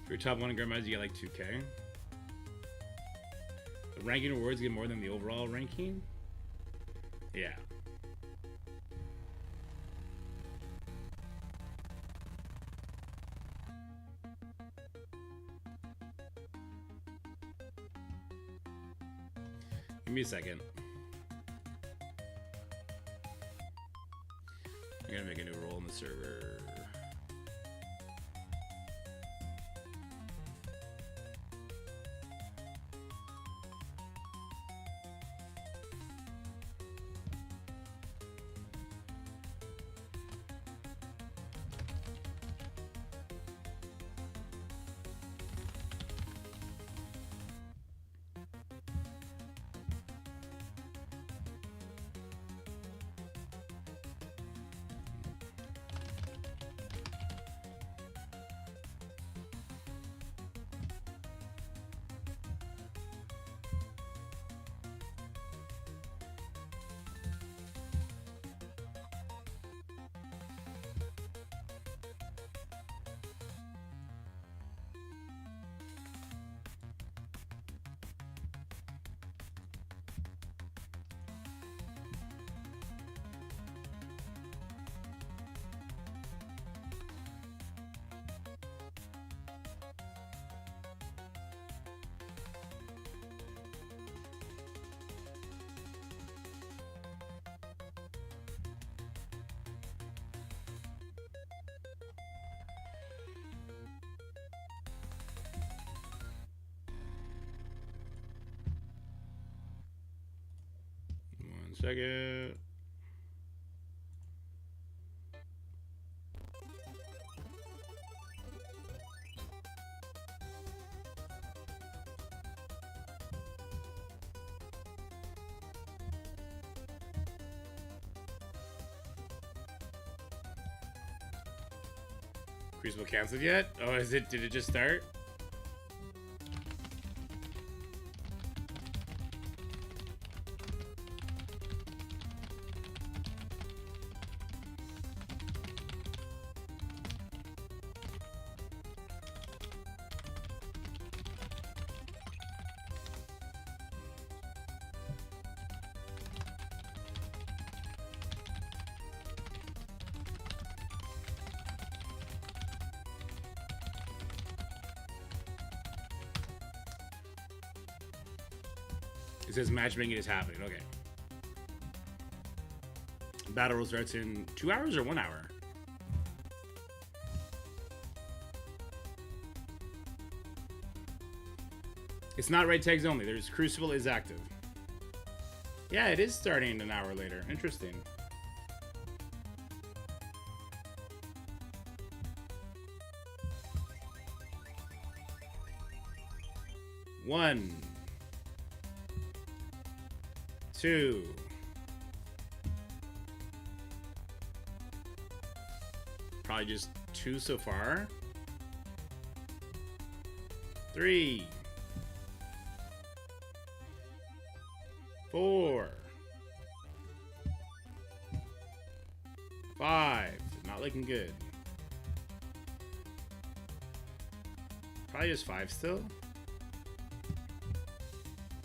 For your top 1 grandmas, you get like 2K. The ranking rewards get more than the overall ranking? Yeah. Give me a second. I'm gonna make a new role in the server. Second. Crucible canceled yet? Oh, is it? Did it just start? It says matchmaking is happening. Okay. Battle starts in 2 hours or 1 hour? It's not red tags only. There's Crucible is active. Yeah, it is starting an hour later. Interesting. One. 2. Probably just 2 so far. 3. 4, 5. Not looking good. Probably just 5 still.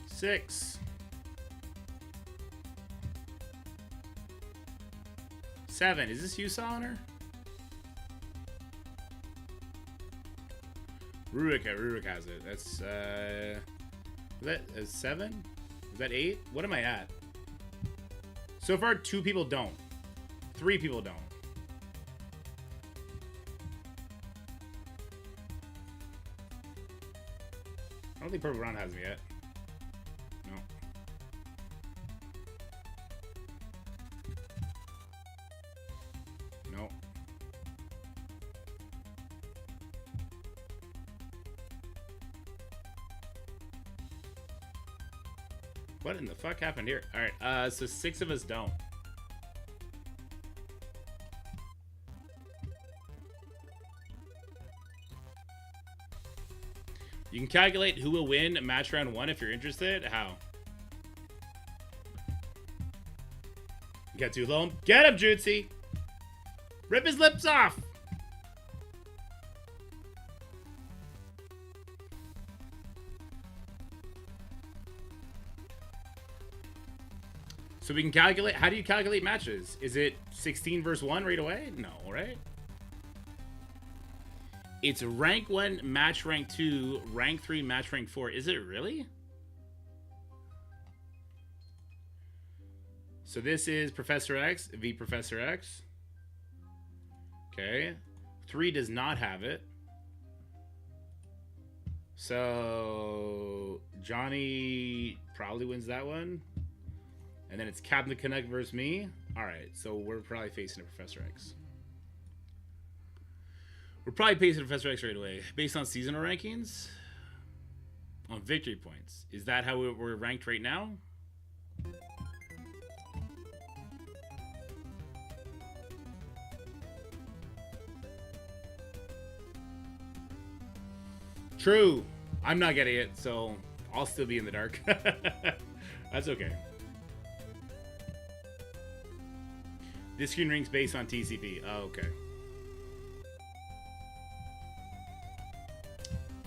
6. 7. Is this you, Soloner? Rurik has it. That's is that 7? Is that 8? What am I at? So far, 2 people don't. 3 people don't. I don't think Purple Round has me yet. No. No. What in the fuck happened here? Alright, so 6 of us don't. You can calculate who will win match round 1 if you're interested. How? You got 2 low. Get him, Jutsi! Rip his lips off! So we can calculate. How do you calculate matches? Is it 16 versus 1 right away? No, right? It's rank 1, match rank 2, rank 3, match rank 4. Is it really? So this is Professor X, v Professor X. Okay. 3 does not have it. So Johnny probably wins that one. And then it's Captain Connect versus me. Alright, so we're probably facing a Professor X. We're probably facing Professor X right away. Based on seasonal rankings? On victory points. Is that how we're ranked right now? True. I'm not getting it, so I'll still be in the dark. That's okay. This screen ranks based on TCP. Oh, okay.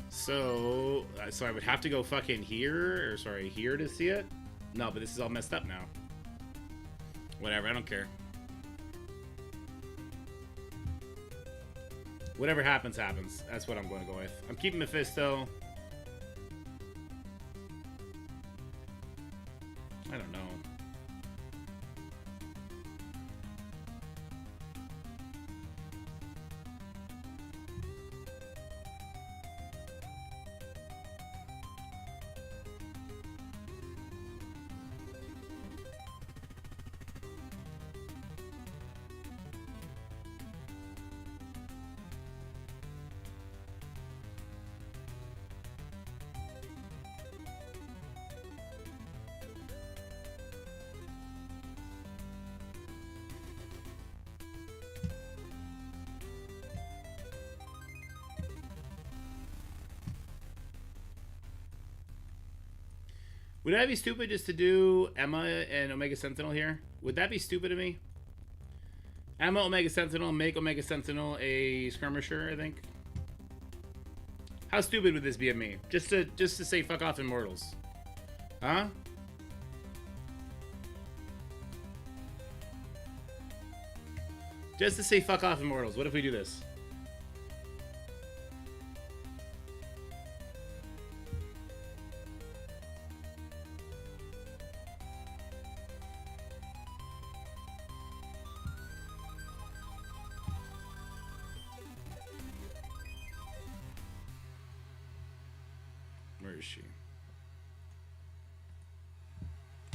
So I would have to go fucking here, or sorry, here to see it? No, but this is all messed up now. Whatever, I don't care. Whatever happens, happens. That's what I'm going to go with. I'm keeping Mephisto. I don't know. Would I be stupid just to do Emma and Omega Sentinel here? Would that be stupid of me? Emma, Omega Sentinel, make Omega Sentinel a skirmisher, I think. How stupid would this be of me? Just to say fuck off Immortals. Huh? Just to say fuck off Immortals. What if we do this? Where is she?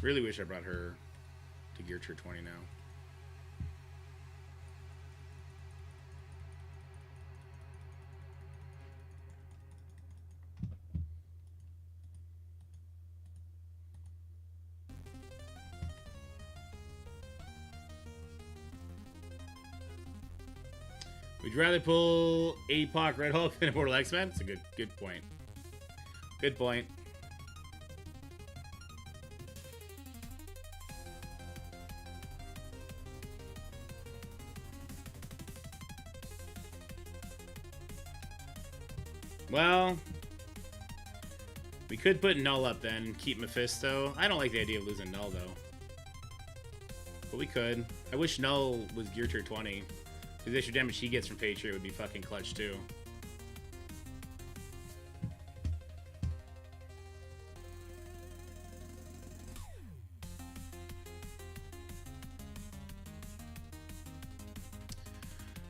Really wish I brought her to Gear Tier 20 now. Would you rather pull APOC Red Hulk than Immortal X-Men? It's a good point. Good point. Well, we could put Null up then and keep Mephisto. I don't like the idea of losing Null, though. But we could. I wish Null was gear tier 20. Because the extra damage he gets from Patriot would be fucking clutch, too.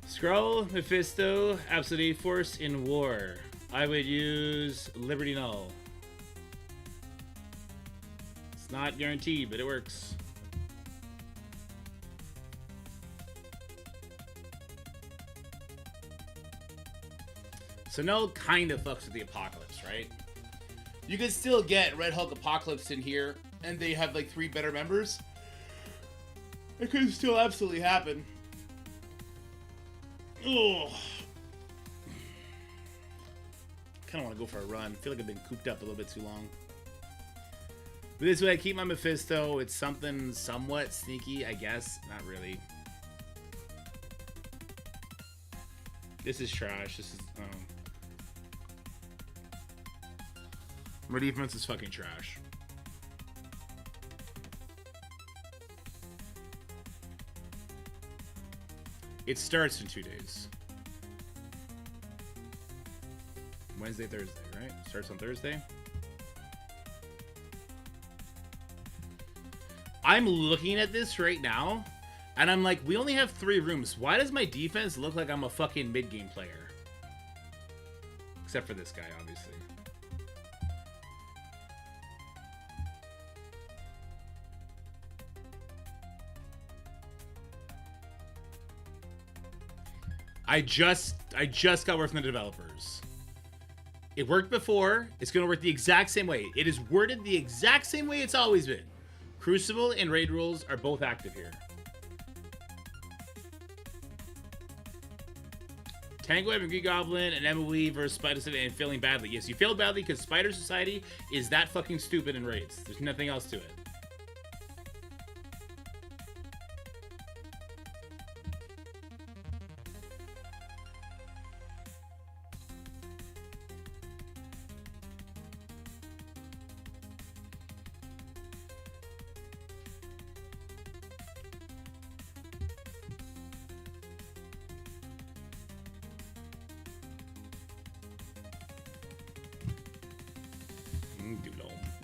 Skrull, Mephisto, Absolute Force in War. I would use Liberty Null. It's not guaranteed, but it works. So Null kind of fucks with the Apocalypse, right? You could still get Red Hulk Apocalypse in here, and they have like 3 better members. It could still absolutely happen. Ugh. Kind of want to go for a run. I feel like I've been cooped up a little bit too long. But this way I keep my Mephisto. It's something somewhat sneaky, I guess. Not really. This is trash. This is... My defense is fucking trash. It starts in 2 days. Wednesday, Thursday, right? Starts on Thursday. I'm looking at this right now, and I'm like, we only have 3 rooms. Why does my defense look like I'm a fucking mid-game player? Except for this guy, obviously. I just got word from the developers. It worked before. It's going to work the exact same way. It is worded the exact same way it's always been. Crucible and raid rules are both active here. Tango and Green Goblin and MOE versus Spider Society and failing badly. Yes, you failed badly because Spider Society is that fucking stupid in raids. There's nothing else to it.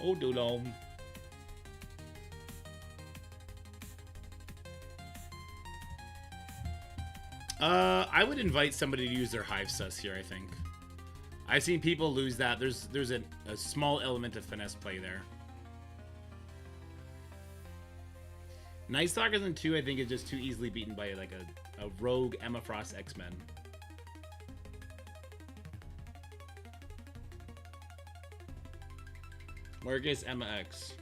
Oh, doodle. I would invite somebody to use their Hive Sus here, I think. I've seen people lose that. There's a small element of finesse play there. Night Stalkers in 2, I think, is just too easily beaten by like a rogue Emma Frost X-Men. Marcus Emma X.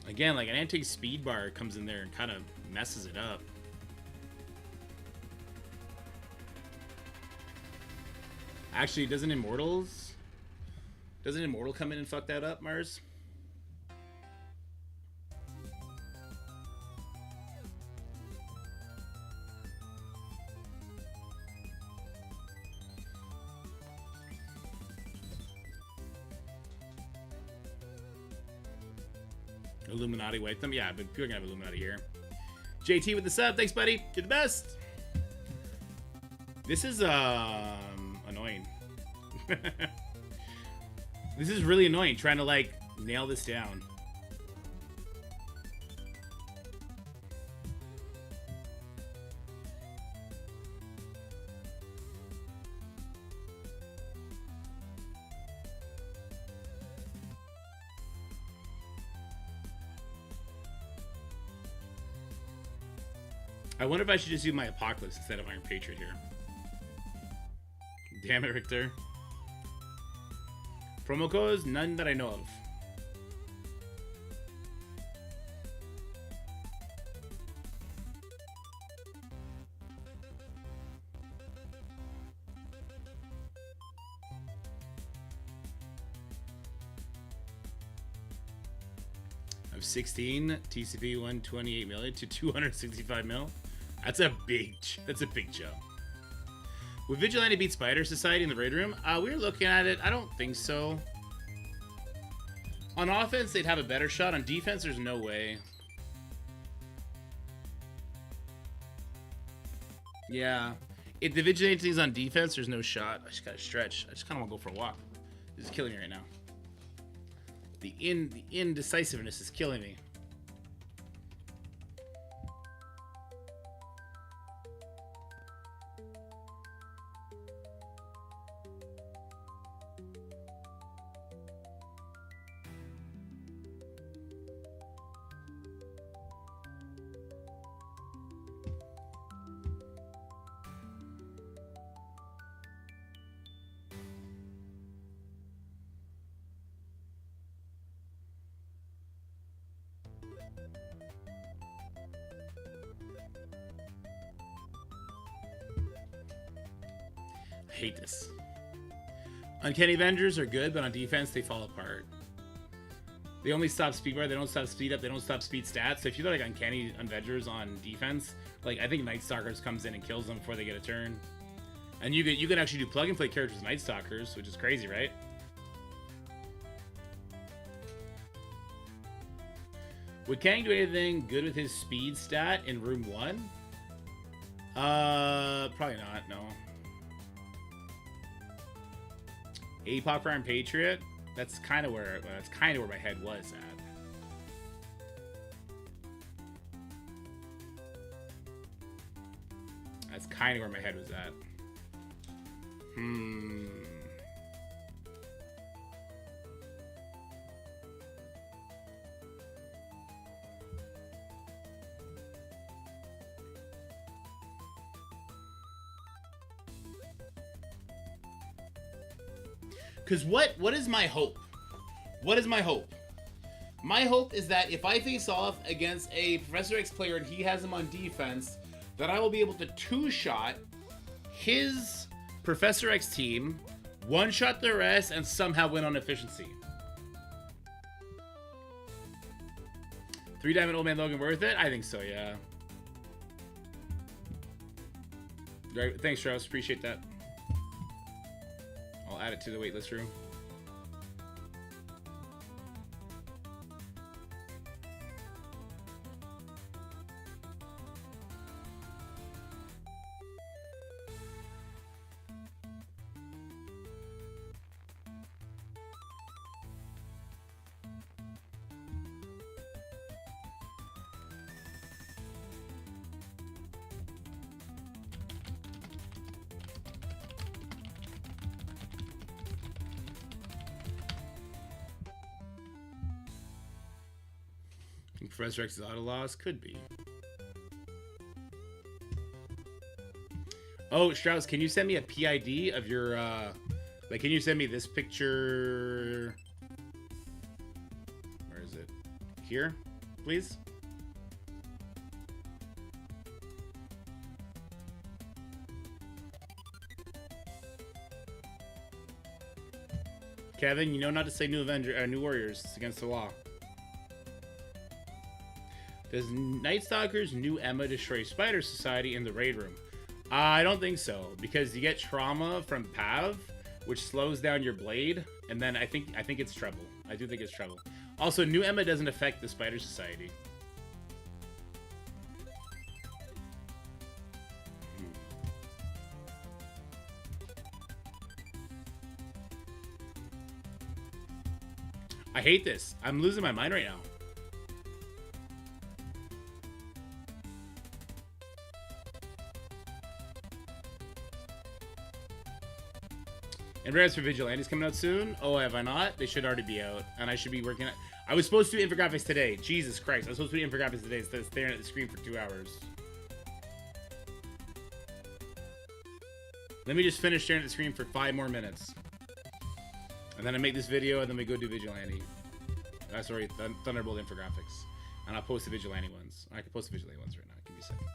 Again, like an anti-speed bar comes in there and kind of messes it up. Actually, doesn't Immortal come in and fuck that up, Mars? Illuminati wiped them? Yeah, but people are gonna have Illuminati here. JT with the sub, thanks buddy, you're the best! This is annoying. This is really annoying, trying to like nail this down. I wonder if I should just do my Apocalypse instead of Iron Patriot here. Damn it, Richter. Promo codes? None that I know of. I have 16 TCP 128 million to 265 mil. That's a big jump. Would Vigilante beat Spider Society in the raid room? We were looking at it. I don't think so. On offense, they'd have a better shot. On defense, there's no way. Yeah. If the Vigilante's on defense, there's no shot. I just gotta stretch. I just kind of want to go for a walk. This is killing me right now. The indecisiveness is killing me. Hate this. Uncanny Avengers are good, but on defense they fall apart. They only stop speed bar, they don't stop speed up, they don't stop speed stats. So if you go like Uncanny Avengers on defense, like I think Night Stalkers comes in and kills them before they get a turn. And you can actually do plug and play characters with Night Stalkers, which is crazy, right? Would Kang do anything good with his speed stat in room 1? Probably not, no. APOC Prime Patriot. That's kind of where my head was at. That's kind of where my head was at. Because what is my hope? What is my hope? My hope is that if I face off against a Professor X player and he has him on defense, that I will be able to two-shot his Professor X team, one-shot the rest, and somehow win on efficiency. 3-Diamond Old Man Logan worth it? I think so, yeah. Right, thanks, Strauss. Appreciate that. I'll add it to the waitlist room. Professor X's auto loss could be. Oh, Strauss, can you send me a PID of your like can you send me this picture? Where is it? Here, please? Kevin, you know not to say new New Warriors. It's against the law. Does Night Stalker's new Emma destroy Spider Society in the raid room? I don't think so, because you get trauma from Pav, which slows down your blade, and then I think it's trouble. I do think it's trouble. Also, new Emma doesn't affect the Spider Society. I hate this. I'm losing my mind right now. And Rares for Vigilante's coming out soon. Oh, have I not? They should already be out. And I should be working. I was supposed to do infographics today. Jesus Christ. I was supposed to do infographics today instead of staring at the screen for 2 hours. Let me just finish staring at the screen for 5 more minutes. And then I make this video, and then we go do Vigilante. Sorry, Thunderbolt infographics. And I'll post the Vigilante ones. I can post the Vigilante ones right now. Give me a second.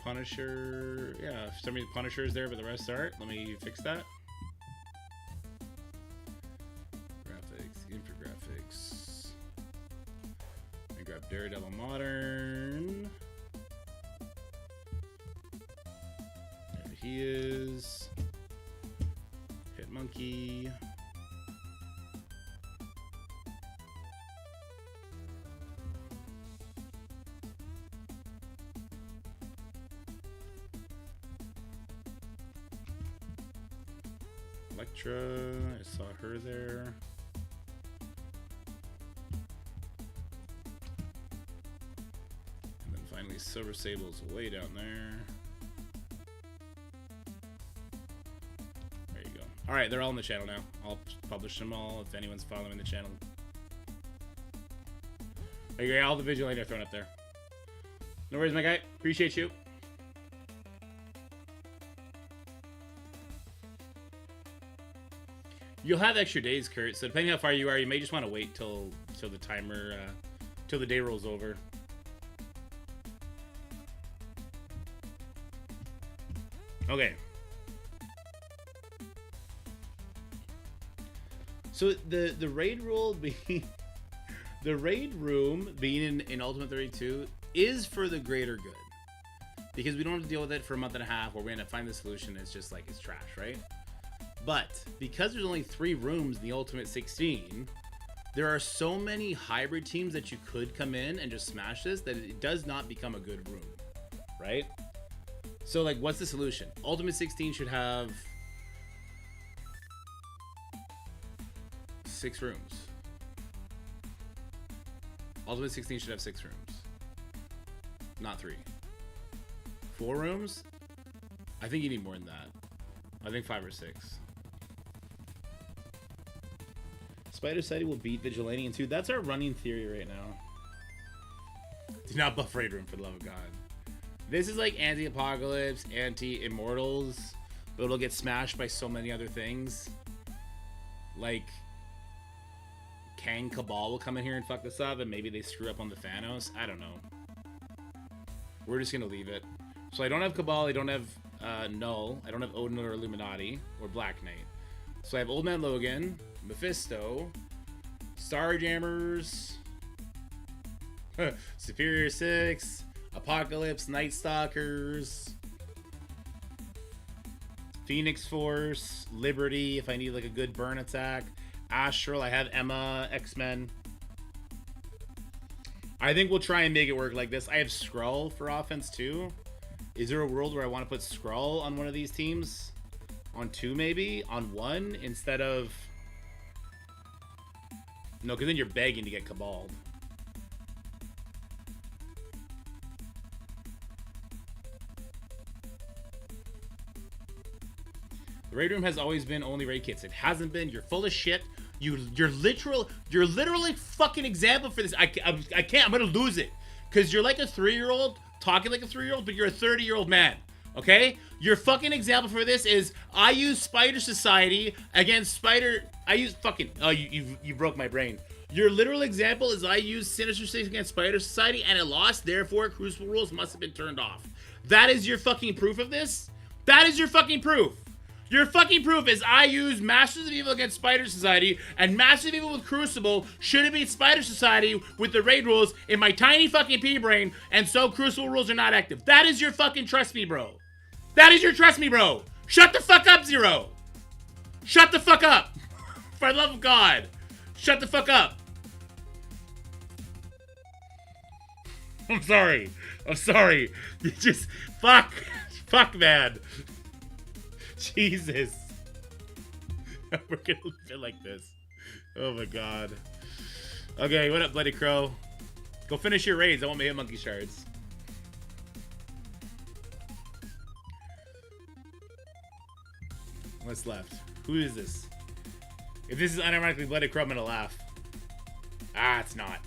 Punisher, yeah, for some reason Punisher is there, but the rest aren't. Let me fix that. Graphics, infographics. grab Daredevil Modern. There he is. Hit Monkey. Electra, I saw her there. And then finally Silver Sable's way down there. There you go. Alright, they're all on the channel now. I'll publish them all if anyone's following the channel. Okay, all the Vigilante are thrown up there. No worries, my guy. Appreciate you. You'll have extra days, Kurt, so depending how far you are, you may just want to wait till the timer, till the day rolls over. Okay. So the raid rule being the raid room being in Ultimate 32 is for the greater good. Because we don't have to deal with it for a month and a half where we're gonna find the solution, it's just like it's trash, right? But because there's only 3 rooms in the Ultimate 16, there are so many hybrid teams that you could come in and just smash this that it does not become a good room, right? So like, what's the solution? Ultimate 16 should have 6 rooms. Ultimate 16 should have 6 rooms, not 3. 4 rooms? I think you need more than that. I think 5 or 6. Spider Society will beat Vigilante in 2. That's our running theory right now. Do not buff Raid Room, for the love of God. This is like Anti-Apocalypse, Anti-Immortals, but it'll get smashed by so many other things. Like, Kang Cabal will come in here and fuck this up, and maybe they screw up on the Thanos. I don't know. We're just gonna leave it. So I don't have Cabal, I don't have Null, I don't have Odin or Illuminati, or Black Knight. So I have Old Man Logan, Mephisto, Starjammers, Superior 6, Apocalypse, Night Stalkers, Phoenix Force, Liberty if I need like a good burn attack, Astral, I have Emma, X-Men. I think we'll try and make it work like this. I have Skrull for offense too. Is there a world where I want to put Skrull on one of these teams? On 2 maybe? On 1 instead of... No, because then you're begging to get Cabal. The raid room has always been only raid kits. It hasn't been. You're full of shit. You're literally fucking example for this. I can't. I'm gonna lose it because you're like a 3-year-old talking like a 3-year-old, but you're a 30-year-old man. Okay? Your fucking example for this is I use Spider Society against Spider. I use fucking. Oh, you broke my brain. Your literal example is I used Sinister Six against Spider Society and it lost. Therefore, Crucible rules must have been turned off. That is your fucking proof of this. That is your fucking proof. Your fucking proof is I use Masters of Evil against Spider Society, and Masters of Evil with Crucible should have beat Spider Society with the raid rules in my tiny fucking pea brain, and so Crucible rules are not active. That is your fucking trust me, bro. That is your trust me, bro. Shut the fuck up, Zero. Shut the fuck up. For the love of God. Shut the fuck up. I'm sorry. I'm sorry. You just, fuck. Fuck, man. Jesus. We're gonna leave it like this. Oh my God. Okay, what up, Bloody Crow? Go finish your raids. I want my hit monkey shards. What's left? Who is this? If this is unironically Bloody Crow, I'm gonna laugh. Ah, it's not.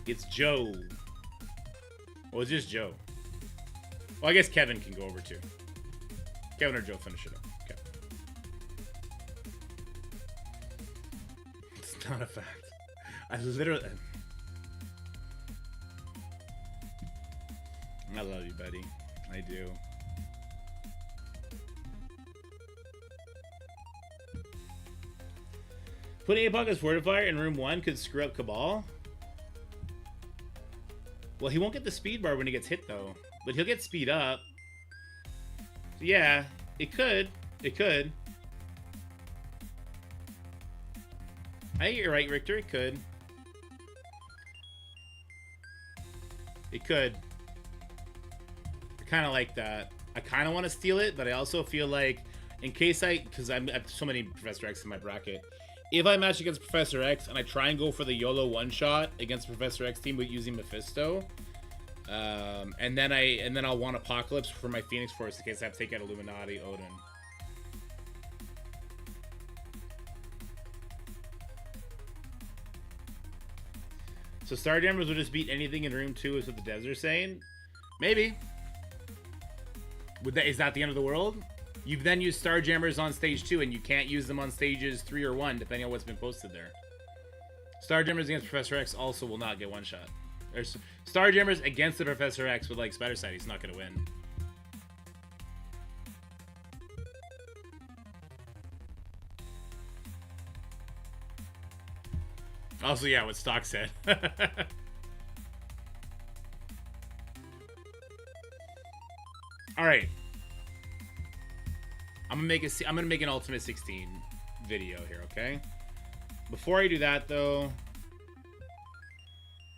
It's Joe. Well, it's just Joe. Well, I guess Kevin can go over too. Kevin or Joe finish it up. Okay. It's not a fact. I literally... I love you, buddy. I do. Putting Apocalypse Fortifier in room 1 could screw up Cabal. Well, he won't get the speed bar when he gets hit, though. But he'll get speed up. Yeah, it could. It could. I think you're right, Richter. It could. It could. I kind of like that. I kind of want to steal it, but I also feel like, in case because I have so many Professor X in my bracket, if I match against Professor X and I try and go for the YOLO one-shot against Professor X team with using Mephisto, and then I'll want Apocalypse for my Phoenix Force in case I have to take out Illuminati Odin. So Starjammers will just beat anything in Room 2 is what the devs are saying? Maybe. Is that the end of the world? You've then used Starjammers on stage 2 and you can't use them on stages 3 or 1 depending on what's been posted there. Starjammers against Professor X also will not get one shot. Starjammers against the Professor X with like Spider Side, he's not going to win. Also, yeah, what Stock said. All right. I'm gonna make an Ultimate 16 video here, okay? Before I do that, though,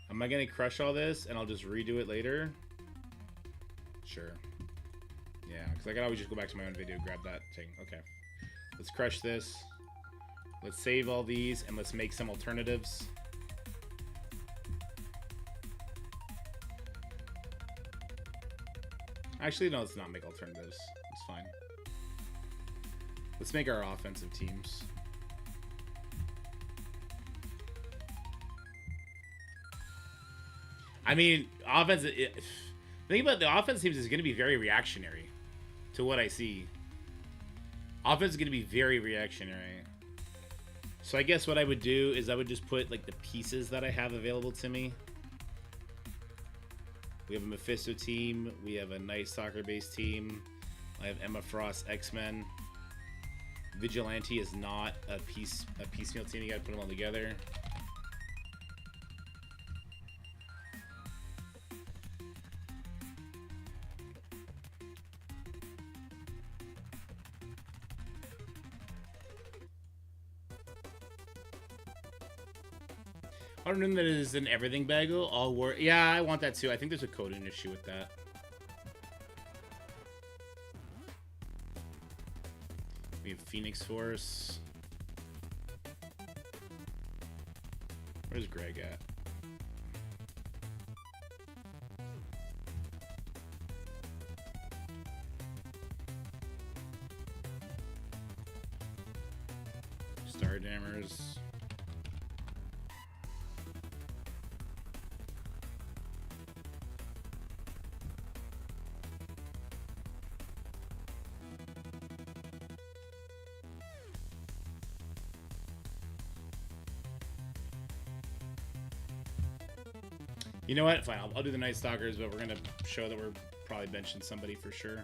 am I gonna crush all this and I'll just redo it later? Sure. Yeah, because I can always just go back to my own video, grab that thing. Okay. Let's crush this. Let's save all these and let's make some alternatives. Actually, no, let's not make alternatives. It's fine. Let's make our offensive teams. I mean, offense. The thing about the offense teams is going to be very reactionary to what I see. Offense is going to be very reactionary. So I guess what I would do is I would just put like the pieces that I have available to me. We have a Mephisto team. We have a Night Stalker based team. I have Emma Frost X-Men. Vigilante is not a piecemeal team. You gotta put them all together. I don't know that it is an everything bagel. All work. Yeah, I want that too. I think there's a coding issue with that. We have Phoenix Force. Where's Greg at? Starjammers. You know what? Fine, I'll do the Night Stalkers, but we're gonna show that we're probably benching somebody for sure.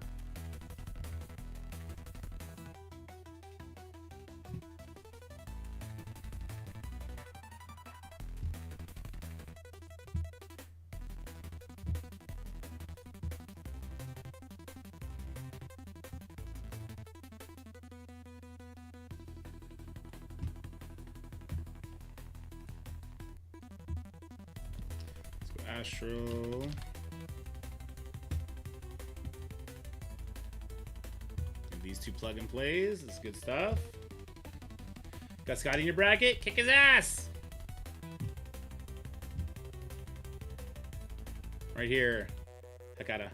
Astro. And these two plug and plays. That's good stuff. Got Scotty in your bracket. Kick his ass. Right here. Hakata.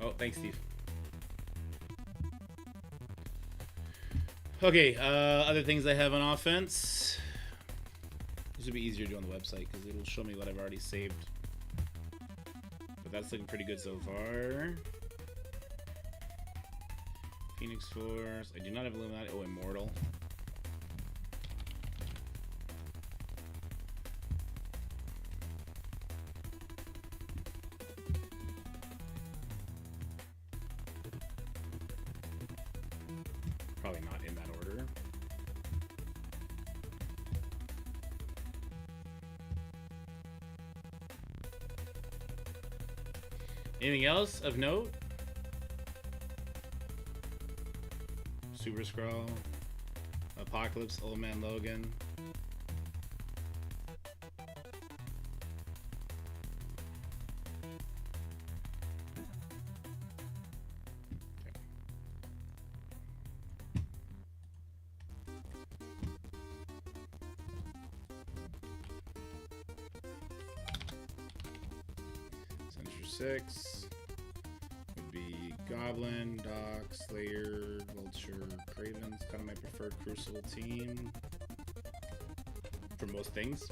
Oh, thanks, Steve. Okay, other things I have on offense. This would be easier to do on the website because it'll show me what I've already saved. But that's looking pretty good so far. Phoenix Force. I do not have Illuminati. Oh, Immortal. Probably not in that order. Anything else of note? Super Skrull, Apocalypse, Old Man Logan. Center 6 would be Goblin, Doc, Slayer, Vulture, Kraven's kind of my preferred Crucible team for most things.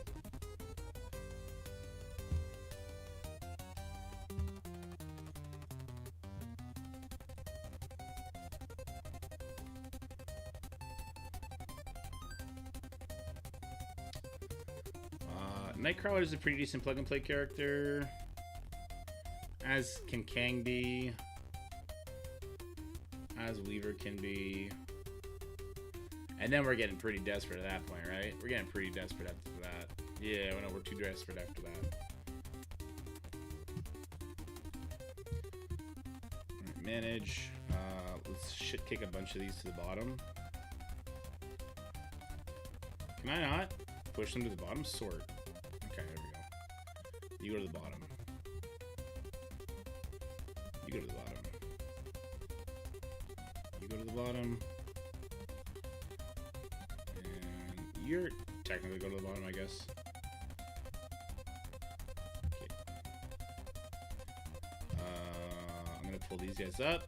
Nightcrawler is a pretty decent plug-and-play character, as can Kang be, as Weaver can be, and then we're getting pretty desperate at that point, right? We're getting pretty desperate after that. Yeah, no, we're too desperate after that. Right, manage. Let's shit kick a bunch of these to the bottom. Can I not push them to the bottom? Sort. Okay, there we go. You go to the bottom. You go to the bottom. You go to the bottom. And you're technically go to the bottom, I guess. Okay. I'm gonna pull these guys up.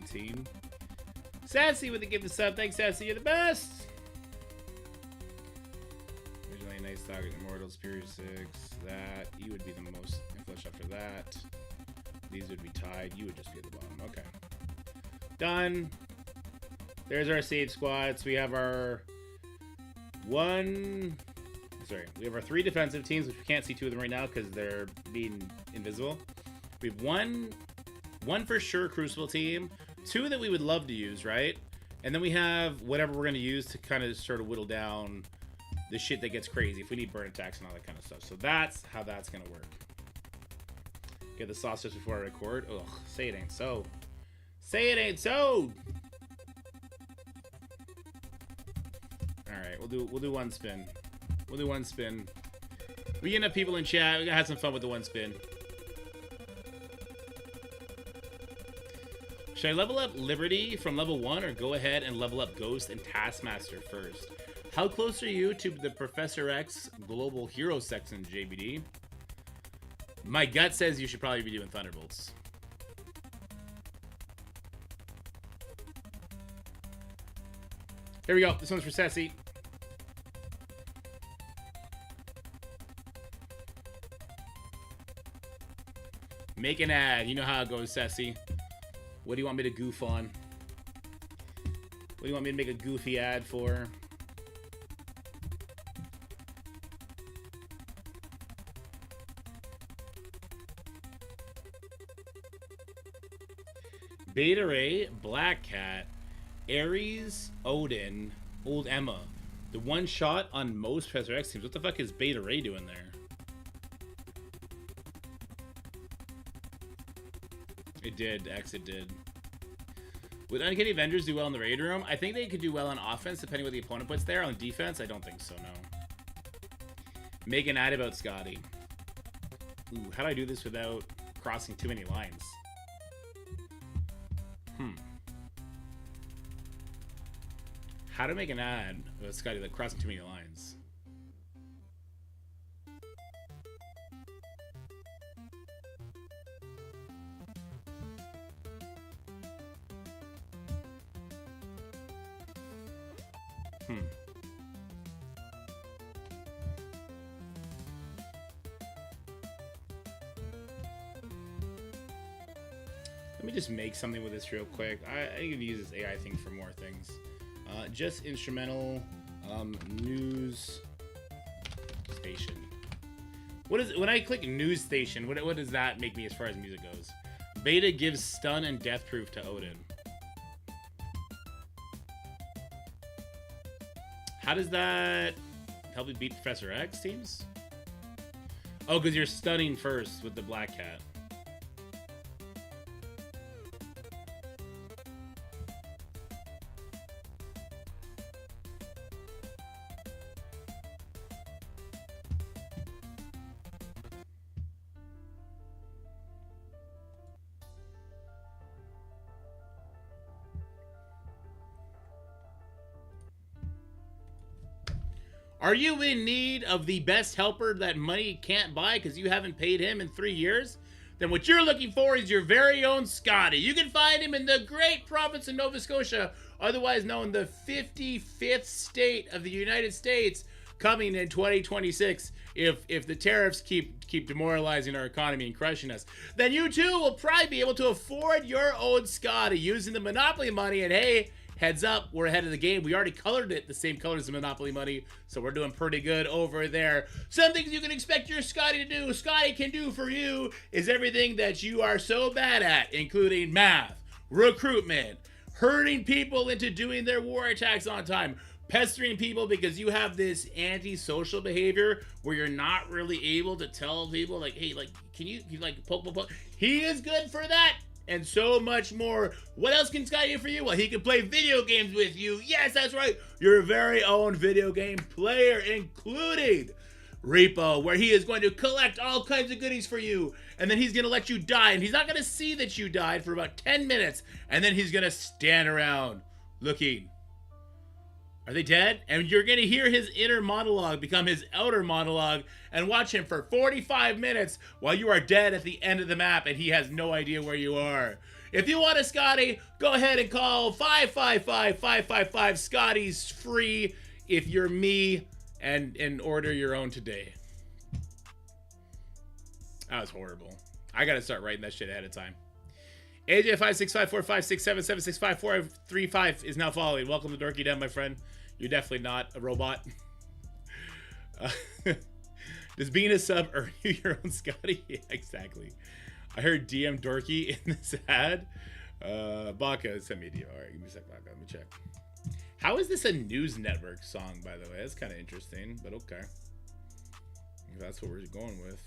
Team. Sassy with the gift of sub. Thanks, Sassy. You're the best. Originally, Nice Target, Immortal, Superior 6. That. You would be the most influential after that. These would be tied. You would just be at the bottom. Okay. Done. There's our save squads. We have our we have our 3 defensive teams, which we can't see 2 of them right now because they're being invisible. We have one for sure Crucible team. 2 that we would love to use, right? And then we have whatever we're going to use to kind of sort of whittle down the shit that gets crazy if we need burn attacks and all that kind of stuff. So that's how that's going to work. Get the sausage before I record. Ugh, say it ain't so. Say it ain't so! Alright, we'll do one spin. We'll do one spin. We get enough people in chat. We're going to have some fun with the one spin. Should I level up Liberty from level 1 or go ahead and level up Ghost and Taskmaster first? How close are you to the Professor X Global Hero section, JBD? My gut says you should probably be doing Thunderbolts. Here we go. This one's for Sassy. Make an ad. You know how it goes, Sassy. What do you want me to goof on? What do you want me to make a goofy ad for? Beta Ray, Black Cat, Ares, Odin, Old Emma. The one shot on most Professor X teams. What the fuck is Beta Ray doing there? It did, X, it did. Would Uncanny Avengers do well in the Raid Room? I think they could do well on offense, depending what the opponent puts there. On defense, I don't think so, no. Make an ad about Scotty. Ooh, how do I do this without crossing too many lines? How to make an ad about Scotty without crossing too many lines? Let me just make something with this real quick. I can use this AI thing for more things. Just instrumental news station. What is when I click news station? What does that make me as far as music goes? Beta gives stun and death proof to Odin. How does that help you beat Professor X teams? Oh, because you're stunning first with the Black Cat. Are you in need of the best helper that money can't buy because you haven't paid him in 3 years? Then what you're looking for is your very own Scotty. You can find him in the great province of Nova Scotia, otherwise known the 55th state of the United States, coming in 2026 if the tariffs keep demoralizing our economy and crushing us. Then you too will probably be able to afford your own Scotty using the Monopoly money. And hey, heads up, we're ahead of the game. We already colored it the same colors as Monopoly money, so we're doing pretty good over there. Some things you can expect your Scotty to do, Scotty can do for you, is everything that you are so bad at, including math, recruitment, herding people into doing their war attacks on time, pestering people because you have this antisocial behavior where you're not really able to tell people, like, hey, like, can you like, poke. He is good for that. And so much more. What else can Scotty do for you? Well, he can play video games with you. Yes, that's right. Your very own video game player, including Repo, where he is going to collect all kinds of goodies for you. And then he's going to let you die. And he's not going to see that you died for about 10 minutes. And then he's going to stand around looking. Are they dead? And you're going to hear his inner monologue become his outer monologue and watch him for 45 minutes while you are dead at the end of the map and he has no idea where you are. If you want a Scotty, go ahead and call 555-555. Scotty's free if you're me, and order your own today. That was horrible. I got to start writing that shit ahead of time. AJ5654567765435 is now following. Welcome to Dorky Den, my friend. You're definitely not a robot. Does being a sub earn you your own Scotty? Yeah, exactly. I heard DM Dorky in this ad. Baka sent me a DM. All right, give me a sec, Baka. Let me check. How is this a news network song, by the way? That's kind of interesting, but okay. If that's what we're going with.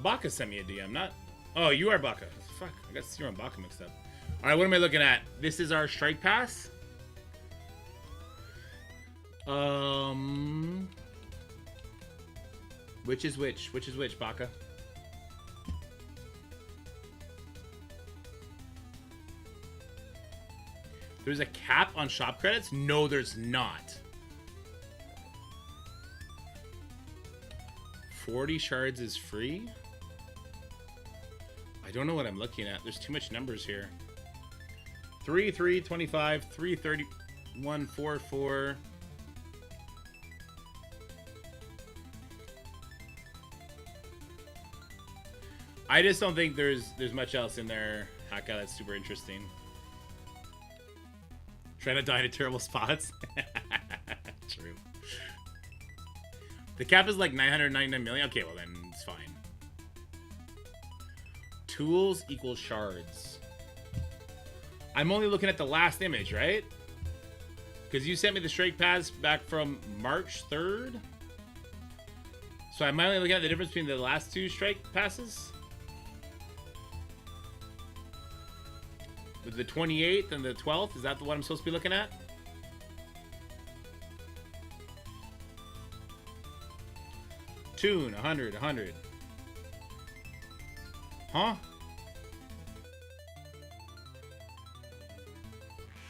Baka sent me a DM, not... Oh, you are Baka. Fuck, I got Zero and Baka mixed up. Alright, what am I looking at? This is our strike pass. Which is which? Which is which, Baka? There's a cap on shop credits? No, there's not. 40 shards is free? I don't know what I'm looking at. There's too much numbers here. 3, 3, 25, 3, 31, 4, 4. I just don't think there's much else in there, Haka, that's super interesting. Trying to die to terrible spots? True. The cap is like 999 million? Okay, well then it's fine. Tools equals shards. I'm only looking at the last image, right? Because you sent me the strike pass back from March 3rd. So am I only looking at the difference between the last two strike passes? With the 28th and the 12th? Is that the one I'm supposed to be looking at? Tune, 100, 100. Huh?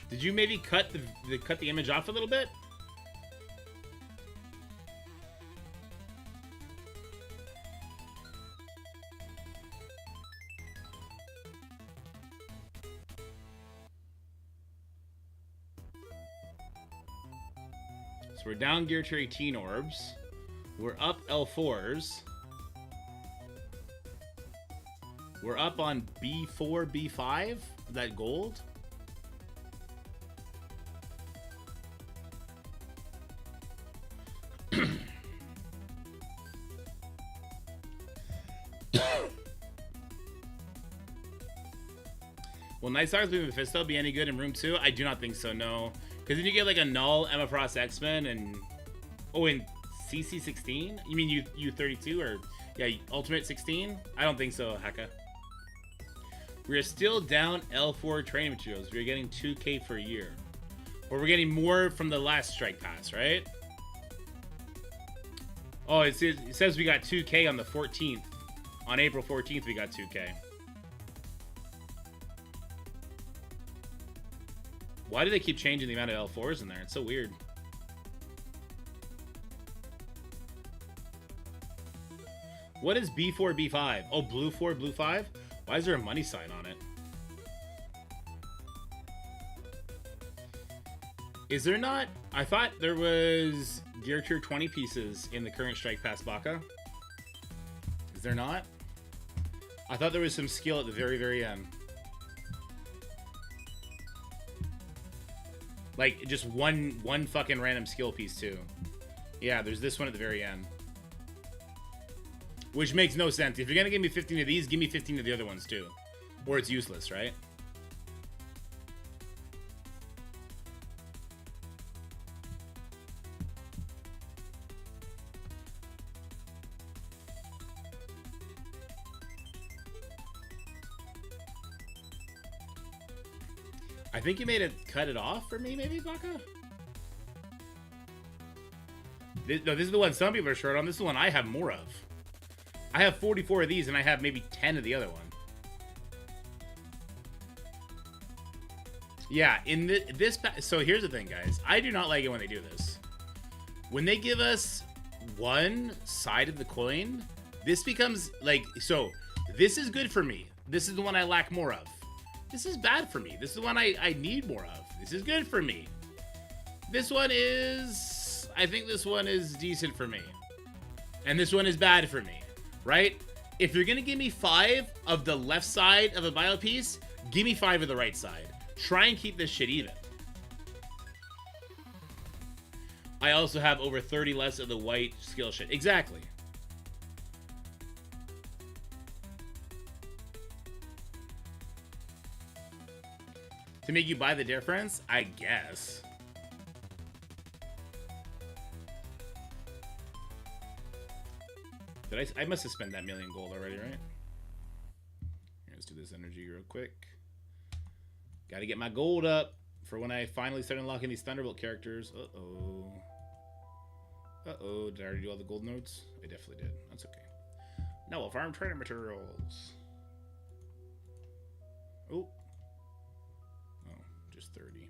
Did you maybe cut the image off a little bit? So we're down gear to 18 orbs. We're up L4s. We're up on B4, B5, that gold. Will Night Stalker's Blue Mephisto be any good in Room 2? I do not think so, no. Because then you get like a Null, Emma Frost X-Men, and... Oh, and CC16? You mean U32 or... Yeah, Ultimate 16? I don't think so, Haka. We're still down L4 training materials. We're getting 2K for a year. But we're getting more from the last Strike Pass, right? Oh, it says we got 2K on the 14th. On April 14th, we got 2K. Why do they keep changing the amount of L4s in there? It's so weird. What is B4, B5? Oh, blue 4, blue 5? Why is there a money sign on it? Is there not? I thought there was Gear Tier 20 pieces in the current Strike Pass Baka. Is there not? I thought there was some skill at the very, very end. Like, just one fucking random skill piece, too. Yeah, there's this one at the very end. Which makes no sense. If you're gonna give me 15 of these, give me 15 of the other ones, too. Or it's useless, right? I think you made it cut it off for me, maybe, Baka? No, this is the one some people are short on. This is the one I have more of. I have 44 of these, and I have maybe 10 of the other one. Yeah, in this... So here's the thing, guys. I do not like it when they do this. When they give us one side of the coin, this becomes, like... So, this is good for me. This is the one I lack more of. This is bad for me. This is the one I need more of. This is good for me. This one is... I think this one is decent for me. And this one is bad for me. Right? If you're going to give me 5 of the left side of a bio piece, give me 5 of the right side. Try and keep this shit even. I also have over 30 less of the white skill shit. Exactly. To make you buy the difference? I guess. I must have spent that million gold already, right? Here, let's do this energy real quick. Gotta get my gold up for when I finally start unlocking these Thunderbolt characters. Uh-oh. Uh-oh. Did I already do all the gold nodes? I definitely did. That's okay. Now we'll farm training materials. Oh. Oh, just 30.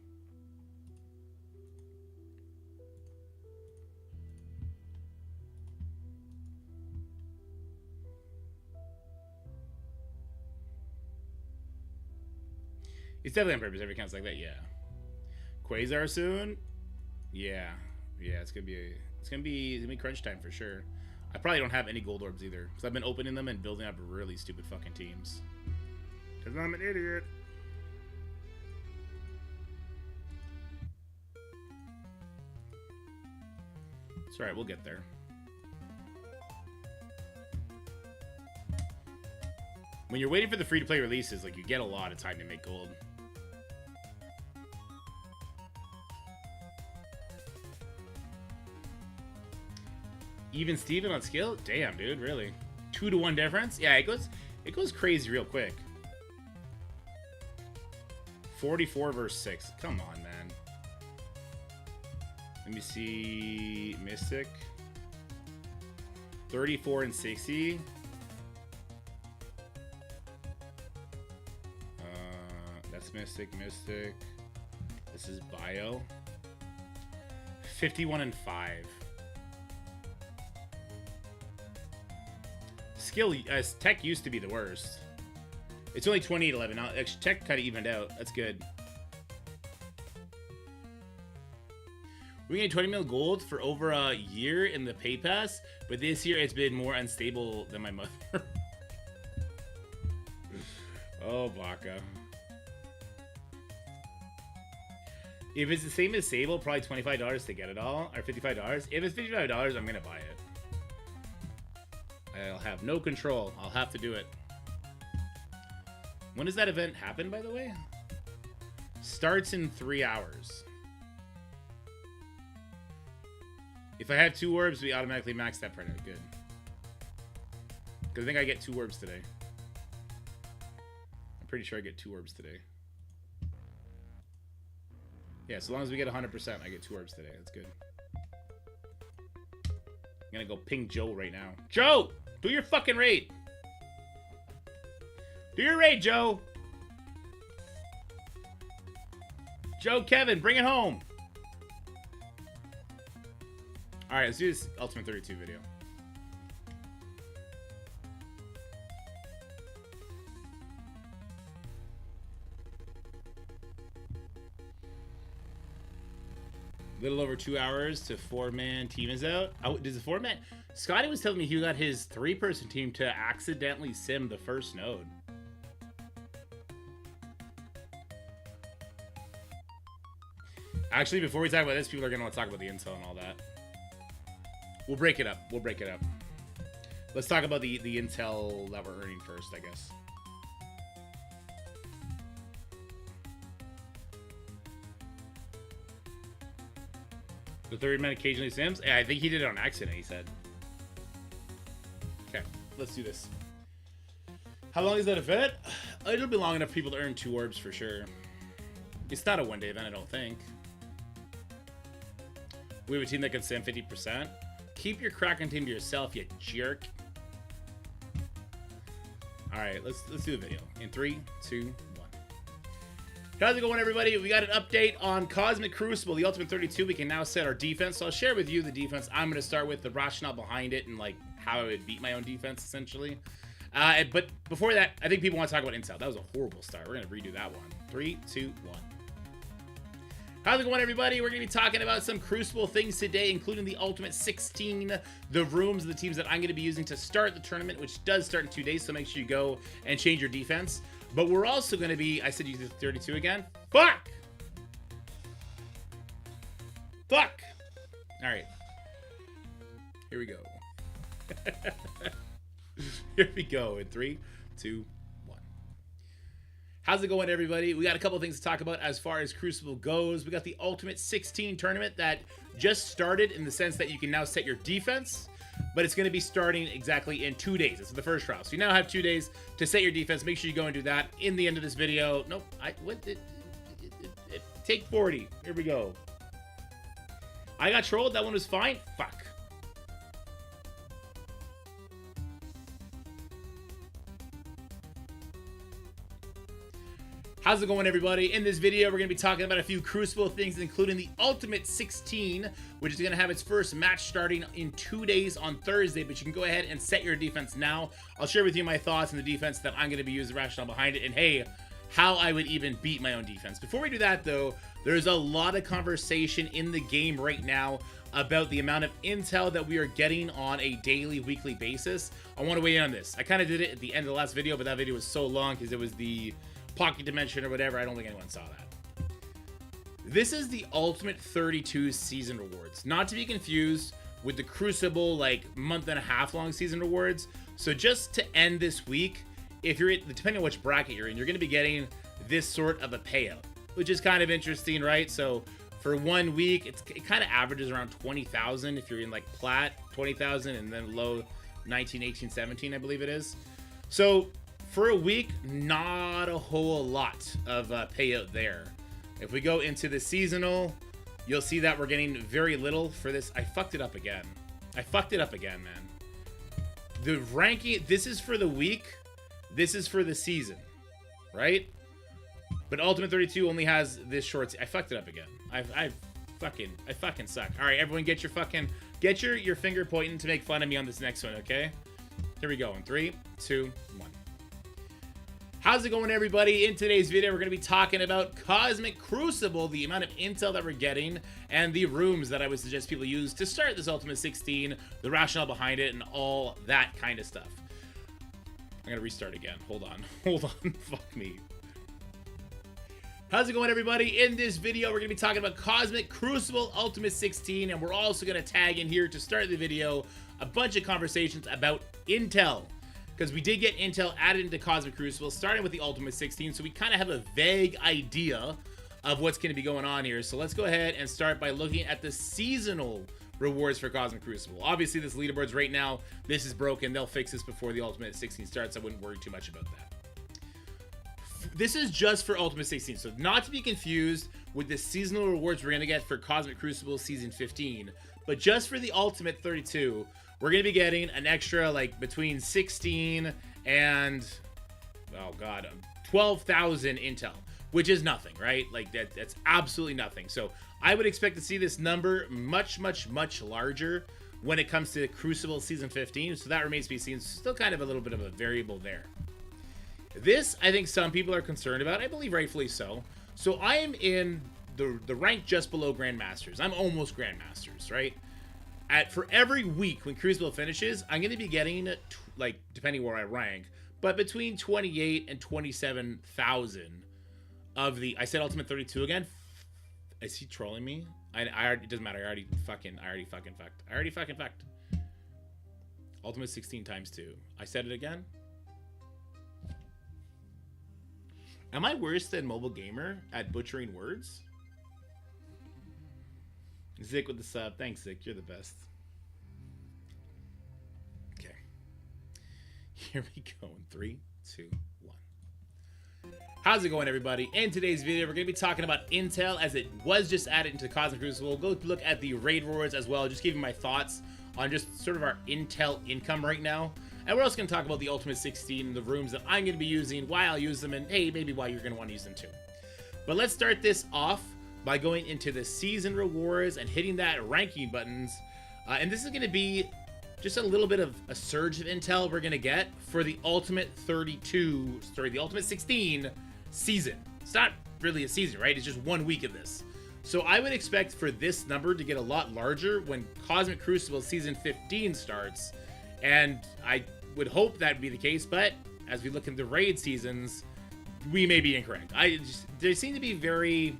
It's definitely on purpose. Every count's like that, yeah. Quasar soon? Yeah. Yeah, it's gonna be crunch time for sure. I probably don't have any gold orbs either, because I've been opening them and building up really stupid fucking teams. Because I'm an idiot. It's alright, we'll get there. When you're waiting for the free-to-play releases, like, you get a lot of time to make gold. Even Steven on skill? Damn, dude, really? 2-to-1 difference? Yeah, it goes crazy real quick. 44 versus 6. Come on, man. Let me see. Mystic. 34 and 60. That's Mystic. This is Bio. 51 and 5. Skill, Tech used to be the worst. It's only 28-11 now. Actually, Tech kind of evened out. That's good. We get 20 mil gold for over a year in the pay pass, but this year it's been more unstable than my mother. Oh, Baka. If it's the same as Sable, probably $25 to get it all, or $55. If it's $55, I'm gonna buy it. I'll have no control. I'll have to do it. When does that event happen, by the way? Starts in 3 hours. If I have 2 orbs, we automatically max that part out. Good. Because I think I get 2 orbs today. I'm pretty sure I get 2 orbs today. Yeah, so long as we get 100%, I get 2 orbs today. That's good. I'm gonna go ping Joe right now. Joe! Do your fucking raid! Do your raid, Joe! Joe, Kevin, bring it home! Alright, let's do this Ultimate 32 video. Little over 2 hours to 4-man team is out. Oh, does the 4-man... Scotty was telling me he got his 3-person team to accidentally sim the first node. Actually, before we talk about this, people are going to want to talk about the intel and all that. We'll break it up. We'll break it up. Let's talk about the intel that we're earning first, I guess. The 3rd man occasionally sims? Yeah, I think he did it on accident, he said. Okay, let's do this. How long is that event? It'll be long enough for people to earn 2 orbs for sure. It's not a one-day event, I don't think. We have a team that can sim 50%. Keep your Kraken team to yourself, you jerk. Alright, let's do the video. In 3, 2, 1. How's it going, everybody? We got an update on Cosmic Crucible, the Ultimate 32. We can now set our defense. So I'll share with you the defense. I'm going to start with the rationale behind it and like how I would beat my own defense, essentially. But before that, I think people want to talk about intel. That was a horrible start. We're going to redo that one. 3, 2, 1. How's it going, everybody? We're going to be talking about some Crucible things today, including the Ultimate 16, the rooms of the teams that I'm going to be using to start the tournament, which does start in 2 days, so make sure you go and change your defense. But we're also going to be... I said you did 32 again? Fuck! Fuck! Alright. Here we go. Here we go in 3, 2, 1. How's it going, everybody? We got a couple things to talk about as far as Crucible goes. We got the Ultimate 16 tournament that just started in the sense that you can now set your defense, but it's going to be starting exactly in 2 days. This is the first trial. So you now have 2 days to set your defense. Make sure you go and do that in the end of this video. Nope. Take 40. Here we go. I got trolled. That one was fine. Fuck. How's it going, everybody? In this video, we're going to be talking about a few Crucible things, including the Ultimate 16, which is going to have its first match starting in 2 days on Thursday, but you can go ahead and set your defense now. I'll share with you my thoughts on the defense that I'm going to be using, the rationale behind it, and hey, how I would even beat my own defense. Before we do that, though, there's a lot of conversation in the game right now about the amount of intel that we are getting on a daily, weekly basis. I want to weigh in on this. I kind of did it at the end of the last video, but that video was so long because it was the Pocket Dimension or whatever. I don't think anyone saw that. This is the Ultimate 32 season rewards, not to be confused with the Crucible like month-and-a-half long season rewards. So just to end this week, if you're depending on which bracket you're in, you're going to be getting this sort of a payout, which is kind of interesting, right? So for 1 week, it kind of averages around 20,000 if you're in like plat, 20,000, and then low 19, 18, 17, I believe it is. So for a week, not a whole lot of payout there. If we go into the seasonal, you'll see that we're getting very little for this. I fucked it up again. I fucked it up again, man. The ranking, this is for the week. This is for the season, right? But Ultimate 32 only has this short. I fucked it up again. I fucking suck. All right, everyone, get your finger pointing to make fun of me on this next one, okay? Here we go. In 3, 2, 1. How's it going, everybody? In today's video, we're going to be talking about Cosmic Crucible, the amount of intel that we're getting, and the rooms that I would suggest people use to start this Ultimate 16, the rationale behind it, and all that kind of stuff. I'm going to restart again. Hold on. Fuck me. How's it going, everybody? In this video, we're going to be talking about Cosmic Crucible Ultimate 16, and we're also going to tag in here to start the video a bunch of conversations about intel. because we did get intel added into Cosmic Crucible, starting with the Ultimate 16, so we kind of have a vague idea of what's going to be going on here. So let's go ahead and start by looking at the seasonal rewards for Cosmic Crucible. Obviously, this leaderboard's right now, this is broken. They'll fix this before the Ultimate 16 starts. I wouldn't worry too much about that. This is just for Ultimate 16, so not to be confused with the seasonal rewards we're going to get for Cosmic Crucible Season 15, but just for the Ultimate 32, we're going to be getting an extra, like, between 16 and, oh god, 12,000 intel, which is nothing, right? Like, that's absolutely nothing. So I would expect to see this number much, much, much larger when it comes to Crucible Season 15, so that remains to be seen. Still kind of a little bit of a variable there. This, I think some people are concerned about. I believe rightfully so. So I am in the rank just below Grandmasters. I'm almost Grandmasters, right? For every week when Crucible finishes, I'm going to be getting, like, depending where I rank, but between 28 and 27,000 of the... I said Ultimate 32 again? Is he trolling me? I already, it doesn't matter. I already fucking fucked. Ultimate 16 times 2. I said it again? Am I worse than Mobile Gamer at butchering words? Zick with the sub. Thanks, Zick. You're the best. Okay. Here we go in 3, 2, 1. How's it going, everybody? In today's video, we're going to be talking about Intel as it was just added into Cosmic Crucible. We'll go look at the raid rewards as well, just giving my thoughts on just sort of our Intel income right now. And we're also going to talk about the Ultimate 16, the rooms that I'm going to be using, why I'll use them, and hey, maybe why you're going to want to use them too. But let's start this off by going into the season rewards and hitting that ranking buttons. And this is going to be just a little bit of a surge of intel we're going to get for the Ultimate 16 season. It's not really a season, right? It's just 1 week of this. So I would expect for this number to get a lot larger when Cosmic Crucible Season 15 starts. And I would hope that would be the case, but as we look into raid seasons, we may be incorrect. They seem to be very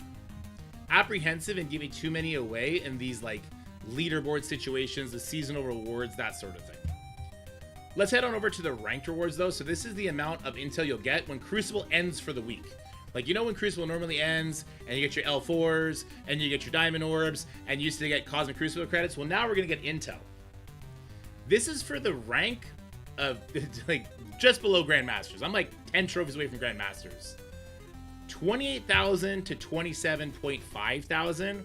apprehensive and giving too many away in these, like, leaderboard situations, the seasonal rewards, that sort of thing. Let's head on over to the ranked rewards, though. So this is the amount of intel you'll get when Crucible ends for the week. Like, you know when Crucible normally ends, and you get your L4s, and you get your Diamond Orbs, and you used to get Cosmic Crucible credits? Well, now we're going to get intel. This is for the rank of, like, just below Grandmasters. I'm like 10 trophies away from Grandmasters. 28,000 to 27,500.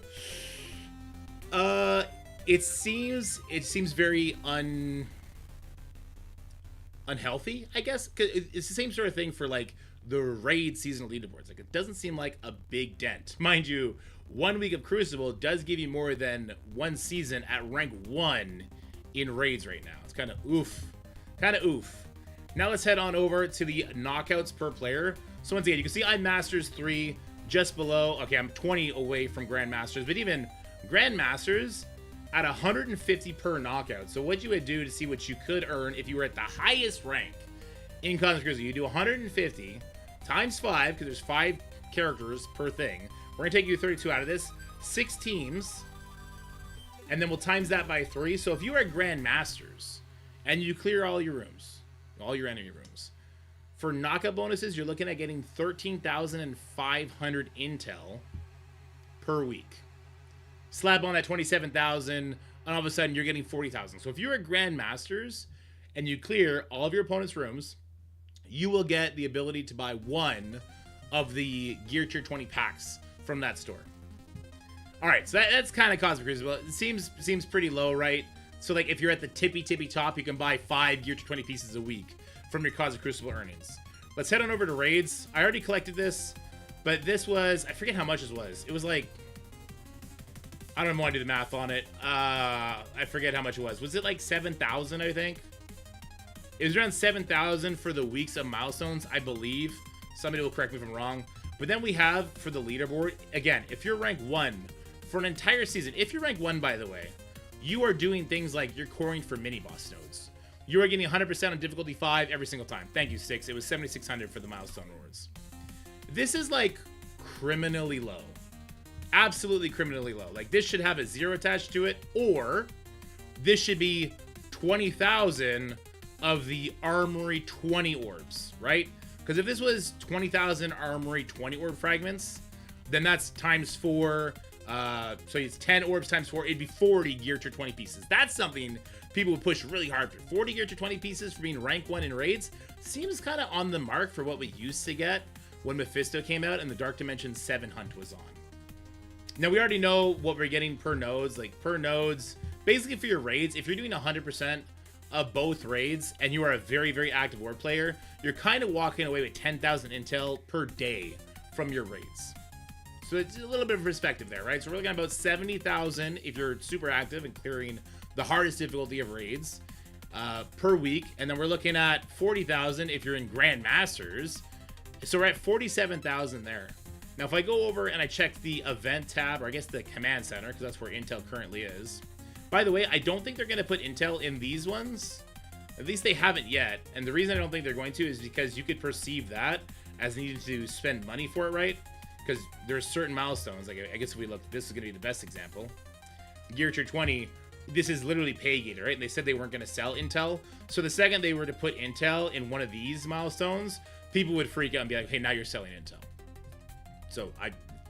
It seems very unhealthy, I guess. 'Cause it's the same sort of thing for, like, the raid seasonal leaderboards. Like, it doesn't seem like a big dent. Mind you, 1 week of Crucible does give you more than one season at rank 1 in raids right now. It's kind of oof. Now let's head on over to the knockouts per player. So once again, you can see I'm Masters 3, just below. Okay, I'm 20 away from Grandmasters, but even Grandmasters at 150 per knockout. So what you would do to see what you could earn if you were at the highest rank in Cosmic Crucible, you do 150 times 5, because there's 5 characters per thing. We're gonna take you 32 out of this, 6 teams, and then we'll times that by 3. So if you are at Grandmasters and you clear all your rooms, all your enemy rooms, for knockout bonuses, you're looking at getting 13,500 intel per week. Slap on that 27,000, and all of a sudden you're getting 40,000. So if you're at Grandmasters and you clear all of your opponent's rooms, you will get the ability to buy 1 of the Gear Tier 20 packs from that store. All right, so that's kind of Cosmic Crucible. It seems pretty low, right? So, like, if you're at the tippy top, you can buy 5 Gear Tier 20 pieces a week from your Cosmic Crucible earnings. Let's head on over to raids. I already collected this, but this was, I forget how much this was. It was like, I don't want to do the math on it. I forget how much it was. Was it like 7,000, I think? It was around 7,000 for the weeks of milestones, I believe. Somebody will correct me if I'm wrong. But then we have, for the leaderboard, again, if you're rank 1 for an entire season, if you're rank 1, by the way, you are doing things like you're coring for mini-boss nodes. You are getting 100% on difficulty 5 every single time. Thank you, Six. It was 7,600 for the milestone rewards. This is, like, criminally low. Absolutely criminally low. Like, this should have a 0 attached to it, or this should be 20,000 of the Armory 20 orbs, right? Because if this was 20,000 Armory 20 orb fragments, then that's times 4. So it's 10 orbs times 4. It'd be 40 Gear Tier 20 pieces. That's something people would push really hard for. 40 Gear Tier 20 pieces for being rank 1 in raids seems kind of on the mark for what we used to get when Mephisto came out and the Dark Dimension 7 hunt was on. Now, we already know what we're getting per nodes. Like, per nodes, basically for your raids, if you're doing 100% of both raids and you are a very, very active orb player, you're kind of walking away with 10,000 intel per day from your raids. So it's a little bit of perspective there, right? So we're looking at about 70,000 if you're super active and clearing the hardest difficulty of raids per week. And then we're looking at 40,000 if you're in Grandmasters. So we're at 47,000 there. Now, if I go over and I check the event tab, or I guess the command center, because that's where intel currently is. By the way, I don't think they're going to put intel in these ones. At least they haven't yet. And the reason I don't think they're going to is because you could perceive that as needing to spend money for it, right? Because there's certain milestones. Like, I guess if we look, this is going to be the best example. Gear Tier 20, this is literally pay gated, right? And they said they weren't going to sell intel. So the second they were to put intel in one of these milestones, people would freak out and be like, hey, now you're selling intel. So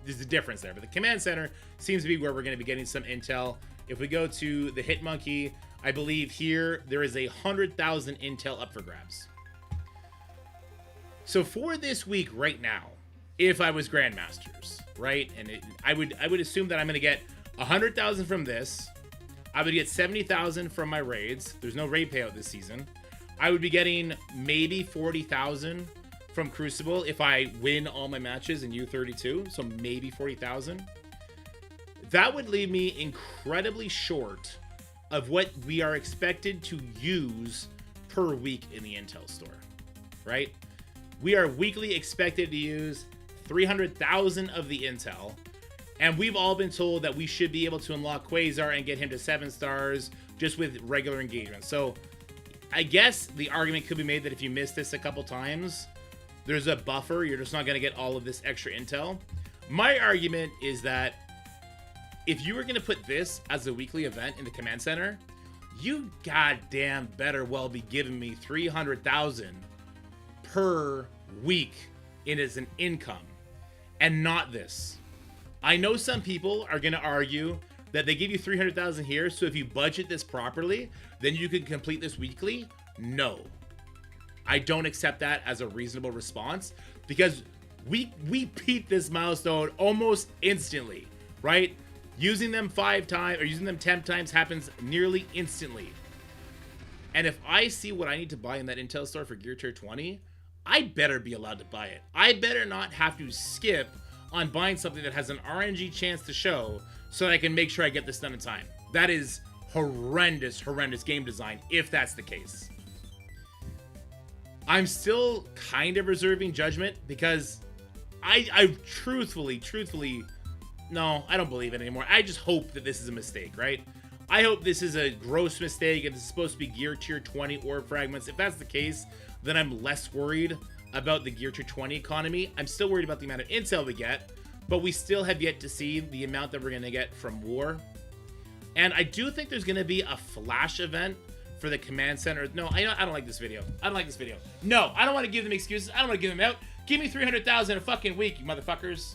there's a difference there. But the command center seems to be where we're going to be getting some intel. If we go to the Hitmonkey, I believe here there is 100,000 intel up for grabs. So for this week right now, if I was Grandmasters, right? And I would assume that I'm going to get 100,000 from this. I would get 70,000 from my raids. There's no raid payout this season. I would be getting maybe 40,000 from Crucible if I win all my matches in U32. So maybe 40,000. That would leave me incredibly short of what we are expected to use per week in the Intel store, right? We are weekly expected to use 300,000 of the Intel, and we've all been told that we should be able to unlock Quasar and get him to 7 stars just with regular engagement. So I guess the argument could be made that if you miss this a couple times, there's a buffer. You're just not going to get all of this extra intel. My argument is that if you were going to put this as a weekly event in the command center, you goddamn better well be giving me 300,000 per week in as an income, and not this. I know some people are going to argue that they give you 300,000 here, so if you budget this properly, then you can complete this weekly. No, I don't accept that as a reasonable response, because we beat this milestone almost instantly, right? Using them 5 times or using them 10 times happens nearly instantly. And if I see what I need to buy in that Intel store for Gear Tier 20, I better be allowed to buy it. I better not have to skip on buying something that has an RNG chance to show so that I can make sure I get this done in time. That is horrendous, horrendous game design if that's the case. I'm still kind of reserving judgment because I truthfully, no, I don't believe it anymore. I just hope that this is a mistake, right? I hope this is a gross mistake and this is supposed to be Gear Tier 20 orb fragments. If that's the case, then I'm less worried about the Gear Tier 20 economy. I'm still worried about the amount of intel we get, but we still have yet to see the amount that we're going to get from War. And I do think there's going to be a flash event for the command center. No, I don't like this video. I don't like this video. No, I don't want to give them excuses. I don't want to give them out. Give me 300,000 a fucking week, you motherfuckers.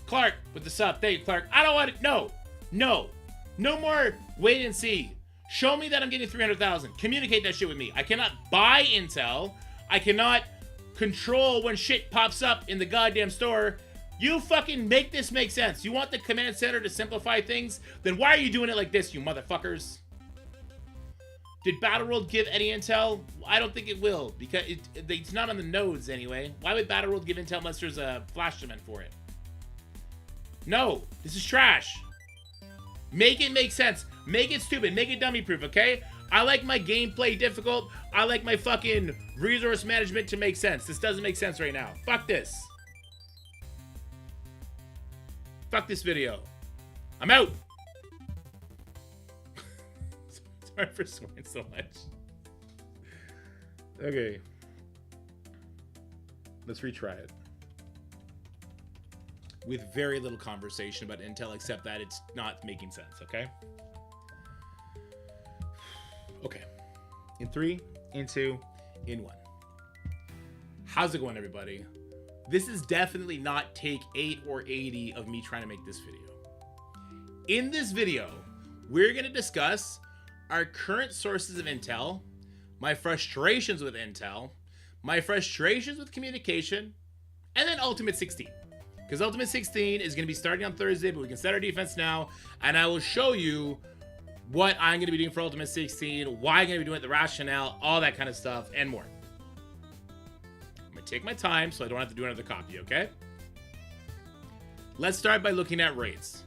Clark with the sub. Thank you, Clark. I don't want it. No more wait and see. Show me that I'm getting 300,000. Communicate that shit with me. I cannot buy intel. I cannot control when shit pops up in the goddamn store. You fucking make this make sense. You want the command center to simplify things? Then why are you doing it like this, you motherfuckers? Did Battleworld give any intel? I don't think it will, because it's not on the nodes anyway. Why would Battleworld give intel unless there's a flash event for it? No, this is trash. Make it make sense. Make it stupid. Make it dummy proof, okay? I like my gameplay difficult. I like my fucking resource management to make sense. This doesn't make sense right now. Fuck this. Fuck this video. I'm out. Sorry for swearing so much. Okay. Let's retry it. With very little conversation about intel, except that it's not making sense, okay? Okay. In 3, into in one. How's it going, everybody? This is definitely not take 8 or 80 of me trying to make this video. In this video, we're going to discuss our current sources of intel, my frustrations with intel, my frustrations with communication, and then Ultimate 16. Because Ultimate 16 is going to be starting on Thursday, but we can set our defense now, and I will show you what I'm going to be doing for Ultimate 16, why I'm going to be doing it, the rationale, all that kind of stuff, and more. I'm going to take my time so I don't have to do another copy, okay? Let's start by looking at raids.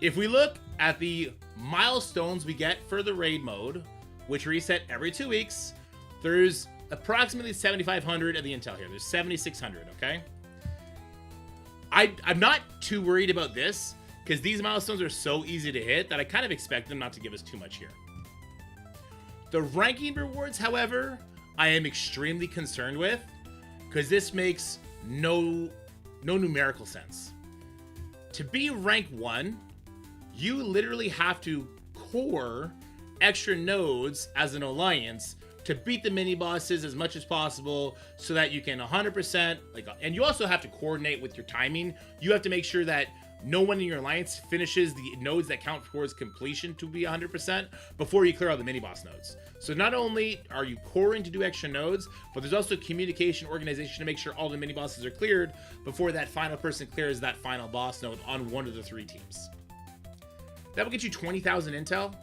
If we look at the milestones we get for the raid mode, which reset every 2 weeks, there's approximately 7,500 of the intel here. There's 7,600, okay? I'm not too worried about this because these milestones are so easy to hit that I kind of expect them not to give us too much here. The ranking rewards, however, I am extremely concerned with because this makes no numerical sense. To be rank 1, you literally have to core extra nodes as an alliance to beat the mini bosses as much as possible so that you can 100% and you also have to coordinate with your timing. You have to make sure that no one in your alliance finishes the nodes that count towards completion to be 100% before you clear all the mini boss nodes. So not only are you coring to do extra nodes, but there's also communication organization to make sure all the mini bosses are cleared before that final person clears that final boss node on one of the 3 teams. That will get you 20,000 intel,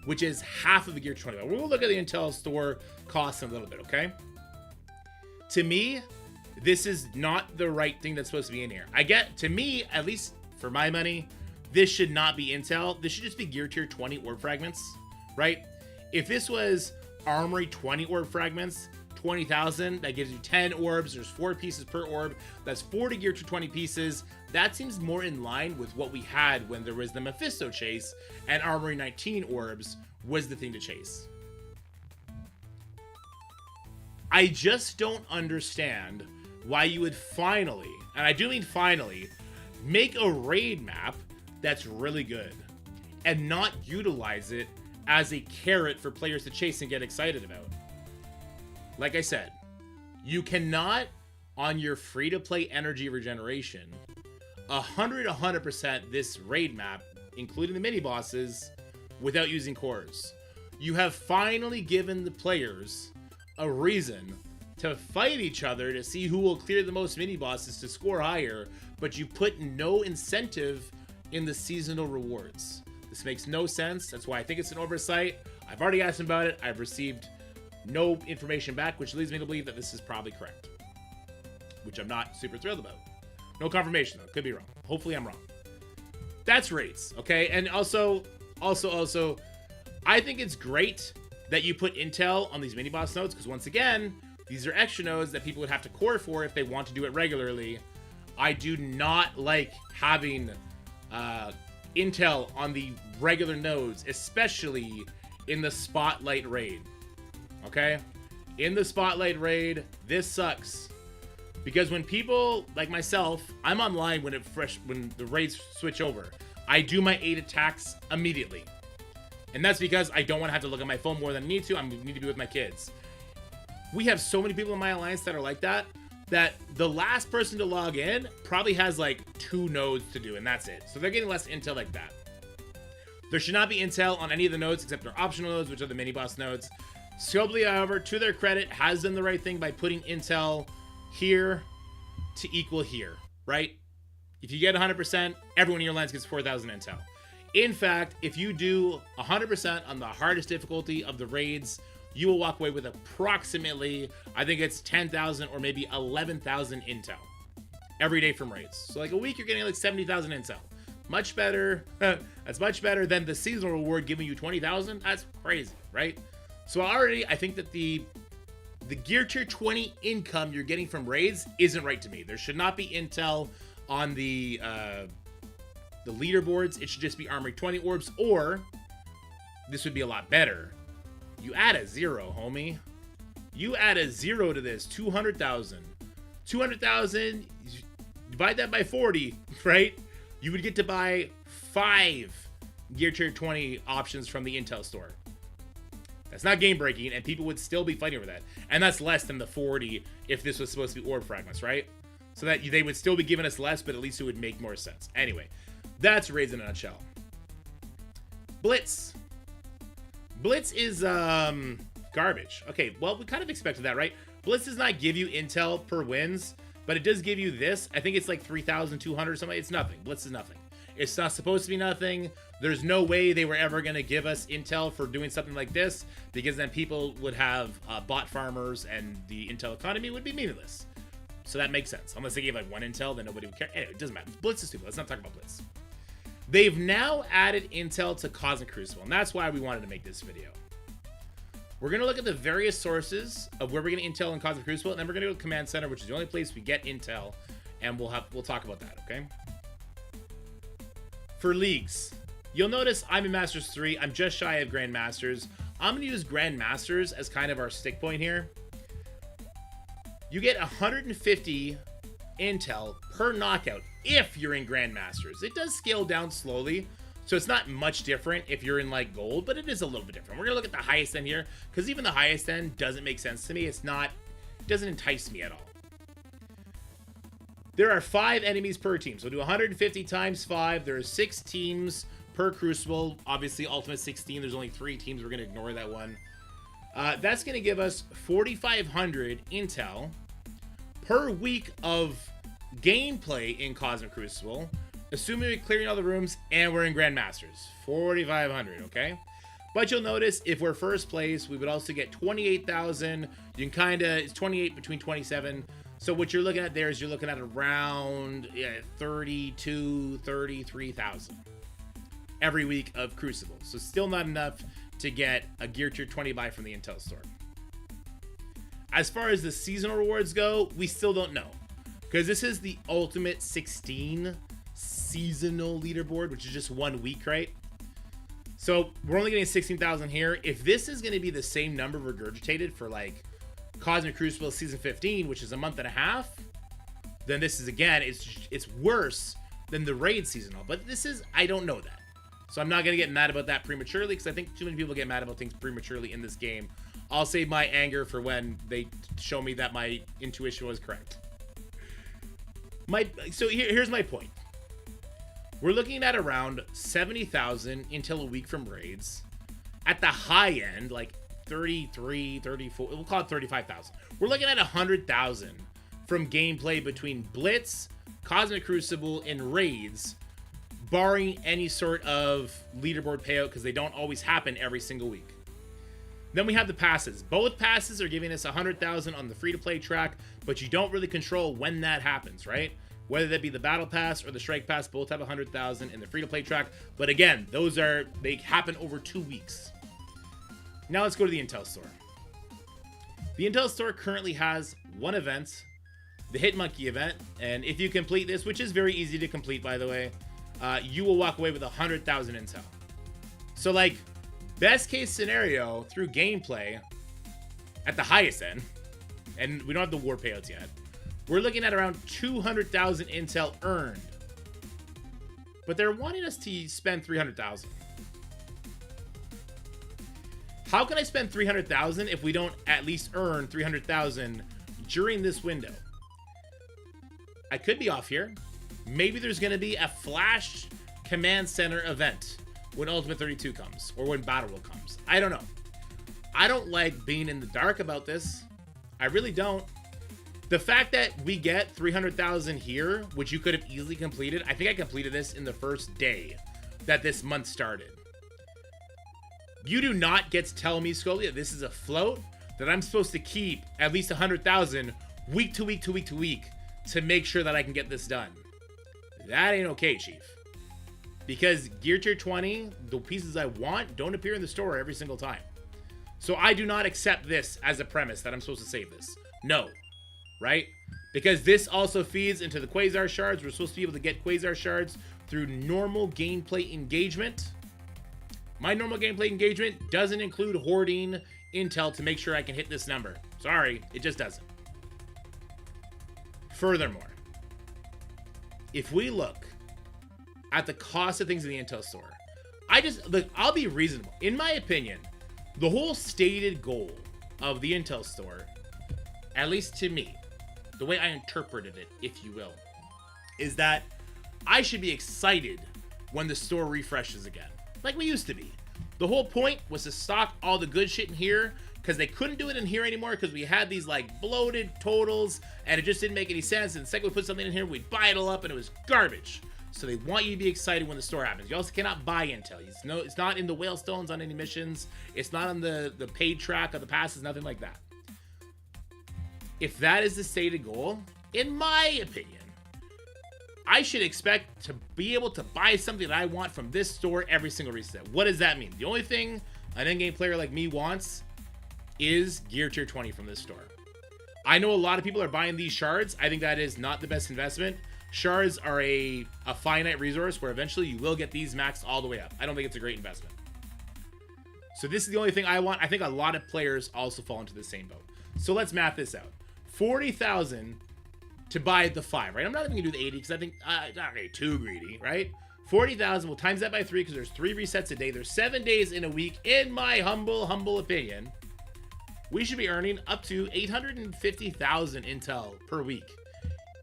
which is half of the Gear 20. We'll look at the Intel store costs in a little bit, okay? To me, this is not the right thing that's supposed to be in here. To me, at least for my money, this should not be Intel. This should just be Gear Tier 20 orb fragments, right? If this was Armory 20 orb fragments, 20,000, that gives you 10 orbs. There's 4 pieces per orb. That's 40 Gear Tier 20 pieces. That seems more in line with what we had when there was the Mephisto chase and Armory 19 orbs was the thing to chase. I just don't understand why you would finally, and I do mean finally, make a raid map that's really good and not utilize it as a carrot for players to chase and get excited about. Like I said, you cannot, on your free-to-play energy regeneration, 100% this raid map, including the mini-bosses, without using cores. You have finally given the players a reason to fight each other to see who will clear the most mini-bosses to score higher, but you put no incentive in the seasonal rewards. This makes no sense. That's why I think it's an oversight. I've already asked him about it. I've received no information back, which leads me to believe that this is probably correct, which I'm not super thrilled about. No confirmation though, could be wrong. Hopefully I'm wrong. That's rates, okay? And also, I think it's great that you put intel on these mini boss nodes because once again, these are extra nodes that people would have to core for if they want to do it regularly. I do not like having intel on the regular nodes, especially in the Spotlight raid. Okay, in the Spotlight raid, this sucks because when people like myself, I'm online when the raids switch over. I do my 8 attacks immediately, and that's because I don't want to have to look at my phone more than I need to. I need to be with my kids. We have so many people in my alliance that are like that the last person to log in probably has like 2 nodes to do, and that's it. So they're getting less intel like that. There should not be intel on any of the nodes except their optional nodes, which are the mini boss nodes. Scopely, however, to their credit, has done the right thing by putting intel here to equal here, right? If you get 100%, everyone in your alliance gets 4,000 intel. In fact, if you do 100% on the hardest difficulty of the raids, you will walk away with approximately, I think it's 10,000 or maybe 11,000 intel every day from raids. So like a week, you're getting like 70,000 intel. Much better. That's much better than the seasonal reward giving you 20,000. That's crazy, right? So already, I think that the Gear Tier 20 income you're getting from raids isn't right to me. There should not be intel on the leaderboards. It should just be Armory 20 orbs, or this would be a lot better. You add a 0, homie. You add a 0 to this. 200,000. 200,000. Divide that by 40, right? You would get to buy 5 Gear Tier 20 options from the Intel store. That's not game breaking, and people would still be fighting over that. And that's less than the 40 if this was supposed to be orb fragments, right? So that they would still be giving us less, but at least it would make more sense. Anyway, that's Raids in a nutshell. Blitz. Blitz is garbage. Okay, well, we kind of expected that, right? Blitz does not give you intel per wins, but it does give you this. I think it's like 3,200 or something. It's nothing. Blitz is nothing. It's not supposed to be nothing. There's no way they were ever going to give us intel for doing something like this, because then people would have bot farmers and the intel economy would be meaningless. So that makes sense. Unless they gave like one intel, then nobody would care. Anyway, it doesn't matter. Blitz is stupid. Let's not talk about Blitz. They've now added intel to Cosmic Crucible, and that's why we wanted to make this video. We're going to look at the various sources of where we're getting intel in Cosmic Crucible, and then we're going to go to Command Center, which is the only place we get intel, and we'll talk about that, okay? For leagues, you'll notice I'm in Masters 3. I'm just shy of Grandmasters. I'm going to use Grandmasters as kind of our stick point here. You get 150 intel per knockout if you're in Grandmasters. It does scale down slowly, so it's not much different if you're in like gold, but it is a little bit different. We're gonna look at the highest end here, because even the highest end doesn't make sense to me. It doesn't entice me at all. There are 5 enemies per team, so do 150 times 5. There are 6 teams per Crucible. Obviously, Ultimate 16. There's only 3 teams. We're gonna ignore that one. That's gonna give us 4,500 intel per week of gameplay in Cosmic Crucible, assuming we're clearing all the rooms and we're in Grandmasters. 4,500, okay? But you'll notice if we're first place, we would also get 28,000. You can it's 28 between 27. So what you're looking at there is you're looking at around 32, 33,000 every week of Crucible. So still not enough to get a gear tier 20 buy from the Intel store. As far as the seasonal rewards go, we still don't know, because this is the Ultimate 16 seasonal leaderboard, which is just 1 week, right? So we're only getting 16,000 here. If this is going to be the same number regurgitated for like Cosmic Crucible Season 15, which is a month and a half, then this is, again, it's worse than the raid seasonal. But this is, I don't know that. So I'm not going to get mad about that prematurely, because I think too many people get mad about things prematurely in this game. I'll save my anger for when they show me that my intuition was correct. So here's my point. We're looking at around 70,000 until a week from raids. At the high end, like 33, 34, we'll call it 35,000. We're looking at 100,000 from gameplay between Blitz, Cosmic Crucible, and raids, barring any sort of leaderboard payout, because they don't always happen every single week. Then we have the passes. Both passes are giving us 100,000 on the free-to-play track, but you don't really control when that happens, right? Whether that be the Battle Pass or the Strike Pass, both have 100,000 in the free-to-play track. But again, they happen over 2 weeks. Now let's go to the Intel Store. The Intel Store currently has 1 event, the Hit Monkey event, and if you complete this, which is very easy to complete, by the way, you will walk away with 100,000 intel. So like, best case scenario through gameplay at the highest end, and we don't have the war payouts yet, we're looking at around 200,000 intel earned. But they're wanting us to spend 300,000. How can I spend 300,000 if we don't at least earn 300,000 during this window? I could be off here. Maybe there's going to be a flash command center event when Ultimate 32 comes, or when Battle Royale comes. I don't know. I don't like being in the dark about this. I really don't. The fact that we get 300,000 here, which you could have easily completed, I think I completed this in the first day that this month started. You do not get to tell me, Scully, that this is a float, that I'm supposed to keep at least 100,000 week to week to week to week to make sure that I can get this done. That ain't okay, Chief. Because Gear Tier 20, the pieces I want, don't appear in the store every single time. So I do not accept this as a premise that I'm supposed to save this. No. Right? Because this also feeds into the Quasar Shards. We're supposed to be able to get Quasar Shards through normal gameplay engagement. My normal gameplay engagement doesn't include hoarding intel to make sure I can hit this number. Sorry, it just doesn't. Furthermore, if we look at the cost of things in the Intel store, I'll be reasonable. In my opinion, The whole stated goal of the Intel store, at least to me, the way I interpreted it, if you will, is that I should be excited when the store refreshes again, like we used to be. The whole point was to stock all the good shit in here, because they couldn't do it in here anymore because we had these like bloated totals and it just didn't make any sense. And the second we put something in here, we'd buy it all up and it was garbage. So they want you to be excited when the store happens. You also cannot buy intel. It's not in the Whalestones on any missions. It's not on the paid track of the passes, nothing like that. If that is the stated goal, in my opinion, I should expect to be able to buy something that I want from this store every single reset. What does that mean? The only thing an in-game player like me wants is gear tier 20 from this store. I know a lot of people are buying these shards. I think that is not the best investment. Shards are a finite resource where eventually you will get these maxed all the way up. I don't think it's a great investment. So this is the only thing I want. I think a lot of players also fall into the same boat. So let's math this out. 40,000 to buy the 5, right? I'm not even gonna do the 80 because I think not really too greedy, right? 40,000, we'll times that by 3 because there's 3 resets a day. There's 7 days in a week. In my humble opinion, we should be earning up to 850,000 intel per week.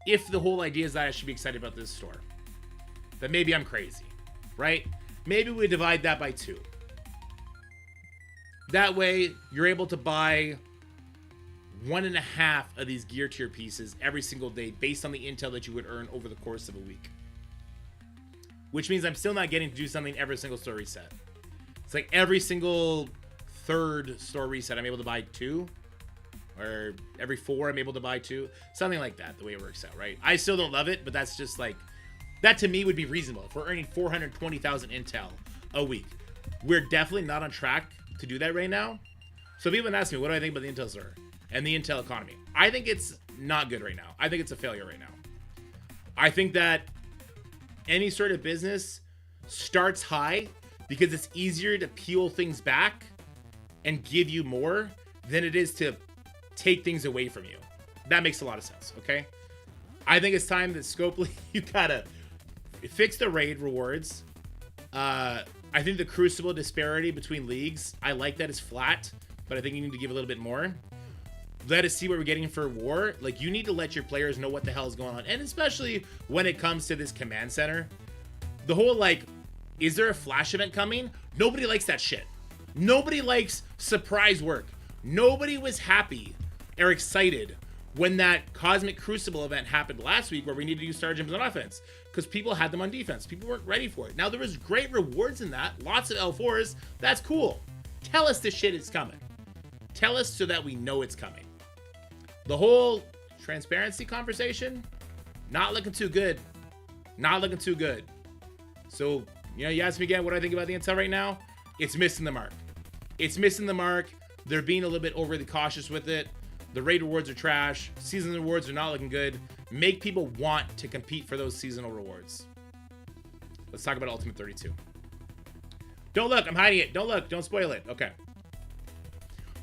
If the whole idea is that I should be excited about this store. Then maybe I'm crazy, right? Maybe we divide that by 2. That way, you're able to buy 1.5 of these gear tier pieces every single day based on the intel that you would earn over the course of a week. Which means I'm still not getting to do something every single store reset. It's like every single 3rd store reset, I'm able to buy 2. Or every 4, I'm able to buy 2. Something like that, the way it works out, right? I still don't love it, but that's just like... That to me would be reasonable. If we're earning 420,000 intel a week, we're definitely not on track to do that right now. So people have asked me, what do I think about the Intel store and the Intel economy? I think it's not good right now. I think it's a failure right now. I think that any sort of business starts high because it's easier to peel things back and give you more than it is to take things away from you. That makes a lot of sense, okay? I think it's time that Scopely, you gotta fix the raid rewards. I think the Crucible disparity between leagues, I like that it's flat, but I think you need to give a little bit more. Let us see what we're getting for war. Like, you need to let your players know what the hell is going on. And especially when it comes to this command center. The whole, like, is there a flash event coming? Nobody likes that shit. Nobody likes surprise work. Nobody was happy or excited when that Cosmic Crucible event happened last week where we needed to use Star Gems on offense because people had them on defense. People weren't ready for it. Now, there was great rewards in that. Lots of L4s. That's cool. Tell us this shit is coming. Tell us so that we know it's coming. The whole transparency conversation, not looking too good. Not looking too good. So, you know, you ask me again what I think about the intel right now. It's missing the mark. It's missing the mark. They're being a little bit overly cautious with it. The raid rewards are trash. Season rewards are not looking good. Make people want to compete for those seasonal rewards. Let's talk about Ultimate 32. Don't look. I'm hiding it. Don't look. Don't spoil it. Okay.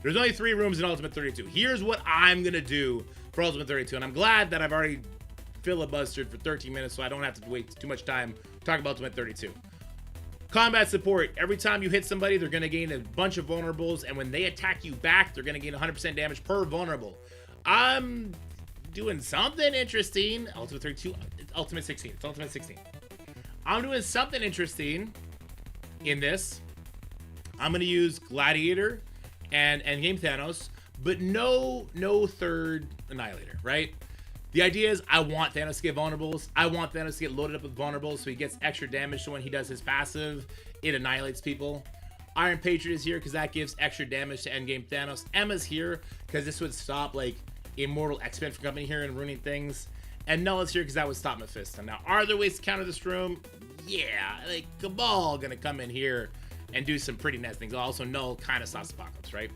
There's only 3 rooms in Ultimate 32. Here's what I'm going to do for Ultimate 32. And I'm glad that I've already filibustered for 13 minutes so I don't have to wait too much time talking about Ultimate 32. Combat support. Every time you hit somebody, they're going to gain a bunch of vulnerables. And when they attack you back, they're going to gain 100% damage per vulnerable. I'm doing something interesting. Ultimate 32. Ultimate 16. It's Ultimate 16. I'm doing something interesting in this. I'm going to use Gladiator and Endgame Thanos, but no 3rd Annihilator, right? The idea is I want Thanos to get vulnerables. I want Thanos to get loaded up with vulnerables so he gets extra damage, so when he does his passive, it annihilates people. Iron Patriot is here because that gives extra damage to Endgame Thanos. Emma's here because this would stop, like, Immortal X-Men from coming here and ruining things. And Null is here because that would stop Mephisto. Now, are there ways to counter this room? Yeah, like, Cabal gonna come in here and do some pretty nice things. Also, Null kind of stops Apocalypse, right?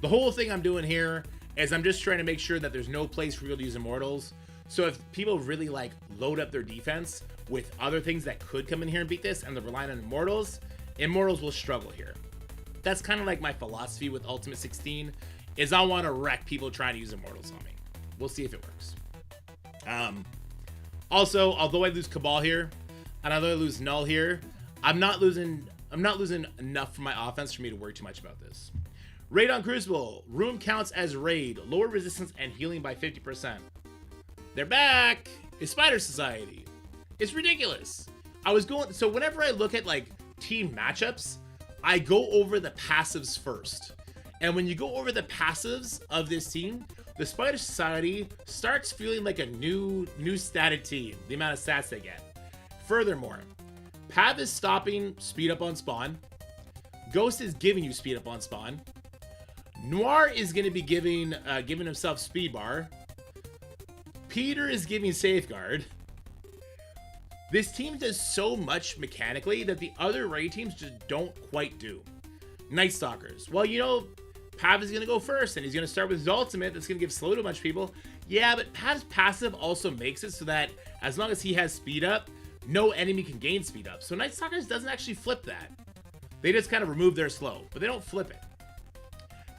The whole thing I'm doing here is I'm just trying to make sure that there's no place for people to use Immortals. So if people really, like, load up their defense with other things that could come in here and beat this, and they're relying on Immortals, Immortals will struggle here. That's kind of like my philosophy with Ultimate 16, is I want to wreck people trying to use Immortals on me. We'll see if it works. Also, although I lose Cabal here, and although I lose Null here, I'm not losing I'm not losing enough from my offense for me to worry too much about this. Raid on Crucible. Room counts as raid. Lower resistance and healing by 50%. They're back. It's Spider Society. It's ridiculous. So whenever I look at like team matchups, I go over the passives first. And when you go over the passives of this team, the Spider Society starts feeling like a new statted team, the amount of stats they get. Furthermore, Pav is stopping speed up on spawn. Ghost is giving you speed up on spawn. Noir is going to be giving himself speed bar. Peter is giving safeguard. This team does so much mechanically that the other raid teams just don't quite do. Night Stalkers. Well, you know, Pav is going to go first, and he's going to start with his ultimate that's going to give slow to a bunch of people. Yeah, but Pav's passive also makes it so that as long as he has speed up, no enemy can gain speed up. So Night Stalkers doesn't actually flip that. They just kind of remove their slow, but they don't flip it.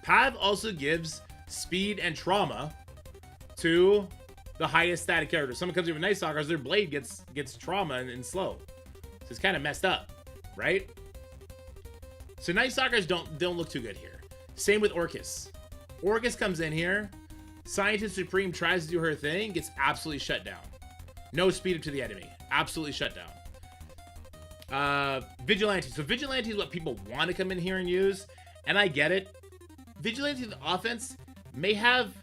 Pav also gives speed and trauma to the highest static character. Someone comes in with Night Stalkers, their blade gets trauma and slow. So it's kind of messed up, right? So Night Stalkers don't look too good here. Same with Orcus. Orcus comes in here, Scientist Supreme tries to do her thing, gets absolutely shut down. No speed up to the enemy. Absolutely shut down. Vigilante. So Vigilante is what people want to come in here and use, and I get it. Vigilante, the offense, may have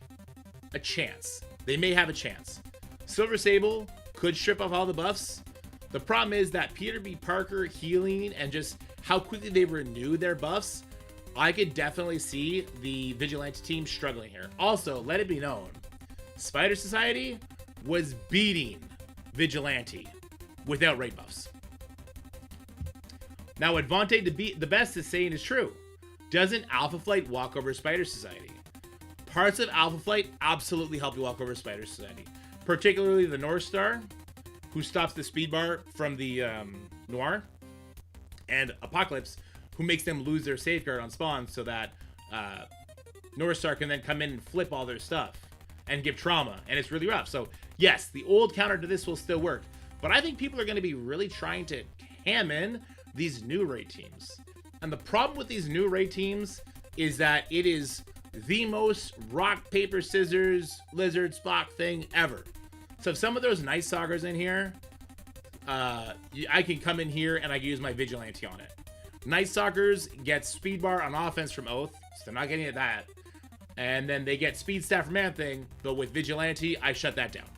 a chance. They may have a chance. Silver Sable could strip off all the buffs. The problem is that Peter B. Parker healing and just how quickly they renew their buffs, I could definitely see the Vigilante team struggling here. Also, let it be known, Spider Society was beating Vigilante without raid buffs. Now, what Vontae the Best is saying is true. Doesn't Alpha Flight walk over Spider Society? Parts of Alpha Flight absolutely help you walk over Spider Society. Particularly the North Star, who stops the speed bar from the Noir, and Apocalypse, who makes them lose their safeguard on spawn so that North Star can then come in and flip all their stuff and give trauma, and it's really rough. So yes, the old counter to this will still work, but I think people are going to be really trying to ham in these new raid teams. And the problem with these new raid teams is that it is the most rock, paper, scissors, lizard, Spock thing ever. So if some of those Night Stalkers in here, I can come in here and I can use my Vigilante on it. Night Stalkers get speed bar on offense from Oath, so they're not getting at that. And then they get speed staff from Man-Thing, but with Vigilante, I shut that down.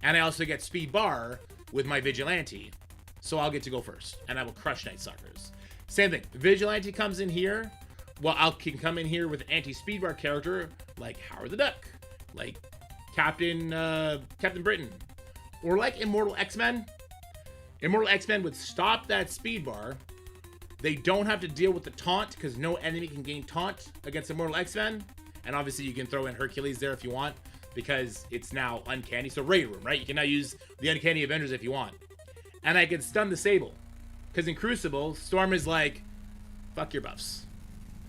And I also get speed bar with my Vigilante, so I'll get to go first, and I will crush Night Stalkers. Same thing, Vigilante comes in here, well, I can come in here with an anti-speed bar character like Howard the Duck, like Captain Britain, or like Immortal X-Men. Immortal X-Men would stop that speed bar. They don't have to deal with the taunt because no enemy can gain taunt against Immortal X-Men. And obviously you can throw in Hercules there if you want because it's now Uncanny. So Raid Room, right? You can now use the Uncanny Avengers if you want. And I can stun the Sable. Because in Crucible, Storm is like, fuck your buffs.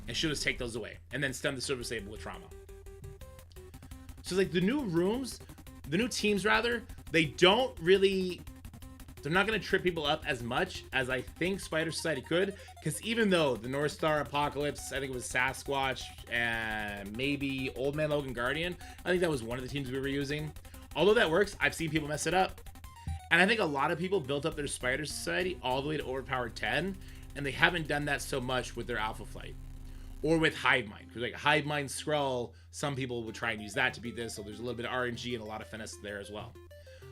And she'll just take those away. And then stun the Silver Sable with trauma. So it's like the new teams rather, they're not going to trip people up as much as I think Spider Society could. Because even though the North Star, Apocalypse, I think it was Sasquatch, and maybe Old Man Logan Guardian, I think that was one of the teams we were using. Although that works, I've seen people mess it up. And I think a lot of people built up their Spider Society all the way to overpowered 10, and they haven't done that so much with their Alpha Flight. Or with Hive Mind. Because like Hive Mind Skrull, some people would try and use that to beat this, so there's a little bit of RNG and a lot of finesse there as well.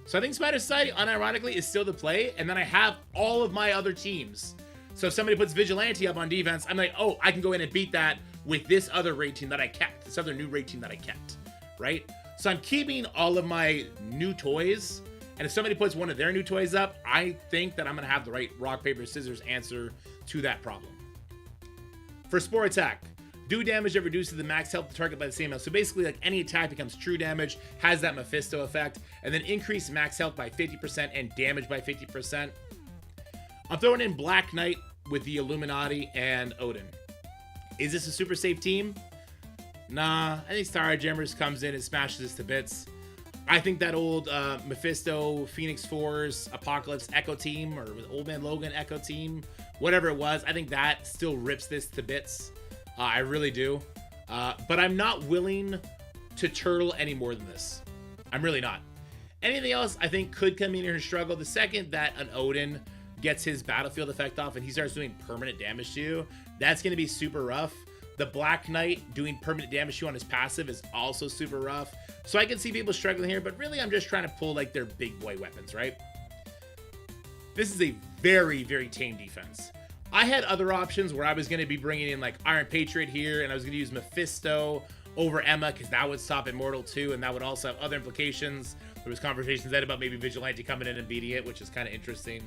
So I think Spider Society, unironically, is still the play, and then I have all of my other teams. So if somebody puts Vigilante up on defense, I'm like, oh, I can go in and beat that with this other raid team that I kept. This other new raid team that I kept, right? So I'm keeping all of my new toys, and if somebody puts one of their new toys up, I think that I'm going to have the right rock, paper, scissors answer to that problem. For Spore Attack, do damage that reduces the max health of the target by the same amount. So basically, like any attack becomes true damage, has that Mephisto effect, and then increase max health by 50% and damage by 50%. I'm throwing in Black Knight with the Illuminati and Odin. Is this a super safe team? Nah, I think Starjammers comes in and smashes this to bits. I think that old Mephisto, Phoenix Force, Apocalypse Echo team, or with Old Man Logan Echo team, whatever it was. I think that still rips this to bits. I really do. But I'm not willing to turtle any more than this. I'm really not. Anything else I think could come in here and struggle. The second that an Odin gets his battlefield effect off and he starts doing permanent damage to you, that's going to be super rough. The Black Knight doing permanent damage to you on his passive is also super rough. So I can see people struggling here, but really I'm just trying to pull like their big boy weapons, right? This is a very, very tame defense. I had other options where I was going to be bringing in like Iron Patriot here, and I was going to use Mephisto over Emma because that would stop Immortal 2, and that would also have other implications. There was conversations then about maybe Vigilante coming in and beating it, which is kind of interesting.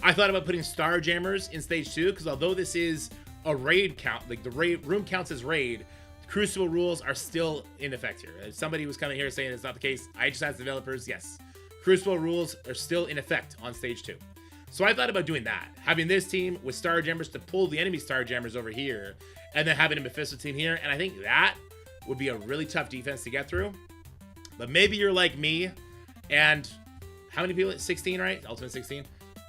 I thought about putting Starjammers in stage 2 because although this is a raid count, like the raid room counts as raid, Crucible rules are still in effect here. If somebody was coming here saying it's not the case, I just asked developers, yes, Crucible rules are still in effect on stage 2. So I thought about doing that, having this team with Starjammers to pull the enemy Starjammers over here, and then having a Mephisto team here, and I think that would be a really tough defense to get through. But maybe you're like me, and how many people? 16, right? Ultimate 16.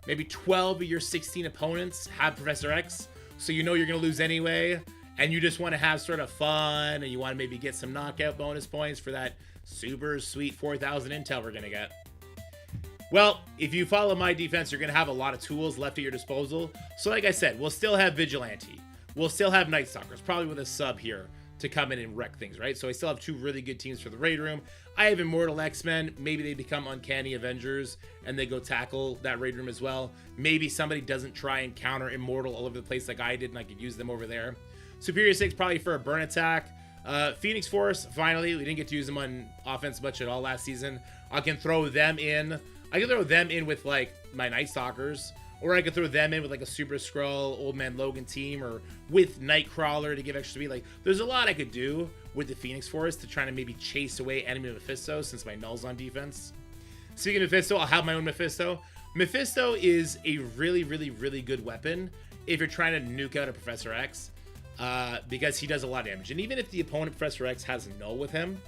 Maybe 12 of your 16 opponents have Professor X, so you know you're going to lose anyway, and you just want to have sort of fun, and you want to maybe get some knockout bonus points for that super sweet 4,000 intel we're going to get. Well, if you follow my defense, you're going to have a lot of tools left at your disposal. So like I said, we'll still have Vigilante. We'll still have Night Stalkers, probably with a sub here to come in and wreck things, right? So I still have 2 really good teams for the raid room. I have Immortal X-Men. Maybe they become Uncanny Avengers and they go tackle that raid room as well. Maybe somebody doesn't try and counter Immortal all over the place like I did, and I could use them over there. Superior 6 probably for a burn attack. Phoenix Force, finally, we didn't get to use them on offense much at all last season. I can throw them in. I can throw them in with like my Night Stalkers, or I could throw them in with like a Super Skrull, Old Man Logan team, or with Nightcrawler to give extra speed. Like, there's a lot I could do with the Phoenix Force to try to maybe chase away enemy Mephisto since my null's on defense. Speaking of Mephisto, I'll have my own Mephisto. Mephisto is a really, really, really good weapon if you're trying to nuke out a Professor X, because he does a lot of damage. And even if the opponent Professor X has null with him,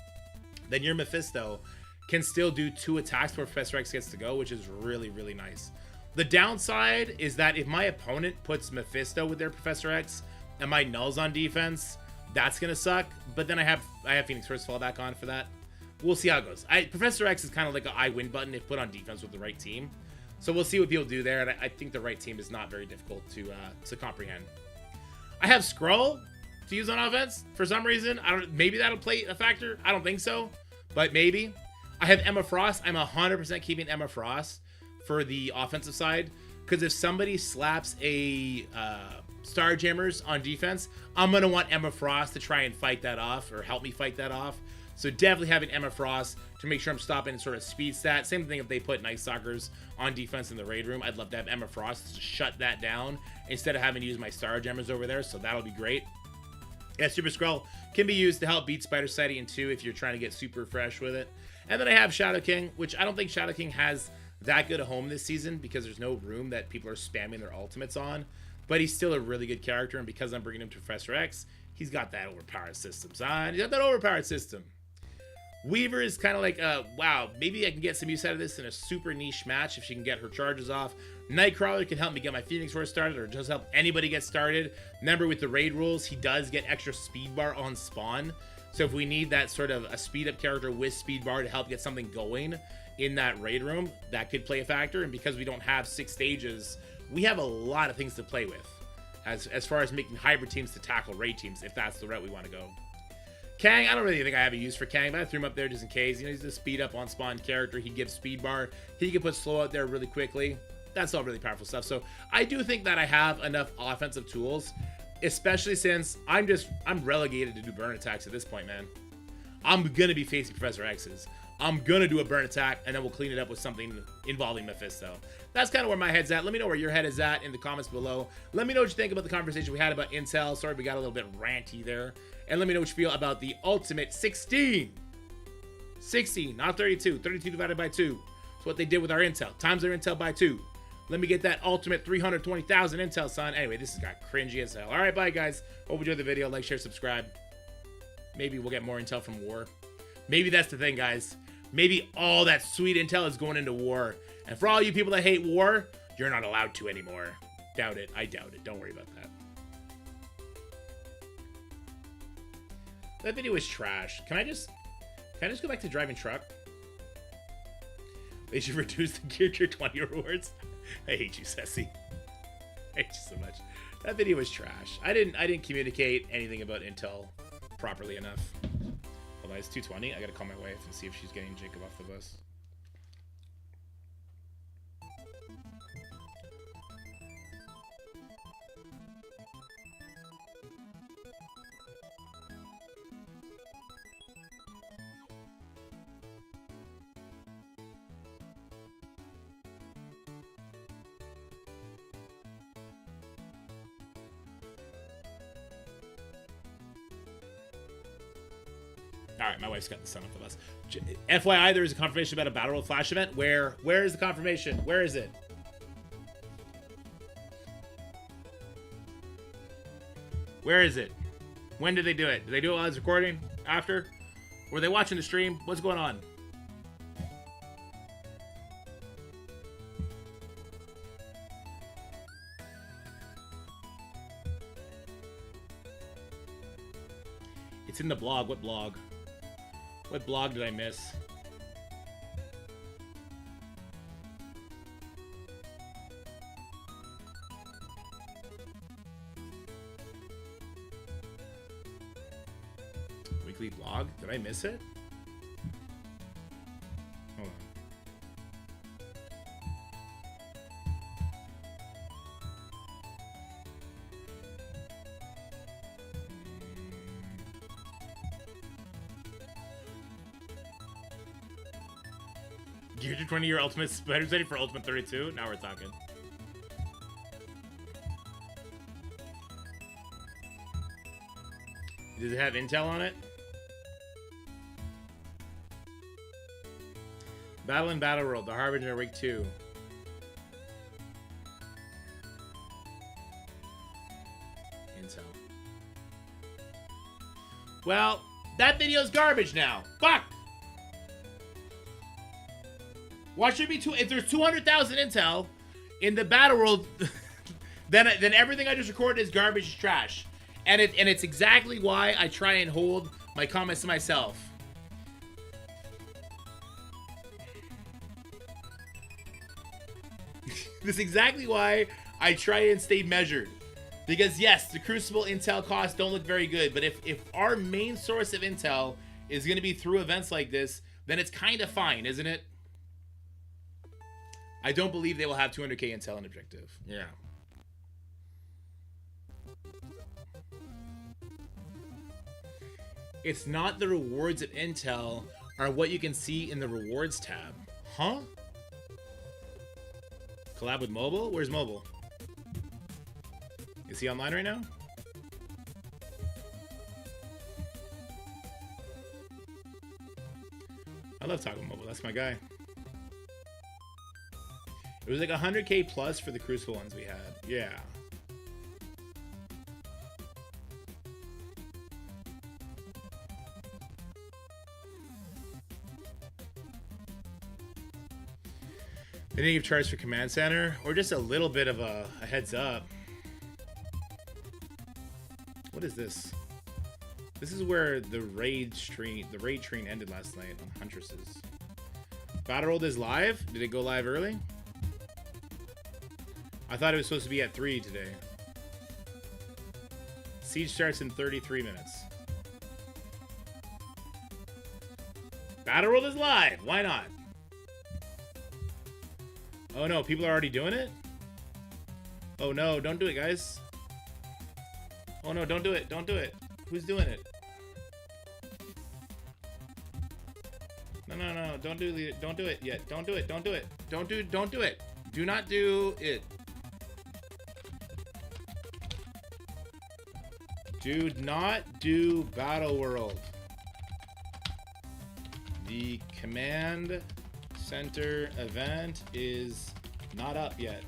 then your Mephisto can still do 2 attacks before Professor X gets to go, which is really, really nice. The downside is that if my opponent puts Mephisto with their Professor X and my null's on defense, that's gonna suck. But then I have Phoenix Force to fall back on for that. We'll see how it goes. Professor X is kind of like an I win button if put on defense with the right team. So we'll see what people do there, and I think the right team is not very difficult to comprehend. I have Skrull to use on offense for some reason. Maybe that'll play a factor. I don't think so, but maybe. I have Emma Frost. I'm 100% keeping Emma Frost for the offensive side, because if somebody slaps a Starjammers on defense, I'm going to want Emma Frost to try and fight that off, or help me fight that off. So definitely having Emma Frost to make sure I'm stopping sort of speed stat. Same thing if they put Night Stalkers on defense in the raid room. I'd love to have Emma Frost to shut that down instead of having to use my Starjammers over there, so that'll be great. Yeah, Super Skrull can be used to help beat Spider Sighting in 2 if you're trying to get super fresh with it. And then I have Shadow King, which I don't think Shadow King has that good a home this season because there's no room that people are spamming their ultimates on. But he's still a really good character, and because I'm bringing him to Professor X, he's got that overpowered system, son. He's got that overpowered system. Weaver is kind of like, wow, maybe I can get some use out of this in a super niche match if she can get her charges off. Nightcrawler can help me get my Phoenix Force started, or just help anybody get started. Remember, with the raid rules, he does get extra speed bar on spawn. So if we need that sort of a speed up character with speed bar to help get something going in that raid room, that could play a factor. And because we don't have 6 stages, we have a lot of things to play with as far as making hybrid teams to tackle raid teams, if that's the route we want to go. Kang, I don't really think I have a use for Kang, but I threw him up there just in case. You know, he's a speed up on spawn character. He gives speed bar. He can put slow out there really quickly. That's all really powerful stuff. So I do think that I have enough offensive tools, especially since I'm relegated to do burn attacks at this point, man. I'm going to be facing Professor X's. I'm going to do a burn attack, and then we'll clean it up with something involving Mephisto. That's kind of where my head's at. Let me know where your head is at in the comments below. Let me know what you think about the conversation we had about Intel. Sorry we got a little bit ranty there. And let me know what you feel about the Ultimate 16. 16, not 32. 32 divided by 2. That's what they did with our Intel. Times their Intel by 2. Let me get that ultimate 320,000 Intel, son. Anyway, this has got cringy as hell. All right, bye, guys. Hope you enjoyed the video. Like, share, subscribe. Maybe we'll get more Intel from war. Maybe that's the thing, guys. Maybe all that sweet Intel is going into war. And for all you people that hate war, you're not allowed to anymore. Doubt it. I doubt it. Don't worry about that. That video was trash. Can I just go back to driving truck? They should reduce the Gear Tier 20 rewards. I hate you, Ceci. I hate you so much. That video was trash. I didn't communicate anything about Intel properly enough. Hold on, it's 2:20. I gotta call my wife and see if she's getting Jacob off the bus. All right, my wife's got the son off the bus. FYI, there is a confirmation about a Battle Royale Flash event. Where is the confirmation? Where is it? Where is it? When did they do it? Did they do it while I was recording? After? Were they watching the stream? What's going on? It's in the blog. What blog? What blog did I miss? Weekly blog? Did I miss it? Hold on. Gear to 20-year Ultimate Spider City for Ultimate 32? Now we're talking. Does it have Intel on it? Battle in Battle World, the Harbinger Week 2. Intel. Well, that video's garbage now. Fuck! Why should it be if there's 200,000 Intel in the Battle World, then everything I just recorded is garbage, is trash. And it's exactly why I try and hold my comments to myself. This is exactly why I try and stay measured. Because yes, the Crucible Intel costs don't look very good, but if our main source of Intel is going to be through events like this, then it's kind of fine, isn't it? I don't believe they will have 200k Intel in objective. Yeah. It's not the rewards of Intel are what you can see in the rewards tab. Huh? Collab with mobile? Where's mobile? Is he online right now? I love talking mobile. That's my guy. It was like 100k plus for the Crucible ones we had. Yeah. They didn't give charge for Command Center, or just a little bit of a heads up. What is this? This is where the raid train ended last night on Huntresses. Battle World is live? Did it go live early? I thought it was supposed to be at 3 today. Siege starts in 33 minutes. Battle World is live. Why not? Oh no, people are already doing it? Oh no, don't do it, guys. Oh no, don't do it. Don't do it. Who's doing it? No, don't do it yet. Don't do it. Don't do it. Don't do it. Do not do it. Do not do Battle World. The Command Center event is not up yet.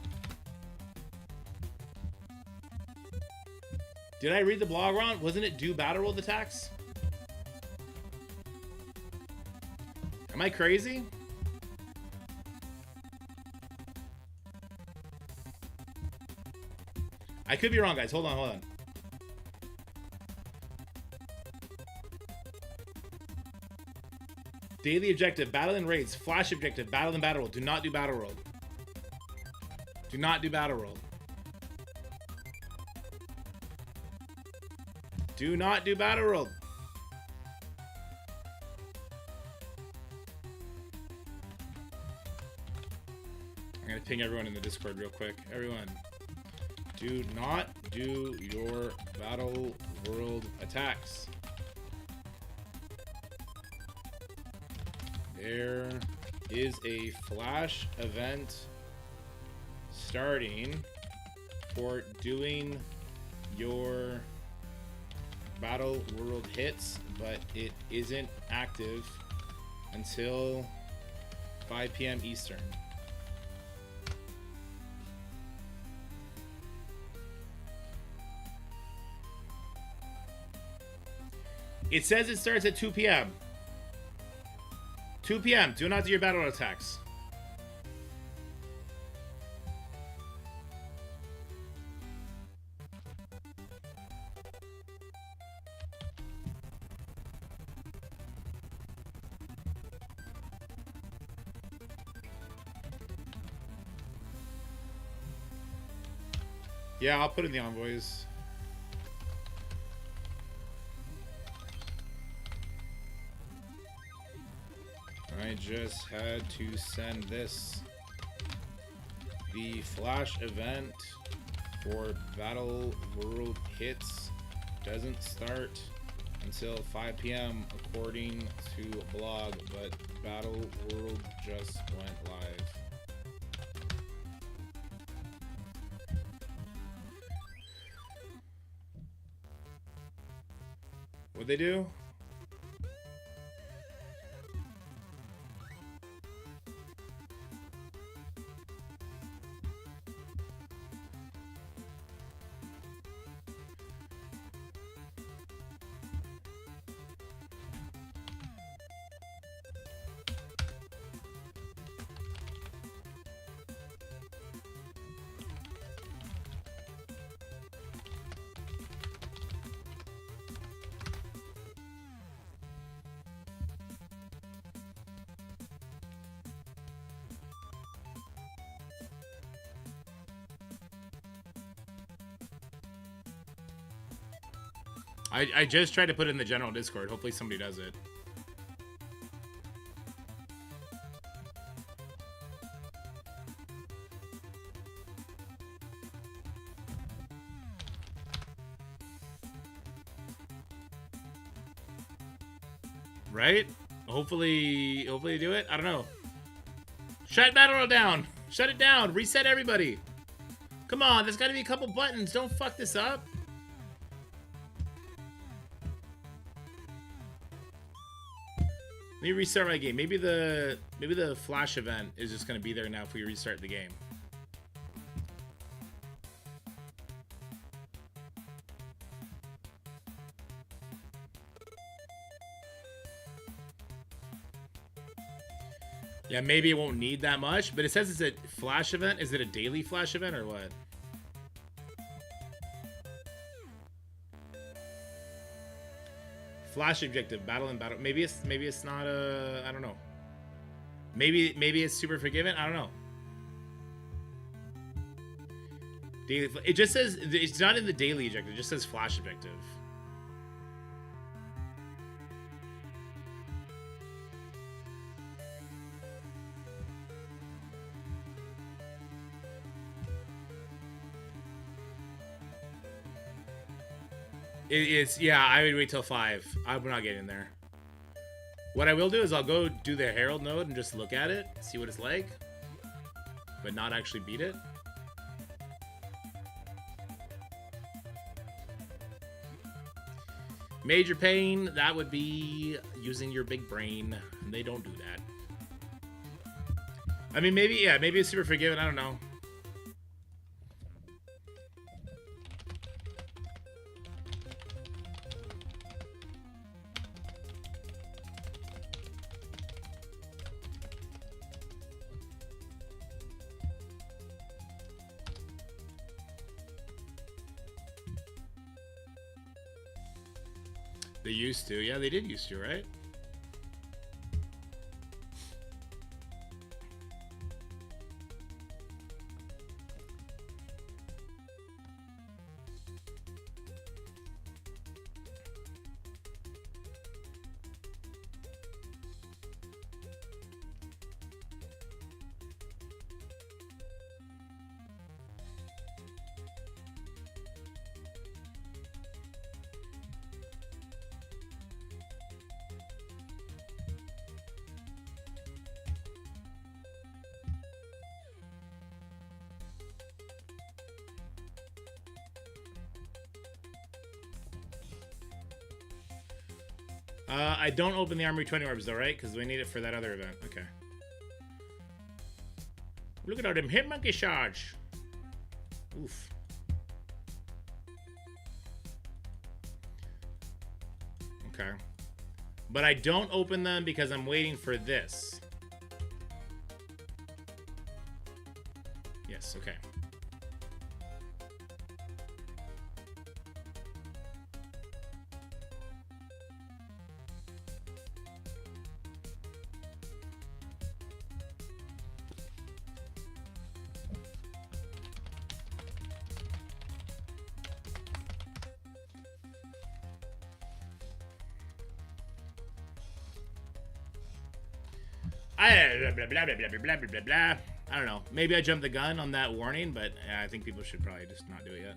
Did I read the blog wrong? Wasn't it do Battle World attacks? Am I crazy? I could be wrong, guys. Hold on, hold on. Daily objective, battle and raids. Flash objective, battle and battle world. Do not do battle world. Do not do battle world. Do not do battle world. I'm gonna ping everyone in the Discord real quick. Everyone, do not do your battle world attacks. There is a flash event starting for doing your battle world hits, but it isn't active until 5 p.m. Eastern. It says it starts at 2 p.m. 2 p.m. Do not do your battle attacks. Yeah, I'll put in the envoys. I just had to send this. The flash event for Battle World hits doesn't start until 5 p.m. according to a blog, but Battle World just went live. What'd they do? I just tried to put it in the general Discord. Hopefully somebody does it. Right? Hopefully do it. I don't know. Shut battle down. Shut it down. Reset everybody. Come on, there's got to be a couple buttons. Don't fuck this up. Let me restart my game. Maybe the flash event is just gonna be there now if we restart the game. Yeah, maybe it won't need that much, but it says it's a flash event. Is it a daily flash event or what? Flash objective, battle and battle. Maybe it's not a. I don't know. Maybe it's super forgiven. I don't know. Daily. It just says it's not in the daily objective. It just says flash objective. It's yeah. I would wait till 5. I'm not getting there. What I will do is I'll go do the Herald node and just look at it, see what it's like, but not actually beat it. Major pain. That would be using your big brain. They don't do that. I mean, maybe yeah. Maybe it's super forgiven. I don't know. They used to. Yeah, they did used to, right? I don't open the Armory 20 orbs though, right? Because we need it for that other event. Okay. Look at all them hit monkey charge. Oof. Okay. But I don't open them because I'm waiting for this. Yes, okay. Blah. I don't know. Maybe I jumped the gun on that warning, but I think people should probably just not do it yet.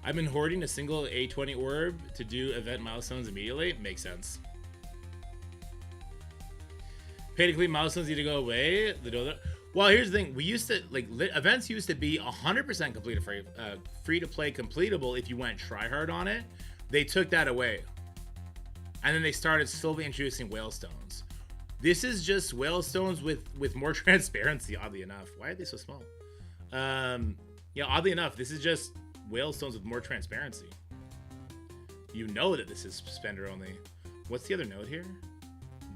I've been hoarding a single A20 orb to do event milestones immediately. Makes sense. Pay to complete milestones need to go away. Well, here's the thing. We used to, like, events used to be 100% complete free to play completable if you went try hard on it. They took that away. And then they started slowly introducing whalestones. This is just whalestones with more transparency, oddly enough. Why are they so small? Yeah, oddly enough, this is just whalestones with more transparency. You know that this is spender only. What's the other node here?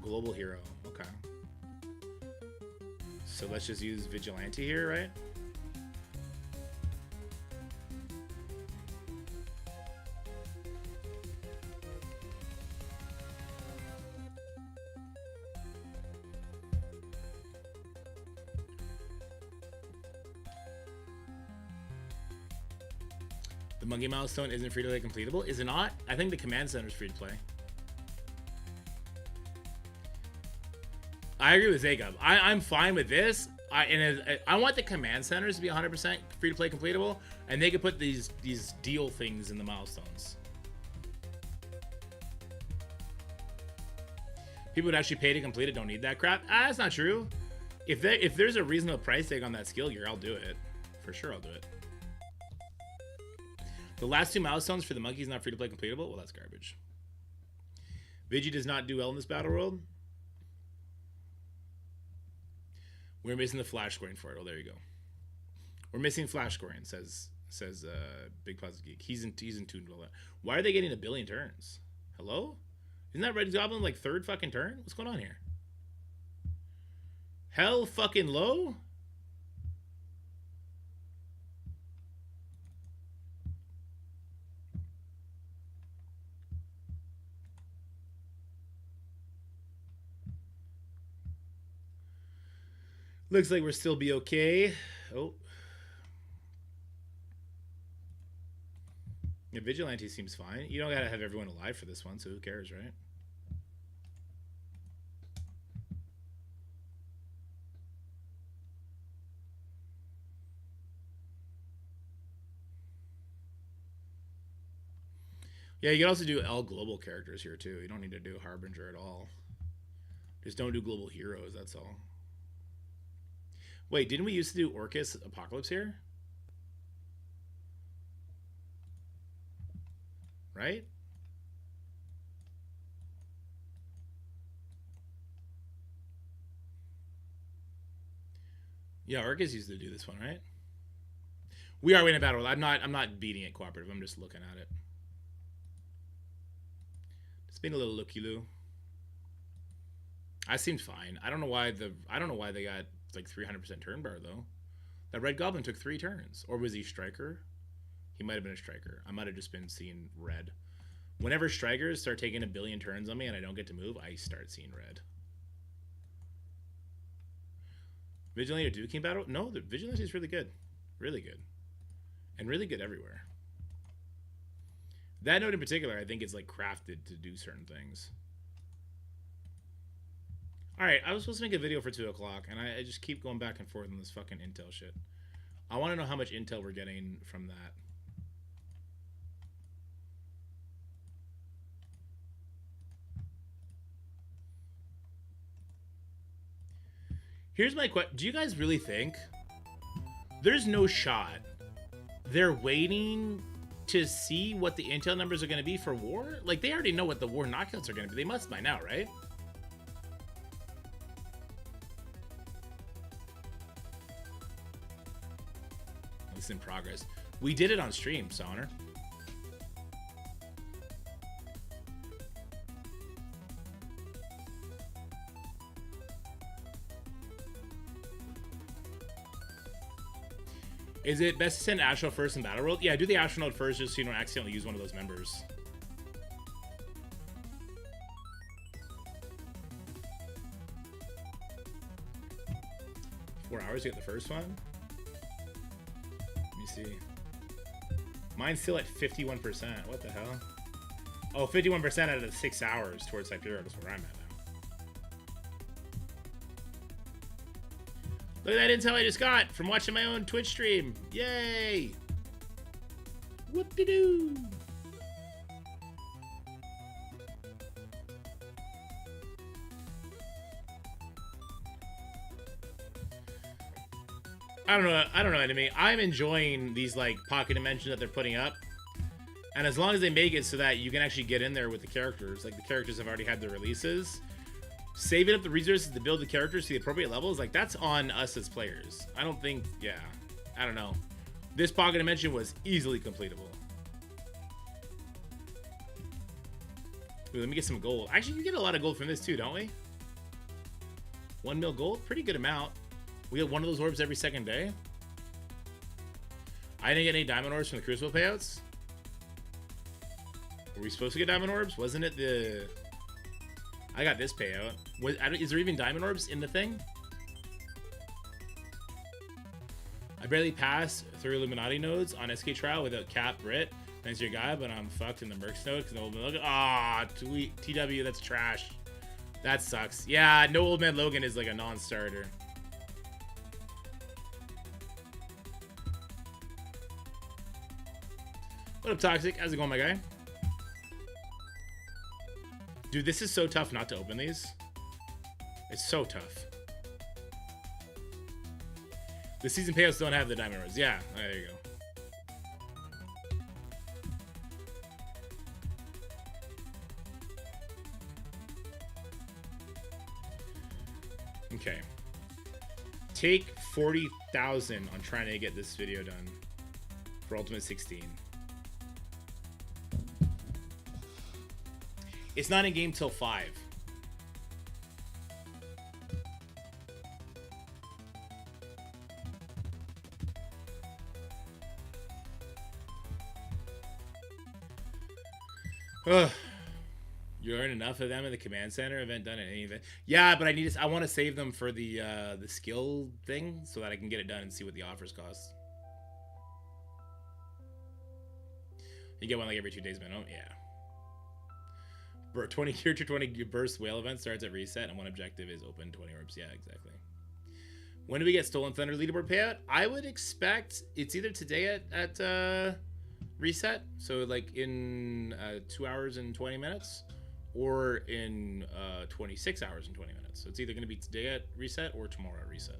Global hero. Okay. So let's just use Vigilante here, right? The monkey milestone isn't free to play completable. Is it not? I think the command center is free to play. I agree with Zacob. I'm fine with this. I want the command centers to be 100% free to play completable, and they could put these deal things in the milestones. People would actually pay to complete it. Don't need that crap. That's not true. If there's a reasonable price tag on that skill gear, I'll do it. For sure, I'll do it. The last two milestones for the monkey's not free to play completable. Well, that's garbage. Vigi does not do well in this battle world. We're missing the flash scoring for it. Oh, there you go. We're missing flash scoring, says Big Positive Geek. He's in tune with all that. Why are they getting 1 billion turns? Hello? Isn't that Red Goblin like 3rd fucking turn? What's going on here? Hell fucking low? Looks like we'll still be okay. Oh. Yeah, Vigilante seems fine. You don't gotta have everyone alive for this one, so who cares, right? Yeah, you can also do L global characters here too. You don't need to do Harbinger at all. Just don't do global heroes, that's all. Wait, didn't we used to do Orcus Apocalypse here? Right? Yeah, Orcus used to do this one, right? We are winning battle. I'm not beating it cooperative. I'm just looking at it. It's been a little looky-loo. I seemed fine. I don't know why they got like 300% turn bar though. That red goblin took 3 turns, or was he striker? He might have been a striker. I might have just been seeing red. Whenever strikers start taking a billion turns on me and I don't get to move, I start seeing red. Vigilante or Duke King battle? No, the Vigilante is really good. Really good. And really good everywhere. That note in particular, I think it's like crafted to do certain things. Alright, I was supposed to make a video for 2 o'clock, and I just keep going back and forth on this fucking intel shit. I want to know how much intel we're getting from that. Here's my question. Do you guys really think there's no shot they're waiting to see what the intel numbers are going to be for war? Like, they already know what the war knockouts are going to be. They must by now, right? It's in progress. We did it on stream, Sonner. Is it best to send Astronaut first in Battle World? Yeah, do the Astronaut first just so you don't accidentally use one of those members. Four hours to get the first one? Let me see. Mine's still at 51%. What the hell? Oh, 51% out of the 6 hours towards Siberia is where I'm at now. Look at that intel I just got from watching my own Twitch stream. Yay! Whoop-de-doo! I don't know, enemy. I'm enjoying these like pocket dimensions that they're putting up. And as long as they make it so that you can actually get in there with the characters, like the characters have already had their releases, saving up the resources to build the characters to the appropriate levels, like that's on us as players. I don't think, yeah, I don't know. This pocket dimension was easily completable. Ooh, let me get some gold. Actually, you get a lot of gold from this too, don't we? 1 mil gold, pretty good amount. We get one of those orbs every second day. I didn't get any diamond orbs from the Crucible payouts. Were we supposed to get diamond orbs? Wasn't it the... I got this payout. Is there even diamond orbs in the thing? I barely passed through Illuminati nodes on SK trial without Cap Brit. Thanks to your guy, but I'm fucked in the Mercs node because no old man Logan. Ah, TW, that's trash. That sucks. Yeah, no old man Logan is like a non-starter. What up, Toxic? How's it going, my guy? Dude, this is so tough not to open these. It's so tough. The season payouts don't have the diamond orbs. Yeah, there you go. Okay. Take 40,000 on trying to get this video done for Ultimate 16. It's not in game till 5. Ugh. You earn enough of them in the command center. Haven't done any of it. Yeah, but I want to save them for the skill thing so that I can get it done and see what the offers cost. You get one like every 2 days minimum. Yeah. 20 tier 20 burst whale event starts at reset, and one objective is open 20 orbs. Yeah, exactly. When do we get Stolen Thunder leaderboard payout? I would expect it's either today at reset, so like in 2 hours and 20 minutes, or in 26 hours and 20 minutes. So it's either going to be today at reset or tomorrow at reset.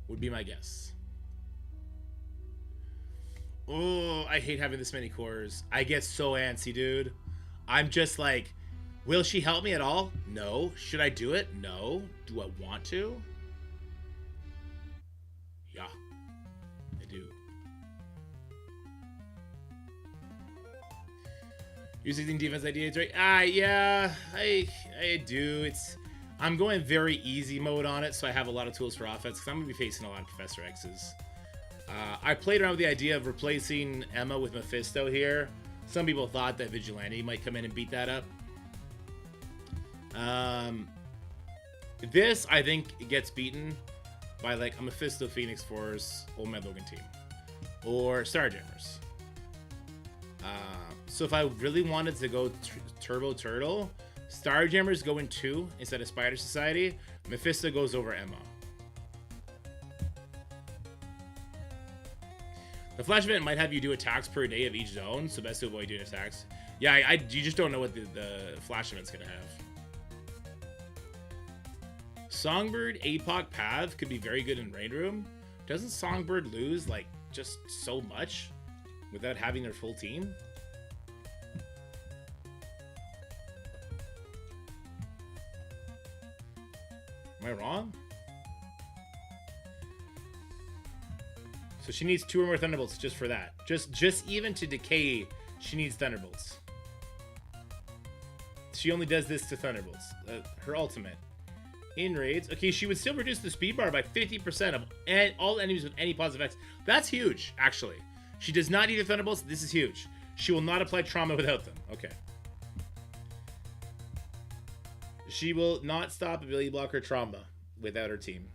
Would be my guess. Oh, I hate having this many cores. I get so antsy, dude. I'm just like, will she help me at all? No. Should I do it? No. Do I want to? Yeah, I do. U16 defense idea, right? Yeah, I do. I'm going very easy mode on it, so I have a lot of tools for offense because I'm gonna be facing a lot of Professor X's. I played around with the idea of replacing Emma with Mephisto here. Some people thought that Vigilante might come in and beat that up. This, I think, gets beaten by like a Mephisto Phoenix Force Old Man Logan team. Or Starjammers. So if I really wanted to go Turbo Turtle, Starjammers go in 2 instead of Spider Society. Mephisto goes over Emma. The Flash event might have you do attacks per day of each zone, so best to avoid doing attacks. Yeah, you just don't know what the Flash event's gonna have. Songbird APOC Path could be very good in Rain Room. Doesn't Songbird lose like just so much without having their full team? Am I wrong? So she needs 2 or more Thunderbolts just for that. Just even to decay, she needs Thunderbolts. She only does this to Thunderbolts. Her ultimate. In raids. Okay, she would still reduce the speed bar by 50% of all enemies with any positive X. That's huge, actually. She does not need the Thunderbolts. This is huge. She will not apply trauma without them. Okay. She will not stop ability blocker trauma without her team.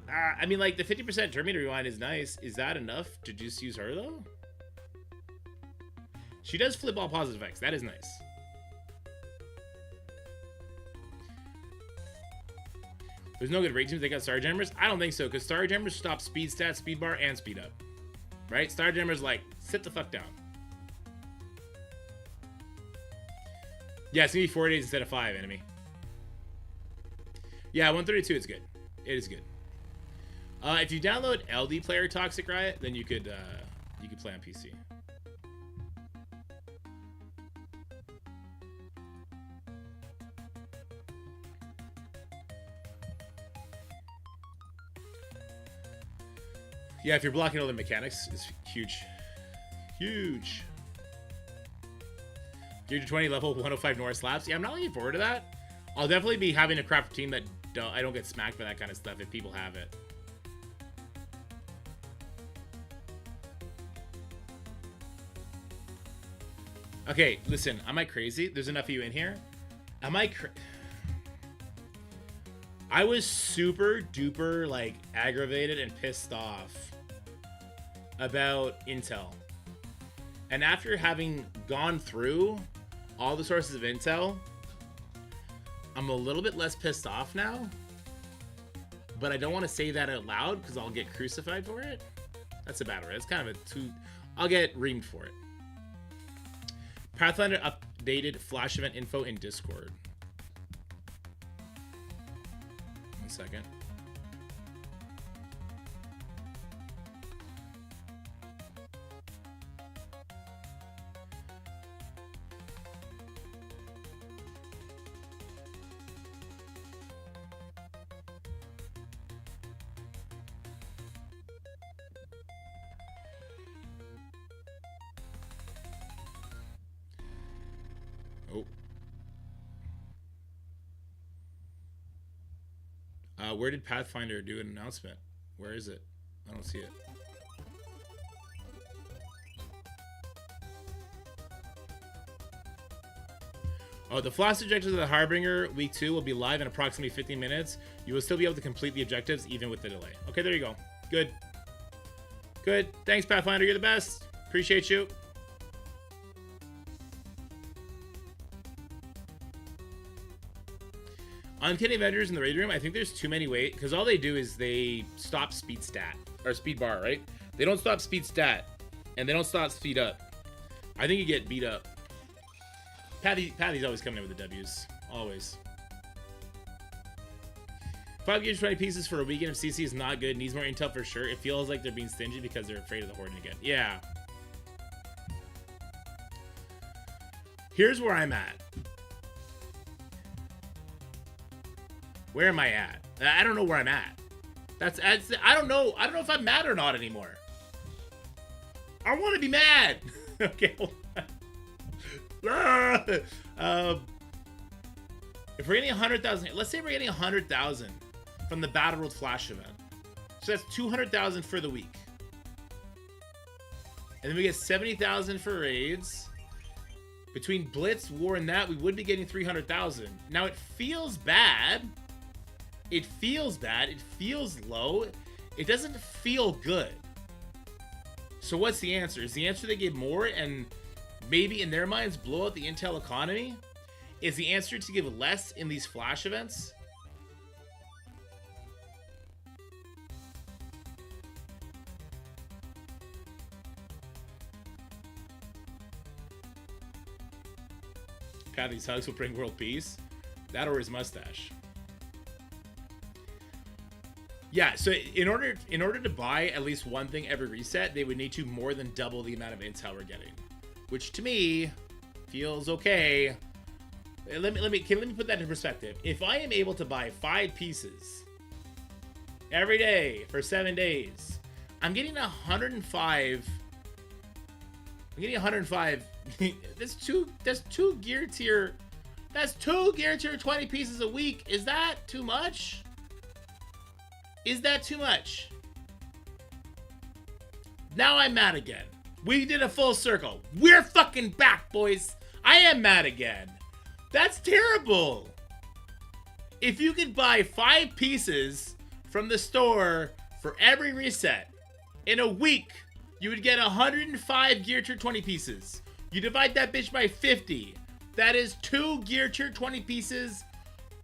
I mean, like, the 50% Terminator rewind is nice. Is that enough to just use her, though? She does flip all positive X. That is nice. There's no good raid teams that got Starjammers? I don't think so, because Starjammers stop speed stat, speed bar, and speed up. Right? Starjammers, like, sit the fuck down. Yeah, it's going to be 4 days instead of 5, enemy. Yeah, 132 is good. It is good. If you download LD Player Toxic Riot, then you could play on PC. Yeah, if you're blocking all the mechanics, it's huge. Huge. Gear to 20 level 105 North slaps. Yeah, I'm not looking forward to that. I'll definitely be having a craft team that I don't get smacked by that kind of stuff if people have it. Okay, listen, am I crazy? There's enough of you in here. Am I I was super duper, like, aggravated and pissed off about Intel. And after having gone through all the sources of Intel, I'm a little bit less pissed off now. But I don't want to say that out loud because I'll get crucified for it. That's a bad word. It's kind of a I'll get reamed for it. Pathfinder updated Flash event info in Discord. 1 second. Where did Pathfinder do an announcement? Where is it? I don't see it. Oh, the Flash objectives of the Harbinger Week 2 will be live in approximately 15 minutes. You will still be able to complete the objectives even with the delay. Okay, there you go. Good. Good. Thanks, Pathfinder. You're the best. Appreciate you. Uncanny Avengers in the raid room, I think there's too many ways, because all they do is they stop speed stat, or speed bar, right? They don't stop speed stat, and they don't stop speed up. I think you get beat up. Patty's always coming in with the W's. Always. 5 gauge 20 pieces for a weekend of CC is not good. Needs more intel for sure. It feels like they're being stingy because they're afraid of the Horden again. Yeah. Here's where I'm at. Where am I at? I don't know where I'm at. I don't know. I don't know if I'm mad or not anymore. I want to be mad. Okay. Hold on. If we're getting 100,000, let's say we're getting 100,000 from the Battle World Flash event. So that's 200,000 for the week. And then we get 70,000 for raids. Between Blitz, War, and that, we would be getting 300,000. Now, it feels bad. It feels bad. It feels low. It doesn't feel good. So what's the answer? Is the answer they give more and maybe in their minds blow out the intel economy? Is the answer to give less in these flash events? Patty's hugs will bring world peace. That or his mustache. Yeah, so in order to buy at least one thing every reset, they would need to more than double the amount of intel we're getting, which to me feels okay. Let me put that in perspective. If I am able to buy 5 pieces every day for 7 days, I'm getting 105. I'm getting 105. That's two gear tier. That's 2 gear tier 20 pieces a week. Is that too much? Is that too much? Now I'm mad again. We did a full circle. We're fucking back, boys. I am mad again. That's terrible. If you could buy 5 pieces from the store for every reset in a week, you would get 105 gear tier 20 pieces. You divide that bitch by 50. That is 2 gear tier 20 pieces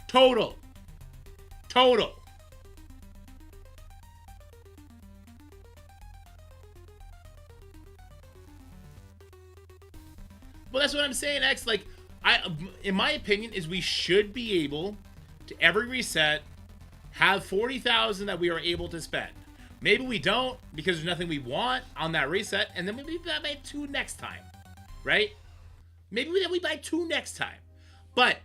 total. Total. Well, that's what I'm saying, X. Like, in my opinion, is we should be able to every reset have 40,000 that we are able to spend. Maybe we don't because there's nothing we want on that reset, and then maybe we buy 2 next time, right? Maybe we buy 2 next time. But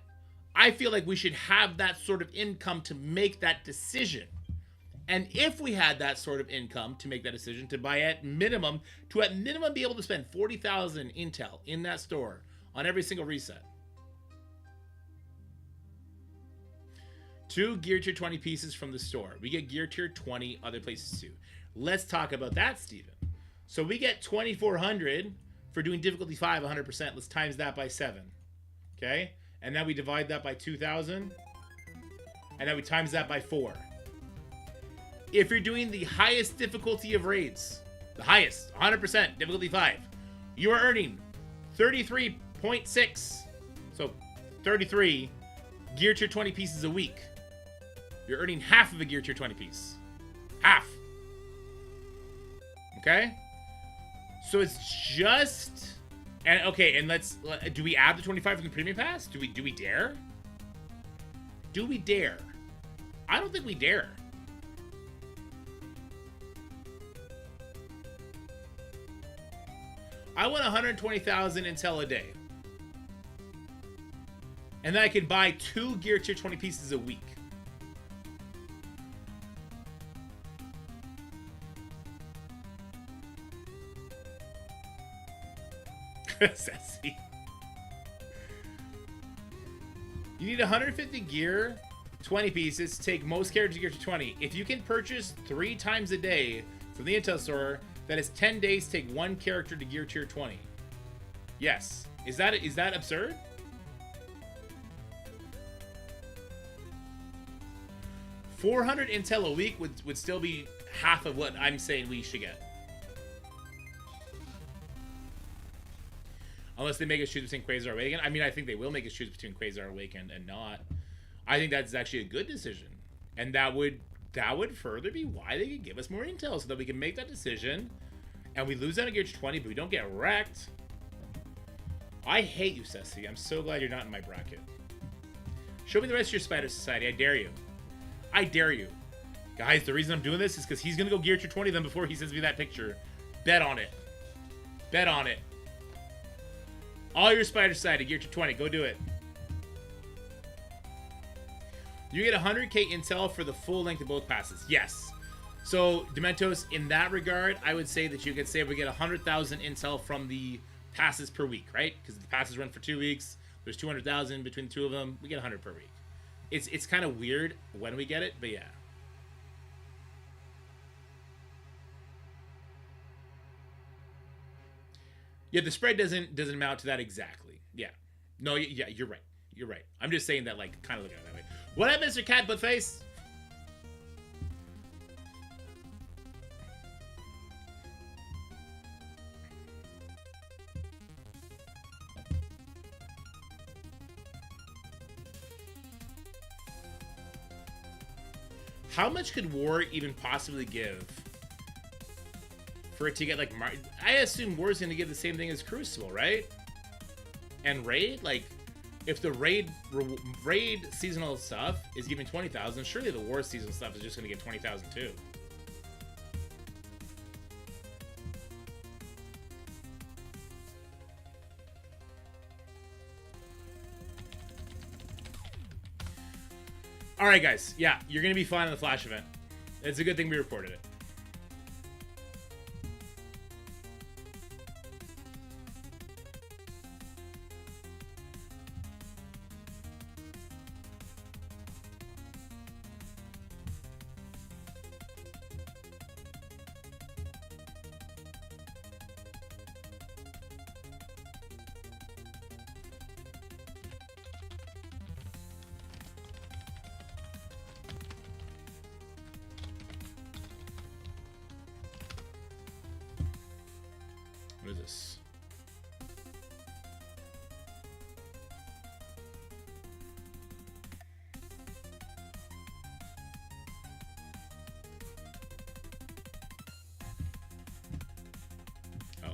I feel like we should have that sort of income to make that decision. And if we had that sort of income to make that decision, to buy at minimum be able to spend 40,000 intel in that store on every single reset. 2 gear tier 20 pieces from the store. We get gear tier 20 other places too. Let's talk about that, Steven. So we get 2,400 for doing difficulty 5 100%. Let's times that by 7. Okay? And then we divide that by 2,000. And then we times that by 4. If you're doing the highest difficulty of raids, the highest, 100%, difficulty 5, you are earning 33.6. So 33 gear tier 20 pieces a week. You're earning half of a gear tier 20 piece. Half. Okay? So it's just... And okay, and do we add the 25 from the premium pass? Do we dare? Do we dare? I don't think we dare. I want 120,000 intel a day. And then I can buy 2 gear tier 20 pieces a week. Sassy. You need 150 gear, 20 pieces to take most characters to gear to 20. If you can purchase 3 times a day from the intel store, that is 10 days to take 1 character to gear tier 20. Yes. Is that absurd? $400 intel a week would still be half of what I'm saying we should get. Unless they make us choose between Quasar Awaken. I mean, I think they will make us choose between Quasar Awaken and not. I think that's actually a good decision. And that would further be why they could give us more intel so that we can make that decision and we lose out on gear 20, but we don't get wrecked. I hate you, Ceci. I'm so glad you're not in my bracket. Show me the rest of your Spider Society. I dare you. I dare you. Guys, the reason I'm doing this is because he's going to go gear tier 20 then before he sends me that picture. Bet on it. Bet on it. All your Spider Society, gear tier 20. Go do it. You get 100k intel for the full length of both passes. Yes. So, Dementos, in that regard, I would say that you could say we get 100,000 intel from the passes per week, right? Because the passes run for 2 weeks. There's 200,000 between the two of them. We get 100 per week. It's kind of weird when we get it, but yeah. Yeah, the spread doesn't amount to that exactly. Yeah. No, yeah, you're right. You're right. I'm just saying that, like, kind of looking at it that way. What up, Mr. Cat Buttface? How much could War even possibly give for it to get, like, I assume War's going to give the same thing as Crucible, right? And Raid? Like, if the Raid seasonal stuff is giving 20,000, surely the War seasonal stuff is just going to get 20,000 too. All right, guys. Yeah, you're going to be fine on the Flash event. It's a good thing we recorded it. What is this? Oh.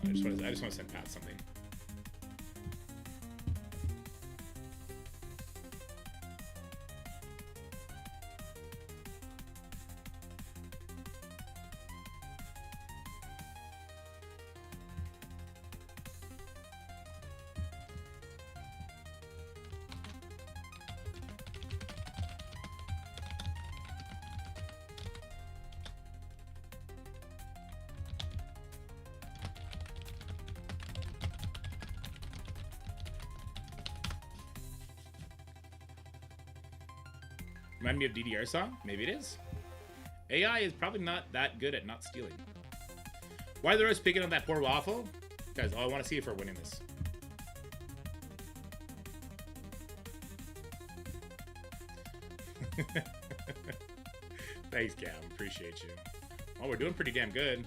Hold on, I just want to send Pat something. Remind me of DDR song? Maybe it is. AI is probably not that good at not stealing. Why are the rest picking on that poor waffle? Guys, all I want to see if we're winning this. Thanks, Cam. Appreciate you. Oh, we're doing pretty damn good.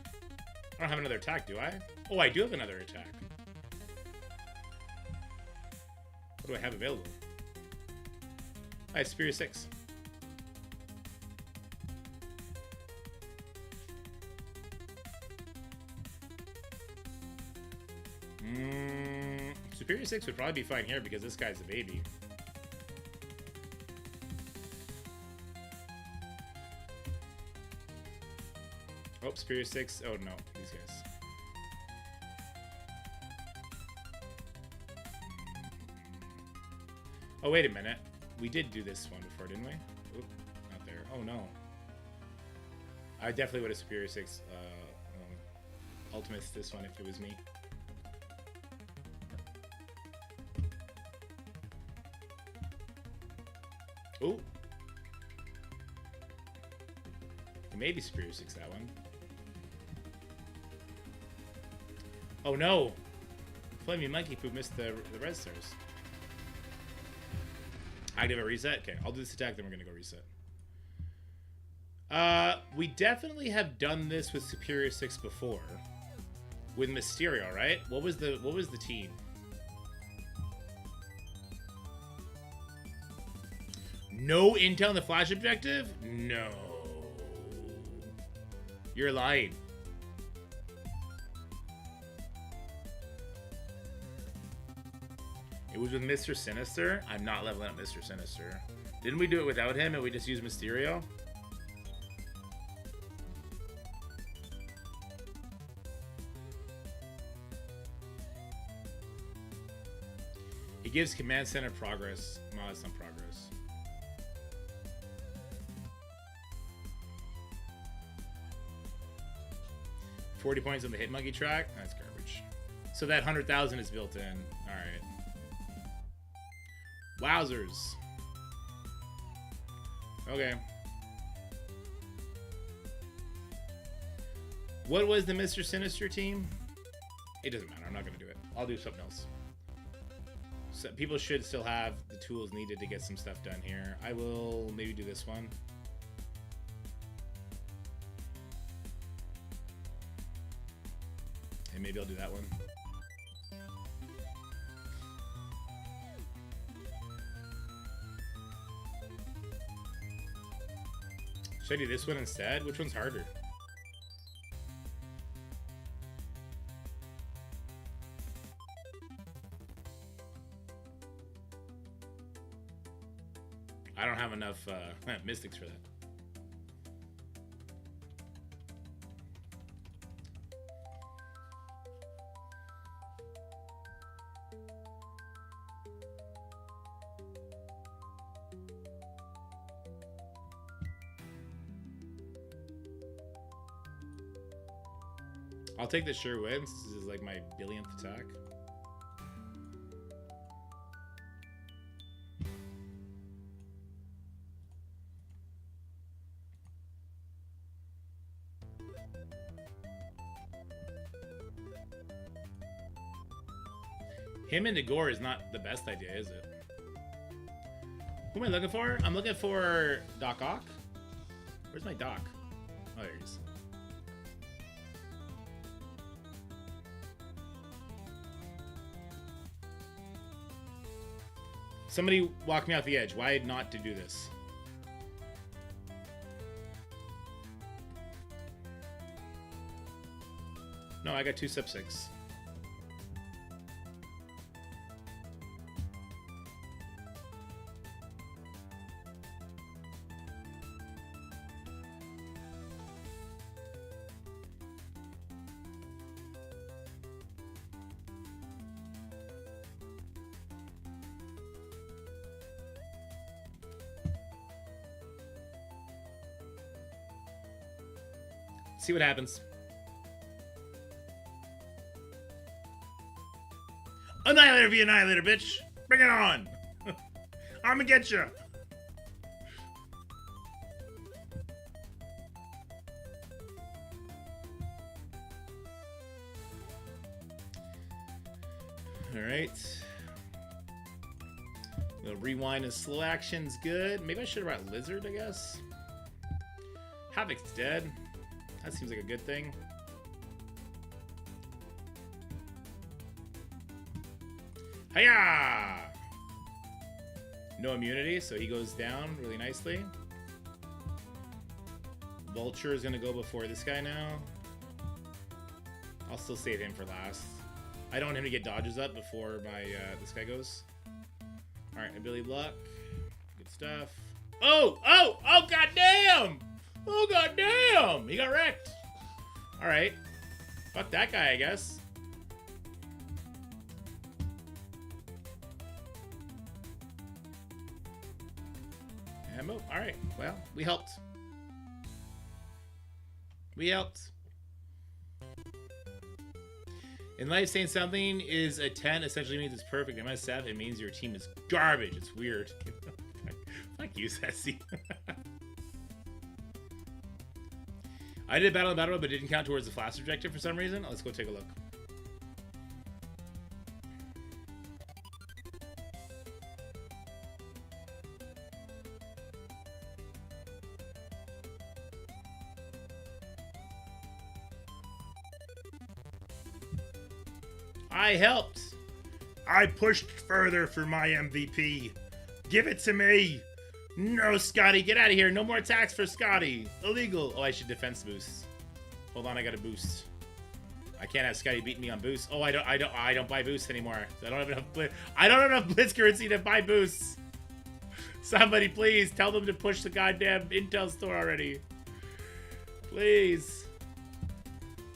I don't have another attack, do I? Oh, I do have another attack. What do I have available? I have Superior 6. Superior 6 would probably be fine here because this guy's a baby. Oh, Superior 6. Oh no, these guys. Oh, wait a minute. We did do this one before, didn't we? Oop, not there. Oh no. I definitely would have Superior 6 Ultimates this one if it was me. Oh. Maybe Superior 6 that one. Oh no! Flaming Monkey Poop missed the red stars. I give a reset? Okay, I'll do this attack, then we're gonna go reset. We definitely have done this with Superior 6 before. With Mysterio, right? What was the team? No intel on the Flash objective? No. You're lying. It was with Mr. Sinister? I'm not leveling up Mr. Sinister. Didn't we do it without him and we just used Mysterio? It gives command center progress. No, that's not progress. $40 points on the Hit Monkey track. That's garbage. So that 100,000 is built in. All right. Wowzers. Okay. What was the Mr. Sinister team? It doesn't matter. I'm not going to do it. I'll do something else. So people should still have the tools needed to get some stuff done here. I will maybe do this one. And maybe I'll do that one. Should I do this one instead? Which one's harder? I don't have enough mystics for that. I'll take the sure wins. This is like my billionth attack. Him and Nagor is not the best idea, is it? Who am I looking for? I'm looking for Doc Ock. Where's my Doc? Oh, there he is. Somebody walk me off the edge. Why not to do this? No, I got 2 sub 6. See what happens. Annihilator v Annihilator, bitch! Bring it on! I'm gonna get you! Alright. The rewind and slow action's good. Maybe I should have brought Lizard, I guess. Havoc's dead. That seems like a good thing. Hiya! No immunity, so he goes down really nicely. Vulture is gonna go before this guy now. I'll still save him for last. I don't want him to get dodges up before my this guy goes. Alright, ability block. Good stuff. Oh! Oh! Oh, goddamn! Oh, goddamn! He got wrecked. Alright. Fuck that guy, I guess. Ammo? Alright. Well, we helped. We helped. In life, saying something is a 10 essentially means it's perfect. MSF, it means your team is garbage. It's weird. Fuck you, Sassy. I did battle in battle, but it didn't count towards the flash objective for some reason. Let's go take a look. I helped. I pushed further for my MVP. Give it to me. No, Scotty, get out of here. No more attacks for Scotty. Illegal. Oh, I should defense boost. Hold on, I got a boost. I can't have Scotty beat me on boost. Oh, I don't buy boosts anymore. I don't have enough blitz currency to buy boosts. Somebody, please tell them to push the goddamn Intel store already. Please.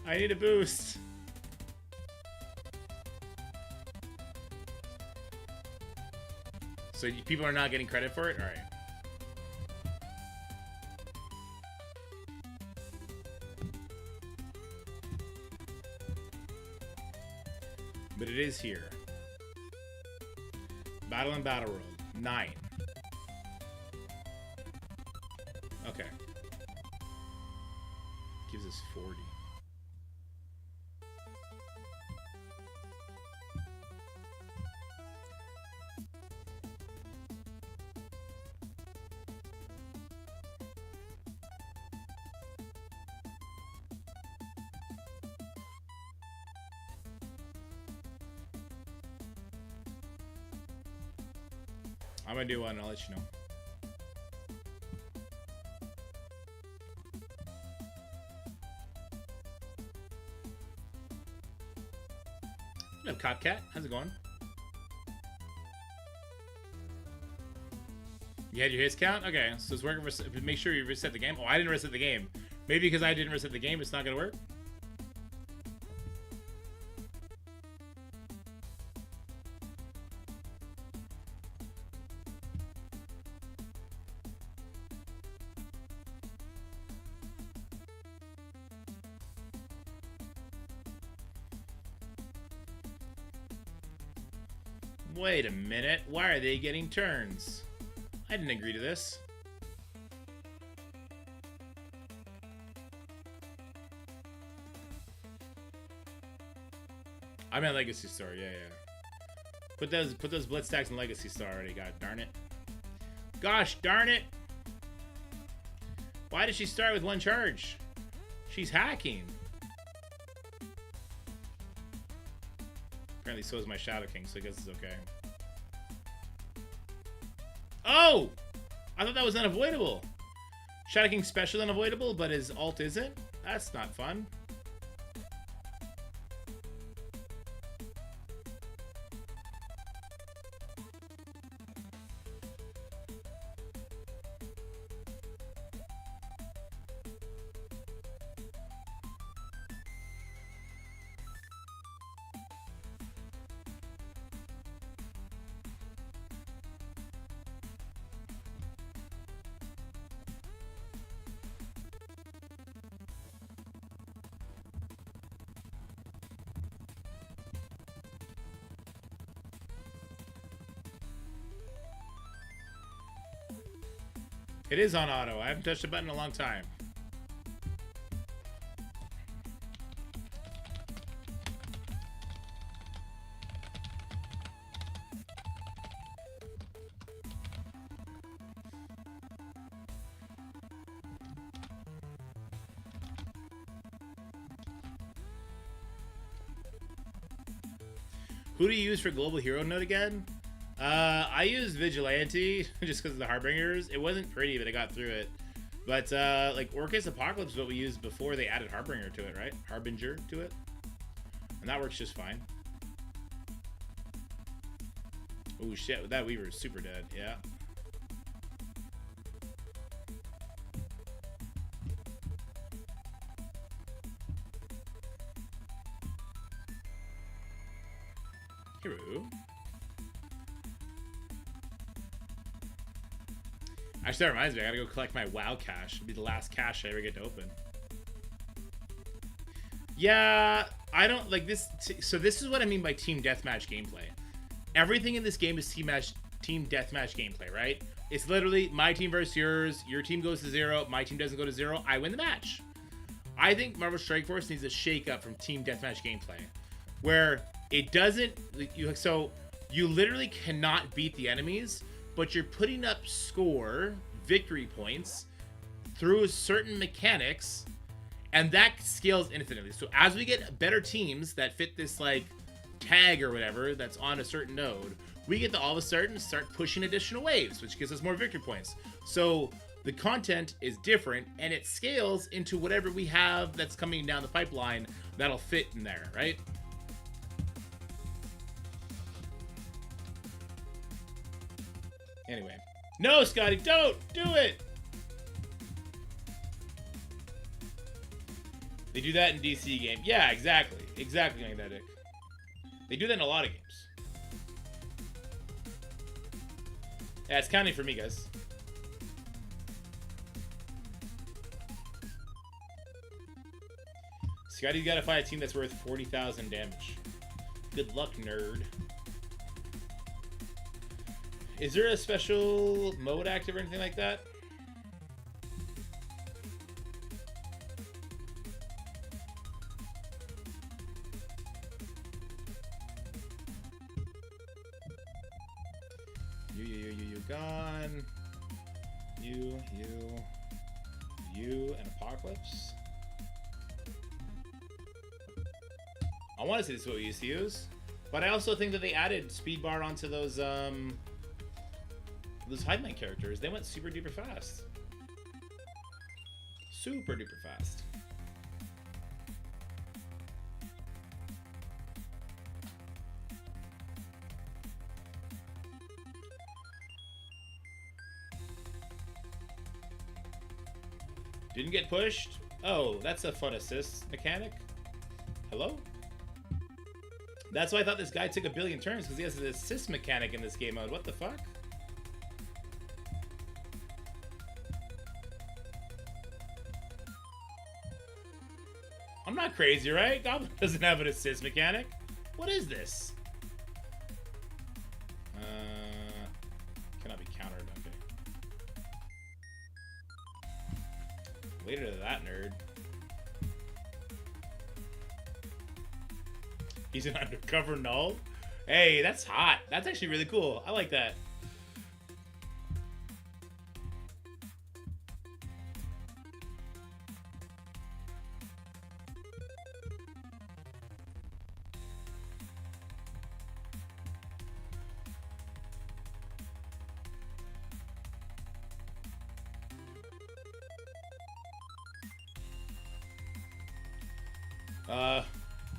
I need a boost. So people are not getting credit for it? Alright. But it is here. Battle and Battle World. 9. Okay. Gives us 40. I'm gonna do one and I'll let you know. What up, Copcat? How's it going? You had your hits count? Okay, so it's working for... Make sure you reset the game. Oh, I didn't reset the game. Maybe because I didn't reset the game, it's not gonna work? Wait a minute. Why are they getting turns? I didn't agree to this. I'm at Legacy Star. Yeah, yeah. Put those Blitz stacks in Legacy Star already. God darn it. Gosh darn it. Why did she start with one charge? She's hacking. Apparently so is my Shadow King, so I guess it's okay. Oh! I thought that was unavoidable. Shadow King special unavoidable, but his ult isn't? That's not fun. It is on auto. I haven't touched the button in a long time. Who do you use for Global Hero Node again? I used Vigilante just because of the Harbingers. It wasn't pretty, but I got through it. But like Orcus Apocalypse is what we used before they added Harbinger to it, right? Harbinger to it. And that works just fine. Oh shit, that Weaver is super dead, yeah. Hero. Actually, that reminds me, I gotta go collect my WoW cache. It'll be the last cache I ever get to open. Yeah, I don't like this. So this is what I mean by team deathmatch gameplay. Everything in this game is team deathmatch gameplay, right? It's literally my team versus yours. Your team goes to 0. My team doesn't go to 0. I win the match. I think Marvel Strike Force needs a shake up from team deathmatch gameplay, where it doesn't. So you literally cannot beat the enemies, but you're putting up score, victory points, through certain mechanics, and that scales infinitely. So as we get better teams that fit this like tag or whatever that's on a certain node, we get to all of a sudden start pushing additional waves, which gives us more victory points. So the content is different, and it scales into whatever we have that's coming down the pipeline that'll fit in there, right? Anyway. No, Scotty, don't do it! They do that in DC game. Yeah, exactly. Exactly, Magnetic. They do that in a lot of games. Yeah, it's counting for me, guys. Scotty's got to fight a team that's worth 40,000 damage. Good luck, nerd. Is there a special mode active or anything like that? You gone. You, and Apocalypse. I want to say this is what we used to use, but I also think that they added speed bar onto those Hideman characters. They went super duper fast. Super duper fast. Didn't get pushed? Oh, that's a fun assist mechanic. Hello? That's why I thought this guy took a billion turns, because he has an assist mechanic in this game mode. What the fuck? I'm not crazy, right? Goblin doesn't have an assist mechanic. What is this? Cannot be countered. Okay. Later to that nerd. He's an undercover null? Hey, that's hot. That's actually really cool. I like that.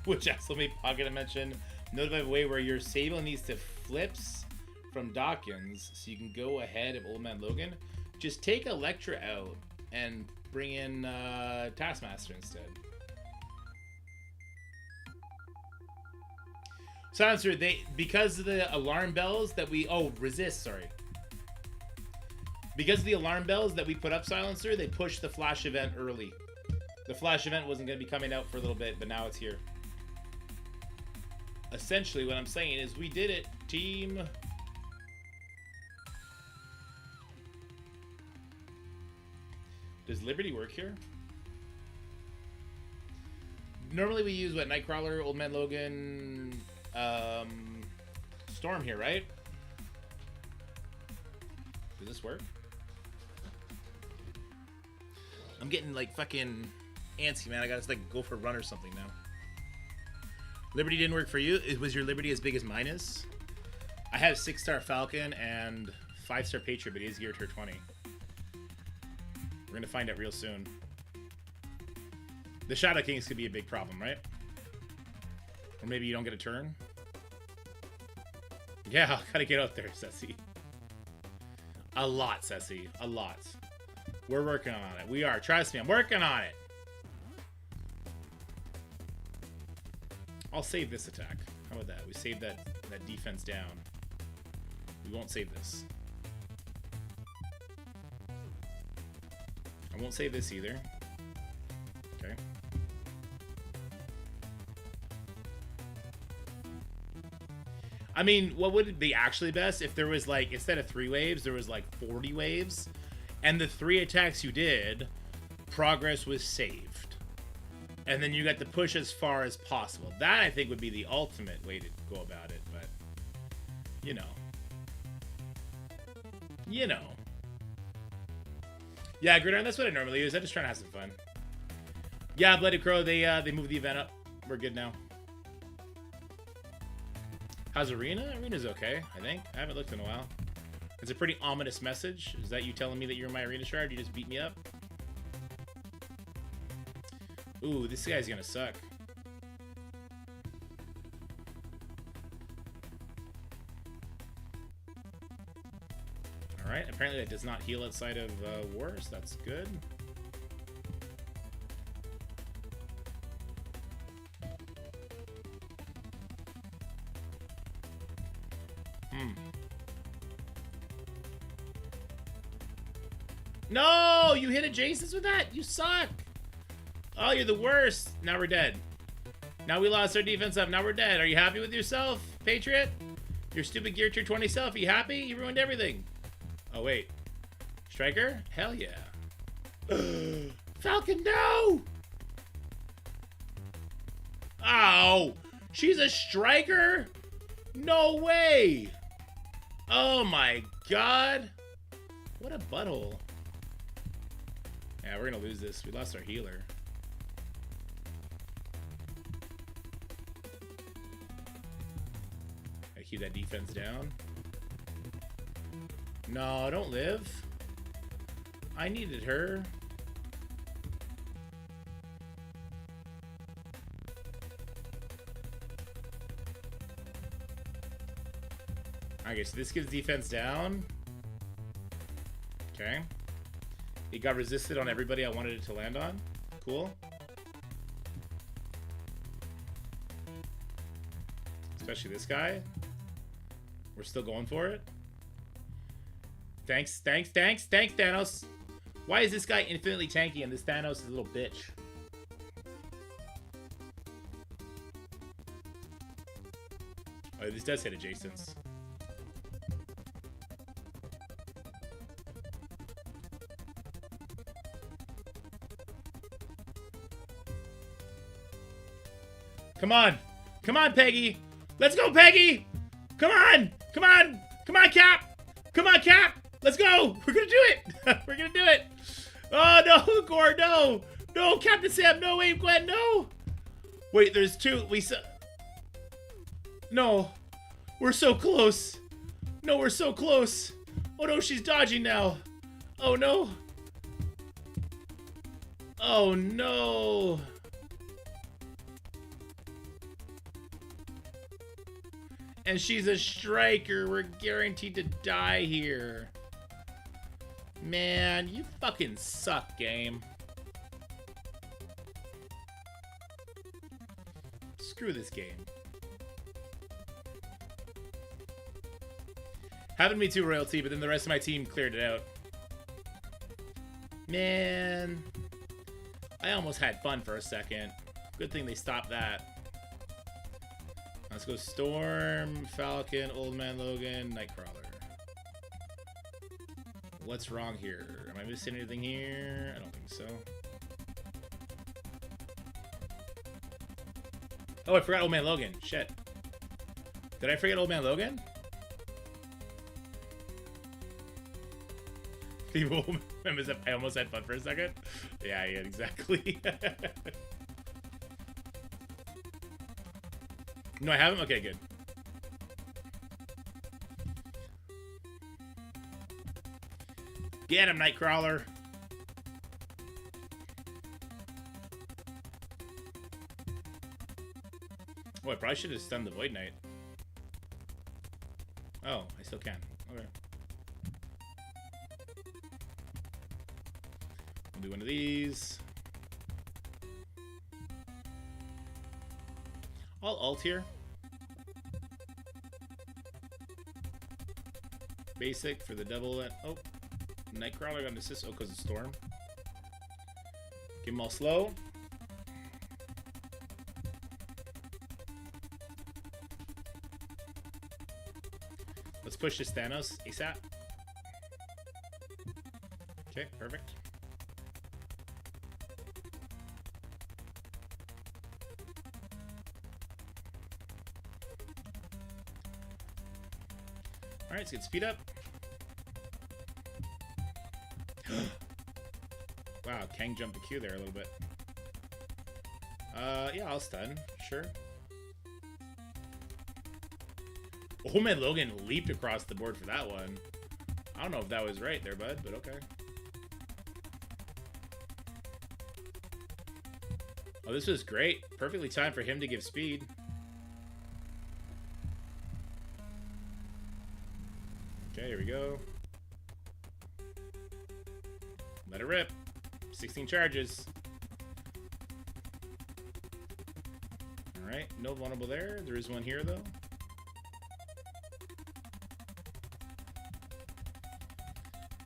Which also made Pocket to mention, notify a way where your Sable needs to flips from Dawkins so you can go ahead of Old Man Logan. Just take Electra out and bring in Taskmaster instead. Silencer, because of the alarm bells that we resist, sorry. Because of the alarm bells that we put up, Silencer, they pushed the flash event early. The flash event wasn't going to be coming out for a little bit, but now it's here. Essentially, what I'm saying is we did it, team. Does Liberty work here? Normally we use, what, Nightcrawler, Old Man Logan, Storm here, right? Does this work? I'm getting, like, fucking antsy, man. I gotta, like, go for a run or something now. Liberty didn't work for you? Was your Liberty as big as mine is? I have 6-star Falcon and 5-star Patriot, but he is geared to 20. We're gonna find out real soon. The Shadow Kings could be a big problem, right? Or maybe you don't get a turn? Yeah, gotta get out there, Ceci. A lot, Ceci. A lot. We're working on it. We are. Trust me, I'm working on it. I'll save this attack. How about that? We save that defense down. We won't save this. I won't save this either. Okay. I mean, what would be actually best if there was, like, instead of 3 waves, there was like 40 waves, and the 3 attacks you did, progress was saved. And then you got to push as far as possible. That, I think, would be the ultimate way to go about it, but, you know. You know. Yeah, Gridiron, that's what I normally use. I'm just trying to have some fun. Yeah, Bloody Crow, they moved the event up. We're good now. How's Arena? Arena's okay, I think. I haven't looked in a while. It's a pretty ominous message. Is that you telling me that you're my Arena Shard? You just beat me up? Ooh, this guy's gonna suck. Alright, apparently that does not heal outside of wars. That's good. No, you hit adjacents with that? You suck. Oh, you're the worst. Now we're dead. Now we lost our defense up. Now we're dead. Are you happy with yourself, Patriot? Your stupid Gear Tier 20 self. Are you happy? You ruined everything. Oh, wait. Striker? Hell yeah. Falcon, no! Oh, she's a striker? No way. Oh my god. What a butthole. Yeah, we're gonna lose this. We lost our healer. I keep that defense down. No, don't live. I needed her. Okay, so this gives defense down. Okay. It got resisted on everybody I wanted it to land on. Cool. Especially this guy. We're still going for it. Thanks, Thanos. Why is this guy infinitely tanky and this Thanos is a little bitch? Oh, this does hit adjacents. Come on. Come on, Peggy. Let's go, Peggy. Come on. Come on. Come on, Cap. Come on, Cap. Let's go. We're going to do it. We're going to do it. Oh, no, Gore, no. No, Captain Sam. No, wait, Gwen, no. Wait, there's two. No. We're so close. No, we're so close. Oh, no, she's dodging now. Oh, no. Oh, no. And she's a striker. We're guaranteed to die here. Man, you fucking suck, game. Screw this game. Happened to me too, Royalty, but then the rest of my team cleared it out. Man. I almost had fun for a second. Good thing they stopped that. Let's go Storm, Falcon, Old Man Logan, Nightcrawler. What's wrong here? Am I missing anything here? I don't think so. Oh, I forgot Old Man Logan. Shit. Did I forget Old Man Logan? I almost had fun for a second. Yeah, exactly. No, I haven't? Okay, good. Get him, Nightcrawler. Oh, I probably should have stunned the Void Knight. Oh, I still can. Okay. We'll do one of these. I'll ult here. Basic for the double. Oh, Nightcrawler got an assist. Oh, because of Storm. Give them all slow. Let's push this Thanos ASAP. Okay, perfect. Alright, let's get speed up. Wow, Kang jumped the Q there a little bit. Yeah, I'll stun. Sure. Oh man, Logan leaped across the board for that one. I don't know if that was right there, bud, but okay. Oh, this was great. Perfectly timed for him to give speed. Okay, here we go. Let it rip. 16 charges. Alright, no vulnerable there. There is one here, though.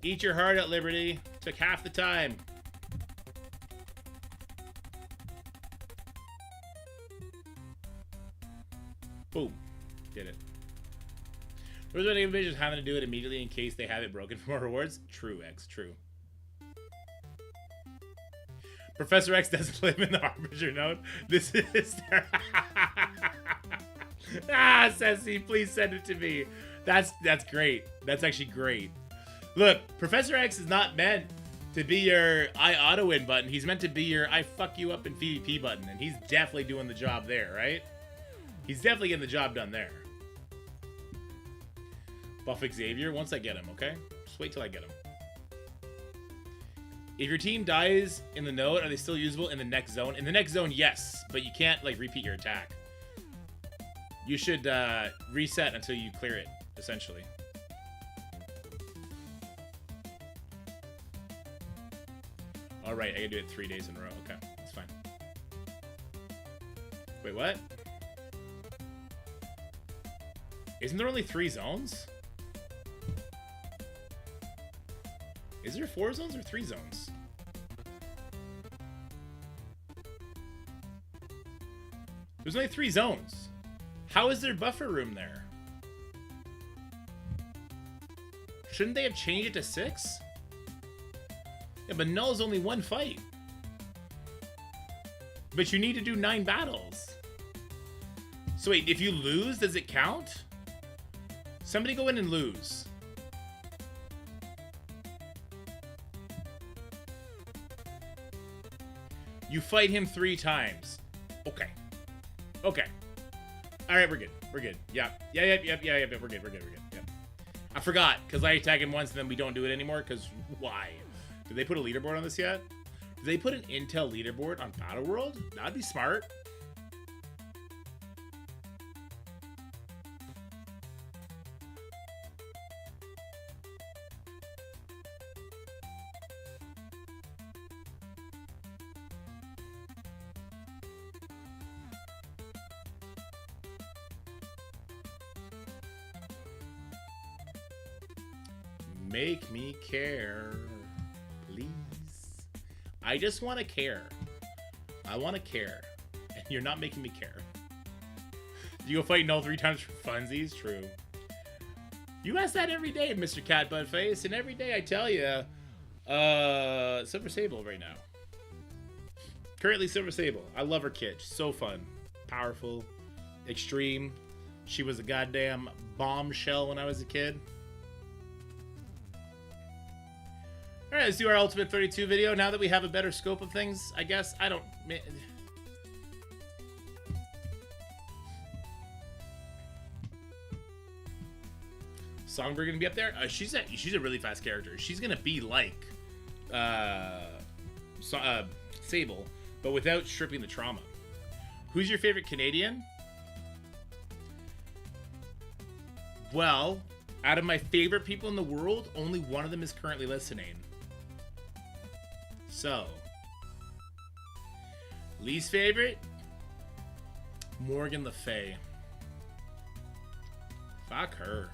Eat your heart out, Liberty. Took half the time. Boom. Did it. There's any envisions having to do it immediately in case they have it broken for more rewards? True, X. True. Professor X doesn't live in the Harbinger node. This is... Ceci, please send it to me. That's great. That's actually great. Look, Professor X is not meant to be your I auto win button. He's meant to be your I fuck you up in PvP button, and he's definitely doing the job there, right? He's definitely getting the job done there. Buff Xavier once I get him, okay? Just wait till I get him. If your team dies in the node, are they still usable in the next zone? In the next zone, yes, but you can't like repeat your attack. You should reset until you clear it, essentially. All right, I gotta do it 3 days in a row. Okay, that's fine. Wait, what? Isn't there only 3 zones? Is there 4 zones or 3 zones? There's only 3 zones. How is there buffer room there? Shouldn't they have changed it to 6? Yeah, but Null's only 1 fight. But you need to do 9 battles. So wait, if you lose, does it count? Somebody go in and lose. You fight him 3 times. Okay. Okay. All right, we're good. We're good. Yeah. Yeah. We're good. Yeah. I forgot because I attack him once and then we don't do it anymore. Because why? Did they put a leaderboard on this yet? Did they put an Intel leaderboard on Battle World? That'd be smart. Make me care, please. I just want to care. I want to care. And you're not making me care. You go fight Null 3 times for funsies? True. You ask that every day, Mr. Cat Buttface, and every day I tell you, Silver Sable right now. Currently Silver Sable. I love her kit. She's so fun. Powerful. Extreme. She was a goddamn bombshell when I was a kid. Alright, let's do our Ultimate 32 video now that we have a better scope of things, I guess. I don't... Songbird gonna be up there? She's a really fast character. She's gonna be like Sable, but without stripping the trauma. Who's your favorite Canadian? Well, out of my favorite people in the world, only one of them is currently listening. So, least favorite? Morgan Le Fay. Fuck her.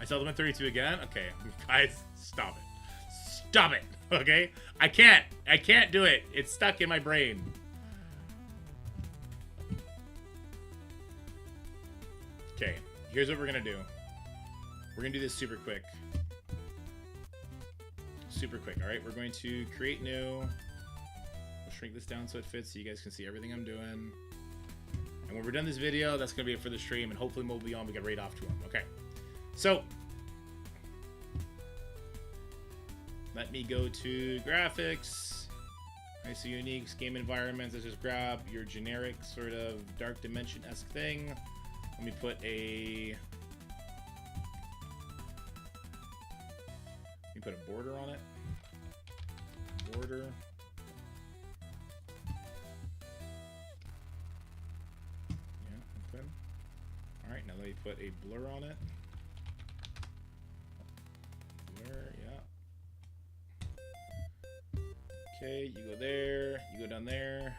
I saw them at 32 again? Okay, guys, stop it. Stop it, okay? I can't do it. It's stuck in my brain. Okay, here's what we're gonna do. We're gonna do this super quick. Super quick, alright? We're going to create new. We'll shrink this down so it fits so you guys can see everything I'm doing. And when we're done this video, that's gonna be it for the stream, and hopefully we'll be on, we can raid off to them. Okay. So, let me go to graphics. Nice and unique game environments. Let's just grab your generic sort of Dark Dimension-esque thing. Let me put a border on it. Border. Yeah, okay. All right, now let me put a blur on it. Blur, yeah. Okay, you go there, you go down there.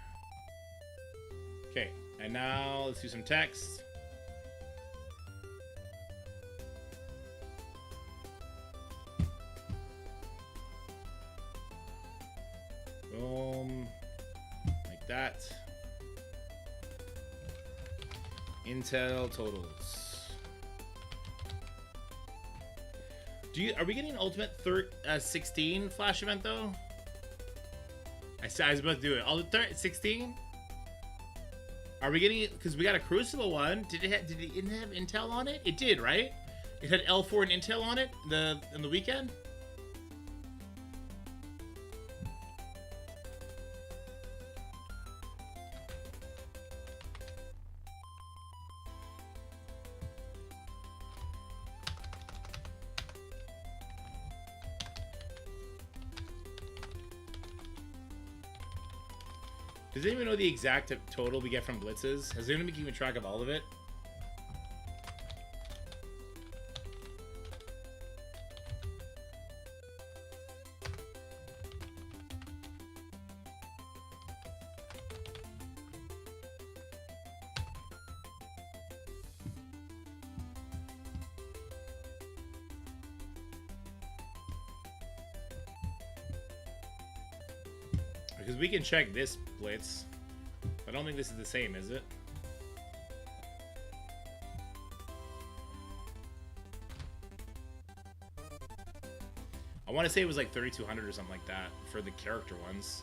Okay, and now let's do some text. that. Intel totals. Are we getting an ultimate 16 flash event though? I was about to do it. Ultimate 16? Are we getting it? Because we got a Crucible one. Did it have Intel on it? It did, right? It had L4 and Intel on it in the weekend. Does anyone know the exact total we get from blitzes? Has anyone been keeping track of all of it? Because we can check this blitz. I don't think this is the same, is it? I want to say it was like 3,200 or something like that for the character ones.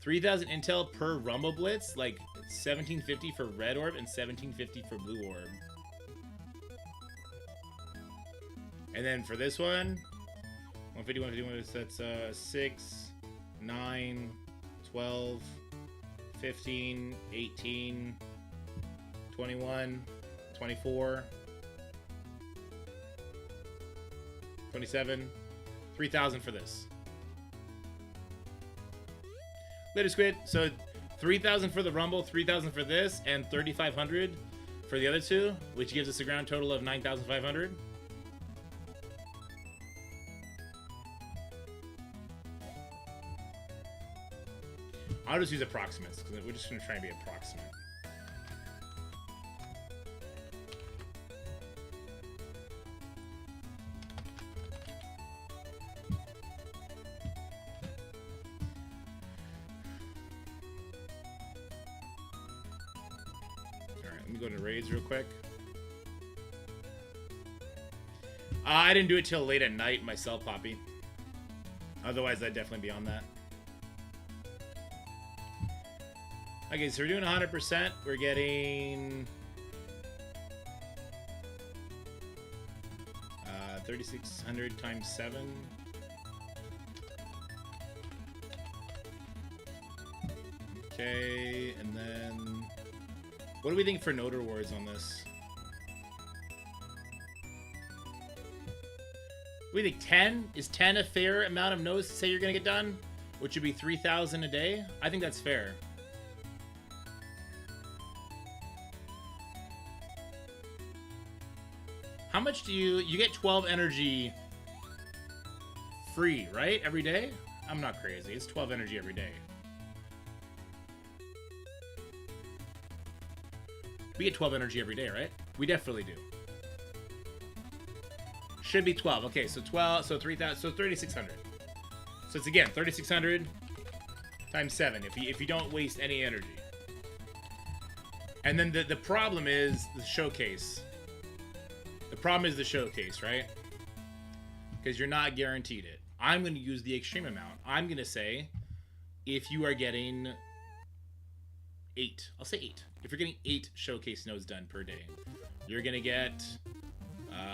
3,000 intel per Rumble Blitz, like 1,750 for Red Orb and 1,750 for Blue Orb. And then for this one, 150, 150, that's 6, 9, 12, 15, 18, 21, 24, 27, 3,000 for this. Later, Squid. So 3,000 for the Rumble, 3,000 for this, and 3,500 for the other two, which gives us a grand total of 9,500. I'll just use approximates, because we're just going to try and be approximate. Alright, let me go to raids real quick. I didn't do it till late at night myself, Poppy. Otherwise, I'd definitely be on that. Okay, so we're doing 100%. We're getting 3,600 times 7. Okay, and then what do we think for node rewards on this? We think 10? Is 10 a fair amount of nodes to say you're gonna get done? Which would be 3,000 a day? I think that's fair. How much do you get 12 energy free, right? Every day? I'm not crazy. It's 12 energy every day. We get 12 energy every day, right? We definitely do. Should be 12. Okay, so 12, so 3,000, so 3,600. So it's again 3,600 times 7 if you don't waste any energy. And then the problem is the showcase. The problem is the showcase, right? Because you're not guaranteed it. I'm going to use the extreme amount. I'm going to say if you are getting 8. I'll say 8. If you're getting 8 showcase nodes done per day, you're going to get...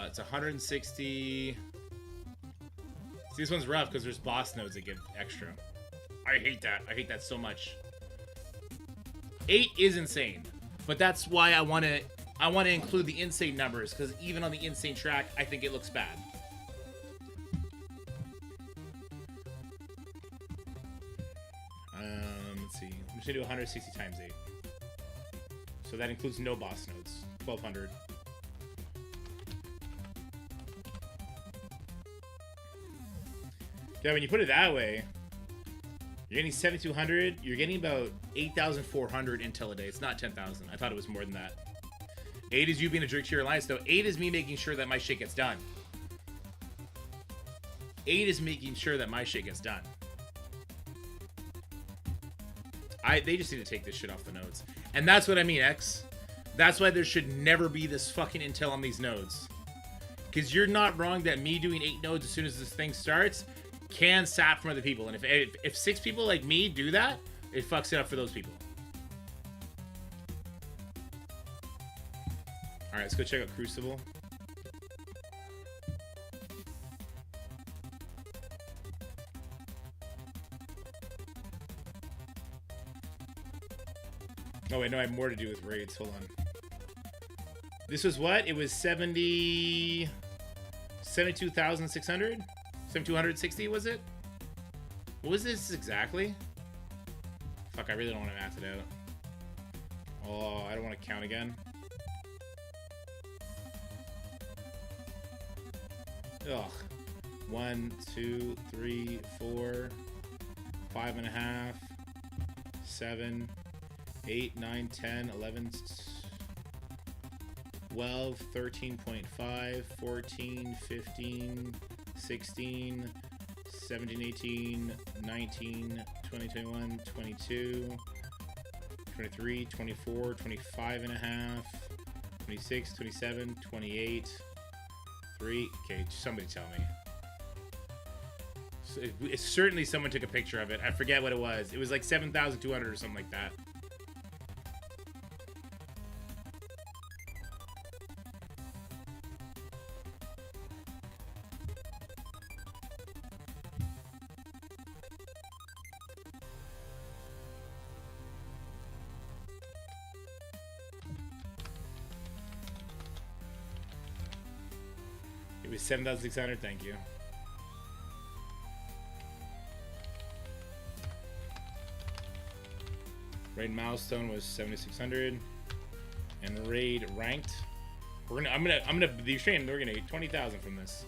it's 160... See, this one's rough because there's boss nodes that give extra. I hate that. I hate that so much. 8 is insane. But that's why I want to include the insane numbers, because even on the insane track, I think it looks bad. Let's see. I'm just going to do 160 times 8. So that includes no boss nodes. 1,200. Yeah, when you put it that way, you're getting 7,200. You're getting about 8,400 intel a day. It's not 10,000. I thought it was more than that. 8 is you being a jerk to your alliance, though. 8 is me making sure that my shit gets done. 8 is making sure that my shit gets done. They just need to take this shit off the nodes. And that's what I mean, X. That's why there should never be this fucking intel on these nodes. Because you're not wrong that me doing 8 nodes as soon as this thing starts can sap from other people. And if 6 people like me do that, it fucks it up for those people. Alright, let's go check out Crucible. Oh wait, no, I have more to do with raids. Hold on. This was what? It was 72,600? 7,260 was it? What was this exactly? Fuck, I really don't want to math it out. Oh, I don't want to count again. Ugh. 1, 2, 3, 4, 5.5, 7, 8, 9, 10, 11, 12, 13.5, 14, 15, 16, 17, 18, 19, 20, 21, 22, 23, 24, 25 and a half, 26, 27, 28, 3. Okay, somebody tell me. So it's certainly someone took a picture of it. I forget what it was. It was like 7,200 or something like that. It was 7,600, thank you. Raid milestone was 7,600. And raid ranked. I'm gonna the stream, we're gonna get 20,000 from this.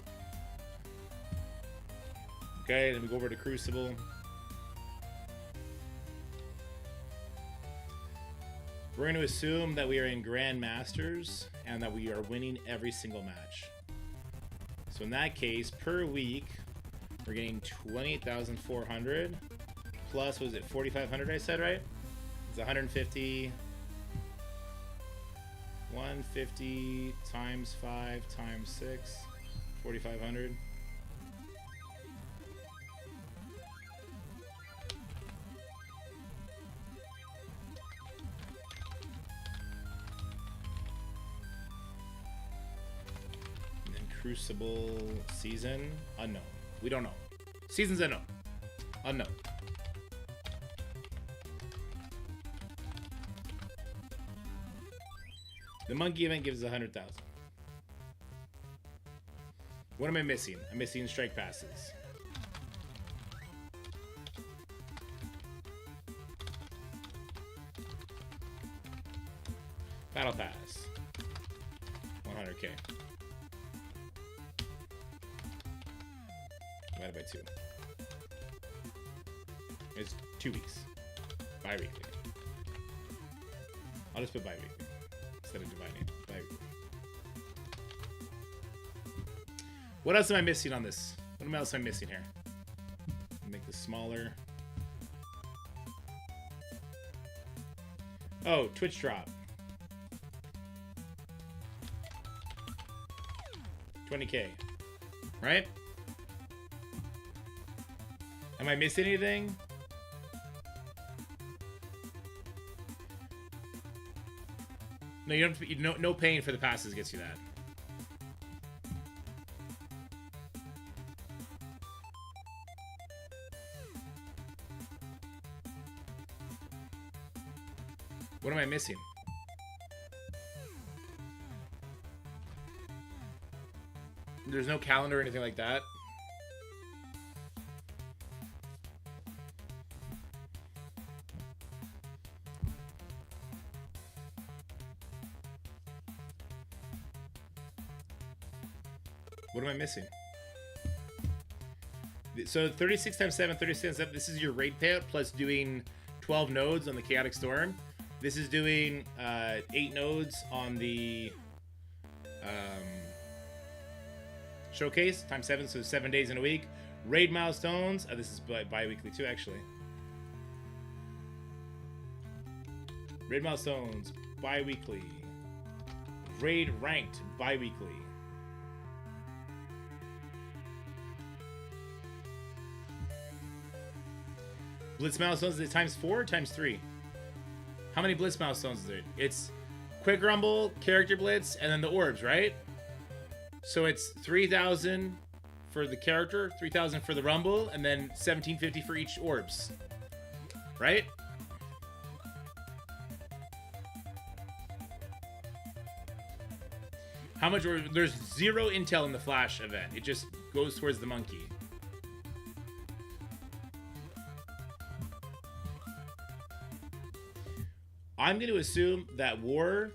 Okay, then we go over to Crucible. We're going to assume that we are in Grand Masters and that we are winning every single match. So in that case, per week, we're getting 28,400 plus, was it 4,500 I said, right? It's 150. 150 times 5 times 6, 4,500. Crucible season unknown. We don't know. Season's unknown. Unknown. The monkey event gives 100,000. What am I missing? I'm missing strike passes. Battle pass. 100k. Divided by 2. It's 2 weeks. Bi-weekly. I'll just put bi-weekly instead of dividing. Bi-weekly. What else am I missing on this? What else am I missing here? Make this smaller. Oh, Twitch drop. 20k. Right? Am I missing anything? No, you don't. No paying for the passes gets you that. What am I missing? There's no calendar or anything like that. What am I missing? So 36 times 7, 36 times 7, this is your raid payout plus doing 12 nodes on the Chaotic Storm. This is doing 8 nodes on the showcase times 7, so 7 days in a week. Raid milestones. This is bi-weekly too, actually. Raid milestones, bi-weekly. Raid ranked, bi-weekly. Blitz milestones, is it times 4 or times 3? How many blitz milestones is there? It's quick rumble, character blitz, and then the orbs, right? So it's 3,000 for the character, 3,000 for the rumble, and then 1,750 for each orbs. Right? How much? There's 0 intel in the Flash event. It just goes towards the monkey. I'm going to assume that War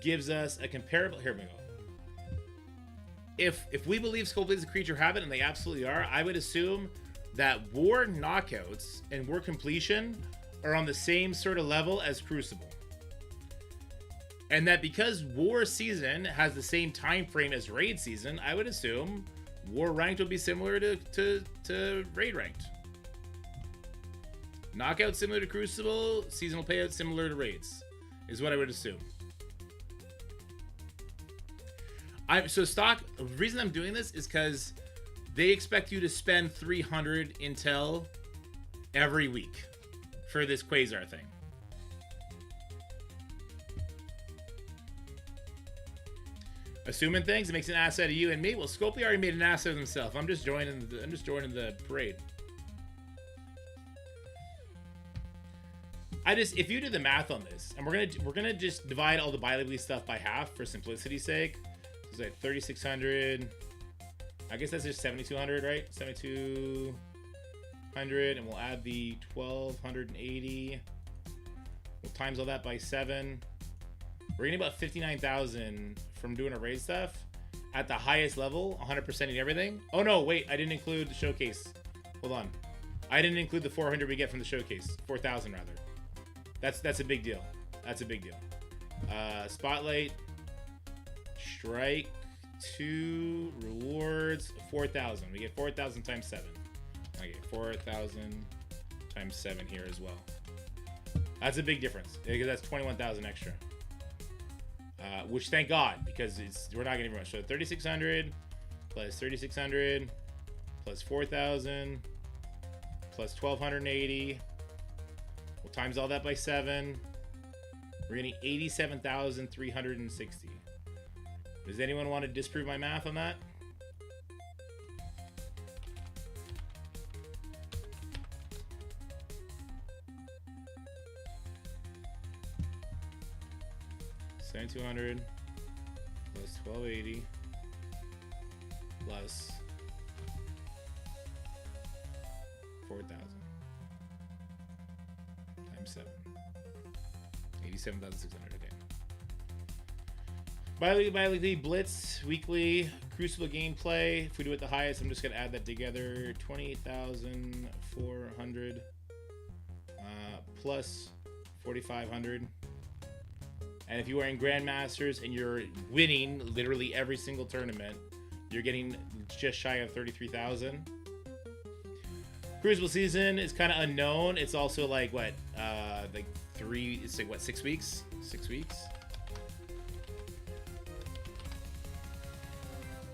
gives us a comparable. Here we go. If we believe Skullblade is a creature habit, and they absolutely are, I would assume that War knockouts and War completion are on the same sort of level as Crucible. And that because War season has the same time frame as Raid season, I would assume War ranked will be similar to Raid ranked. Knockout similar to Crucible, seasonal payout similar to Raids, is what I would assume. The reason I'm doing this is because they expect you to spend 300 intel every week for this Quasar thing. Assuming things, it makes an ass out of you and me. Well, Scopely already made an ass out of himself. I'm just joining the parade. If you do the math on this, and we're gonna just divide all the bi-weekly stuff by half for simplicity's sake. So it's like 3,600. I guess that's just 7,200, right? 7,200, and we'll add the 1,280. We'll times all that by 7. We're getting about 59,000 from doing our raid stuff at the highest level, 100%ing everything. Oh no, wait, I didn't include the showcase. Hold on, I didn't include the 400 we get from the showcase. 4,000 rather. That's a big deal. That's a big deal. Spotlight, strike, 2 rewards, 4,000. We get 4,000 times 7. Okay, 4,000 times 7 here as well. That's a big difference because that's 21,000 extra. Which thank God, because we're not getting much. So 3,600 plus 3,600 plus 4,000 plus 1,280. We'll times all that by 7. We're getting 87,360. Does anyone want to disprove my math on that? $7,200 plus 1,280 plus 4,000 times 7. 87,600 again. Bi-weekly Blitz, weekly Crucible gameplay. If we do it the highest, I'm just gonna add that together. 28,400 plus 4,500. And if you are in Grandmasters and you're winning literally every single tournament, you're getting just shy of 33,000. Crucible season is kind of unknown. It's also like what, it's like what, 6 weeks? 6 weeks.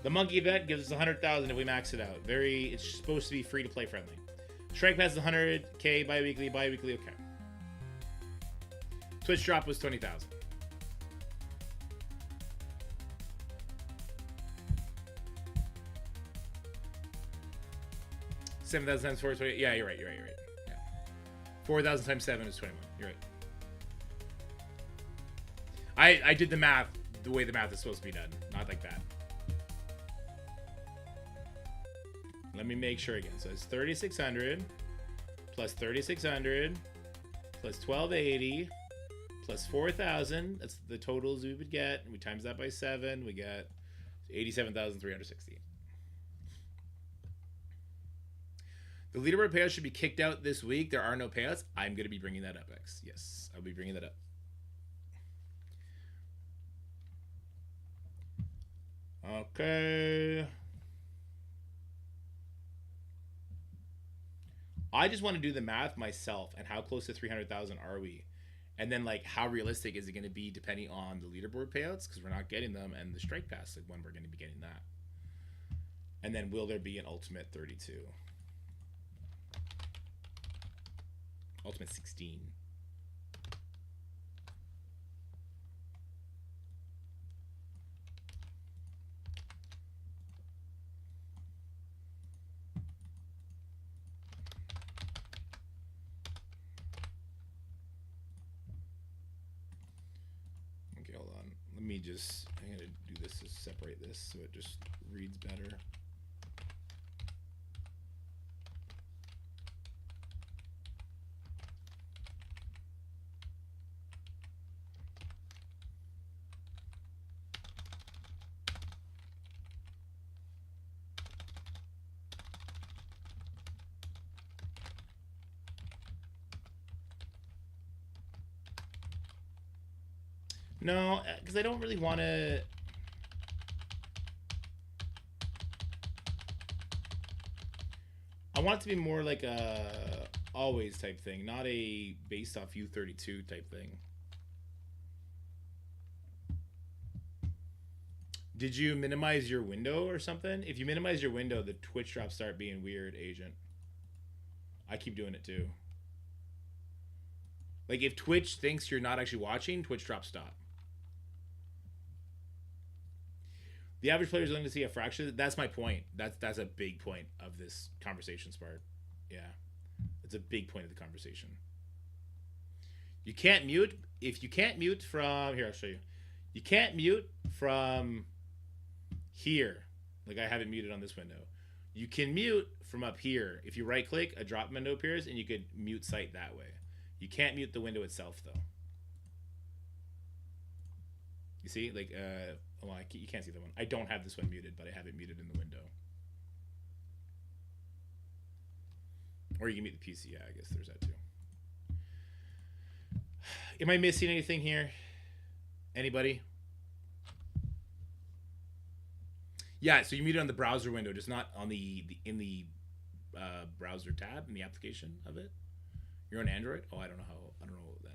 The monkey event gives us 100,000 if we max it out. It's supposed to be free to play friendly. Strike Pass is 100k bi-weekly, okay. Twitch drop was 20,000. $7,000 times 4 is 20. Yeah, you're right. Yeah. 4,000 times 7 is 21. You're right. I did the math the way the math is supposed to be done, not like that. Let me make sure again. So it's 3,600 plus 3,600 plus 1,280 plus 4,000. That's the totals we would get. We times that by 7. We get 87,360. The leaderboard payouts should be kicked out this week. There are no payouts. I'm going to be bringing that up, X. Yes, I'll be bringing that up. Okay. I just want to do the math myself and how close to 300,000 are we? And then like how realistic is it going to be depending on the leaderboard payouts, because we're not getting them, and the strike pass, like when we're going to be getting that. And then will there be an Ultimate 32? Ultimate 16. Okay, hold on. Let me just, I'm going to do this to separate this so it just reads better. No, because I don't really want to. I want it to be more like a always type thing, not a based off U32 type thing. Did you minimize your window or something? If you minimize your window, the Twitch drops start being weird, Agent. I keep doing it too. Like if Twitch thinks you're not actually watching, Twitch drops stop. The average player is willing to see a fraction. That's my point. That's a big point of this conversation, Spark. Yeah, it's a big point of the conversation. You can't mute. If you can't mute from here, I'll show you. You can't mute from here. Like I have it muted on this window. You can mute from up here. If you right click, a drop window appears, and you could mute site that way. You can't mute the window itself though. You see, like, well, you can't see that one. I don't have this one muted, but I have it muted in the window. Or you can mute the PC. Yeah, I guess there's that too. Am I missing anything here? Anybody? Yeah, so you mute it on the browser window, just not on the browser tab in the application of it. You're on Android? Oh, I don't know then.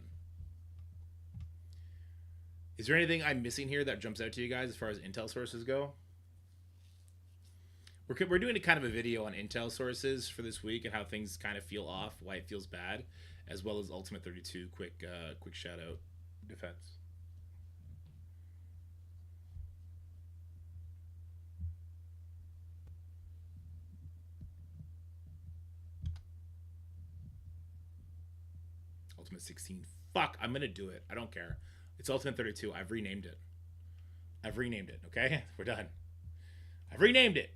Is there anything I'm missing here that jumps out to you guys as far as Intel sources go? We're doing a kind of a video on Intel sources for this week and how things kind of feel off, why it feels bad, as well as Ultimate 32 quick shout out defense. Ultimate 16. Fuck, I'm gonna do it. I don't care. It's Ultimate 32. I've renamed it. Okay? We're done. I've renamed it.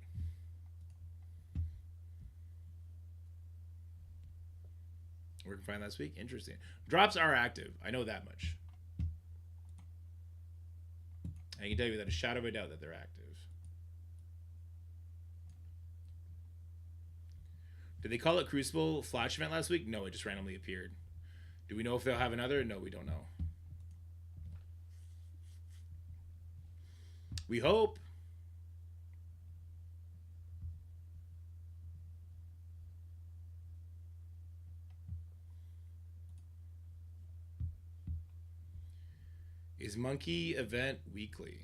Working fine last week. Interesting. Drops are active. I know that much. I can tell you without a shadow of a doubt that they're active. Did they call it Crucible Flash event last week? No, it just randomly appeared. Do we know if they'll have another? No, we don't know. We hope. Is Monkey event weekly?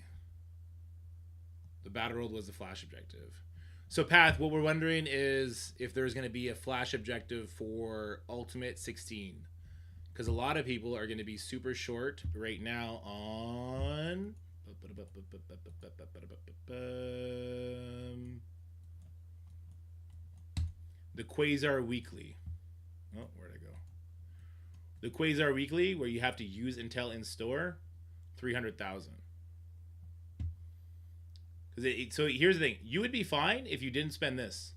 The Battle World was the Flash objective. So, Path, what we're wondering is if there's going to be a Flash objective for Ultimate 16. Because a lot of people are going to be super short right now on... the Quasar Weekly. Oh, where'd I go? The Quasar Weekly, where you have to use Intel in store, 300,000. So here's the thing: you would be fine if you didn't spend this.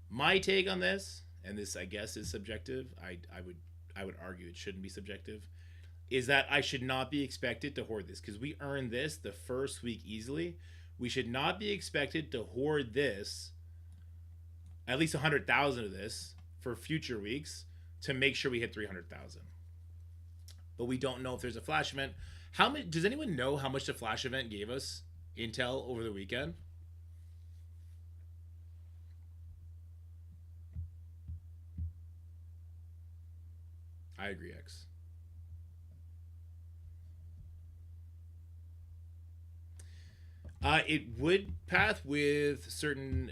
My take on this, and this I guess is subjective. I would argue it shouldn't be subjective. Is that I should not be expected to hoard this because we earned this the first week easily. We should not be expected to hoard this, at least 100,000 of this for future weeks to make sure we hit 300,000. But we don't know if there's a flash event. How much? Does anyone know how much the flash event gave us Intel over the weekend? I agree, X. It would path with certain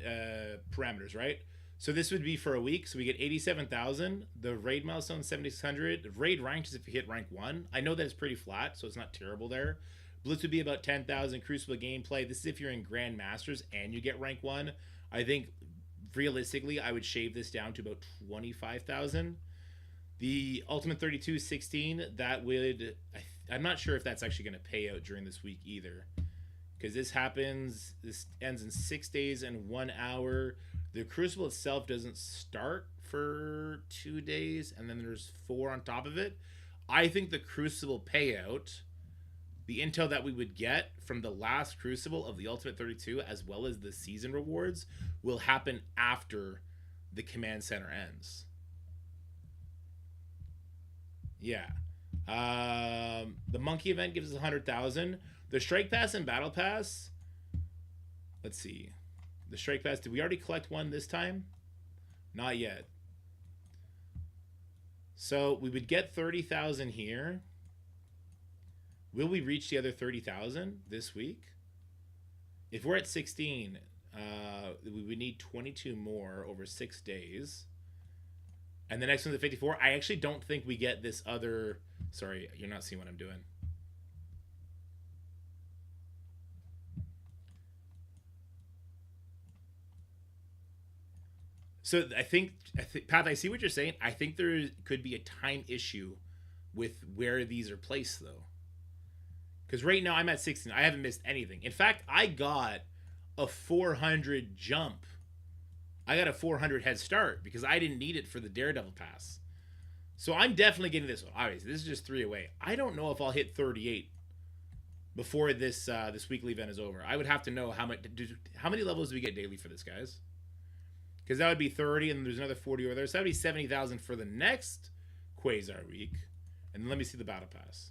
parameters, right? So this would be for a week. So we get 87,000. The raid milestone 7,600. The raid ranked is if you hit rank 1. I know that it's pretty flat, so it's not terrible there. Blitz would be about 10,000. Crucible gameplay. This is if you're in Grand Masters and you get rank 1. I think realistically, I would shave this down to about 25,000. The Ultimate 3216, that would... I'm not sure if that's actually going to pay out during this week either. Because this ends in 6 days and 1 hour. The Crucible itself doesn't start for 2 days, and then there's 4 on top of it. I think the Crucible payout, the intel that we would get from the last Crucible of the Ultimate 32, as well as the season rewards, will happen after the command center ends. Yeah. The monkey event gives us 100,000. The strike pass and battle pass. Let's see. The strike pass. Did we already collect one this time? Not yet. So we would get 30,000 here. Will we reach the other 30,000 this week? If we're at 16, we would need 22 more over 6 days. And the next one's at 54. I actually don't think we get this other... Sorry, you're not seeing what I'm doing. So I think, Path, I see what you're saying. I think there could be a time issue with where these are placed, though. Because right now I'm at 16. I haven't missed anything. In fact, I got a 400 jump. I got a 400 head start because I didn't need it for the Daredevil pass. So I'm definitely getting this one. Obviously, this is just 3 away. I don't know if I'll hit 38 before this this weekly event is over. I would have to know how many levels do we get daily for this, guys? Because that would be 30, and there's another 40 over there. So that would be 70,000 for the next Quasar week. And then let me see the battle pass.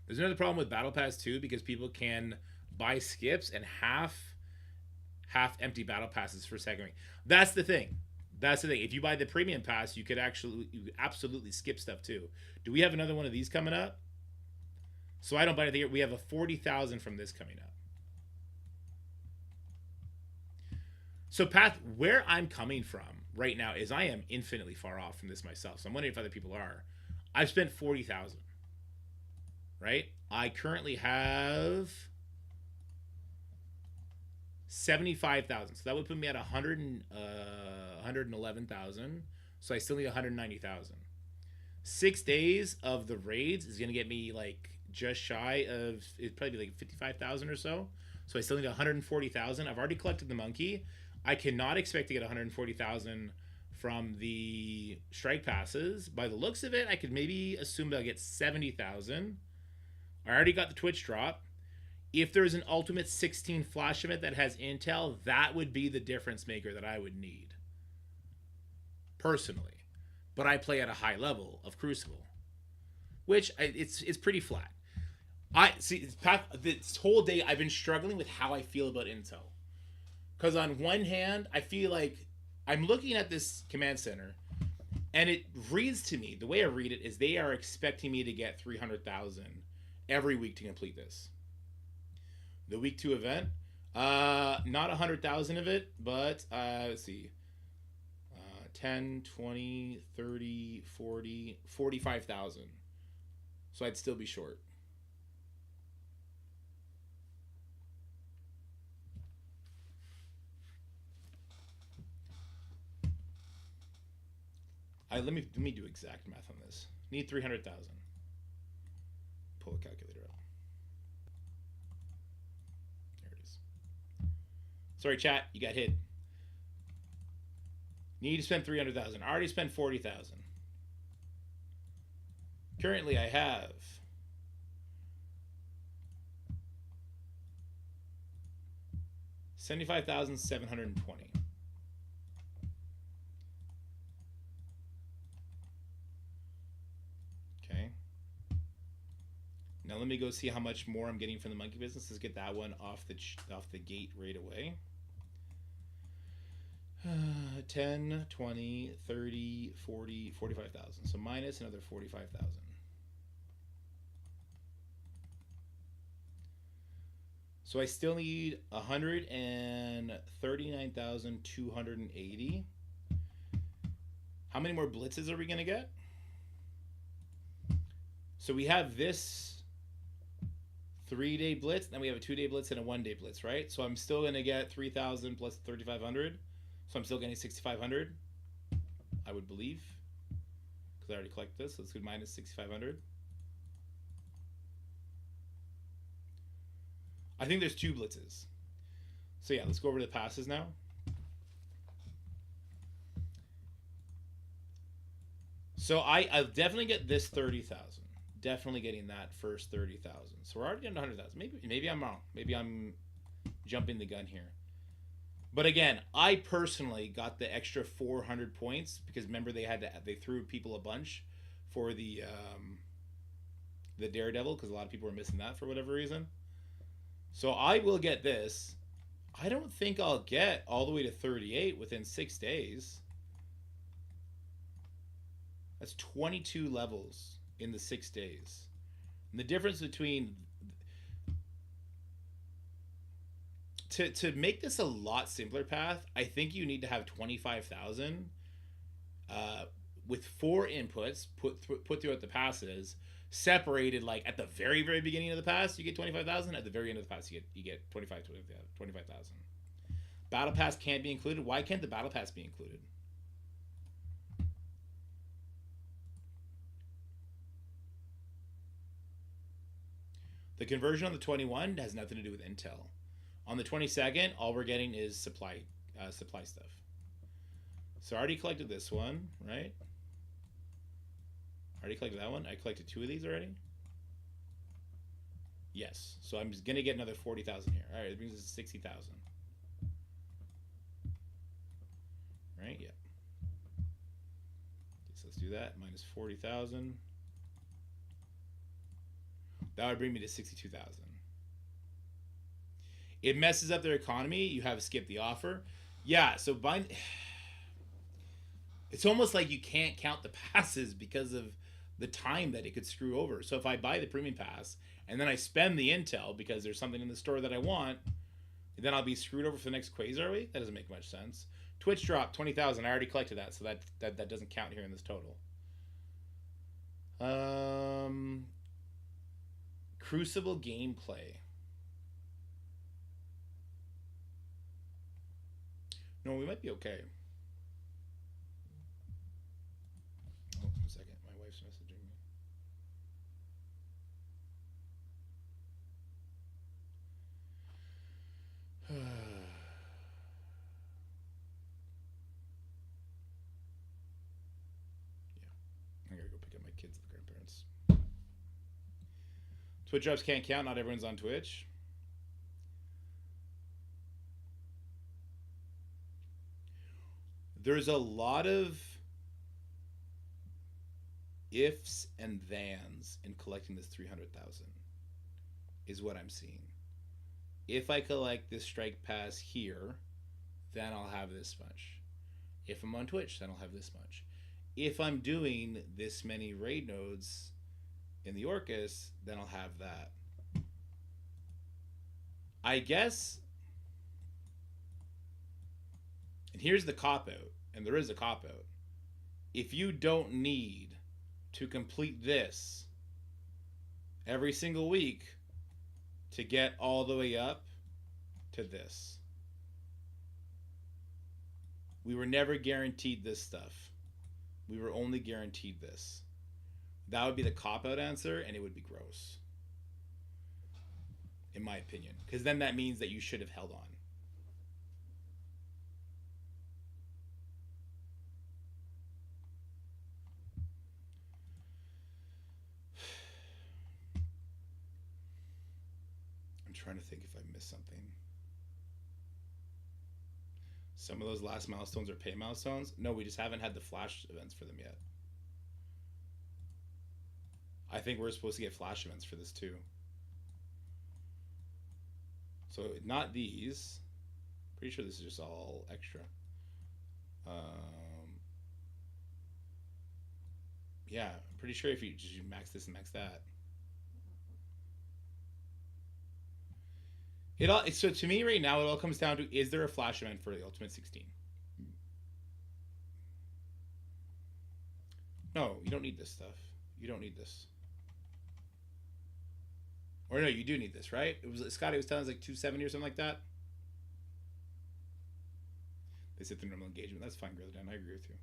There's another problem with battle pass too, because people can buy skips and half empty battle passes for second week. That's the thing. That's the thing. If you buy the premium pass, you could absolutely skip stuff too. Do we have another one of these coming up? So I don't buy anything. We have a 40,000 from this coming up. So, Pat, where I'm coming from right now is I am infinitely far off from this myself. So I'm wondering if other people are. I've spent 40,000, right? I currently have 75,000. So that would put me at 111,000. So I still need 190,000. 6 days of the raids is going to get me like just shy of, it'd probably be like 55,000 or so. So I still need 140,000. I've already collected the monkey. I cannot expect to get 140,000 from the strike passes. By the looks of it, I could maybe assume that I'll get 70,000. I already got the Twitch drop. If there's an Ultimate 16 flash event that has intel, that would be the difference maker that I would need. Personally. But I play at a high level of Crucible. Which, it's pretty flat. I see, this whole day I've been struggling with how I feel about intel. Because on one hand, I feel like I'm looking at this command center, and it reads to me, the way I read it is they are expecting me to get 300,000 every week to complete this. The week 2 event, not 100,000 of it, but let's see, 10, 20, 30, 40, 45,000. So I'd still be short. Let me do exact math on this. Need 300,000. Pull a calculator up. There it is. Sorry, chat, you got hit. Need to spend 300,000. I already spent 40,000. Currently, I have 75,720. Now let me go see how much more I'm getting from the monkey business. Let's get that one off the gate right away. 10, 20, 30, 40, 45,000. So minus another 45,000. So I still need 139,280. How many more blitzes are we going to get? So we have this 3-day blitz, then we have a 2-day blitz and a 1-day blitz, right? So I'm still going to get 3,000 plus 3,500. So I'm still getting 6,500, I would believe. Because I already collected this, so let's go minus 6,500. I think there's 2 blitzes. So yeah, let's go over to the passes now. So I'll definitely get this 30,000. Definitely getting that first 30,000. So we're already at 100,000. Maybe I'm wrong. Maybe I'm jumping the gun here. But again, I personally got the extra 400 points because remember they threw people a bunch for the Daredevil because a lot of people were missing that for whatever reason. So I will get this. I don't think I'll get all the way to 38 within 6 days. That's 22 levels in the 6 days. And the difference between... To make this a lot simpler path, I think you need to have 25,000 with 4 inputs put throughout the passes, separated like at the very, very beginning of the pass, you get 25,000. At the very end of the pass, you get 25,000. Battle Pass can't be included. Why can't the Battle Pass be included? The conversion on the 21 has nothing to do with intel. On the 22nd, all we're getting is supply stuff. So I already collected this one, right? I already collected that one. I collected 2 of these already. Yes. So I'm just gonna get another 40,000 here. All right, it brings us to 60,000. Right? Yeah. Okay, so let's do that. Minus 40,000. That would bring me to 62,000. It messes up their economy. You have skip the offer. Yeah, so it's almost like you can't count the passes because of the time that it could screw over. So if I buy the premium pass and then I spend the intel because there's something in the store that I want, then I'll be screwed over for the next Quasar week? That doesn't make much sense. Twitch drop 20,000. I already collected that, so that doesn't count here in this total. Crucible gameplay. No, we might be okay. Oh, a second. My wife's messaging me. Yeah. I gotta go pick up my kids and the grandparents. Twitch drops can't count. Not everyone's on Twitch. There's a lot of ifs and thans in collecting this 300,000 is what I'm seeing. If I collect this strike pass here, then I'll have this much. If I'm on Twitch, then I'll have this much. If I'm doing this many raid nodes in the Orcus, then I'll have that. I guess... And here's the cop-out, and there is a cop-out. If you don't need to complete this every single week to get all the way up to this. We were never guaranteed this stuff. We were only guaranteed this. That would be the cop-out answer, and it would be gross. In my opinion. Because then that means that you should have held on. Trying to think if I missed something. Some of those last milestones are pay milestones. No, we just haven't had the flash events for them yet. I think we're supposed to get flash events for this too. So not these. Pretty sure this is just all extra. Yeah, I'm pretty sure if you max this and max that. So to me right now, it all comes down to, is there a flash event for the Ultimate 16? No, you don't need this stuff. You don't need this. Or no, you do need this, right? Scotty was telling us like 270 or something like that. They said the normal engagement. That's fine, Gorilla Dan. I agree with you.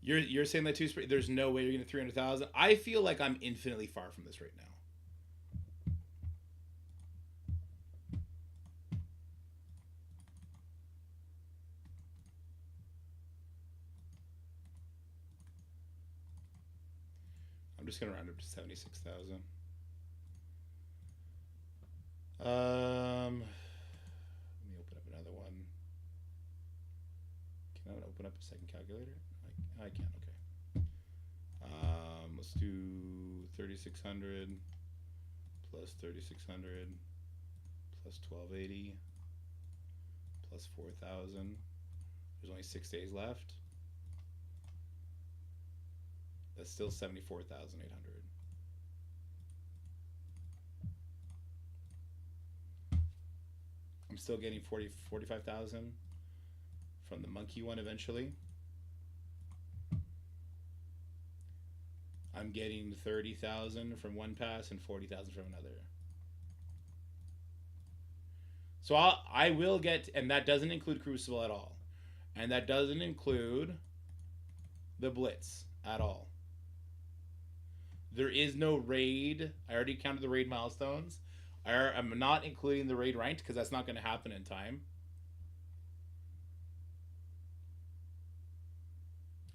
You're saying that there's no way you're getting 300,000. I feel like I'm infinitely far from this right now. I'm just gonna round up to 76,000. Let me open up another one. Can I open up a second calculator? I can. Okay. Let's do 3,600 plus 3,600 plus 1,280 plus 4,000. There's only 6 days left. That's still 74,800. I'm still getting 45,000 from the monkey one eventually. I'm getting 30,000 from one pass and 40,000 from another. So I will get, and that doesn't include Crucible at all. And that doesn't include the Blitz at all. There is no raid. I already counted the raid milestones. I'm not including the raid ranked because that's not going to happen in time.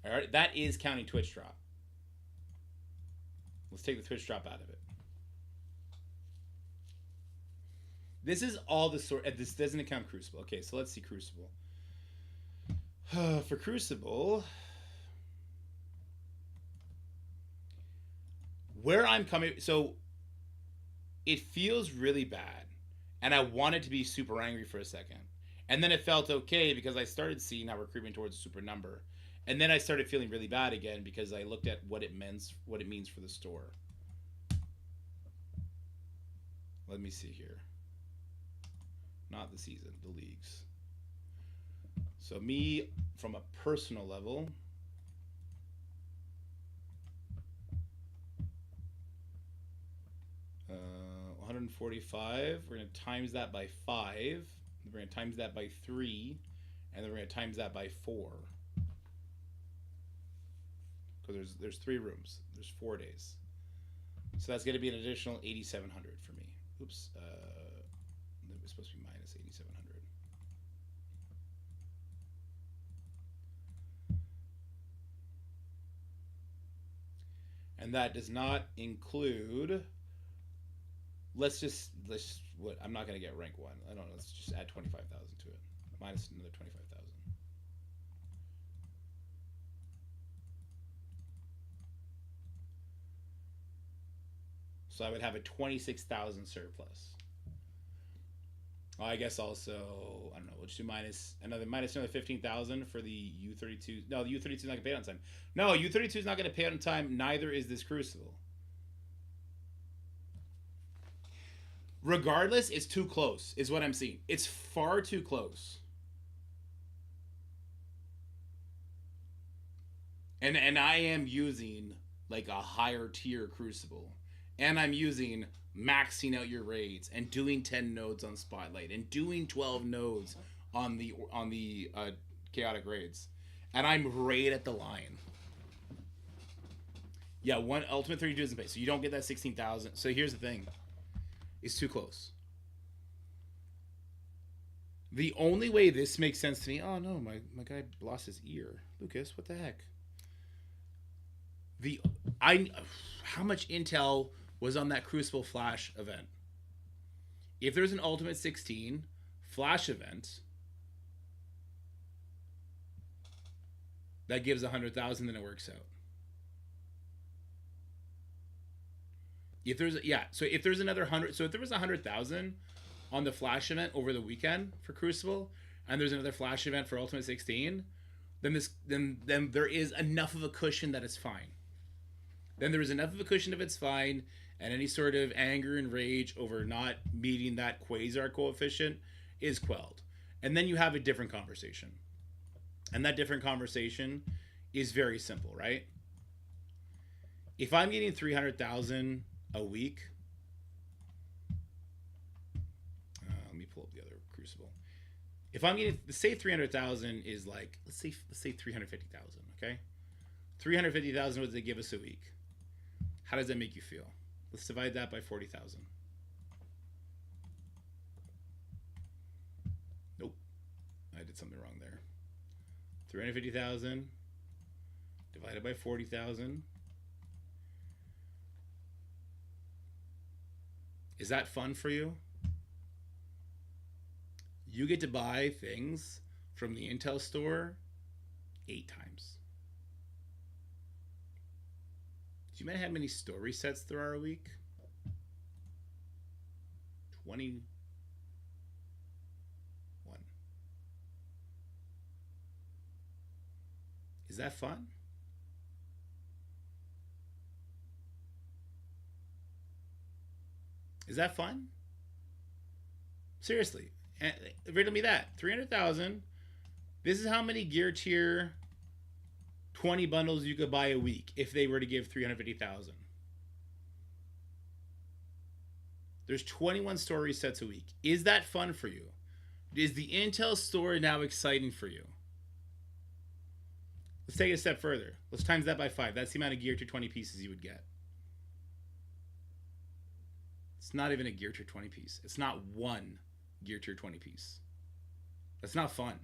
All right, that is counting Twitch drop. Let's take the Twitch drop out of it. This is all the sort. This doesn't account Crucible. Okay, so let's see Crucible. For Crucible, where I'm coming, so it feels really bad, and I wanted to be super angry for a second, and then it felt okay because I started seeing how we're creeping towards a super number, and then I started feeling really bad again because I looked at what it means for the store. Let me see here. Not the season, the leagues. So me, from a personal level, uh, 145. We're going to times that by 5. We're going to times that by 3, and then we're going to times that by 4. Because there's 3 rooms. There's 4 days. So that's going to be an additional 8,700 for me. Oops. It was supposed to be minus 8,700. And that does not include. I'm not going to get rank 1. I don't know. Let's just add 25,000 to it. Minus another 25,000. So I would have a 26,000 surplus. Well, I guess also, I don't know, we'll just do minus another 15,000 for the U32. No, the U32 is not going to pay on time. No, U32 is not going to pay on time. Neither is this Crucible. Regardless, it's too close, is what I'm seeing. It's far too close. And I am using like a higher tier Crucible. And I'm using maxing out your raids and doing 10 nodes on Spotlight and doing 12 nodes on the chaotic raids. And I'm right at the line. Yeah, one Ultimate 32 doesn't pay, so you don't get that 16,000. So here's the thing. It's too close. The only way this makes sense to me, oh no, my guy lost his ear. Lucas, what the heck? How much intel was on that Crucible Flash event? If there's an Ultimate 16 Flash event that gives 100,000, then it works out. If there's if there's another 100, so if there was 100,000 on the Flash event over the weekend for Crucible, and there's another Flash event for Ultimate 16, then there is enough of a cushion that it's fine. then there is enough of a cushion if it's fine, and any sort of anger and rage over not meeting that quasar coefficient is quelled. And then you have a different conversation. And that different conversation is very simple, right? If I'm getting 300,000 a week, let me pull up the other Crucible. If I'm getting, say 300,000 is like, let's say 350,000, okay? 350,000 what they give us a week. How does that make you feel? Let's divide that by 40,000. Nope. I did something wrong there. 350,000 divided by 40,000. Is that fun for you? You get to buy things from the Intel store 8 times. Do you know how many story sets there are a week? 21. Is that fun? Is that fun? Seriously, riddle me that. 300,000. This is how many gear tier 20 bundles you could buy a week if they were to give 350,000. There's 21 story sets a week. Is that fun for you? Is the Intel store now exciting for you? Let's take it a step further. Let's times that by 5. That's the amount of gear tier 20 pieces you would get. It's not even a gear tier 20 piece. It's not one gear tier 20 piece. That's not fun.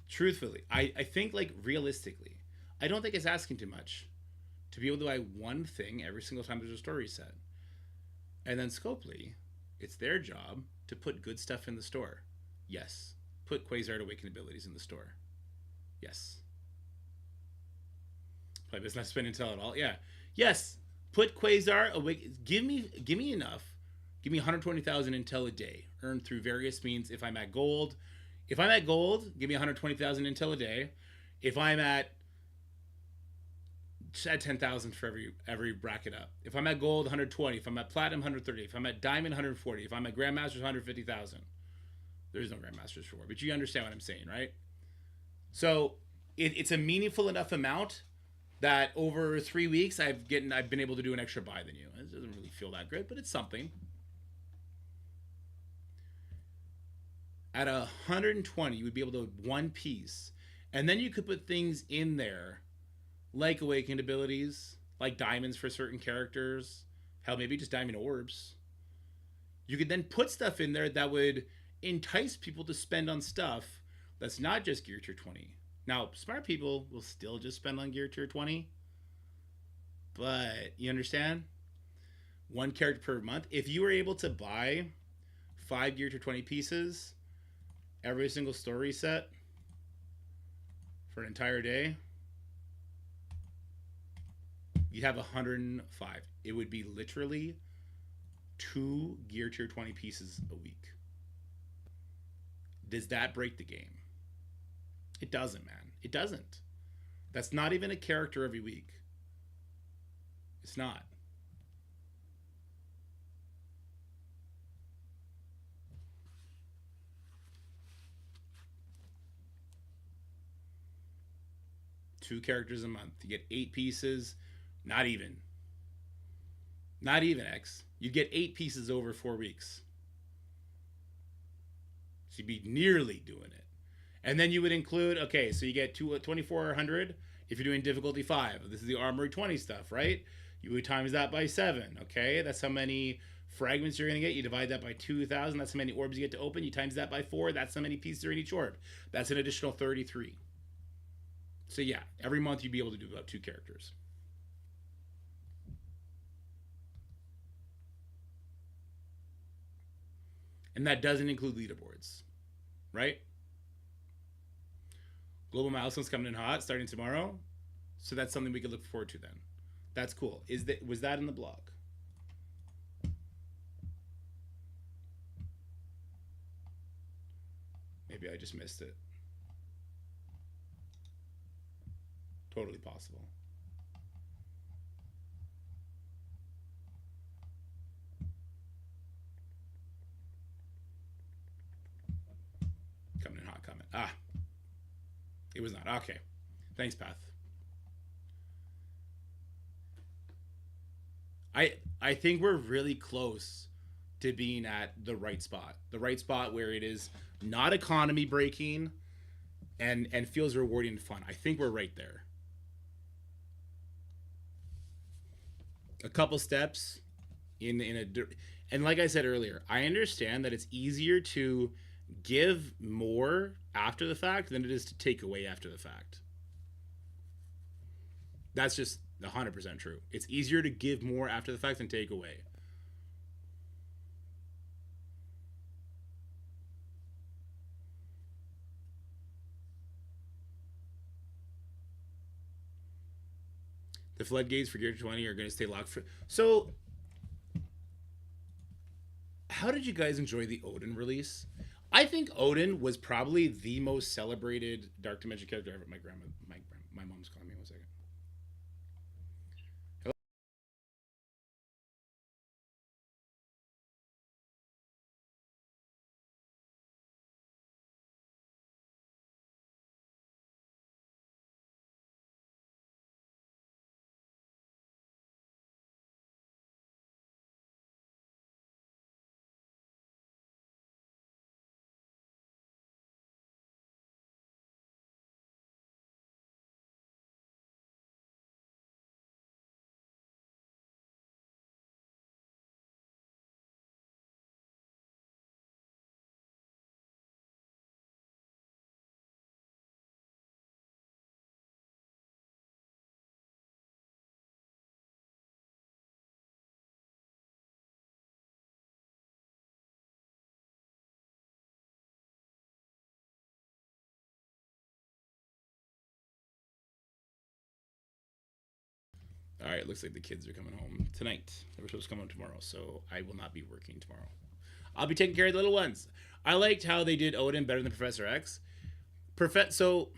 Truthfully, I think, like, realistically, I don't think it's asking too much to be able to buy one thing every single time there's a story set. And then Scopely, it's their job to put good stuff in the store. Yes. Put Quasar Awakened abilities in the store. Yes. Play this not spend Intel at all. Yeah. Yes. Put Quasar Awakened. Give me enough. Give me 120,000 Intel a day, earned through various means. If I'm at gold, give me 120,000 Intel a day. If I'm at 10,000 for every bracket up. If I'm at gold, 120. If I'm at platinum, 130. If I'm at diamond, 140. If I'm at grandmasters, 150,000. There's no grandmasters for, but you understand what I'm saying, right? So it's a meaningful enough amount that over 3 weeks I've been able to do an extra buy than you. It doesn't really feel that good, but it's something. At 120, you would be able to have one piece, and then you could put things in there like awakened abilities, like diamonds for certain characters, hell, maybe just diamond orbs. You could then put stuff in there that would entice people to spend on stuff that's not just gear tier 20. Now, smart people will still just spend on gear tier 20, but you understand? One character per month. If you were able to buy 5 gear tier 20 pieces every single story set for an entire day, you'd have 105. It would be literally 2 gear tier 20 pieces a week. Does that break the game? It doesn't, man. It doesn't. That's not even a character every week. It's not. Two characters a month. You get 8 pieces. Not even. Not even, X. You'd get 8 pieces over 4 weeks. So you'd be nearly doing it. And then you would include, okay, so you get 2,400 if you're doing difficulty 5. This is the Armory 20 stuff, right? You would times that by 7, okay? That's how many fragments you're going to get. You divide that by 2,000. That's how many orbs you get to open. You times that by 4. That's how many pieces are in each orb. That's an additional 33. So yeah, every month you'd be able to do about 2 characters. And that doesn't include leaderboards, right? Global milestones coming in hot starting tomorrow. So that's something we could look forward to then. That's cool. Was that in the blog? Maybe I just missed it. Totally possible. Coming in hot comment. Ah. It was not. Okay. Thanks, Path. I think we're really close to being at the right spot. The right spot where it is not economy breaking and feels rewarding and fun. I think we're right there. A couple steps in a, and like I said earlier, I understand that it's easier to give more after the fact than it is to take away after the fact. That's just 100% true. It's easier to give more after the fact than take away. The floodgates for Gear 20 are going to stay locked for... So, how did you guys enjoy the Odin release? I think Odin was probably the most celebrated Dark Dimension character ever. My mom's calling me. 1 second. Hello? All right, looks like the kids are coming home tonight. They were supposed to come home tomorrow, so I will not be working tomorrow. I'll be taking care of the little ones. I liked how they did Odin better than Professor X. So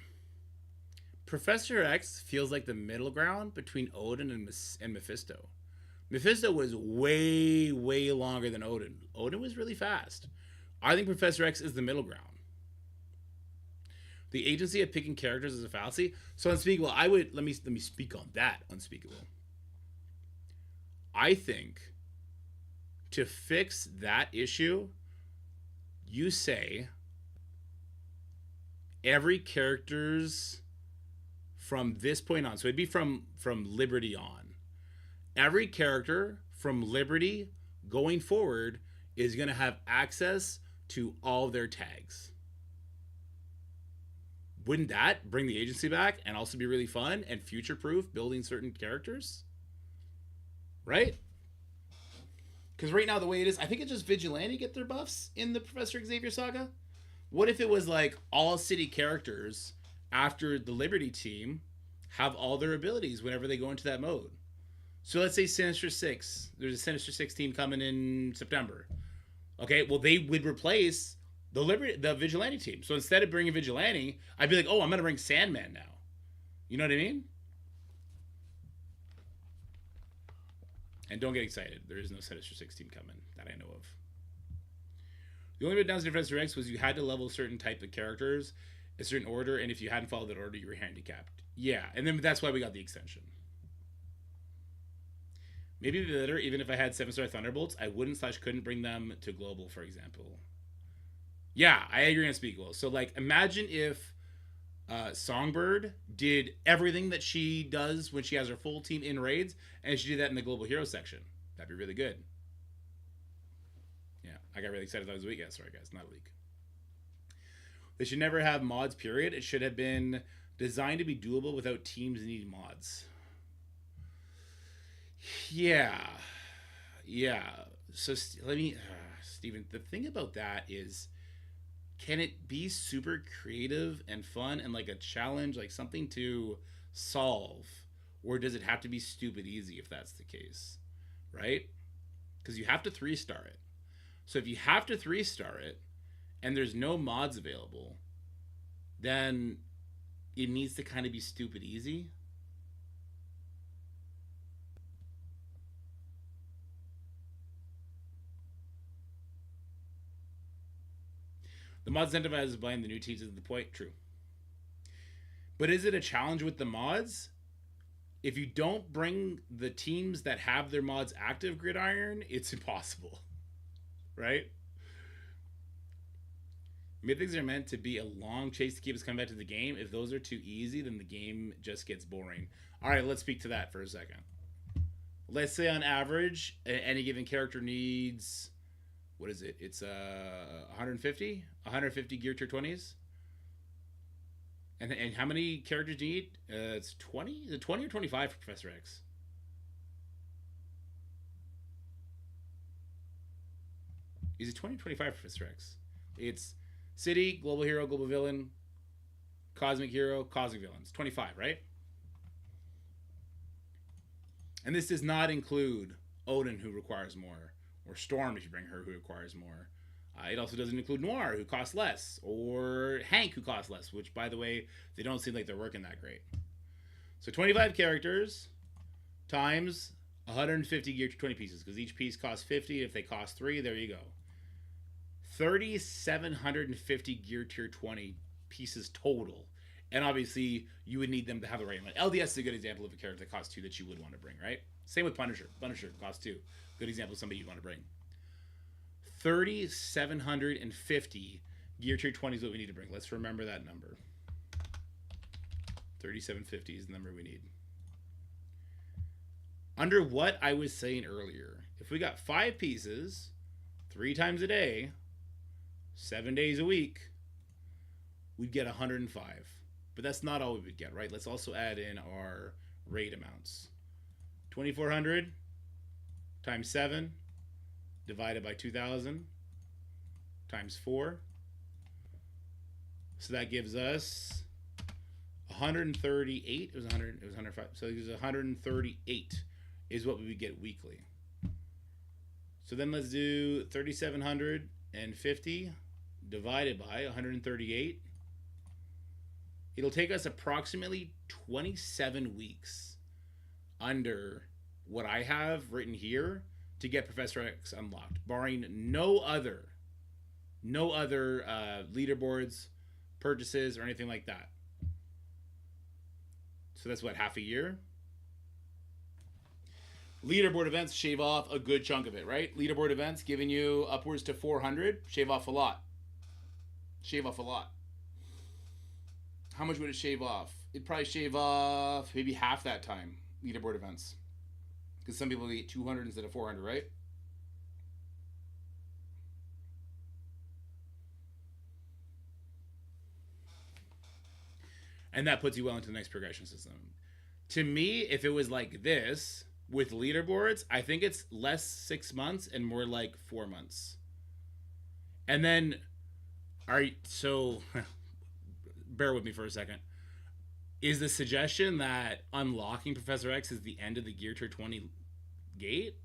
Professor X feels like the middle ground between Odin and Mephisto. Mephisto was way, way longer than Odin. Odin was really fast. I think Professor X is the middle ground. The agency of picking characters is a fallacy. So Unspeakable, let me speak on that. Unspeakable. I think to fix that issue, you say every character's from this point on. So it'd be from Liberty on. Every character from Liberty going forward is going to have access to all their tags. Wouldn't that bring the agency back and also be really fun and future-proof building certain characters? Right? Because right now the way it is, I think it's just Vigilante get their buffs in the Professor Xavier saga. What if it was like all city characters after the Liberty team have all their abilities whenever they go into that mode? So let's say Sinister Six. There's a Sinister Six team coming in September. Okay, well they would replace the Vigilante team. So instead of bringing Vigilante, I'd be like, oh, I'm going to bring Sandman now. You know what I mean? And don't get excited. There is no Sinister Six team coming that I know of. The only bit down to Professor X was you had to level a certain type of characters, a certain order, and if you hadn't followed that order, you were handicapped. Yeah, and then that's why we got the extension. Maybe better, even if I had 7-star Thunderbolts, I wouldn't/couldn't bring them to global, for example. Yeah, I agree on Unspeakable. So, like, imagine if Songbird did everything that she does when she has her full team in raids, and she did that in the Global Hero section. That'd be really good. Yeah, I got really excited that was a week. Yeah, sorry, guys, not a leak. They should never have mods, period. It should have been designed to be doable without teams needing mods. Yeah. So let me... Steven, the thing about that is, can it be super creative and fun and like a challenge, like something to solve? Or does it have to be stupid easy if that's the case? Right? Because you have to 3-star it. So if you have to 3-star it and there's no mods available, then it needs to kind of be stupid easy. The mods incentivize buying the new teams is the point. True. But is it a challenge with the mods? If you don't bring the teams that have their mods active, Gridiron, it's impossible. Right? Mythics are meant to be a long chase to keep us coming back to the game. If those are too easy, then the game just gets boring. All right, let's speak to that for a second. Let's say on average, any given character needs, what is it? It's 150 gear tier 20s. And how many characters do you need? It's 20? Is it 20 or 25 for Professor X? Is it 20 or 25 for Professor X? It's City, Global Hero, Global Villain, Cosmic Hero, Cosmic Villains. 25, right? And this does not include Odin, who requires more, or Storm, if you bring her, who requires more. It also doesn't include Noir, who costs less, or Hank, who costs less, which, by the way, they don't seem like they're working that great. So 25 characters times 150 gear to 20 pieces, because each piece costs 50. If they cost 3, there you go. 3,750 gear tier 20 pieces total. And obviously, you would need them to have the right amount. LDS is a good example of a character that costs 2 that you would want to bring, right? Same with Punisher. Punisher costs 2. Good example of somebody you'd want to bring. 3,750 gear tier 20 is what we need to bring. Let's remember that number. 3,750 is the number we need. Under what I was saying earlier, if we got 5 pieces, 3 times a day, 7 days a week, we'd get 105. But that's not all we would get, right? Let's also add in our raid amounts. 2,400 times 7 divided by 2,000 times 4. So that gives us 138. It was 100. It was 105. So it was 138 is what we would get weekly. So then let's do 3,750 divided by 138. It'll take us approximately 27 weeks under what I have written here to get Professor X unlocked, barring no other leaderboards, purchases, or anything like that. So that's what, half a year? Leaderboard events shave off a good chunk of it, right? Leaderboard events giving you upwards to 400, shave off a lot. Shave off a lot. How much would it shave off? It'd probably shave off maybe half that time, leaderboard events. Because some people get 200 instead of 400, right? And that puts you well into the next progression system. To me, if it was like this, with leaderboards, I think it's less 6 months and more like 4 months. And then, bear with me for a second. Is the suggestion that unlocking Professor X is the end of the Gear Tier 20 gate?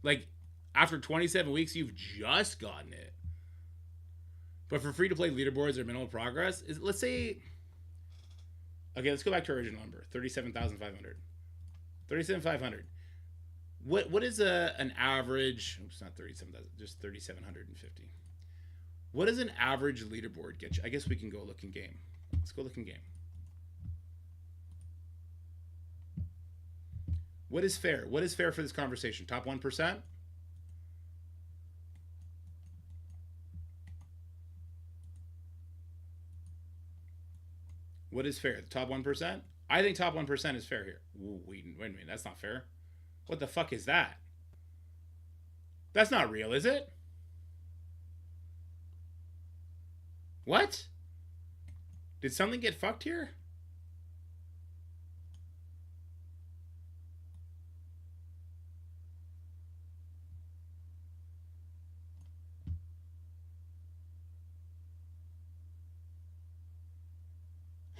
Like, after 27 weeks, you've just gotten it. But for free-to-play leaderboards or minimal progress, let's say... Okay, let's go back to our original number, 37,500. 37,500. What is an average... Oops, not 37,000, just 3,750. What does an average leaderboard get you? I guess we can go look in game. Let's go look in game. What is fair? What is fair for this conversation? Top 1%? What is fair? The top 1%? I think top 1% is fair here. Ooh, wait a minute. That's not fair. What the fuck is that? That's not real, is it? What? Did something get fucked here?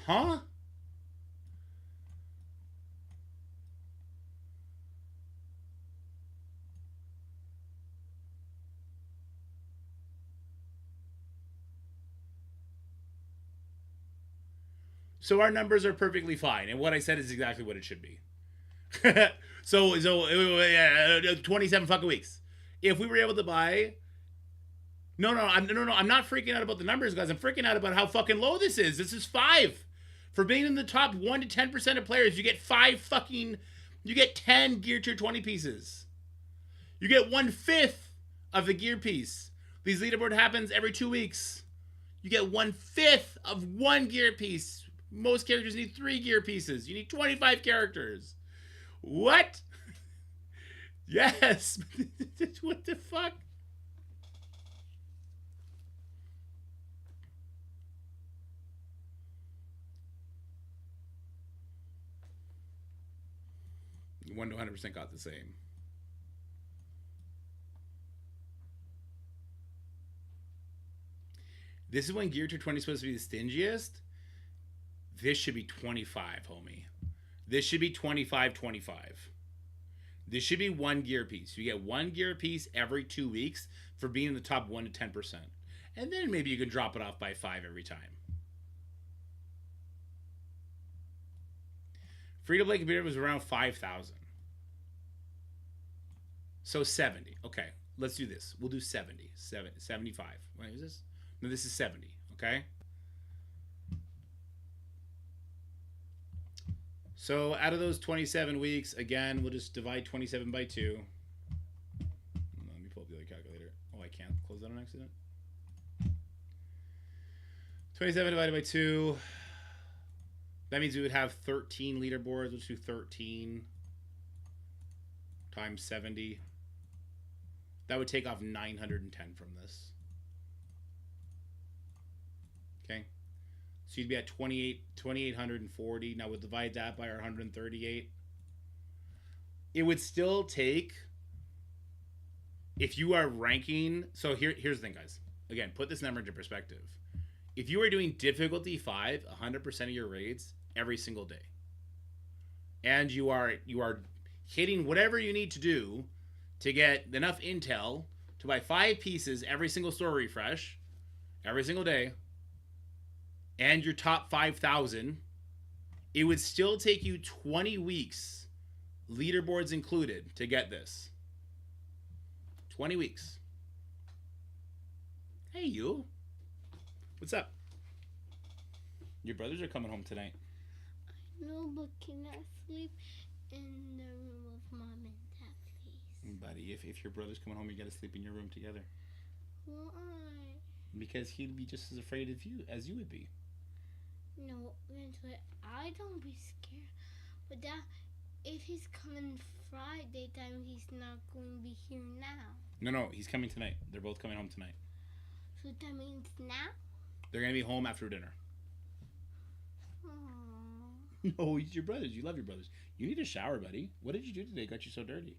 Huh? So our numbers are perfectly fine, and what I said is exactly what it should be. so 27 fucking weeks. If we were able to buy, no, I'm not freaking out about the numbers, guys. I'm freaking out about how fucking low this is. This is 5 for being in the top 1 to 10% of players. You get 10 gear tier 20 pieces. You get 1/5 of the gear piece. These leaderboard happens every 2 weeks. You get 1/5 of 1 gear piece. Most characters need 3 gear pieces. You need 25 characters. What? Yes. What the fuck? One to 100% got the same. This is when gear tier 20 is supposed to be the stingiest. This should be 25, homie. This should be 25. This should be 1 gear piece. You get 1 gear piece every 2 weeks for being in the top 1 to 10%. And then maybe you can drop it off by 5 every time. Free-to-play computer was around 5,000. So 70. Okay, let's do this. We'll do 70. 75. Wait, is this? No, this is 70. Okay? So out of those 27 weeks, again, we'll just divide 27 by 2. Let me pull up the other calculator. Oh, I can't close that on accident. 27 divided by 2. That means we would have 13 leaderboards. Let's do 13 times 70. That would take off 910 from this. Okay. So you'd be at 2,840. Now we'll divide that by our 138. It would still take, if you are ranking, so here's the thing, guys. Again, put this number into perspective. If you are doing difficulty 5, 100% of your raids every single day, and you are hitting whatever you need to do to get enough intel to buy 5 pieces every single store refresh, every single day, and your top 5,000, it would still take you 20 weeks, leaderboards included, to get this. 20 weeks. Hey, you. What's up? Your brothers are coming home tonight. No, but can I sleep in the room with mom and dad, please? Buddy, if your brother's coming home, you gotta sleep in your room together. Why? Because he'd be just as afraid of you as you would be. No, eventually I don't be scared. But that, if he's coming Friday time, he's not going to be here now. No, he's coming tonight. They're both coming home tonight. So that means now? They're gonna be home after dinner. Aww. No, he's your brothers. You love your brothers. You need a shower, buddy. What did you do today? Got you so dirty.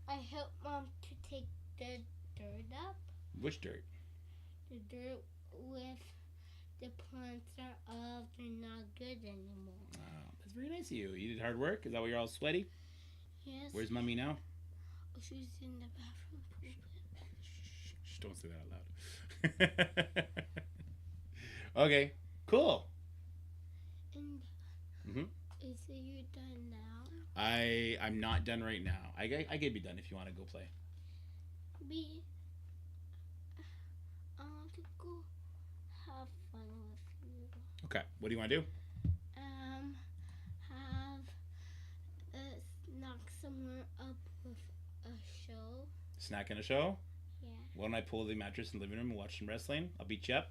I helped mom to take the dirt up. Which dirt? The dirt with the plants are up. They're not good anymore. Oh, that's very nice of you. You did hard work. Is that why you're all sweaty? Yes. Where's mommy now? Oh, she's in the bathroom pooping. Shh, don't say that out loud. Okay, cool. And is it you done now? I'm not done right now. I could be done if you want to go play. I want to go have fun with you. Okay, what do you want to do? Knock somewhere up with a show. Snack in a show? Yeah. Why don't I pull the mattress in the living room and watch some wrestling? I'll beat you up.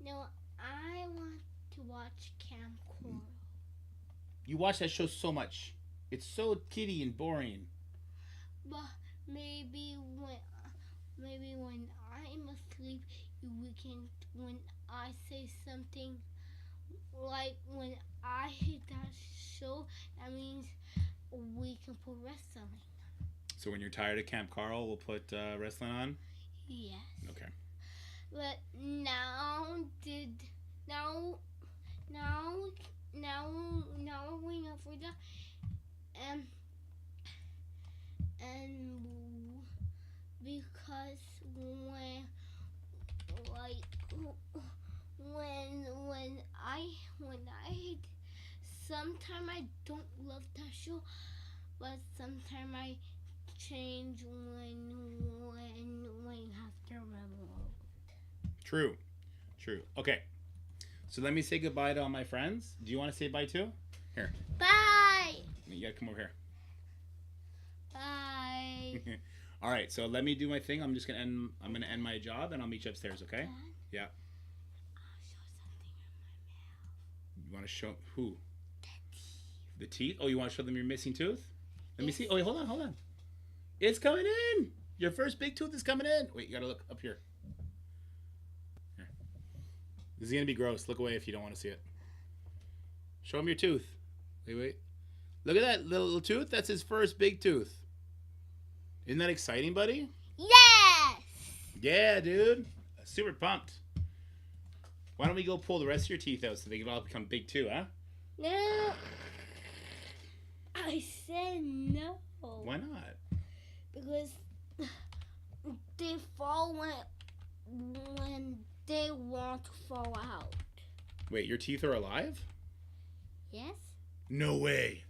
No, I want to watch Camp Coral. You watch that show so much. It's so kiddie and boring. But maybe when I'm asleep, we can. When I say something, like when I hit that show, that means we can put wrestling. So when you're tired of Camp Carl, we'll put wrestling on? Yes. Okay. But now sometimes I don't love that show, but sometimes I change when you have to remote. True. Okay. So let me say goodbye to all my friends. Do you want to say bye too? Here. Bye. You gotta come over here. Bye. All right. So let me do my thing. I'm gonna end my job, and I'll meet you upstairs. Okay? Dad, Yeah. I'll show something in my mouth. You want to show who? The teeth. The teeth? Oh, you want to show them your missing tooth? Let me see. Oh, wait, hold on. It's coming in. Your first big tooth is coming in. Wait, you gotta look up here. Here. This is gonna be gross. Look away if you don't want to see it. Show him your tooth. Wait. Look at that little tooth. That's his first big tooth. Isn't that exciting, buddy? Yes. Yeah, dude. Super pumped. Why don't we go pull the rest of your teeth out so they can all become big too, huh? No. I said no. Why not? Because they fall when they want to fall out. Wait, your teeth are alive? Yes? No way.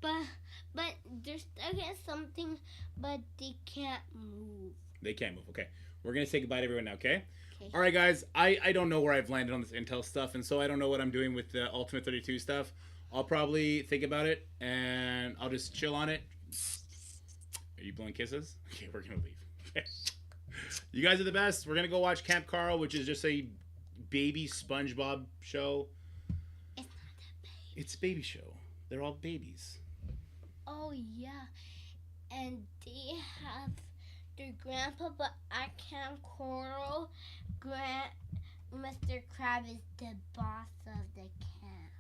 But they're stuck in something, but they can't move. They can't move. Okay. We're going to say goodbye to everyone now, okay? Okay. All right, guys. I don't know where I've landed on this Intel stuff, and so I don't know what I'm doing with the Ultimate 32 stuff. I'll probably think about it, and I'll just chill on it. Are you blowing kisses? Okay, we're going to leave. You guys are the best. We're going to go watch Camp Carl, which is just a baby SpongeBob show. It's not that big. It's a baby show. They're all babies. Oh, yeah. And they have their grandpa, but at Camp Coral, Mr. Crab is the boss of the camp.